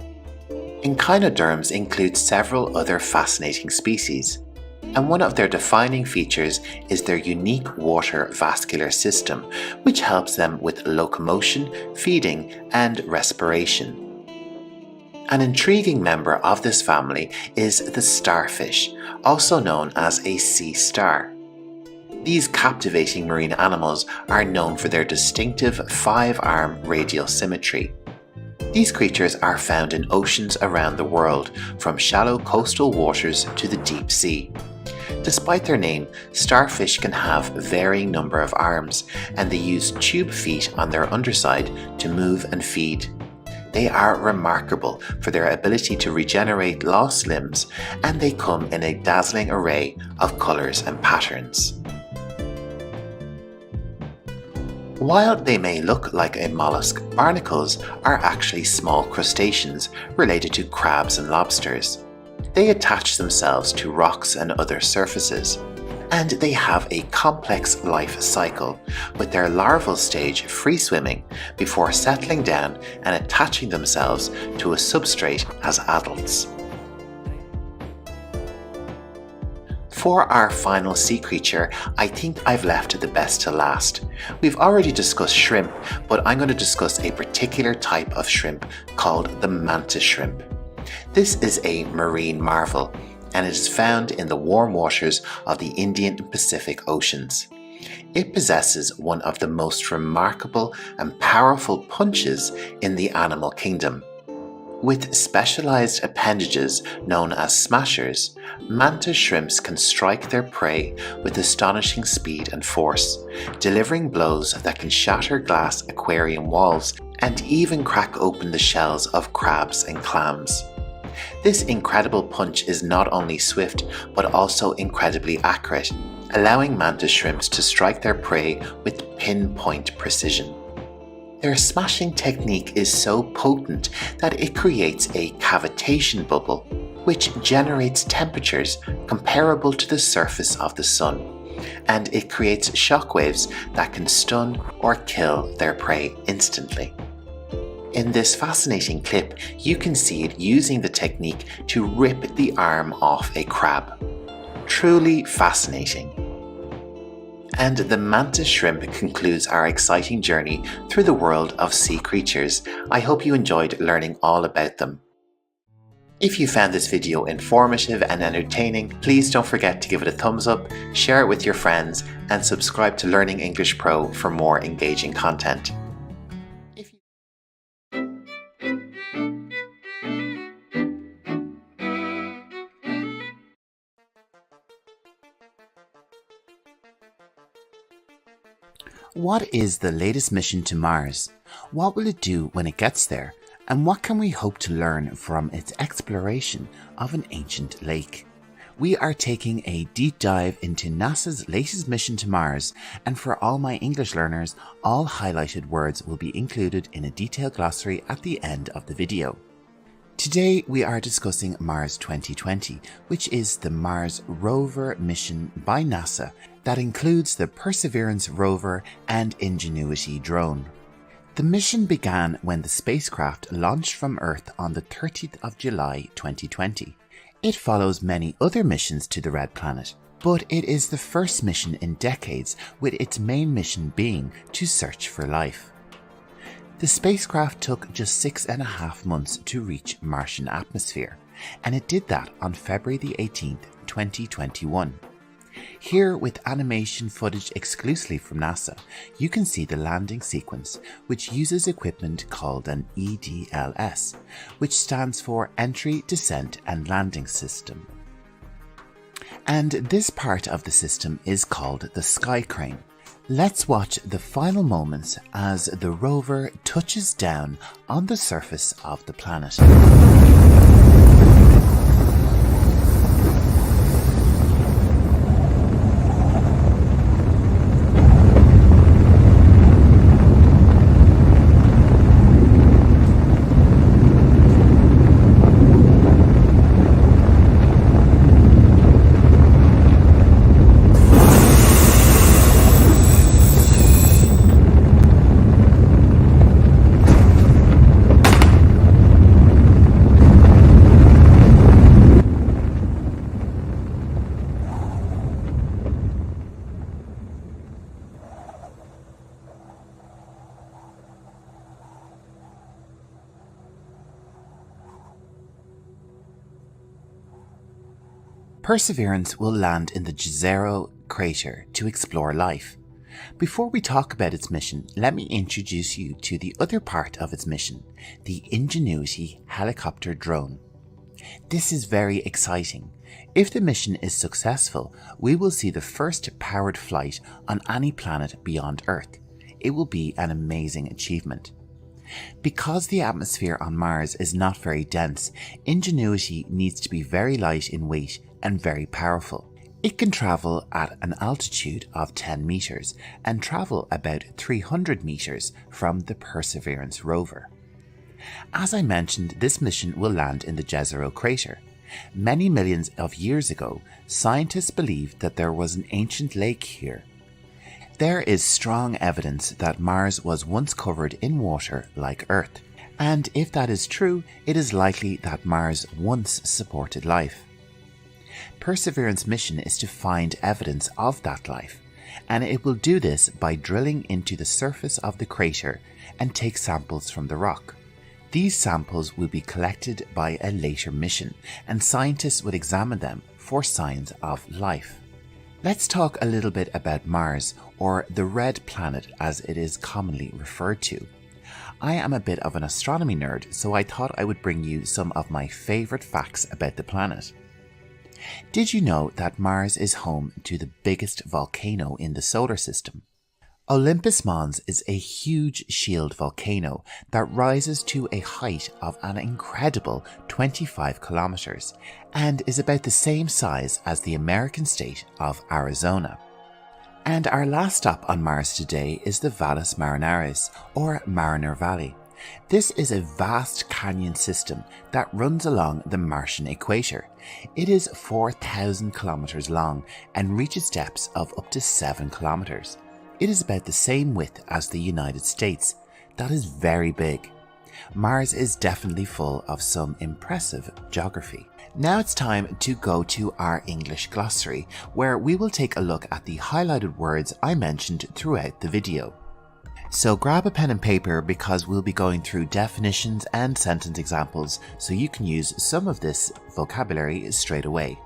Echinoderms include several other fascinating species, and one of their defining features is their unique water vascular system, which helps them with locomotion, feeding, and respiration. An intriguing member of this family is the starfish, also known as a sea star. These captivating marine animals are known for their distinctive 5-arm radial symmetry. These creatures are found in oceans around the world, from shallow coastal waters to the deep sea. Despite their name, starfish can have a varying number of arms, and they use tube feet on their underside to move and feed. They are remarkable for their ability to regenerate lost limbs, and they come in a dazzling array of colors and patterns. While they may look like a mollusk, barnacles are actually small crustaceans related to crabs and lobsters. They attach themselves to rocks and other surfaces, and they have a complex life cycle, with their larval stage free swimming before settling down and attaching themselves to a substrate as adults. For our final sea creature, I think I've left the best to last. We've already discussed shrimp, but I'm going to discuss a particular type of shrimp called the mantis shrimp. This is a marine marvel, and it is found in the warm waters of the Indian and Pacific Oceans. It possesses one of the most remarkable and powerful punches in the animal kingdom. With specialized appendages known as smashers, mantis shrimps can strike their prey with astonishing speed and force, delivering blows that can shatter glass aquarium walls and even crack open the shells of crabs and clams. This incredible punch is not only swift but also incredibly accurate, allowing mantis shrimps to strike their prey with pinpoint precision. Their smashing technique is so potent that it creates a cavitation bubble, which generates temperatures comparable to the surface of the sun, and it creates shockwaves that can stun or kill their prey instantly. In this fascinating clip, you can see it using the technique to rip the arm off a crab. Truly fascinating. And the mantis shrimp concludes our exciting journey through the world of sea creatures. I hope you enjoyed learning all about them. If you found this video informative and entertaining, please don't forget to give it a thumbs up, share it with your friends, and subscribe to Learning English Pro for more engaging content. What is the latest mission to Mars? What will it do when it gets there? And what can we hope to learn from its exploration of an ancient lake? We are taking a deep dive into NASA's latest mission to Mars, and for all my English learners, all highlighted words will be included in a detailed glossary at the end of the video. Today we are discussing Mars 2020, which is the Mars rover mission by NASA that includes the Perseverance rover and Ingenuity drone. The mission began when the spacecraft launched from Earth on the 30th of July 2020. It follows many other missions to the Red Planet, but it is the first mission in decades, with its main mission being to search for life. The spacecraft took just 6.5 months to reach Martian atmosphere, and it did that on February the 18th, 2021. Here, with animation footage exclusively from NASA, you can see the landing sequence, which uses equipment called an EDLS, which stands for Entry, Descent and Landing System. And this part of the system is called the Sky Crane. Let's watch the final moments as the rover touches down on the surface of the planet. Perseverance will land in the Jezero crater to explore life. Before we talk about its mission, let me introduce you to the other part of its mission, the Ingenuity helicopter drone. This is very exciting. If the mission is successful, we will see the first powered flight on any planet beyond Earth. It will be an amazing achievement. Because the atmosphere on Mars is not very dense, Ingenuity needs to be very light in weight and very powerful. It can travel at an altitude of 10 meters and travel about 300 meters from the Perseverance rover. As I mentioned, this mission will land in the Jezero crater. Many millions of years ago, scientists believed that there was an ancient lake here. There is strong evidence that Mars was once covered in water like Earth, and if that is true, it is likely that Mars once supported life. Perseverance's mission is to find evidence of that life, and it will do this by drilling into the surface of the crater and take samples from the rock. These samples will be collected by a later mission, and scientists will examine them for signs of life. Let's talk a little bit about Mars, or the red planet as it is commonly referred to. I am a bit of an astronomy nerd, so I thought I would bring you some of my favourite facts about the planet. Did you know that Mars is home to the biggest volcano in the solar system? Olympus Mons is a huge shield volcano that rises to a height of an incredible 25 kilometers and is about the same size as the American state of Arizona. And our last stop on Mars today is the Valles Marineris, or Mariner Valley. This is a vast canyon system that runs along the Martian equator. It is 4,000 kilometers long and reaches depths of up to 7 kilometers. It is about the same width as the United States. That is very big. Mars is definitely full of some impressive geography. Now it's time to go to our English glossary, where we will take a look at the highlighted words I mentioned throughout the video. So grab a pen and paper because we'll be going through definitions and sentence examples so you can use some of this vocabulary straight away.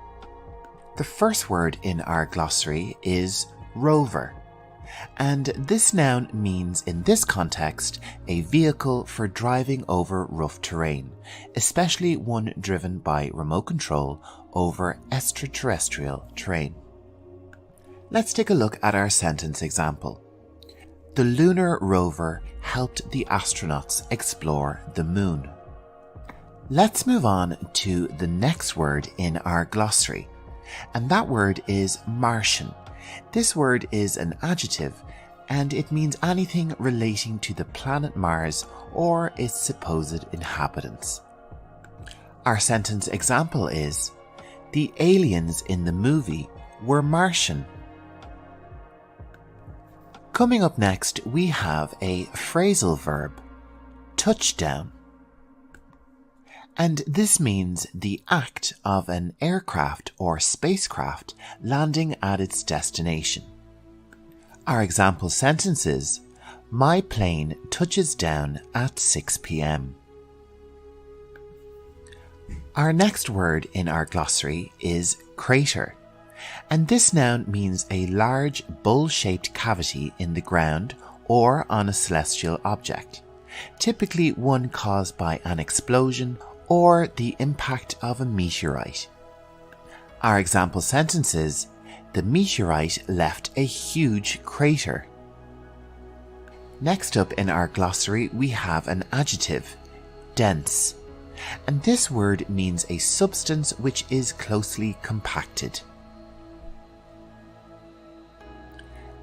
The first word in our glossary is rover. And this noun means in this context a vehicle for driving over rough terrain, especially one driven by remote control over extraterrestrial terrain. Let's take a look at our sentence example. The lunar rover helped the astronauts explore the moon. Let's move on to the next word in our glossary, and that word is Martian. This word is an adjective, and it means anything relating to the planet Mars or its supposed inhabitants. Our sentence example is, the aliens in the movie were Martian. Coming up next, we have a phrasal verb, touchdown. And this means the act of an aircraft or spacecraft landing at its destination. Our example sentence is, my plane touches down at 6 p.m. Our next word in our glossary is crater, and this noun means a large bowl-shaped cavity in the ground or on a celestial object, typically one caused by an explosion or the impact of a meteorite. Our example sentence is, the meteorite left a huge crater. Next up in our glossary we have an adjective, dense, and this word means a substance which is closely compacted.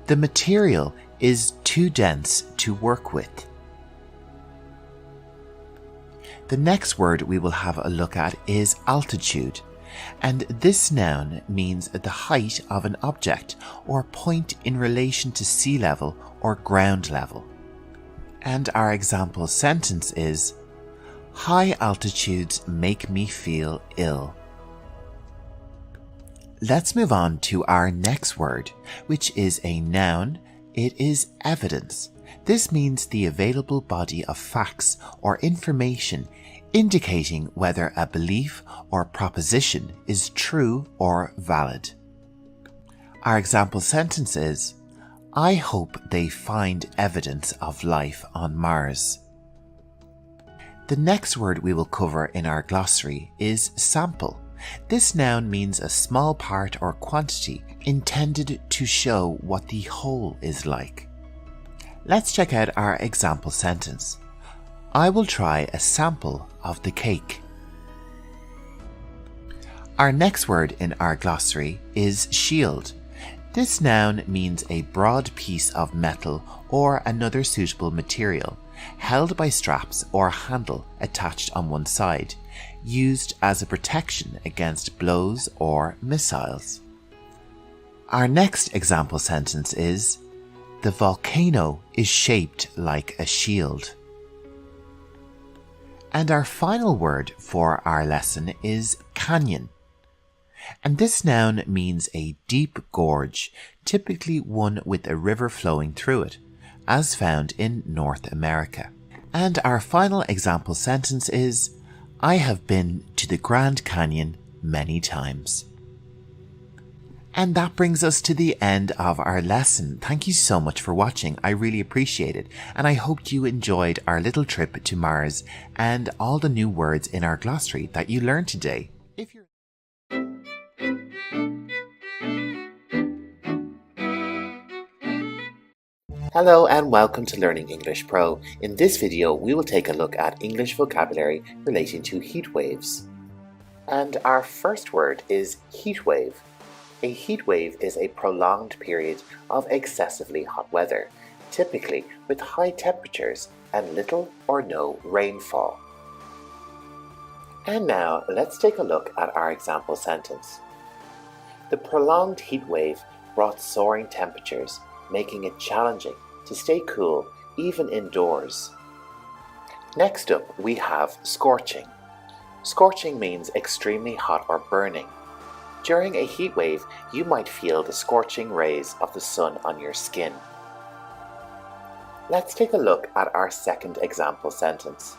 The material is too dense to work with. The next word we will have a look at is altitude, and this noun means the height of an object or point in relation to sea level or ground level. And our example sentence is, high altitudes make me feel ill. Let's move on to our next word, which is a noun. It is evidence. This means the available body of facts or information indicating whether a belief or proposition is true or valid. Our example sentence is, I hope they find evidence of life on Mars. The next word we will cover in our glossary is sample. This noun means a small part or quantity intended to show what the whole is like. Let's check out our example sentence. I will try a sample of the cake. Our next word in our glossary is shield. This noun means a broad piece of metal or another suitable material, held by straps or handle attached on one side, used as a protection against blows or missiles. Our next example sentence is, the volcano is shaped like a shield. And our final word for our lesson is canyon. And this noun means a deep gorge, typically one with a river flowing through it, as found in North America. And our final example sentence is, I have been to the Grand Canyon many times. And that brings us to the end of our lesson. Thank you so much for watching. I really appreciate it. And I hope you enjoyed our little trip to Mars and all the new words in our glossary that you learned today. If you're Hello and welcome to Learning English Pro. In this video, we will take a look at English vocabulary relating to heat waves. And our first word is heat wave. A heat wave is a prolonged period of excessively hot weather, typically with high temperatures and little or no rainfall. And now let's take a look at our example sentence. The prolonged heat wave brought soaring temperatures, making it challenging to stay cool even indoors. Next up, we have scorching. Scorching means extremely hot or burning. During a heat wave, you might feel the scorching rays of the sun on your skin. Let's take a look at our second example sentence.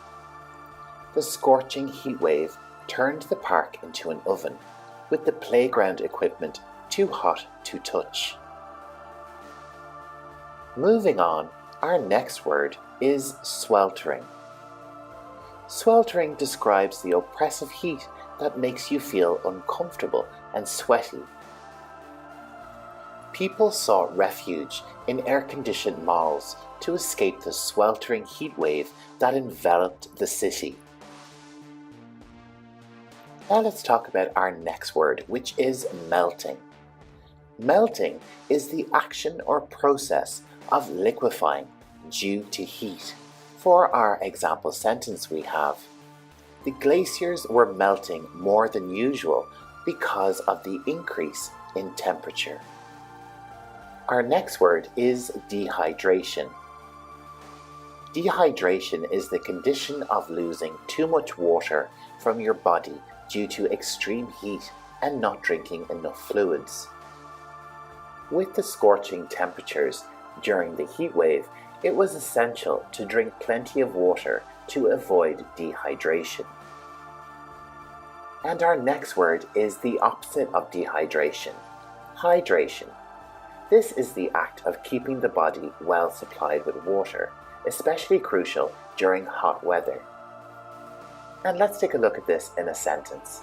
The scorching heat wave turned the park into an oven, with the playground equipment too hot to touch. Moving on, our next word is sweltering. Sweltering describes the oppressive heat that makes you feel uncomfortable and sweaty. People sought refuge in air-conditioned malls to escape the sweltering heat wave that enveloped the city. Now let's talk about our next word, which is melting. Melting is the action or process of liquefying due to heat. For our example sentence we have, the glaciers were melting more than usual because of the increase in temperature. Our next word is dehydration. Dehydration is the condition of losing too much water from your body due to extreme heat and not drinking enough fluids. With the scorching temperatures during the heat wave, it was essential to drink plenty of water to avoid dehydration. And our next word is the opposite of dehydration, hydration. This is the act of keeping the body well supplied with water, especially crucial during hot weather. And let's take a look at this in a sentence.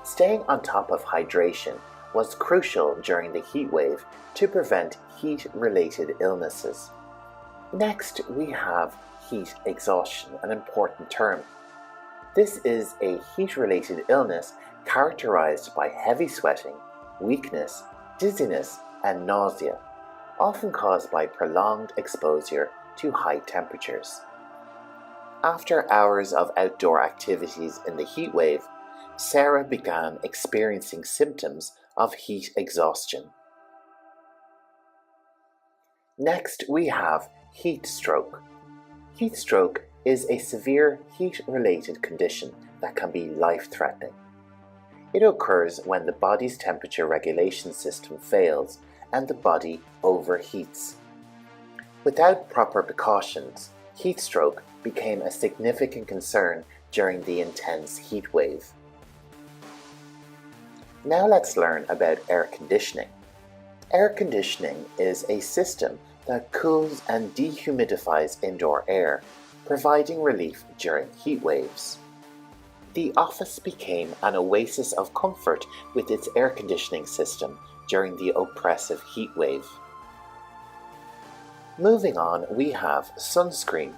Staying on top of hydration was crucial during the heat wave to prevent heat-related illnesses. Next, we have heat exhaustion, an important term. This is a heat-related illness characterized by heavy sweating, weakness, dizziness, and nausea, often caused by prolonged exposure to high temperatures. After hours of outdoor activities in the heat wave, Sarah began experiencing symptoms of heat exhaustion. Next, we have heat stroke. Heat stroke is a severe heat-related condition that can be life-threatening. It occurs when the body's temperature regulation system fails and the body overheats. Without proper precautions, heat stroke became a significant concern during the intense heat wave. Now let's learn about air conditioning. Air conditioning is a system that cools and dehumidifies indoor air, providing relief during heat waves. The office became an oasis of comfort with its air conditioning system during the oppressive heat wave. Moving on, we have sunscreen.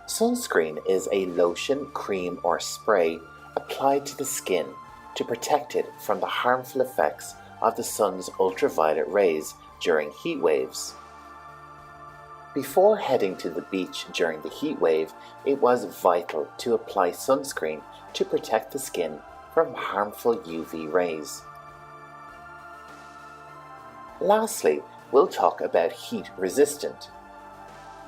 Sunscreen is a lotion, cream, or spray applied to the skin to protect it from the harmful effects of the sun's ultraviolet rays during heat waves. Before heading to the beach during the heat wave, it was vital to apply sunscreen to protect the skin from harmful UV rays. Lastly, we'll talk about heat resistant.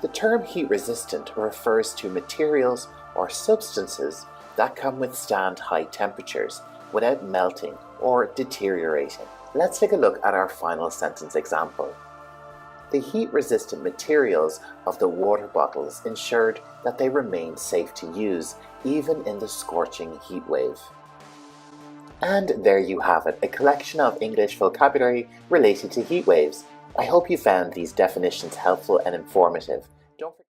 The term heat resistant refers to materials or substances that can withstand high temperatures without melting or deteriorating. Let's take a look at our final sentence example. The heat-resistant materials of the water bottles ensured that they remained safe to use even in the scorching heat wave. And there you have it, a collection of English vocabulary related to heat waves. I hope you found these definitions helpful and informative. Don't forget.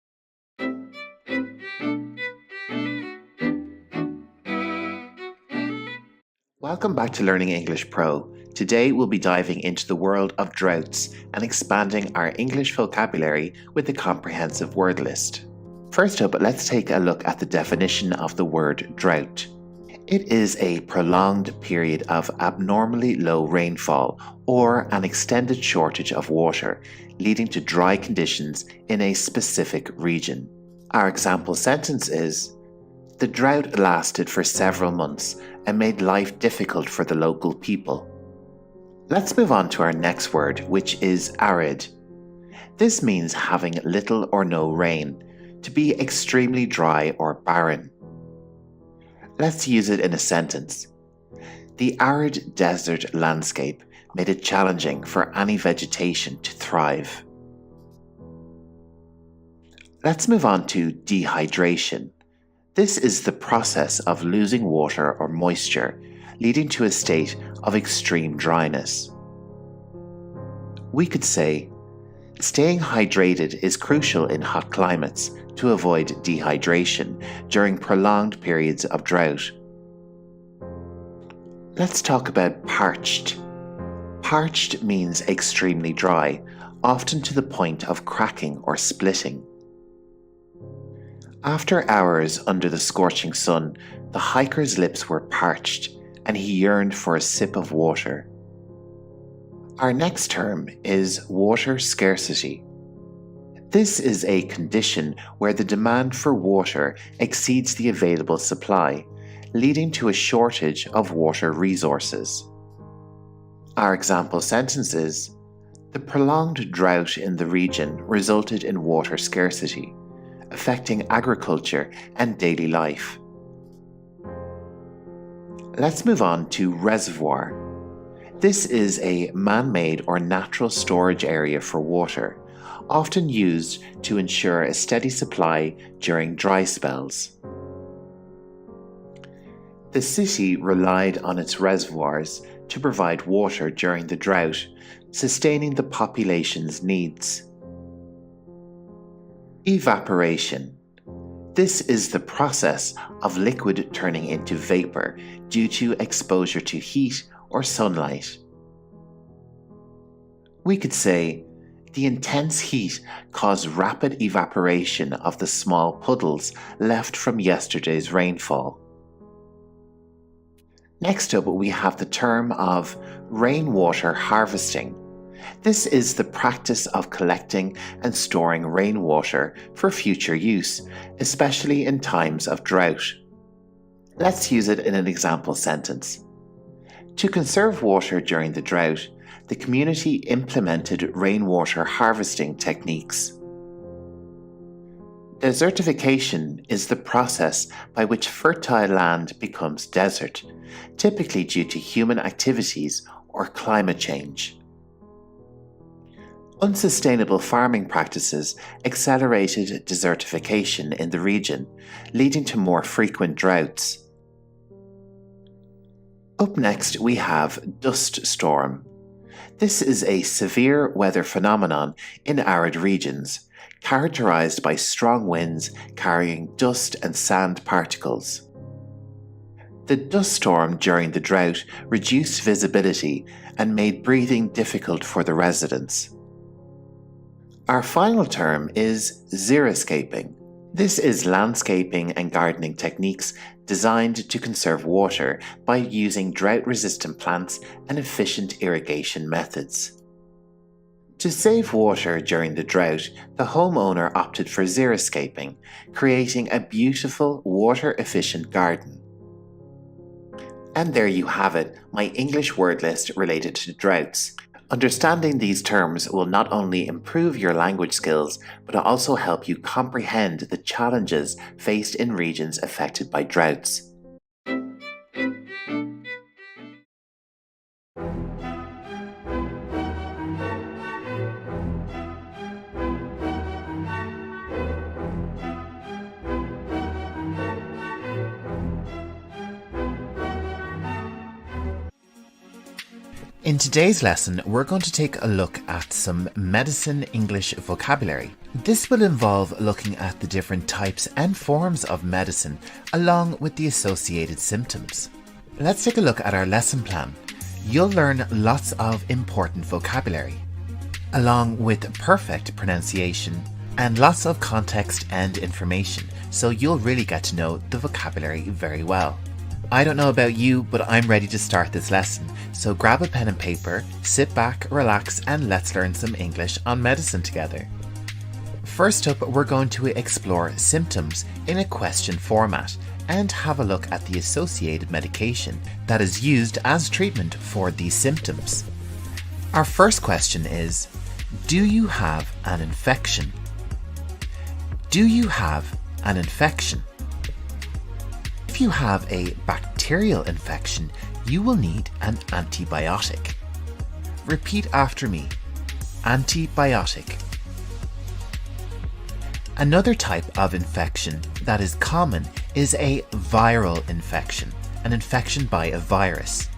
Welcome back to Learning English Pro. Today we'll be diving into the world of droughts and expanding our English vocabulary with a comprehensive word list. First up, let's take a look at the definition of the word drought. It is a prolonged period of abnormally low rainfall or an extended shortage of water, leading to dry conditions in a specific region. Our example sentence is, the drought lasted for several months and made life difficult for the local people. Let's move on to our next word, which is arid. This means having little or no rain, to be extremely dry or barren. Let's use it in a sentence. The arid desert landscape made it challenging for any vegetation to thrive. Let's move on to dehydration. This is the process of losing water or moisture, leading to a state of extreme dryness. We could say, staying hydrated is crucial in hot climates to avoid dehydration during prolonged periods of drought. Let's talk about parched. Parched means extremely dry, often to the point of cracking or splitting. After hours under the scorching sun, the hiker's lips were parched and he yearned for a sip of water. Our next term is water scarcity. This is a condition where the demand for water exceeds the available supply, leading to a shortage of water resources. Our example sentence is, the prolonged drought in the region resulted in water scarcity, affecting agriculture and daily life. Let's move on to reservoir. This is a man-made or natural storage area for water, often used to ensure a steady supply during dry spells. The city relied on its reservoirs to provide water during the drought, sustaining the population's needs. Evaporation. This is the process of liquid turning into vapor due to exposure to heat or sunlight. We could say, the intense heat caused rapid evaporation of the small puddles left from yesterday's rainfall. Next up, we have the term of rainwater harvesting. This is the practice of collecting and storing rainwater for future use, especially in times of drought. Let's use it in an example sentence. To conserve water during the drought, the community implemented rainwater harvesting techniques. Desertification is the process by which fertile land becomes desert, typically due to human activities or climate change. Unsustainable farming practices accelerated desertification in the region, leading to more frequent droughts. Up next, we have dust storm. This is a severe weather phenomenon in arid regions, characterized by strong winds carrying dust and sand particles. The dust storm during the drought reduced visibility and made breathing difficult for the residents. Our final term is xeriscaping. This is landscaping and gardening techniques designed to conserve water by using drought-resistant plants and efficient irrigation methods. To save water during the drought, the homeowner opted for xeriscaping, creating a beautiful, water-efficient garden. And there you have it, my English word list related to droughts. Understanding these terms will not only improve your language skills, but also help you comprehend the challenges faced in regions affected by droughts. In today's lesson, we're going to take a look at some medicine English vocabulary. This will involve looking at the different types and forms of medicine, along with the associated symptoms. Let's take a look at our lesson plan. You'll learn lots of important vocabulary, along with perfect pronunciation, and lots of context and information, so you'll really get to know the vocabulary very well. I don't know about you, but I'm ready to start this lesson, so grab a pen and paper, sit back, relax, and let's learn some English on medicine together. First up, we're going to explore symptoms in a question format and have a look at the associated medication that is used as treatment for these symptoms. Our first question is, do you have an infection? Do you have an infection? If you have a bacterial infection, you will need an antibiotic. Repeat after me. Antibiotic. Another type of infection that is common is a viral infection, an infection by a virus.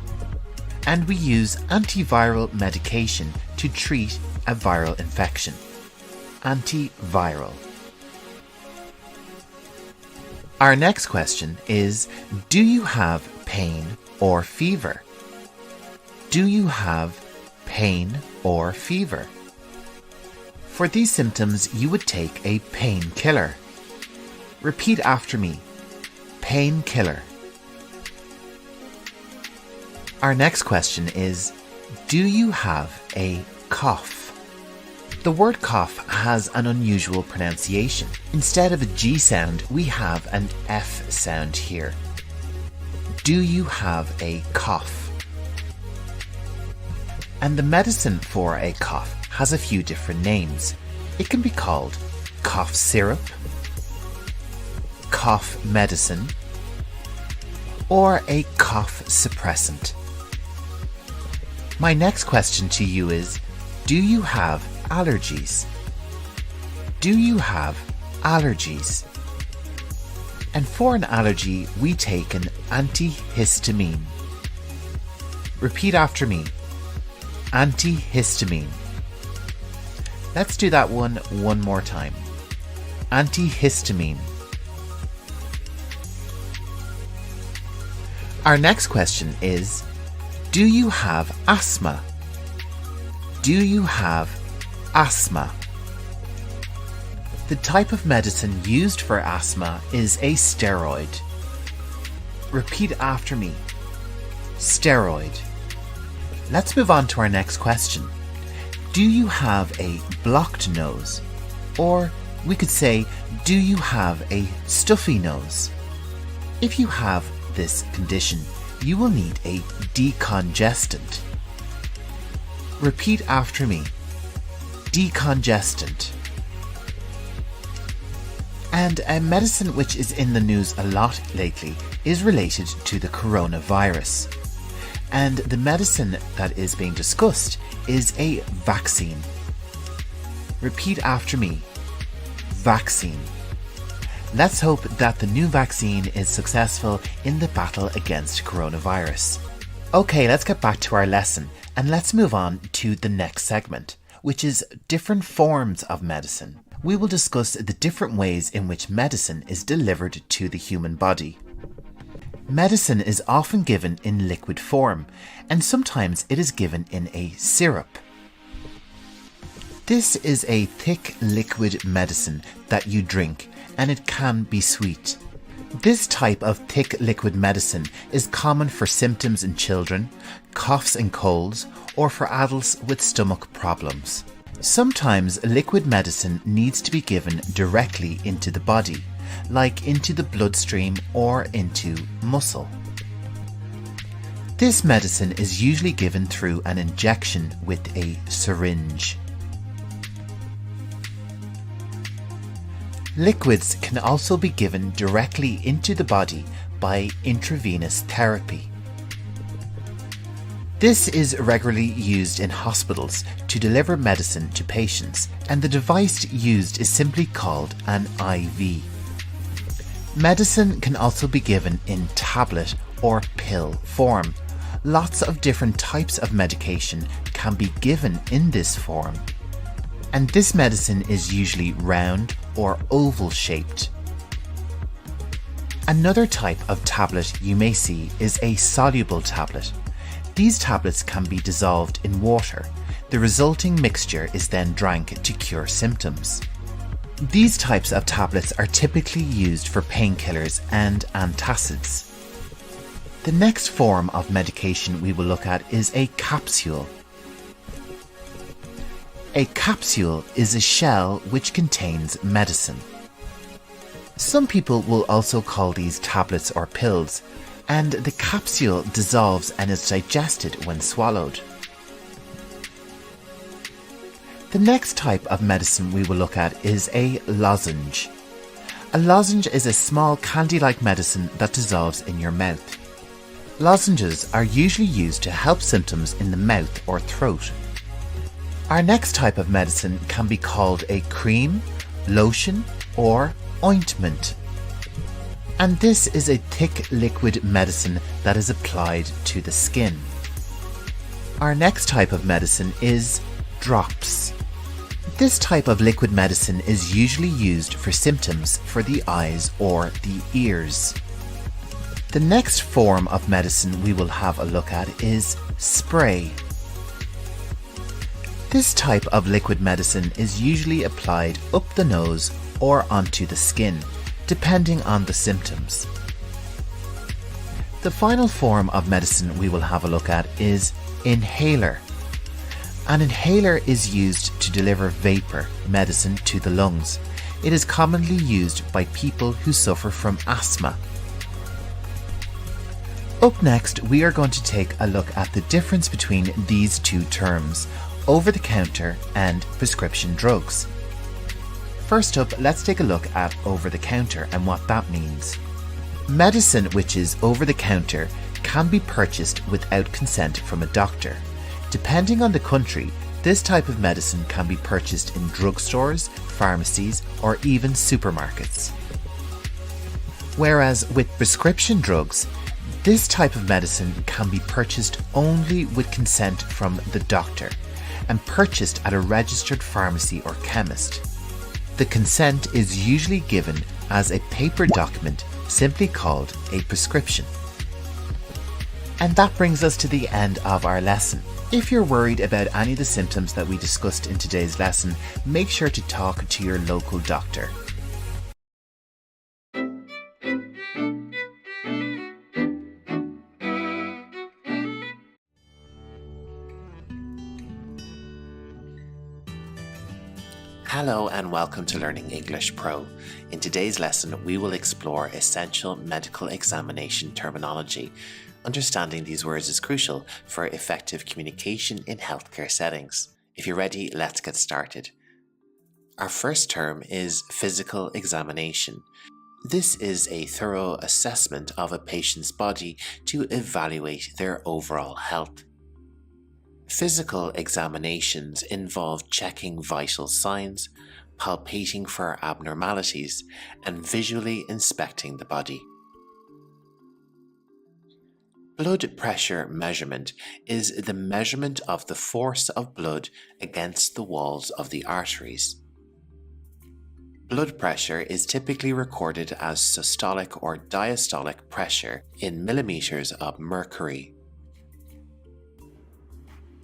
And we use antiviral medication to treat a viral infection. Antiviral. Our next question is, do you have pain or fever? Do you have pain or fever? For these symptoms, you would take a painkiller. Repeat after me. Painkiller. Our next question is, do you have a cough? The word cough has an unusual pronunciation. Instead of a G sound, we have an F sound here. Do you have a cough? And the medicine for a cough has a few different names. It can be called cough syrup, cough medicine, or a cough suppressant. My next question to you is, do you have allergies? Do you have allergies? And for an allergy, we take an antihistamine. Repeat after me. Antihistamine. Let's do that one more time. Antihistamine. Our next question is, do you have asthma? Do you have asthma? The type of medicine used for asthma is a steroid. Repeat after me. Steroid. Let's move on to our next question. Do you have a blocked nose? Or we could say, do you have a stuffy nose? If you have this condition, you will need a decongestant. Repeat after me. Decongestant. And a medicine which is in the news a lot lately is related to the coronavirus. And the medicine that is being discussed is a vaccine. Repeat after me. Vaccine. Let's hope that the new vaccine is successful in the battle against coronavirus. Okay, let's get back to our lesson and let's move on to the next segment, which is different forms of medicine. We will discuss the different ways in which medicine is delivered to the human body. Medicine is often given in liquid form, and sometimes it is given in a syrup. This is a thick liquid medicine that you drink, and it can be sweet. This type of thick liquid medicine is common for symptoms in children, coughs and colds, or for adults with stomach problems. Sometimes liquid medicine needs to be given directly into the body, like into the bloodstream or into muscle. This medicine is usually given through an injection with a syringe. Liquids can also be given directly into the body by intravenous therapy. This is regularly used in hospitals to deliver medicine to patients, and the device used is simply called an IV. Medicine can also be given in tablet or pill form, Lots of different types of medication can be given in this form, and this medicine is usually round or oval shaped. Another type of tablet you may see is a soluble tablet. These tablets can be dissolved in water. The resulting mixture is then drank to cure symptoms. These types of tablets are typically used for painkillers and antacids. The next form of medication we will look at is a capsule. A capsule is a shell which contains medicine. Some people will also call these tablets or pills, and the capsule dissolves and is digested when swallowed. The next type of medicine we will look at is a lozenge. A lozenge is a small candy-like medicine that dissolves in your mouth. Lozenges are usually used to help symptoms in the mouth or throat. Our next type of medicine can be called a cream, lotion, or ointment. And this is a thick liquid medicine that is applied to the skin. Our next type of medicine is drops. This type of liquid medicine is usually used for symptoms for the eyes or the ears. The next form of medicine we will have a look at is spray. This type of liquid medicine is usually applied up the nose or onto the skin, depending on the symptoms. The final form of medicine we will have a look at is inhaler. An inhaler is used to deliver vapor medicine to the lungs. It is commonly used by people who suffer from asthma. Up next, we are going to take a look at the difference between these two terms, over-the-counter and prescription drugs. First up, let's take a look at over-the-counter and what that means. Medicine which is over-the-counter can be purchased without consent from a doctor. Depending on the country, this type of medicine can be purchased in drugstores, pharmacies, or even supermarkets. Whereas with prescription drugs, this type of medicine can be purchased only with consent from the doctor and purchased at a registered pharmacy or chemist. The consent is usually given as a paper document simply called a prescription. And that brings us to the end of our lesson. If you're worried about any of the symptoms that we discussed in today's lesson, make sure to talk to your local doctor. Hello and welcome to Learning English Pro. In today's lesson, we will explore essential medical examination terminology. Understanding these words is crucial for effective communication in healthcare settings. If you're ready, let's get started. Our first term is physical examination. This is a thorough assessment of a patient's body to evaluate their overall health. Physical examinations involve checking vital signs, palpating for abnormalities, and visually inspecting the body. Blood pressure measurement is the measurement of the force of blood against the walls of the arteries. Blood pressure is typically recorded as systolic or diastolic pressure in millimeters of mercury.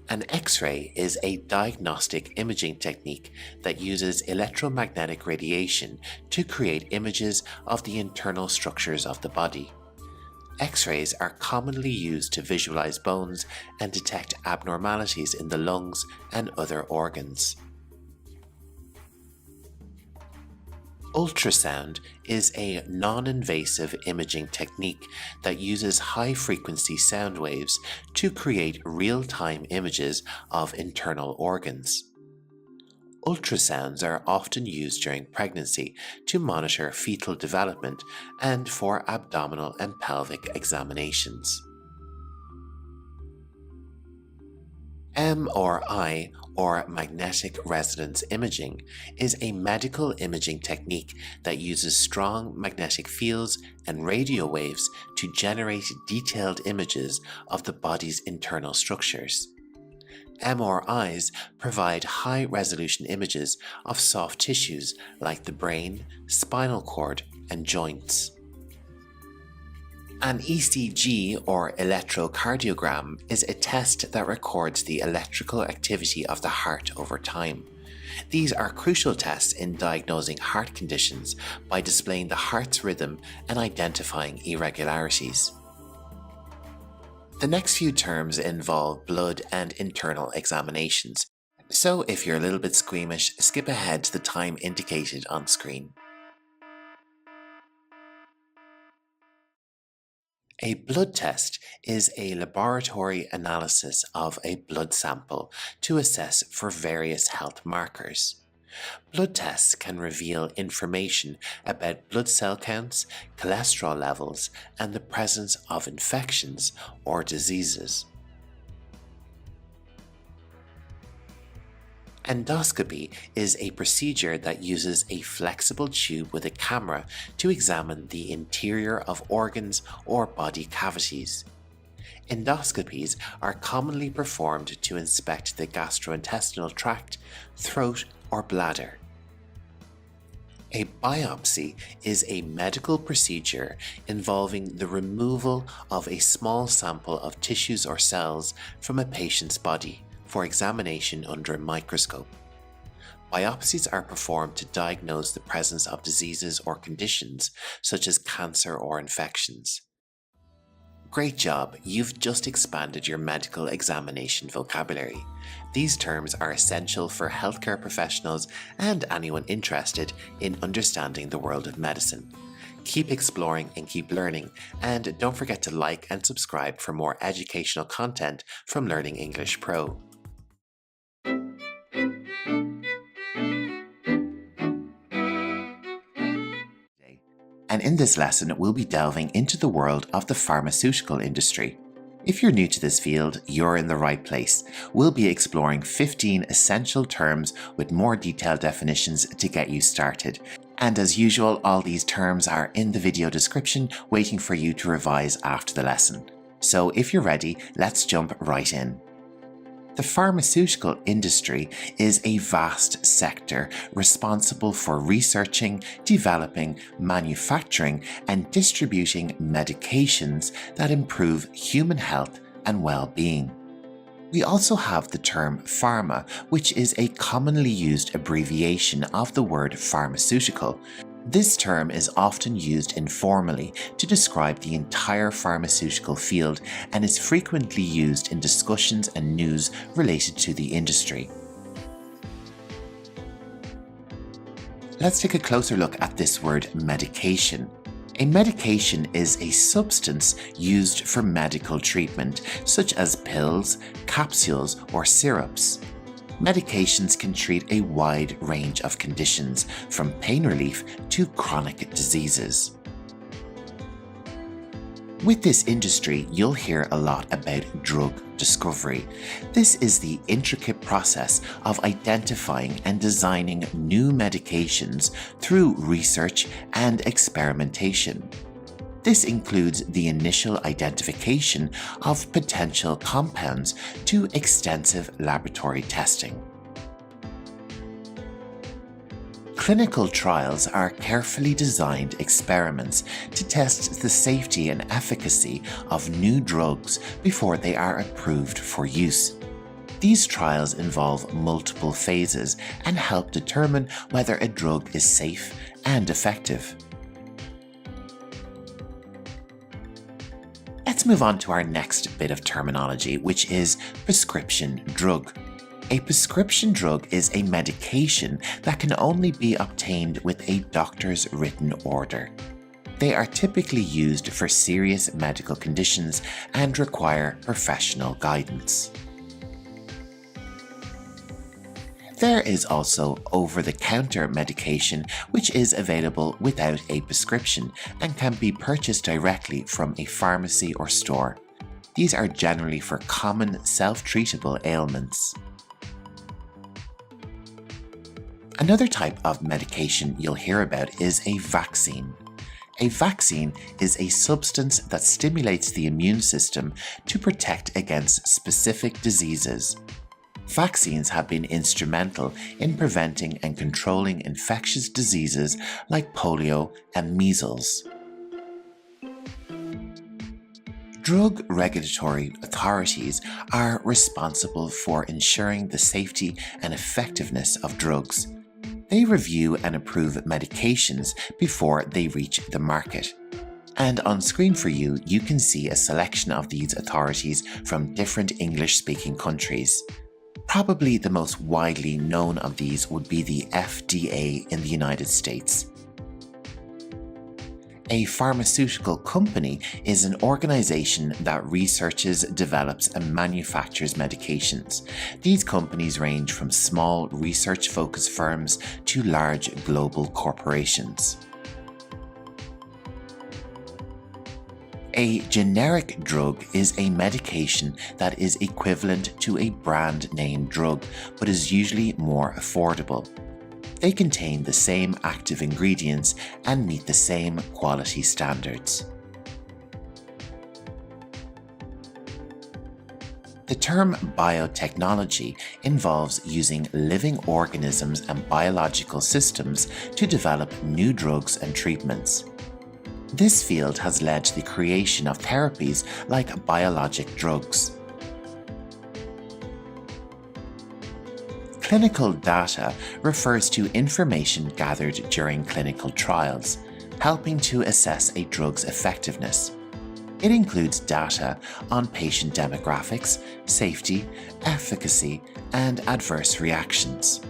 An X-ray is a diagnostic imaging technique that uses electromagnetic radiation to create images of the internal structures of the body. X-rays are commonly used to visualize bones and detect abnormalities in the lungs and other organs. Ultrasound is a non-invasive imaging technique that uses high-frequency sound waves to create real-time images of internal organs. Ultrasounds are often used during pregnancy to monitor fetal development and for abdominal and pelvic examinations. MRI, or magnetic resonance imaging, is a medical imaging technique that uses strong magnetic fields and radio waves to generate detailed images of the body's internal structures. MRIs provide high-resolution images of soft tissues like the brain, spinal cord, and joints. An ECG, or electrocardiogram, is a test that records the electrical activity of the heart over time. These are crucial tests in diagnosing heart conditions by displaying the heart's rhythm and identifying irregularities. The next few terms involve blood and internal examinations, so if you're a little bit squeamish, skip ahead to the time indicated on screen. A blood test is a laboratory analysis of a blood sample to assess for various health markers. Blood tests can reveal information about blood cell counts, cholesterol levels, and the presence of infections or diseases. Endoscopy is a procedure that uses a flexible tube with a camera to examine the interior of organs or body cavities. Endoscopies are commonly performed to inspect the gastrointestinal tract, throat, or bladder. A biopsy is a medical procedure involving the removal of a small sample of tissues or cells from a patient's body for examination under a microscope. Biopsies are performed to diagnose the presence of diseases or conditions such as cancer or infections. Great job, you've just expanded your medical examination vocabulary. These terms are essential for healthcare professionals and anyone interested in understanding the world of medicine. Keep exploring and keep learning, and don't forget to like and subscribe for more educational content from Learning English Pro. And in this lesson, we'll be delving into the world of the pharmaceutical industry. If you're new to this field, you're in the right place. We'll be exploring 15 essential terms with more detailed definitions to get you started. And as usual, all these terms are in the video description waiting for you to revise after the lesson. So if you're ready, let's jump right in. The pharmaceutical industry is a vast sector responsible for researching, developing, manufacturing, and distributing medications that improve human health and well-being. We also have the term pharma, which is a commonly used abbreviation of the word pharmaceutical. This term is often used informally to describe the entire pharmaceutical field and is frequently used in discussions and news related to the industry. Let's take a closer look at this word medication. A medication is a substance used for medical treatment, such as pills, capsules, or syrups. Medications can treat a wide range of conditions, from pain relief to chronic diseases. With this industry, you'll hear a lot about drug discovery. This is the intricate process of identifying and designing new medications through research and experimentation. This includes the initial identification of potential compounds to extensive laboratory testing. Clinical trials are carefully designed experiments to test the safety and efficacy of new drugs before they are approved for use. These trials involve multiple phases and help determine whether a drug is safe and effective. Let's move on to our next bit of terminology, which is prescription drug. A prescription drug is a medication that can only be obtained with a doctor's written order. They are typically used for serious medical conditions and require professional guidance. There is also over-the-counter medication, which is available without a prescription and can be purchased directly from a pharmacy or store. These are generally for common self-treatable ailments. Another type of medication you'll hear about is a vaccine. A vaccine is a substance that stimulates the immune system to protect against specific diseases. Vaccines have been instrumental in preventing and controlling infectious diseases like polio and measles. Drug regulatory authorities are responsible for ensuring the safety and effectiveness of drugs. They review and approve medications before they reach the market. And on screen for you, you can see a selection of these authorities from different English-speaking countries. Probably the most widely known of these would be the FDA in the United States. A pharmaceutical company is an organization that researches, develops, and manufactures medications. These companies range from small research-focused firms to large global corporations. A generic drug is a medication that is equivalent to a brand name drug, but is usually more affordable. They contain the same active ingredients and meet the same quality standards. The term biotechnology involves using living organisms and biological systems to develop new drugs and treatments. This field has led to the creation of therapies like biologic drugs. Clinical data refers to information gathered during clinical trials, helping to assess a drug's effectiveness. It includes data on patient demographics, safety, efficacy, and adverse reactions.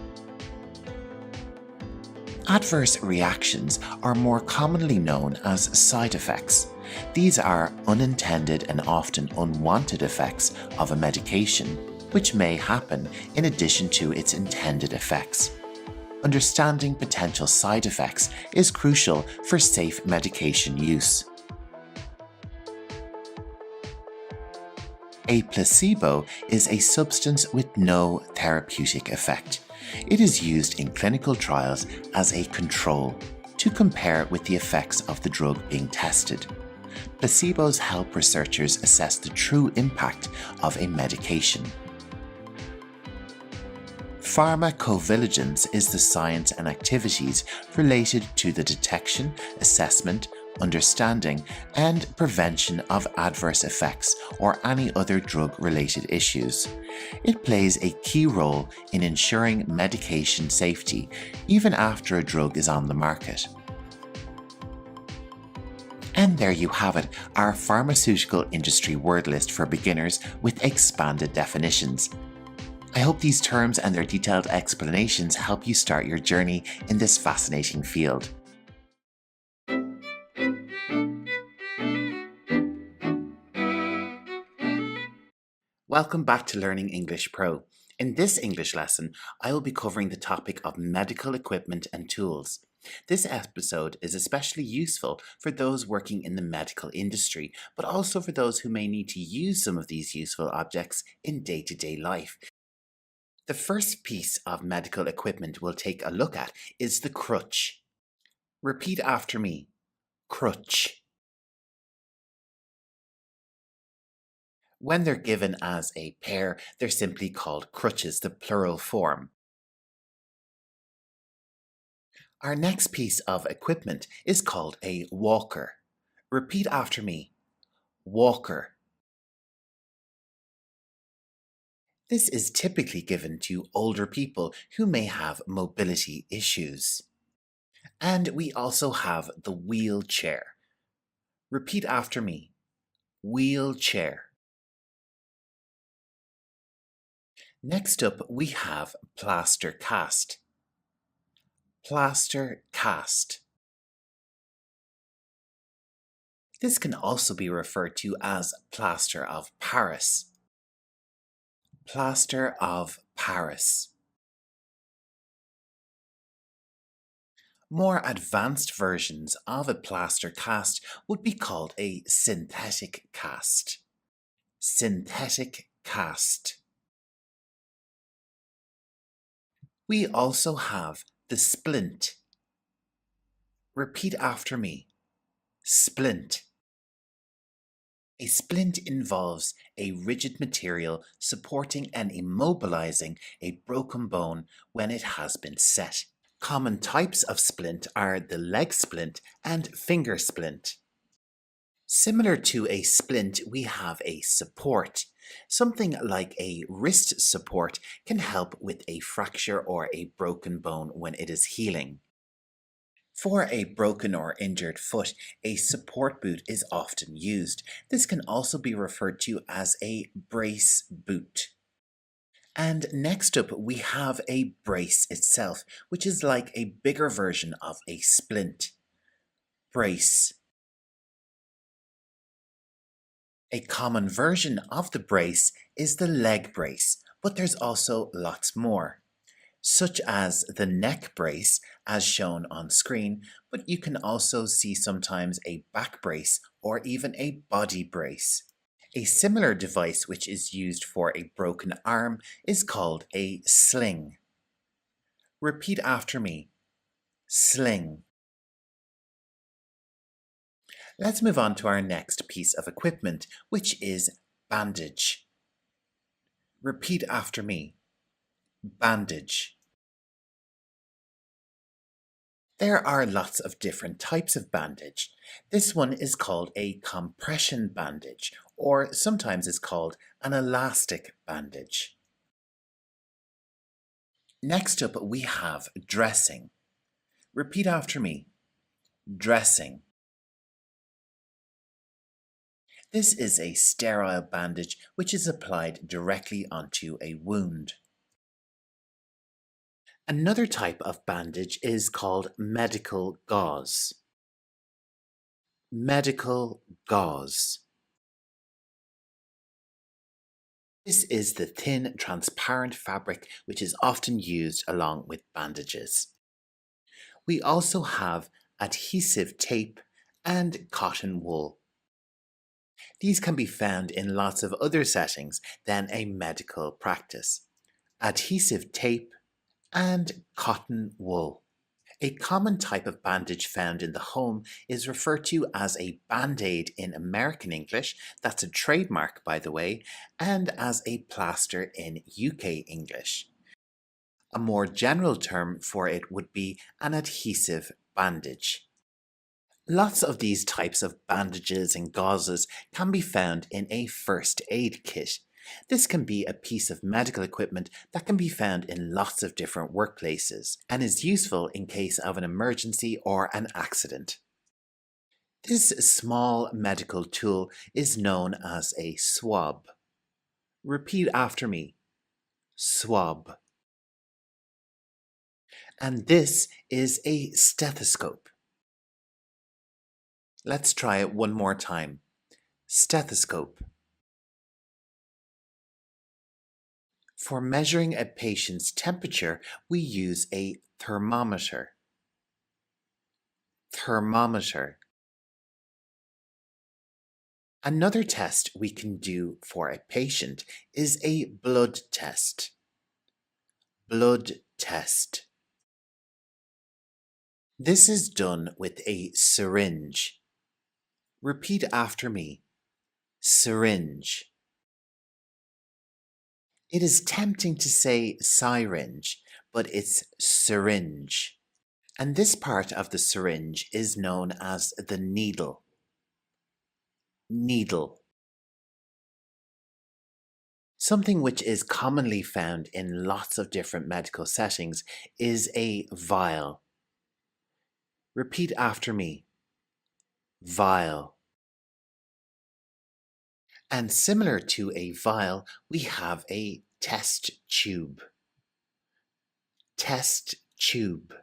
Adverse reactions are more commonly known as side effects. These are unintended and often unwanted effects of a medication, which may happen in addition to its intended effects. Understanding potential side effects is crucial for safe medication use. A placebo is a substance with no therapeutic effect. It is used in clinical trials as a control to compare with the effects of the drug being tested. Placebos help researchers assess the true impact of a medication. Pharmacovigilance is the science and activities related to the detection, assessment, understanding, and prevention of adverse effects or any other drug-related issues. It plays a key role in ensuring medication safety even after a drug is on the market. And there you have it, our pharmaceutical industry word list for beginners with expanded definitions. I hope these terms and their detailed explanations help you start your journey in this fascinating field. Welcome back to Learning English Pro. In this English lesson, I will be covering the topic of medical equipment and tools. This episode is especially useful for those working in the medical industry, but also for those who may need to use some of these useful objects in day-to-day life. The first piece of medical equipment we'll take a look at is the crutch. Repeat after me. Crutch. When they're given as a pair, they're simply called crutches, the plural form. Our next piece of equipment is called a walker. Repeat after me. Walker. This is typically given to older people who may have mobility issues. And we also have the wheelchair. Repeat after me. Wheelchair. Next up, we have plaster cast. Plaster cast. This can also be referred to as plaster of Paris. Plaster of Paris. More advanced versions of a plaster cast would be called a synthetic cast. synthetic cast. We also have the splint. Repeat after me. Splint. A splint involves a rigid material supporting and immobilizing a broken bone when it has been set. Common types of splint are the leg splint and finger splint. Similar to a splint, we have a support. Something like a wrist support can help with a fracture or a broken bone when it is healing. For a broken or injured foot, a support boot is often used. This can also be referred to as a brace boot. And next up, we have a brace itself, which is like a bigger version of a splint. Brace. A common version of the brace is the leg brace, but there's also lots more, such as the neck brace as shown on screen, but you can also see sometimes a back brace or even a body brace. A similar device which is used for a broken arm is called a sling. Repeat after me. Sling. Let's move on to our next piece of equipment, which is bandage. Repeat after me. Bandage. There are lots of different types of bandage. This one is called a compression bandage, or sometimes it's called an elastic bandage. Next up, we have dressing. Repeat after me. Dressing. This is a sterile bandage which is applied directly onto a wound. Another type of bandage is called medical gauze. Medical gauze. This is the thin, transparent fabric which is often used along with bandages. We also have adhesive tape and cotton wool. These can be found in lots of other settings than a medical practice. Adhesive tape and cotton wool. A common type of bandage found in the home is referred to as a Band-Aid in American English, that's a trademark by the way, and as a plaster in UK English. A more general term for it would be an adhesive bandage. Lots of these types of bandages and gauzes can be found in a first aid kit. This can be a piece of medical equipment that can be found in lots of different workplaces and is useful in case of an emergency or an accident. This small medical tool is known as a swab. Repeat after me. Swab. And this is a stethoscope. Let's try it one more time. Stethoscope. For measuring a patient's temperature, we use a thermometer. Thermometer. Another test we can do for a patient is a blood test. Blood test. This is done with a syringe. Repeat after me. Syringe. It is tempting to say syringe, but it's syringe. And this part of the syringe is known as the needle. Needle. Something which is commonly found in lots of different medical settings is a vial. Repeat after me. Vial. And similar to a vial, we have a test tube. Test tube.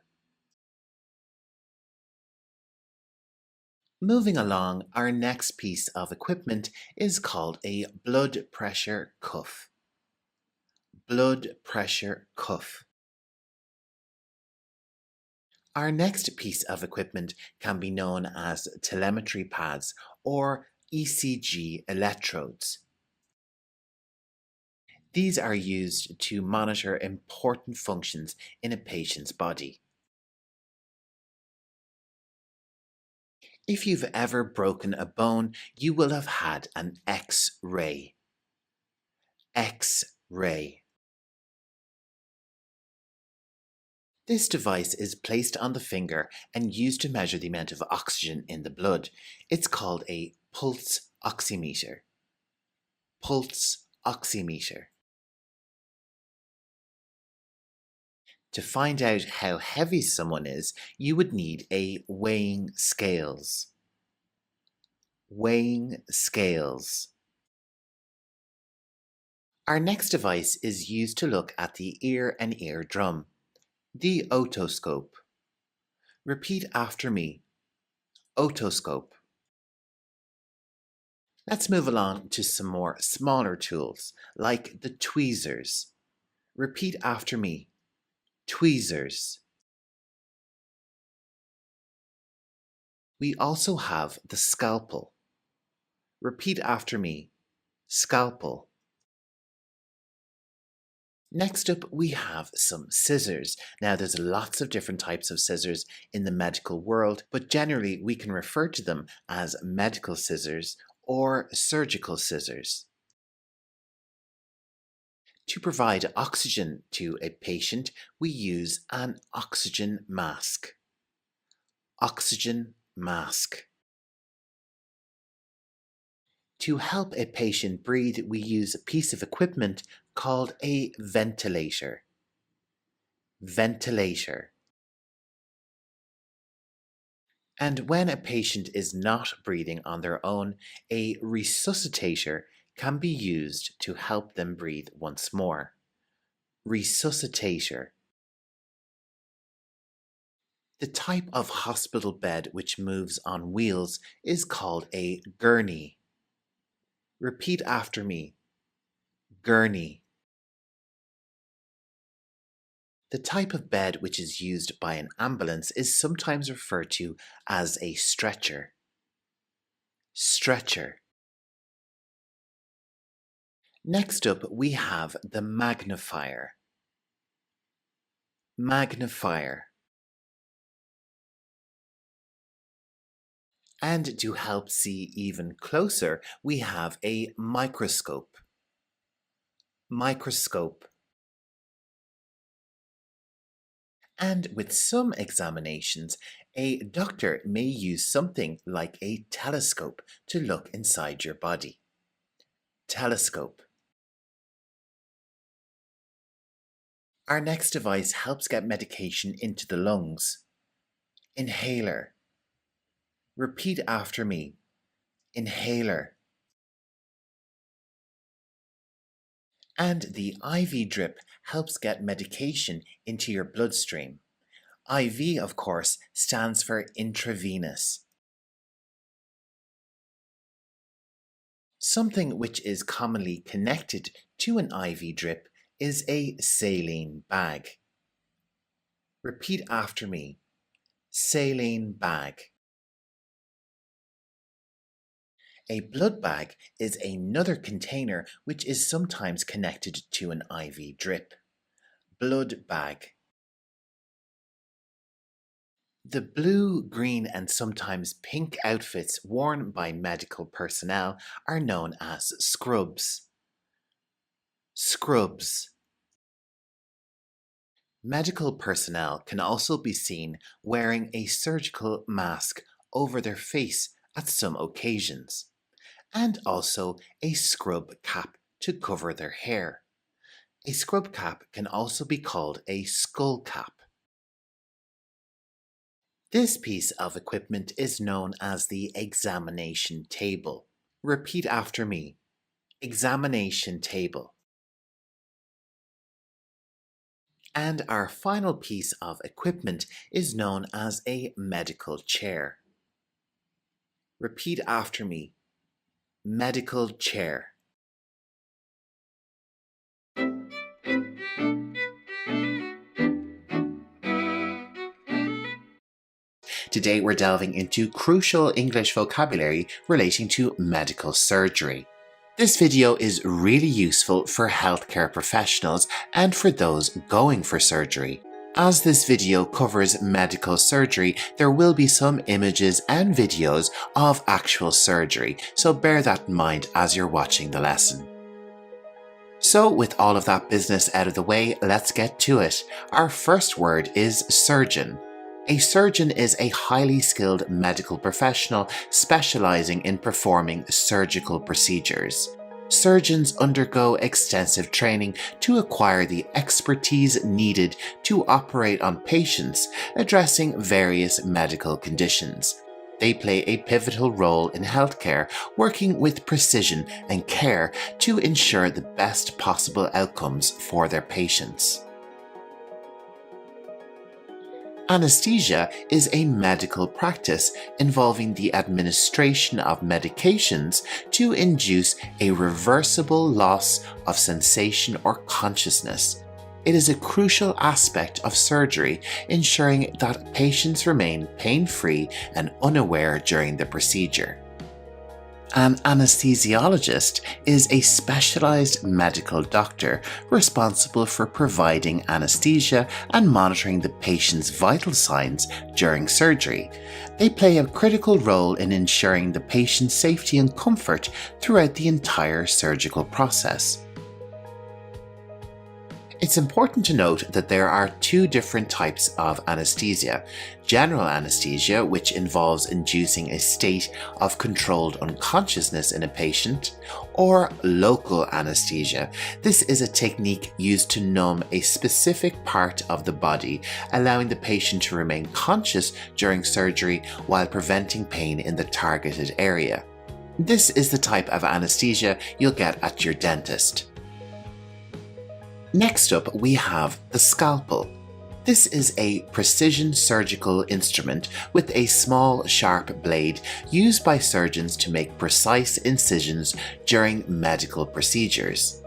Moving along, our next piece of equipment is called a blood pressure cuff. Blood pressure cuff. Our next piece of equipment can be known as telemetry pads or ECG electrodes. These are used to monitor important functions in a patient's body. If you've ever broken a bone, you will have had an X-ray. X-ray. This device is placed on the finger and used to measure the amount of oxygen in the blood. It's called a pulse oximeter. Pulse oximeter. To find out how heavy someone is, you would need a weighing scales. Weighing scales. Our next device is used to look at the ear and eardrum. The otoscope. Repeat after me. Otoscope. Let's move along to some more smaller tools, like the tweezers. Repeat after me. Tweezers. We also have the scalpel. Repeat after me. Scalpel. Next up, we have some scissors. Now, there's lots of different types of scissors in the medical world, but generally we can refer to them as medical scissors or surgical scissors. To provide oxygen to a patient, we use an oxygen mask. Oxygen mask. To help a patient breathe, we use a piece of equipment called a ventilator. Ventilator. And when a patient is not breathing on their own, a resuscitator can be used to help them breathe once more. Resuscitator. The type of hospital bed which moves on wheels is called a gurney. Repeat after me. Gurney. The type of bed which is used by an ambulance is sometimes referred to as a stretcher. Stretcher. Next up, we have the magnifier. Magnifier. And to help see even closer, we have a microscope. Microscope. And with some examinations, a doctor may use something like a telescope to look inside your body. Telescope. Our next device helps get medication into the lungs. Inhaler. Repeat after me. Inhaler. And the IV drip helps get medication into your bloodstream. IV, of course, stands for intravenous. Something which is commonly connected to an IV drip is a saline bag. Repeat after me. Saline bag. A blood bag is another container which is sometimes connected to an IV drip. Blood bag. The blue, green, and sometimes pink outfits worn by medical personnel are known as scrubs. Scrubs. Medical personnel can also be seen wearing a surgical mask over their face at some occasions, and also a scrub cap to cover their hair. A scrub cap can also be called a skull cap. This piece of equipment is known as the examination table. Repeat after me. Examination table. And our final piece of equipment is known as a medical chair. Repeat after me. Medical chair. Today we're delving into crucial English vocabulary relating to medical surgery. This video is really useful for healthcare professionals and for those going for surgery. As this video covers medical surgery, there will be some images and videos of actual surgery, so bear that in mind as you're watching the lesson. So with all of that business out of the way, let's get to it. Our first word is surgeon. A surgeon is a highly skilled medical professional specializing in performing surgical procedures. Surgeons undergo extensive training to acquire the expertise needed to operate on patients, addressing various medical conditions. They play a pivotal role in healthcare, working with precision and care to ensure the best possible outcomes for their patients. Anesthesia is a medical practice involving the administration of medications to induce a reversible loss of sensation or consciousness. It is a crucial aspect of surgery, ensuring that patients remain pain-free and unaware during the procedure. An anesthesiologist is a specialized medical doctor responsible for providing anesthesia and monitoring the patient's vital signs during surgery. They play a critical role in ensuring the patient's safety and comfort throughout the entire surgical process. It's important to note that there are two different types of anesthesia. General anesthesia, which involves inducing a state of controlled unconsciousness in a patient, or local anesthesia. This is a technique used to numb a specific part of the body, allowing the patient to remain conscious during surgery while preventing pain in the targeted area. This is the type of anesthesia you'll get at your dentist. Next up, we have the scalpel. This is a precision surgical instrument with a small, sharp blade used by surgeons to make precise incisions during medical procedures.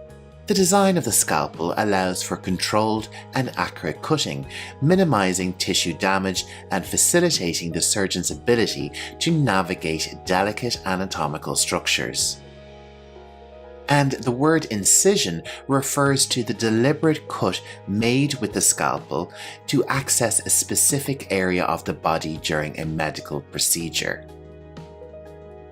The design of the scalpel allows for controlled and accurate cutting, minimizing tissue damage and facilitating the surgeon's ability to navigate delicate anatomical structures. And the word incision refers to the deliberate cut made with the scalpel to access a specific area of the body during a medical procedure.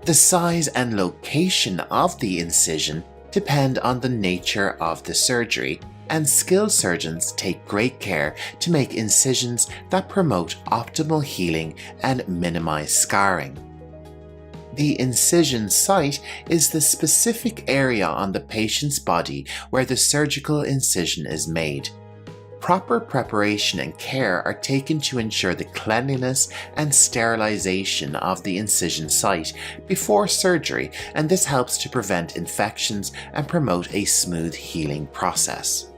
The size and location of the incision depend on the nature of the surgery, and skilled surgeons take great care to make incisions that promote optimal healing and minimize scarring. The incision site is the specific area on the patient's body where the surgical incision is made. Proper preparation and care are taken to ensure the cleanliness and sterilization of the incision site before surgery, and this helps to prevent infections and promote a smooth healing process.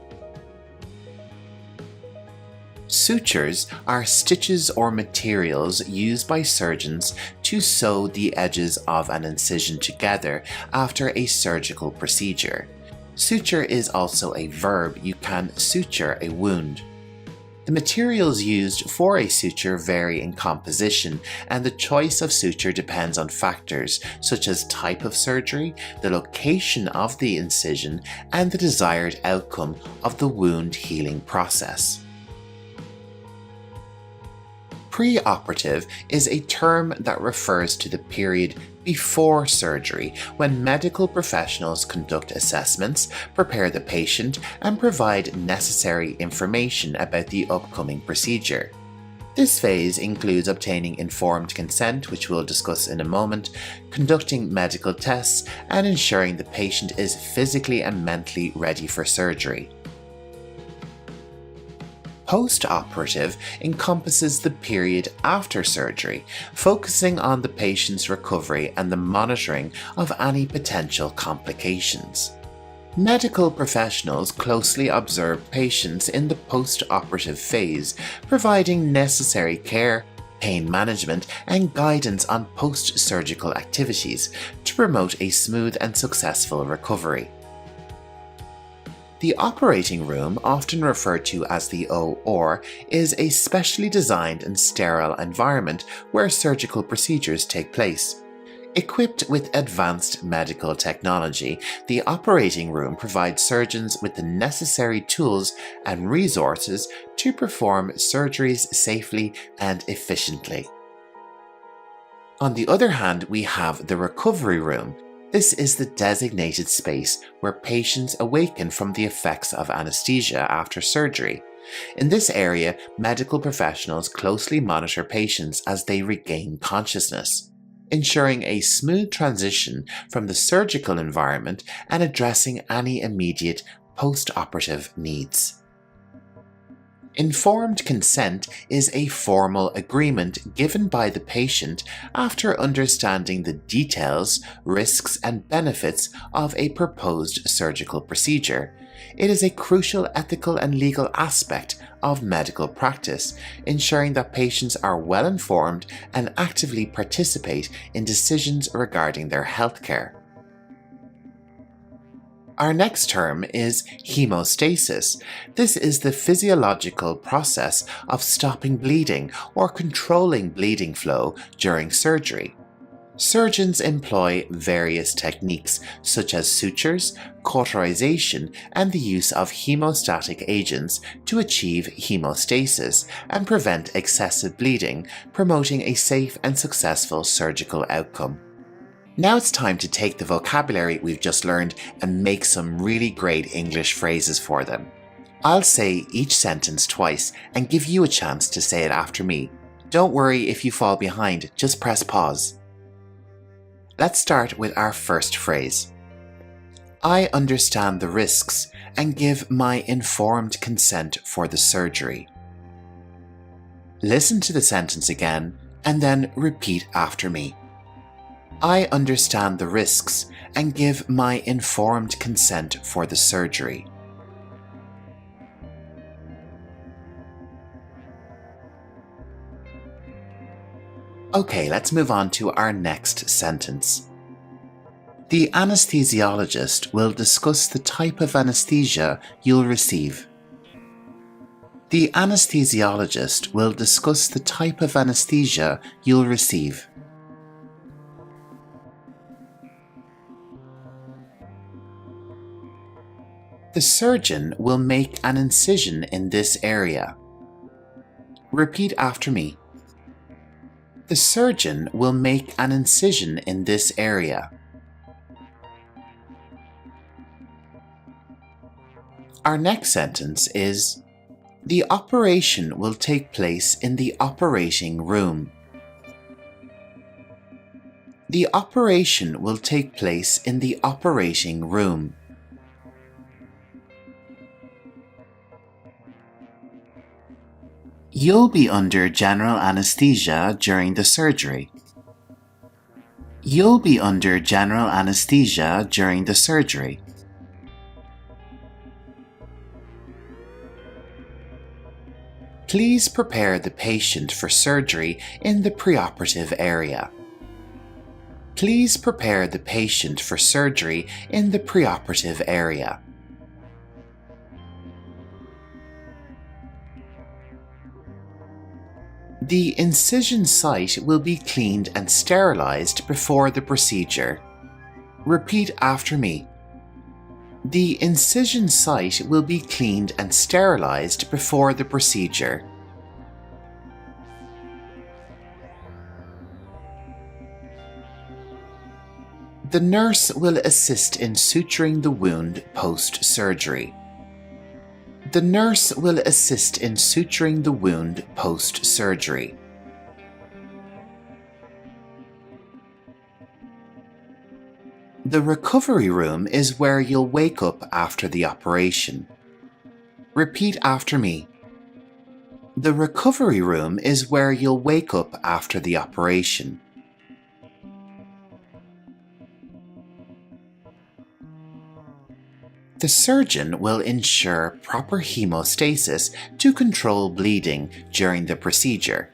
Sutures are stitches or materials used by surgeons to sew the edges of an incision together after a surgical procedure. Suture is also a verb. You can suture a wound. The materials used for a suture vary in composition, and the choice of suture depends on factors such as type of surgery, the location of the incision, and the desired outcome of the wound healing process. Preoperative is a term that refers to the period before surgery, when medical professionals conduct assessments, prepare the patient, and provide necessary information about the upcoming procedure. This phase includes obtaining informed consent, which we'll discuss in a moment, conducting medical tests, and ensuring the patient is physically and mentally ready for surgery. Post-operative encompasses the period after surgery, focusing on the patient's recovery and the monitoring of any potential complications. Medical professionals closely observe patients in the post-operative phase, providing necessary care, pain management, and guidance on post-surgical activities to promote a smooth and successful recovery. The operating room, often referred to as the OR, is a specially designed and sterile environment where surgical procedures take place. Equipped with advanced medical technology, the operating room provides surgeons with the necessary tools and resources to perform surgeries safely and efficiently. On the other hand, we have the recovery room. This is the designated space where patients awaken from the effects of anesthesia after surgery. In this area, medical professionals closely monitor patients as they regain consciousness, ensuring a smooth transition from the surgical environment and addressing any immediate post-operative needs. Informed consent is a formal agreement given by the patient after understanding the details, risks, and benefits of a proposed surgical procedure. It is a crucial ethical and legal aspect of medical practice, ensuring that patients are well informed and actively participate in decisions regarding their healthcare. Our next term is hemostasis. This is the physiological process of stopping bleeding or controlling bleeding flow during surgery. Surgeons employ various techniques such as sutures, cauterization, and the use of hemostatic agents to achieve hemostasis and prevent excessive bleeding, promoting a safe and successful surgical outcome. Now it's time to take the vocabulary we've just learned and make some really great English phrases for them. I'll say each sentence twice and give you a chance to say it after me. Don't worry if you fall behind, just press pause. Let's start with our first phrase. I understand the risks and give my informed consent for the surgery. Listen to the sentence again and then repeat after me. I understand the risks and give my informed consent for the surgery. Okay, let's move on to our next sentence. The anesthesiologist will discuss the type of anesthesia you'll receive. The anesthesiologist will discuss the type of anesthesia you'll receive. The surgeon will make an incision in this area. Repeat after me. The surgeon will make an incision in this area. Our next sentence is, the operation will take place in the operating room. The operation will take place in the operating room. You'll be under general anesthesia during the surgery. You'll be under general anesthesia during the surgery. Please prepare the patient for surgery in the preoperative area. Please prepare the patient for surgery in the preoperative area. The incision site will be cleaned and sterilized before the procedure. Repeat after me. The incision site will be cleaned and sterilized before the procedure. The nurse will assist in suturing the wound post-surgery. The nurse will assist in suturing the wound post-surgery. The recovery room is where you'll wake up after the operation. Repeat after me. The recovery room is where you'll wake up after the operation. The surgeon will ensure proper hemostasis to control bleeding during the procedure.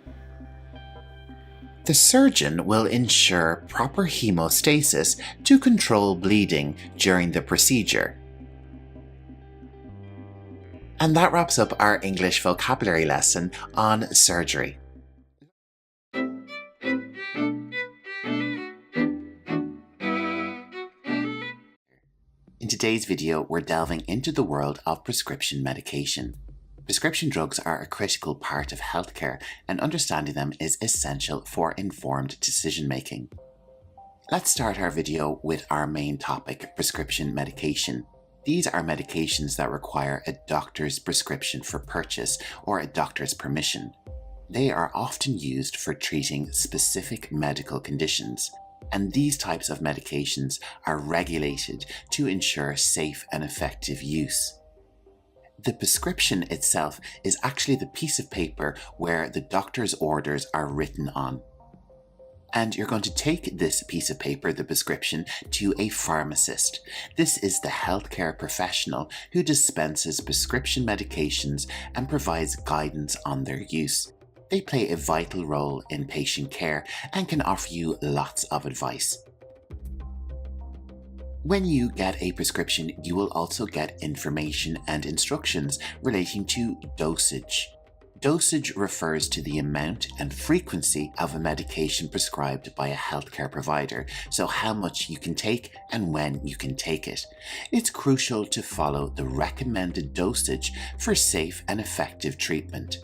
The surgeon will ensure proper hemostasis to control bleeding during the procedure. And that wraps up our English vocabulary lesson on surgery. today's video, we're delving into the world of prescription medication. Prescription drugs are a critical part of healthcare, and understanding them is essential for informed decision-making. Let's start our video with our main topic, prescription medication. These are medications that require a doctor's prescription for purchase or a doctor's permission. They are often used for treating specific medical conditions, and these types of medications are regulated to ensure safe and effective use. The prescription itself is actually the piece of paper where the doctor's orders are written on. And you're going to take this piece of paper, the prescription, to a pharmacist. This is the healthcare professional who dispenses prescription medications and provides guidance on their use. They play a vital role in patient care and can offer you lots of advice. When you get a prescription, you will also get information and instructions relating to dosage. Dosage refers to the amount and frequency of a medication prescribed by a healthcare provider, so how much you can take and when you can take it. It's crucial to follow the recommended dosage for safe and effective treatment.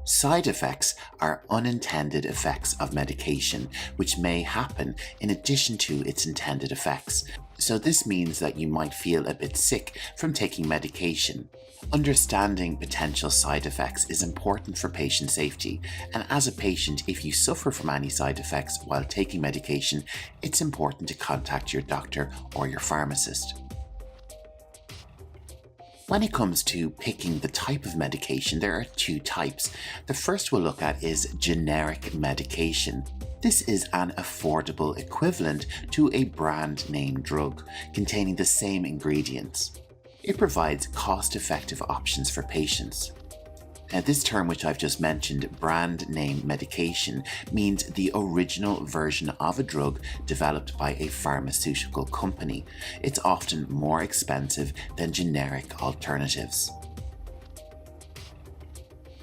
Side effects are unintended effects of medication, which may happen in addition to its intended effects. So this means that you might feel a bit sick from taking medication. Understanding potential side effects is important for patient safety, and as a patient, if you suffer from any side effects while taking medication, it's important to contact your doctor or your pharmacist. When it comes to picking the type of medication, there are two types. The first we'll look at is generic medication. This is an affordable equivalent to a brand name drug containing the same ingredients. It provides cost-effective options for patients. Now, this term which I've just mentioned, brand name medication, means the original version of a drug developed by a pharmaceutical company. It's often more expensive than generic alternatives.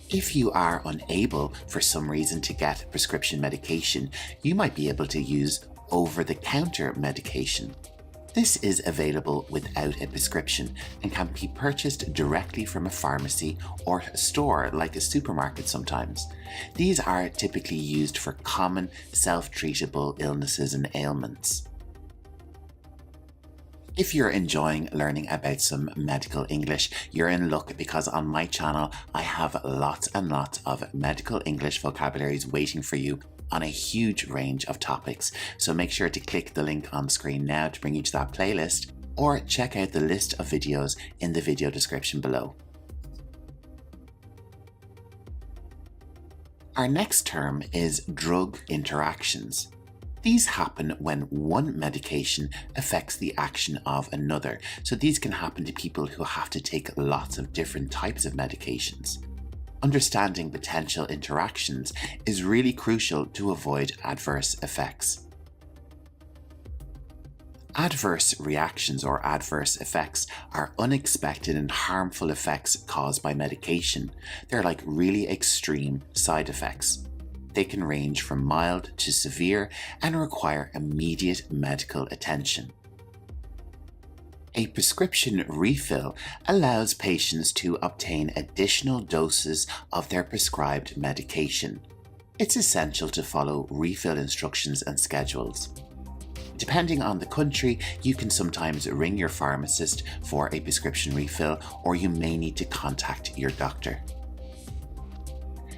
If you are unable for some reason to get prescription medication, you might be able to use over-the-counter medication. This is available without a prescription and can be purchased directly from a pharmacy or a store like a supermarket sometimes. These are typically used for common self-treatable illnesses and ailments. If you're enjoying learning about some medical English, you're in luck because on my channel I have lots and lots of medical English vocabularies waiting for you on a huge range of topics, so make sure to click the link on screen now to bring you to that playlist, or check out the list of videos in the video description below. Our next term is drug interactions. These happen when one medication affects the action of another, so these can happen to people who have to take lots of different types of medications. Understanding potential interactions is really crucial to avoid adverse effects. Adverse reactions or adverse effects are unexpected and harmful effects caused by medication. They're like really extreme side effects. They can range from mild to severe and require immediate medical attention. A prescription refill allows patients to obtain additional doses of their prescribed medication. It's essential to follow refill instructions and schedules. Depending on the country, you can sometimes ring your pharmacist for a prescription refill, or you may need to contact your doctor.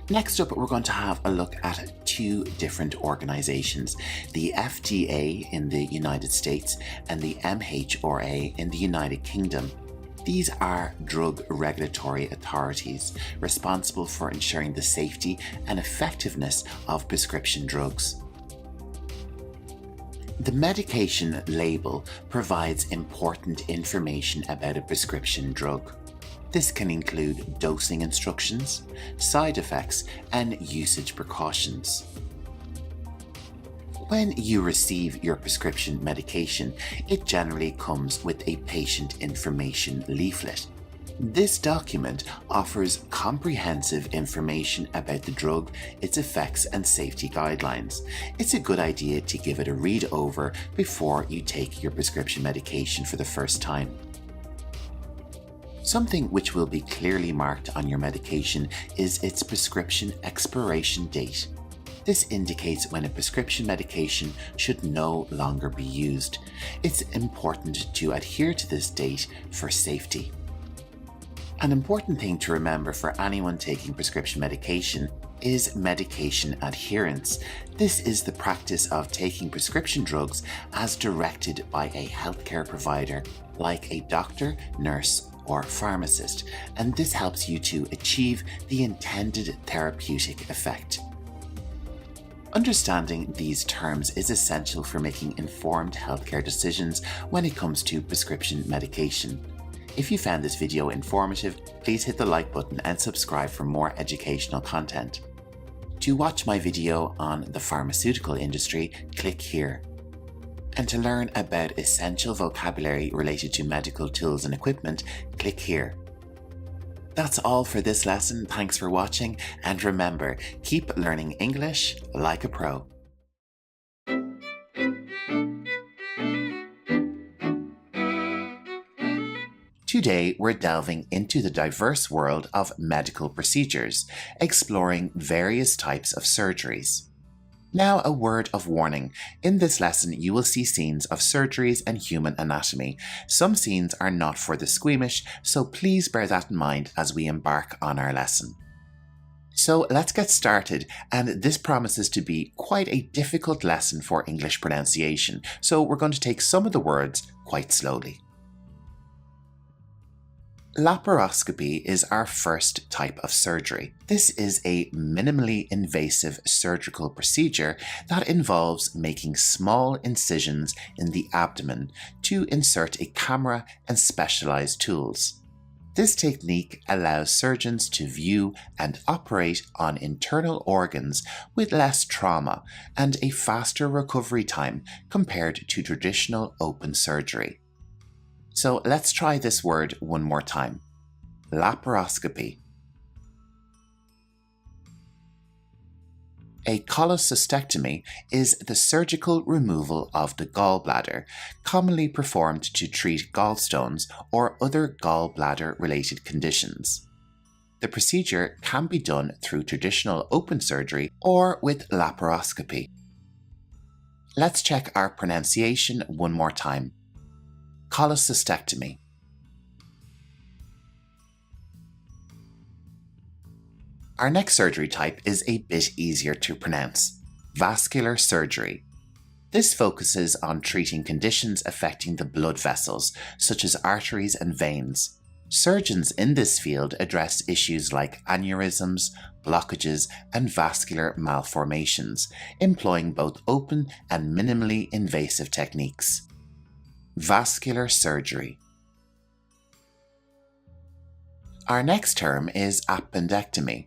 Next up, we're going to have a look at two different organizations, the FDA in the United States and the MHRA in the United Kingdom. These are drug regulatory authorities responsible for ensuring the safety and effectiveness of prescription drugs. The medication label provides important information about a prescription drug. This can include dosing instructions, side effects, and usage precautions. When you receive your prescription medication, it generally comes with a patient information leaflet. This document offers comprehensive information about the drug, its effects and safety guidelines. It's a good idea to give it a read over before you take your prescription medication for the first time. Something which will be clearly marked on your medication is its prescription expiration date. This indicates when a prescription medication should no longer be used. It's important to adhere to this date for safety. An important thing to remember for anyone taking prescription medication is medication adherence. This is the practice of taking prescription drugs as directed by a healthcare provider, like a doctor, nurse, or pharmacist, and this helps you to achieve the intended therapeutic effect. Understanding these terms is essential for making informed healthcare decisions when it comes to prescription medication. If you found this video informative, please hit the like button and subscribe for more educational content. To watch my video on the pharmaceutical industry, click here. And to learn about essential vocabulary related to medical tools and equipment, click here. That's all for this lesson. Thanks for watching, and remember, keep learning English like a pro. Today, we're delving into the diverse world of medical procedures, exploring various types of surgeries. Now, a word of warning. In this lesson, you will see scenes of surgeries and human anatomy. Some scenes are not for the squeamish, so please bear that in mind as we embark on our lesson. So let's get started, and this promises to be quite a difficult lesson for English pronunciation, so we're going to take some of the words quite slowly. Laparoscopy is our first type of surgery. This is a minimally invasive surgical procedure that involves making small incisions in the abdomen to insert a camera and specialized tools. This technique allows surgeons to view and operate on internal organs with less trauma and a faster recovery time compared to traditional open surgery. So let's try this word one more time. Laparoscopy. A cholecystectomy is the surgical removal of the gallbladder, commonly performed to treat gallstones or other gallbladder-related conditions. The procedure can be done through traditional open surgery or with laparoscopy. Let's check our pronunciation one more time. Cholecystectomy. Our next surgery type is a bit easier to pronounce. Vascular surgery. This focuses on treating conditions affecting the blood vessels, such as arteries and veins. Surgeons in this field address issues like aneurysms, blockages, and vascular malformations, employing both open and minimally invasive techniques. Vascular surgery. Our next term is appendectomy.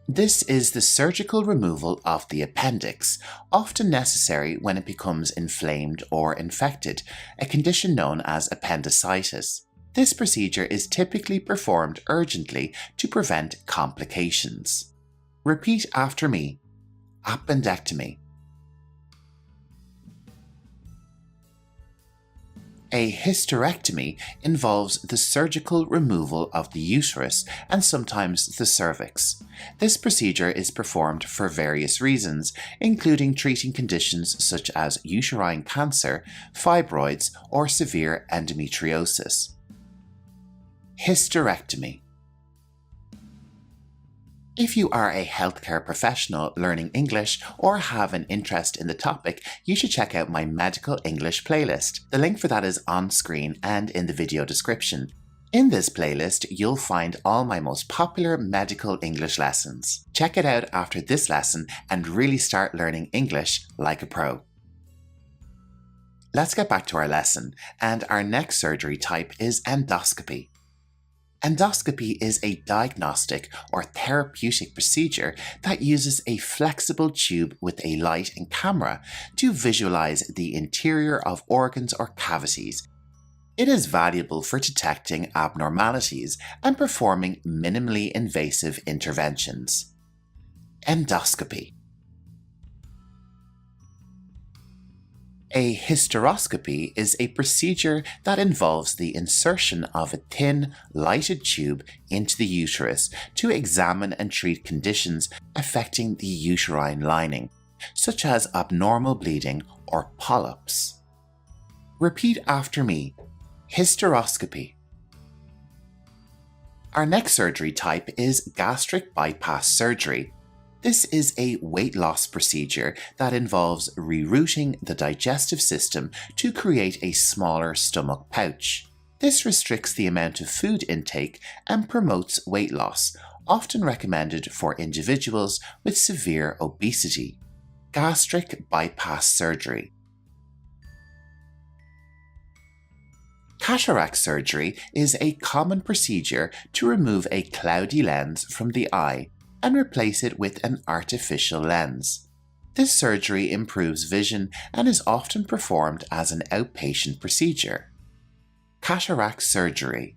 This is the surgical removal of the appendix, often necessary when it becomes inflamed or infected, a condition known as appendicitis. This procedure is typically performed urgently to prevent complications. Repeat after me. Appendectomy. A hysterectomy involves the surgical removal of the uterus and sometimes the cervix. This procedure is performed for various reasons, including treating conditions such as uterine cancer, fibroids, or severe endometriosis. Hysterectomy. If you are a healthcare professional learning English or have an interest in the topic, you should check out my Medical English playlist. The link for that is on screen and in the video description. In this playlist, you'll find all my most popular medical English lessons. Check it out after this lesson and really start learning English like a pro. Let's get back to our lesson, and our next surgery type is endoscopy. Endoscopy is a diagnostic or therapeutic procedure that uses a flexible tube with a light and camera to visualize the interior of organs or cavities. It is valuable for detecting abnormalities and performing minimally invasive interventions. Endoscopy. A hysteroscopy is a procedure that involves the insertion of a thin, lighted tube into the uterus to examine and treat conditions affecting the uterine lining, such as abnormal bleeding or polyps. Repeat after me. Hysteroscopy. Our next surgery type is gastric bypass surgery. This is a weight loss procedure that involves rerouting the digestive system to create a smaller stomach pouch. This restricts the amount of food intake and promotes weight loss, often recommended for individuals with severe obesity. Gastric bypass surgery. Cataract surgery is a common procedure to remove a cloudy lens from the eye and replace it with an artificial lens. This surgery improves vision and is often performed as an outpatient procedure. Cataract surgery.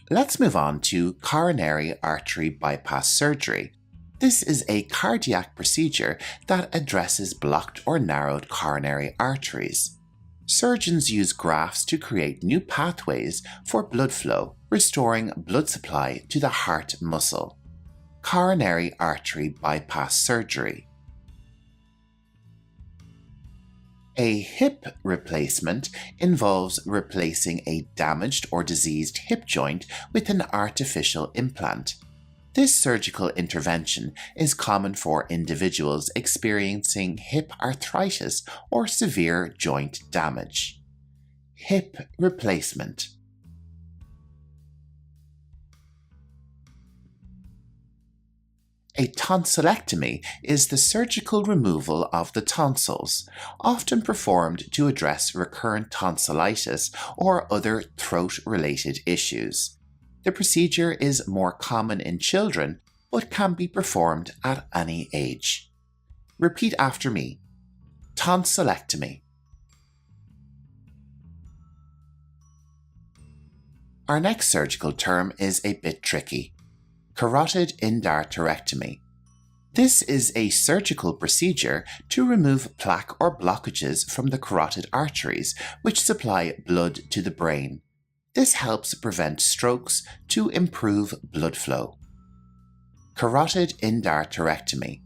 Let's move on to coronary artery bypass surgery. This is a cardiac procedure that addresses blocked or narrowed coronary arteries. Surgeons use grafts to create new pathways for blood flow, restoring blood supply to the heart muscle. Coronary artery bypass surgery. A hip replacement involves replacing a damaged or diseased hip joint with an artificial implant. This surgical intervention is common for individuals experiencing hip arthritis or severe joint damage. Hip replacement. A tonsillectomy is the surgical removal of the tonsils, often performed to address recurrent tonsillitis or other throat-related issues. The procedure is more common in children, but can be performed at any age. Repeat after me. Tonsillectomy. Our next surgical term is a bit tricky. Carotid endarterectomy. This is a surgical procedure to remove plaque or blockages from the carotid arteries, which supply blood to the brain. This helps prevent strokes to improve blood flow. Carotid endarterectomy.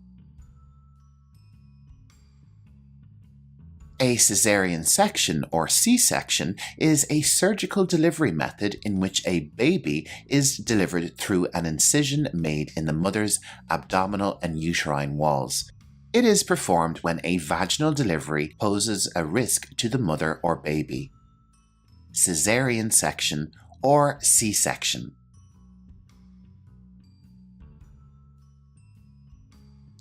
A caesarean section or C-section is a surgical delivery method in which a baby is delivered through an incision made in the mother's abdominal and uterine walls. It is performed when a vaginal delivery poses a risk to the mother or baby. Caesarean section or C-section.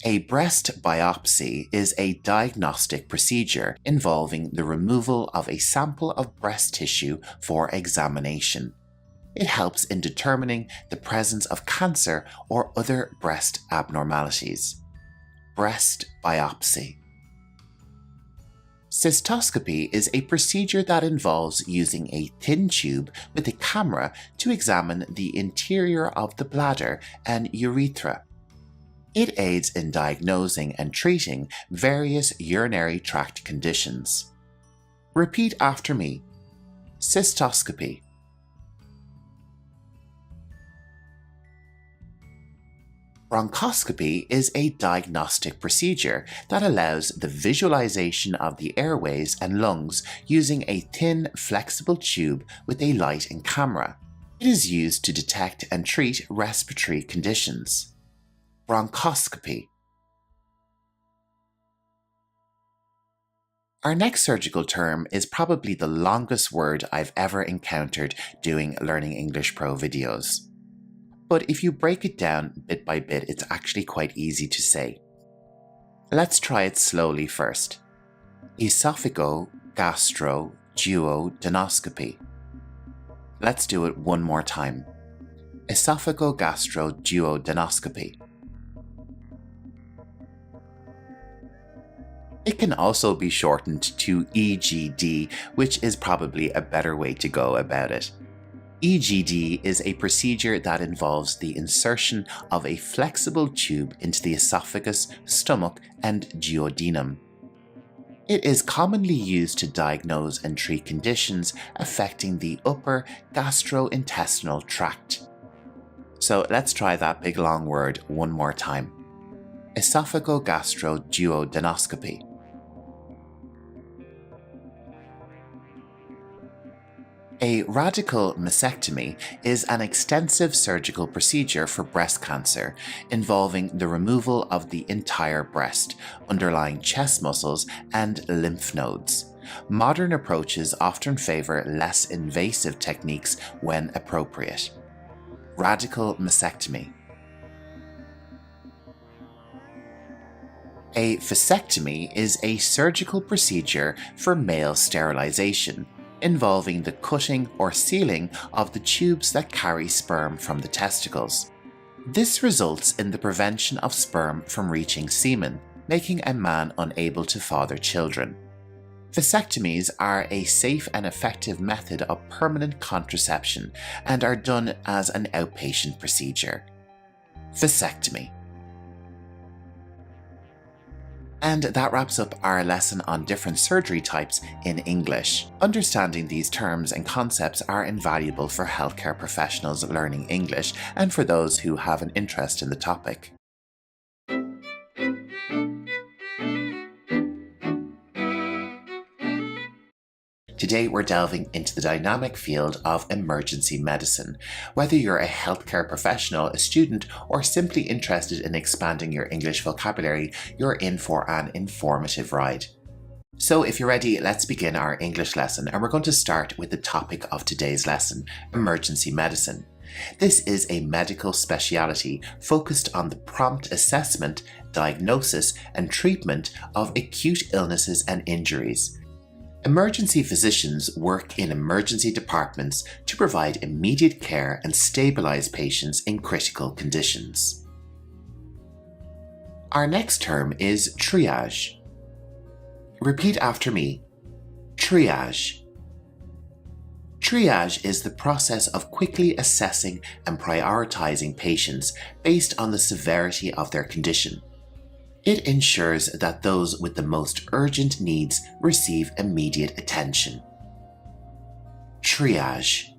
A breast biopsy is a diagnostic procedure involving the removal of a sample of breast tissue for examination. It helps in determining the presence of cancer or other breast abnormalities. Breast biopsy. Cystoscopy is a procedure that involves using a thin tube with a camera to examine the interior of the bladder and urethra. It aids in diagnosing and treating various urinary tract conditions. Repeat after me. Cystoscopy. Bronchoscopy is a diagnostic procedure that allows the visualization of the airways and lungs using a thin, flexible tube with a light and camera. It is used to detect and treat respiratory conditions. Bronchoscopy. Our next surgical term is probably the longest word I've ever encountered doing Learning English Pro videos. But if you break it down bit by bit, it's actually quite easy to say. Let's try it slowly first. Esophago-gastro-duodenoscopy. Let's do it one more time. Esophago-gastro-duodenoscopy. It can also be shortened to EGD, which is probably a better way to go about it. EGD is a procedure that involves the insertion of a flexible tube into the esophagus, stomach, and duodenum. It is commonly used to diagnose and treat conditions affecting the upper gastrointestinal tract. So let's try that big long word one more time. Esophagogastroduodenoscopy. A radical mastectomy is an extensive surgical procedure for breast cancer involving the removal of the entire breast, underlying chest muscles, and lymph nodes. Modern approaches often favor less invasive techniques when appropriate. Radical mastectomy. A vasectomy is a surgical procedure for male sterilization, involving the cutting or sealing of the tubes that carry sperm from the testicles. This results in the prevention of sperm from reaching semen, making a man unable to father children. Vasectomies are a safe and effective method of permanent contraception and are done as an outpatient procedure. Vasectomy. And that wraps up our lesson on different surgery types in English. Understanding these terms and concepts are invaluable for healthcare professionals learning English and for those who have an interest in the topic. Today we're delving into the dynamic field of emergency medicine. Whether you're a healthcare professional, a student, or simply interested in expanding your English vocabulary, you're in for an informative ride. So if you're ready, let's begin our English lesson, and we're going to start with the topic of today's lesson, emergency medicine. This is a medical speciality focused on the prompt assessment, diagnosis, and treatment of acute illnesses and injuries. Emergency physicians work in emergency departments to provide immediate care and stabilize patients in critical conditions. Our next term is triage. Repeat after me. Triage. Triage is the process of quickly assessing and prioritizing patients based on the severity of their condition. It ensures that those with the most urgent needs receive immediate attention. Triage.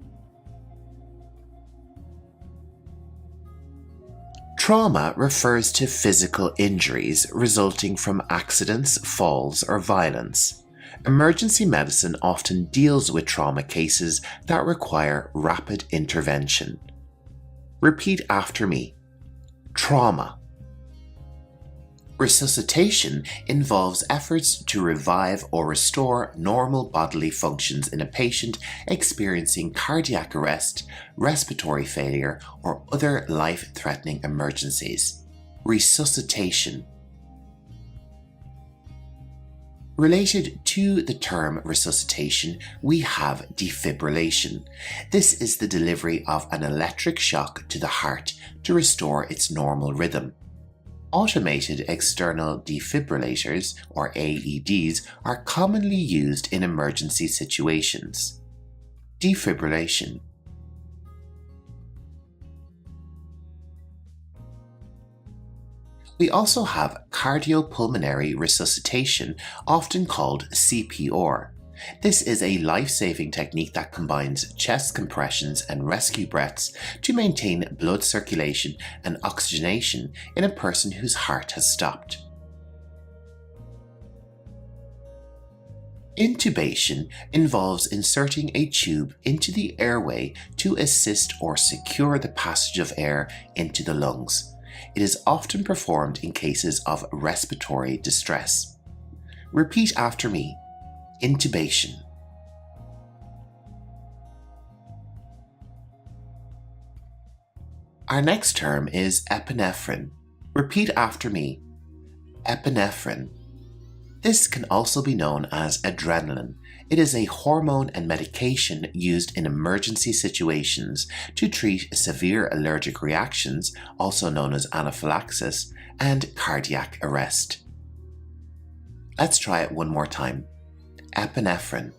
Trauma refers to physical injuries resulting from accidents, falls, or violence. Emergency medicine often deals with trauma cases that require rapid intervention. Repeat after me. Trauma. Resuscitation involves efforts to revive or restore normal bodily functions in a patient experiencing cardiac arrest, respiratory failure, or other life-threatening emergencies. Resuscitation. Related to the term resuscitation, we have defibrillation. This is the delivery of an electric shock to the heart to restore its normal rhythm. Automated external defibrillators, or AEDs, are commonly used in emergency situations. Defibrillation. We also have cardiopulmonary resuscitation, often called CPR. This is a life-saving technique that combines chest compressions and rescue breaths to maintain blood circulation and oxygenation in a person whose heart has stopped. Intubation involves inserting a tube into the airway to assist or secure the passage of air into the lungs. It is often performed in cases of respiratory distress. Repeat after me. Intubation. Our next term is epinephrine. Repeat after me. Epinephrine. This can also be known as adrenaline. It is a hormone and medication used in emergency situations to treat severe allergic reactions, also known as anaphylaxis, and cardiac arrest. Let's try it one more time. Epinephrine.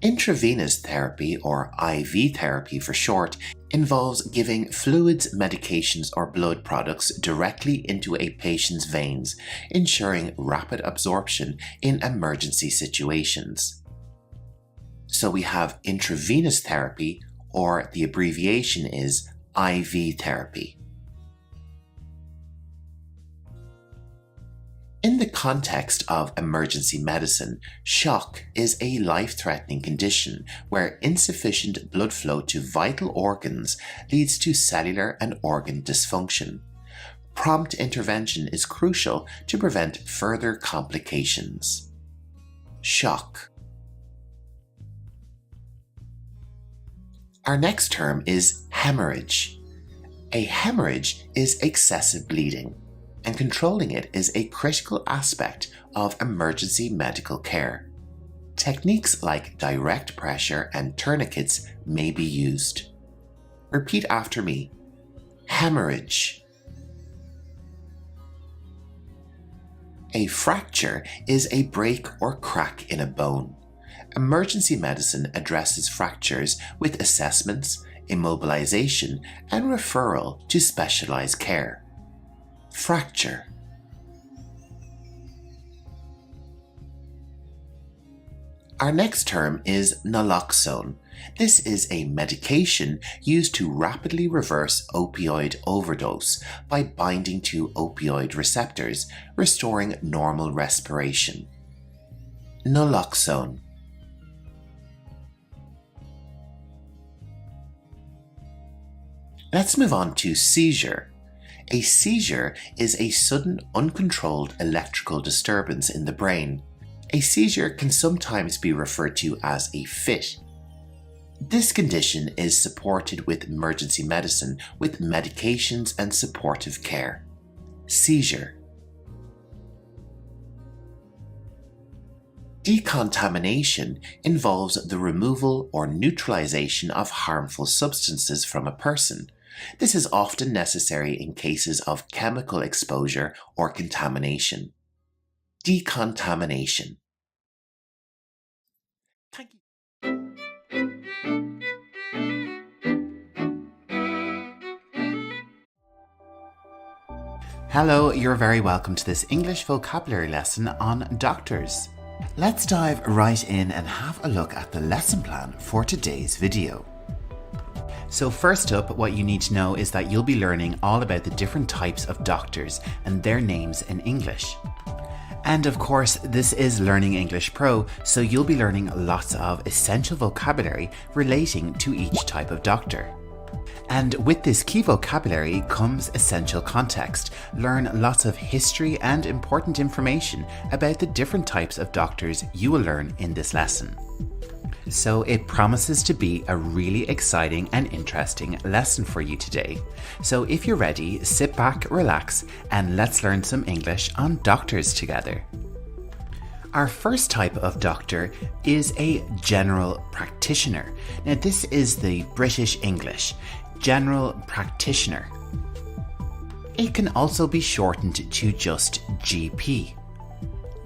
Intravenous therapy, or IV therapy for short, involves giving fluids, medications, or blood products directly into a patient's veins, ensuring rapid absorption in emergency situations. So we have intravenous therapy, or the abbreviation is IV therapy. In the context of emergency medicine, shock is a life-threatening condition where insufficient blood flow to vital organs leads to cellular and organ dysfunction. Prompt intervention is crucial to prevent further complications. Shock. Our next term is hemorrhage. A hemorrhage is excessive bleeding, and controlling it is a critical aspect of emergency medical care. Techniques like direct pressure and tourniquets may be used. Repeat after me. Hemorrhage. A fracture is a break or crack in a bone. Emergency medicine addresses fractures with assessments, immobilization, and referral to specialized care. Fracture. Our next term is naloxone. This is a medication used to rapidly reverse opioid overdose by binding to opioid receptors, restoring normal respiration. Naloxone. Let's move on to seizure. A seizure is a sudden, uncontrolled electrical disturbance in the brain. A seizure can sometimes be referred to as a fit. This condition is supported with emergency medicine with medications and supportive care. Seizure. Decontamination involves the removal or neutralization of harmful substances from a person. This is often necessary in cases of chemical exposure or contamination. Decontamination. Thank you. Hello, you're very welcome to this English vocabulary lesson on doctors. Let's dive right in and have a look at the lesson plan for today's video. So first up, what you need to know is that you'll be learning all about the different types of doctors and their names in English. And of course, this is Learning English Pro, so you'll be learning lots of essential vocabulary relating to each type of doctor. And with this key vocabulary comes essential context. Learn lots of history and important information about the different types of doctors you will learn in this lesson. So it promises to be a really exciting and interesting lesson for you today. So if you're ready, sit back, relax, and let's learn some English on doctors together. Our first type of doctor is a general practitioner. Now this is the British English, general practitioner. It can also be shortened to just GP.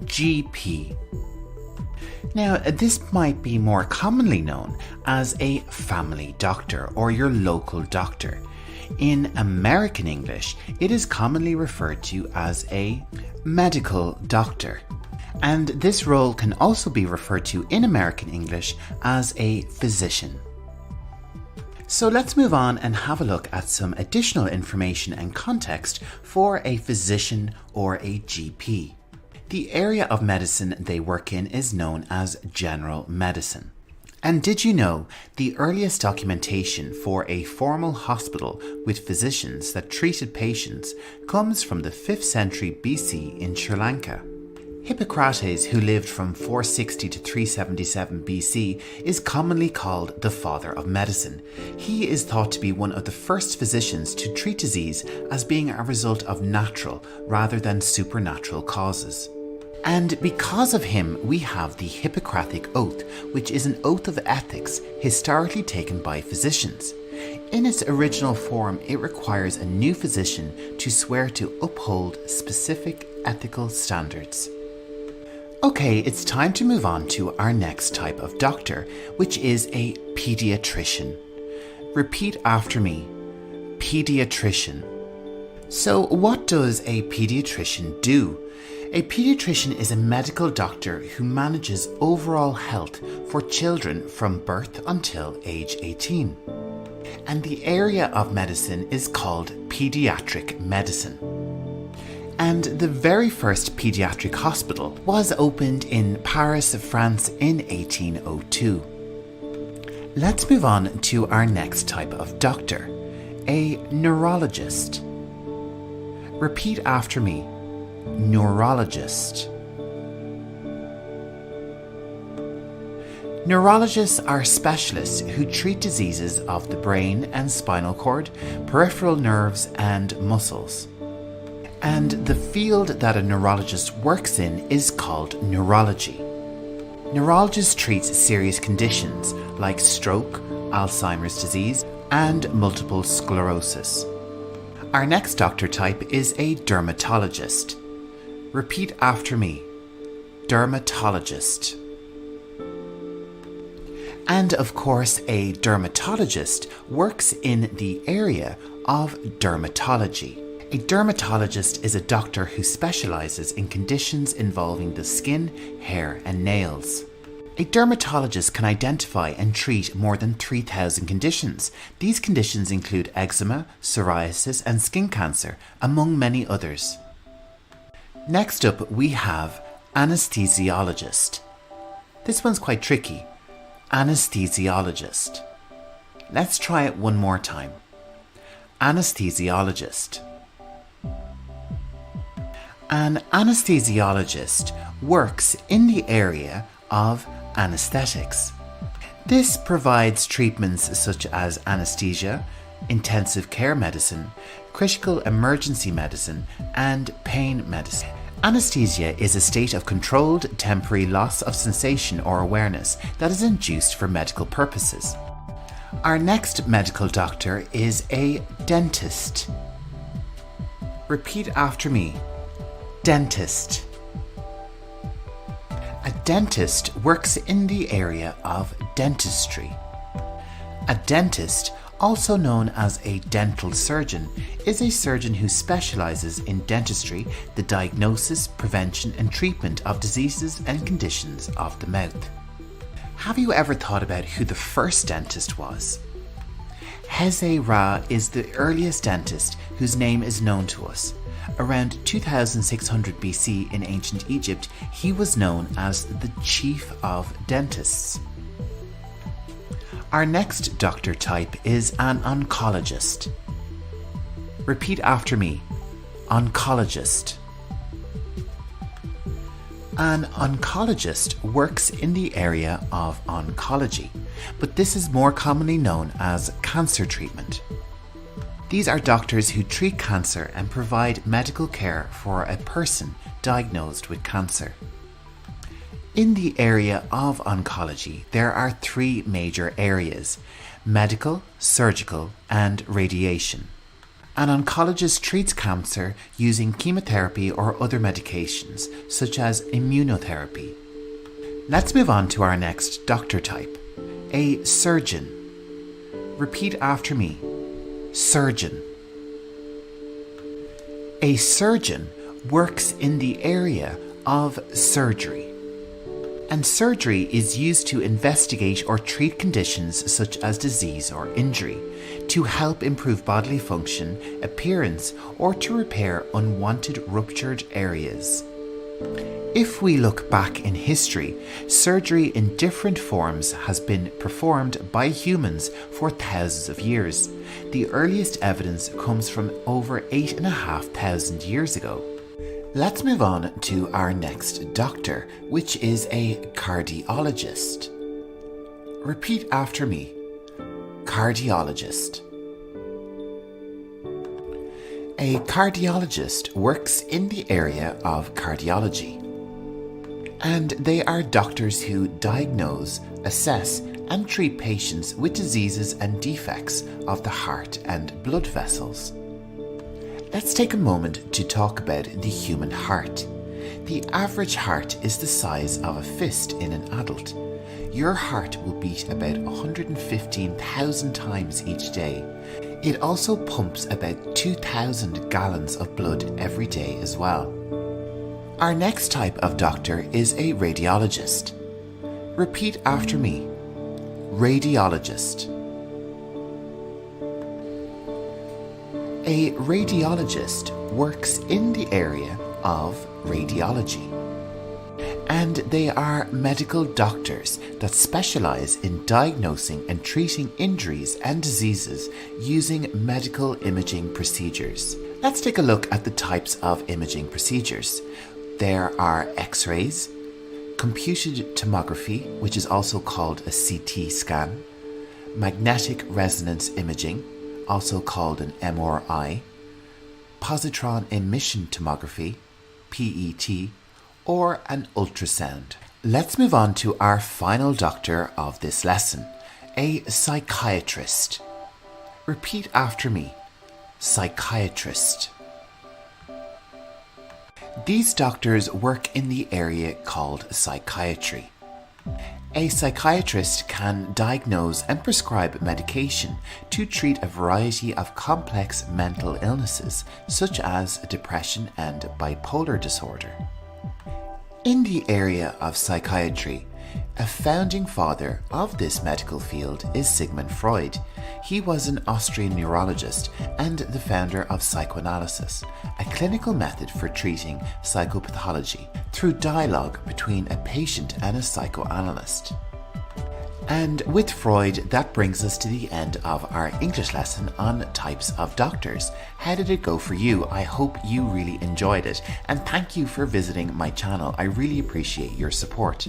GP. Now, this might be more commonly known as a family doctor or your local doctor. In American English, it is commonly referred to as a medical doctor. And this role can also be referred to in American English as a physician. So let's move on and have a look at some additional information and context for a physician or a GP. The area of medicine they work in is known as general medicine. And did you know the earliest documentation for a formal hospital with physicians that treated patients comes from the 5th century BC in Sri Lanka? Hippocrates, who lived from 460 to 377 BC, is commonly called the father of medicine. He is thought to be one of the first physicians to treat disease as being a result of natural rather than supernatural causes. And because of him, we have the Hippocratic Oath, which is an oath of ethics historically taken by physicians. In its original form, it requires a new physician to swear to uphold specific ethical standards. Okay, it's time to move on to our next type of doctor, which is a pediatrician. Repeat after me. Pediatrician. So what does a pediatrician do? A pediatrician is a medical doctor who manages overall health for children from birth until age 18. And the area of medicine is called pediatric medicine. And the very first pediatric hospital was opened in Paris, France in 1802. Let's move on to our next type of doctor, a neurologist. Repeat after me. Neurologist. Neurologists are specialists who treat diseases of the brain and spinal cord, peripheral nerves and muscles. And the field that a neurologist works in is called neurology. Neurologists treat serious conditions like stroke, Alzheimer's disease, and multiple sclerosis. Our next doctor type is a dermatologist. Repeat after me. Dermatologist. And of course, a dermatologist works in the area of dermatology. A dermatologist is a doctor who specializes in conditions involving the skin, hair, and nails. A dermatologist can identify and treat more than 3,000 conditions. These conditions include eczema, psoriasis, and skin cancer, among many others. Next up, we have anesthesiologist. This one's quite tricky. Anesthesiologist. Let's try it one more time. Anesthesiologist. An anesthesiologist works in the area of anesthetics. This provides treatments such as anesthesia, intensive care medicine, critical emergency medicine, and pain medicine. Anesthesia is a state of controlled temporary loss of sensation or awareness that is induced for medical purposes. Our next medical doctor is a dentist. Repeat after me. Dentist. A dentist works in the area of dentistry. A dentist, also known as a dental surgeon, is a surgeon who specializes in dentistry, the diagnosis, prevention, and treatment of diseases and conditions of the mouth. Have you ever thought about who the first dentist was? Heze-Ra is the earliest dentist whose name is known to us. Around 2600 BC in ancient Egypt, he was known as the chief of dentists. Our next doctor type is an oncologist. Repeat after me. Oncologist. An oncologist works in the area of oncology, but this is more commonly known as cancer treatment. These are doctors who treat cancer and provide medical care for a person diagnosed with cancer. In the area of oncology, there are three major areas: medical, surgical, and radiation. An oncologist treats cancer using chemotherapy or other medications, such as immunotherapy. Let's move on to our next doctor type, a surgeon. Repeat after me. Surgeon. A surgeon works in the area of surgery. And surgery is used to investigate or treat conditions such as disease or injury, to help improve bodily function, appearance, or to repair unwanted ruptured areas. If we look back in history, surgery in different forms has been performed by humans for thousands of years. The earliest evidence comes from over 8,500 years ago. Let's move on to our next doctor, which is a cardiologist. Repeat after me. Cardiologist. A cardiologist works in the area of cardiology, and they are doctors who diagnose, assess, and treat patients with diseases and defects of the heart and blood vessels. Let's take a moment to talk about the human heart. The average heart is the size of a fist in an adult. Your heart will beat about 115,000 times each day. It also pumps about 2,000 gallons of blood every day as well. Our next type of doctor is a radiologist. Repeat after me. Radiologist. A radiologist works in the area of radiology, and they are medical doctors that specialize in diagnosing and treating injuries and diseases using medical imaging procedures. Let's take a look at the types of imaging procedures. There are X-rays, computed tomography, which is also called a CT scan, magnetic resonance imaging, also called an MRI, positron emission tomography, PET, or an ultrasound. Let's move on to our final doctor of this lesson, a psychiatrist. Repeat after me. Psychiatrist. These doctors work in the area called psychiatry. A psychiatrist can diagnose and prescribe medication to treat a variety of complex mental illnesses, such as depression and bipolar disorder. In the area of psychiatry, a founding father of this medical field is Sigmund Freud. He was an Austrian neurologist and the founder of psychoanalysis, a clinical method for treating psychopathology through dialogue between a patient and a psychoanalyst. And with Freud, that brings us to the end of our English lesson on types of doctors. How did it go for you? I hope you really enjoyed it, and thank you for visiting my channel. I really appreciate your support.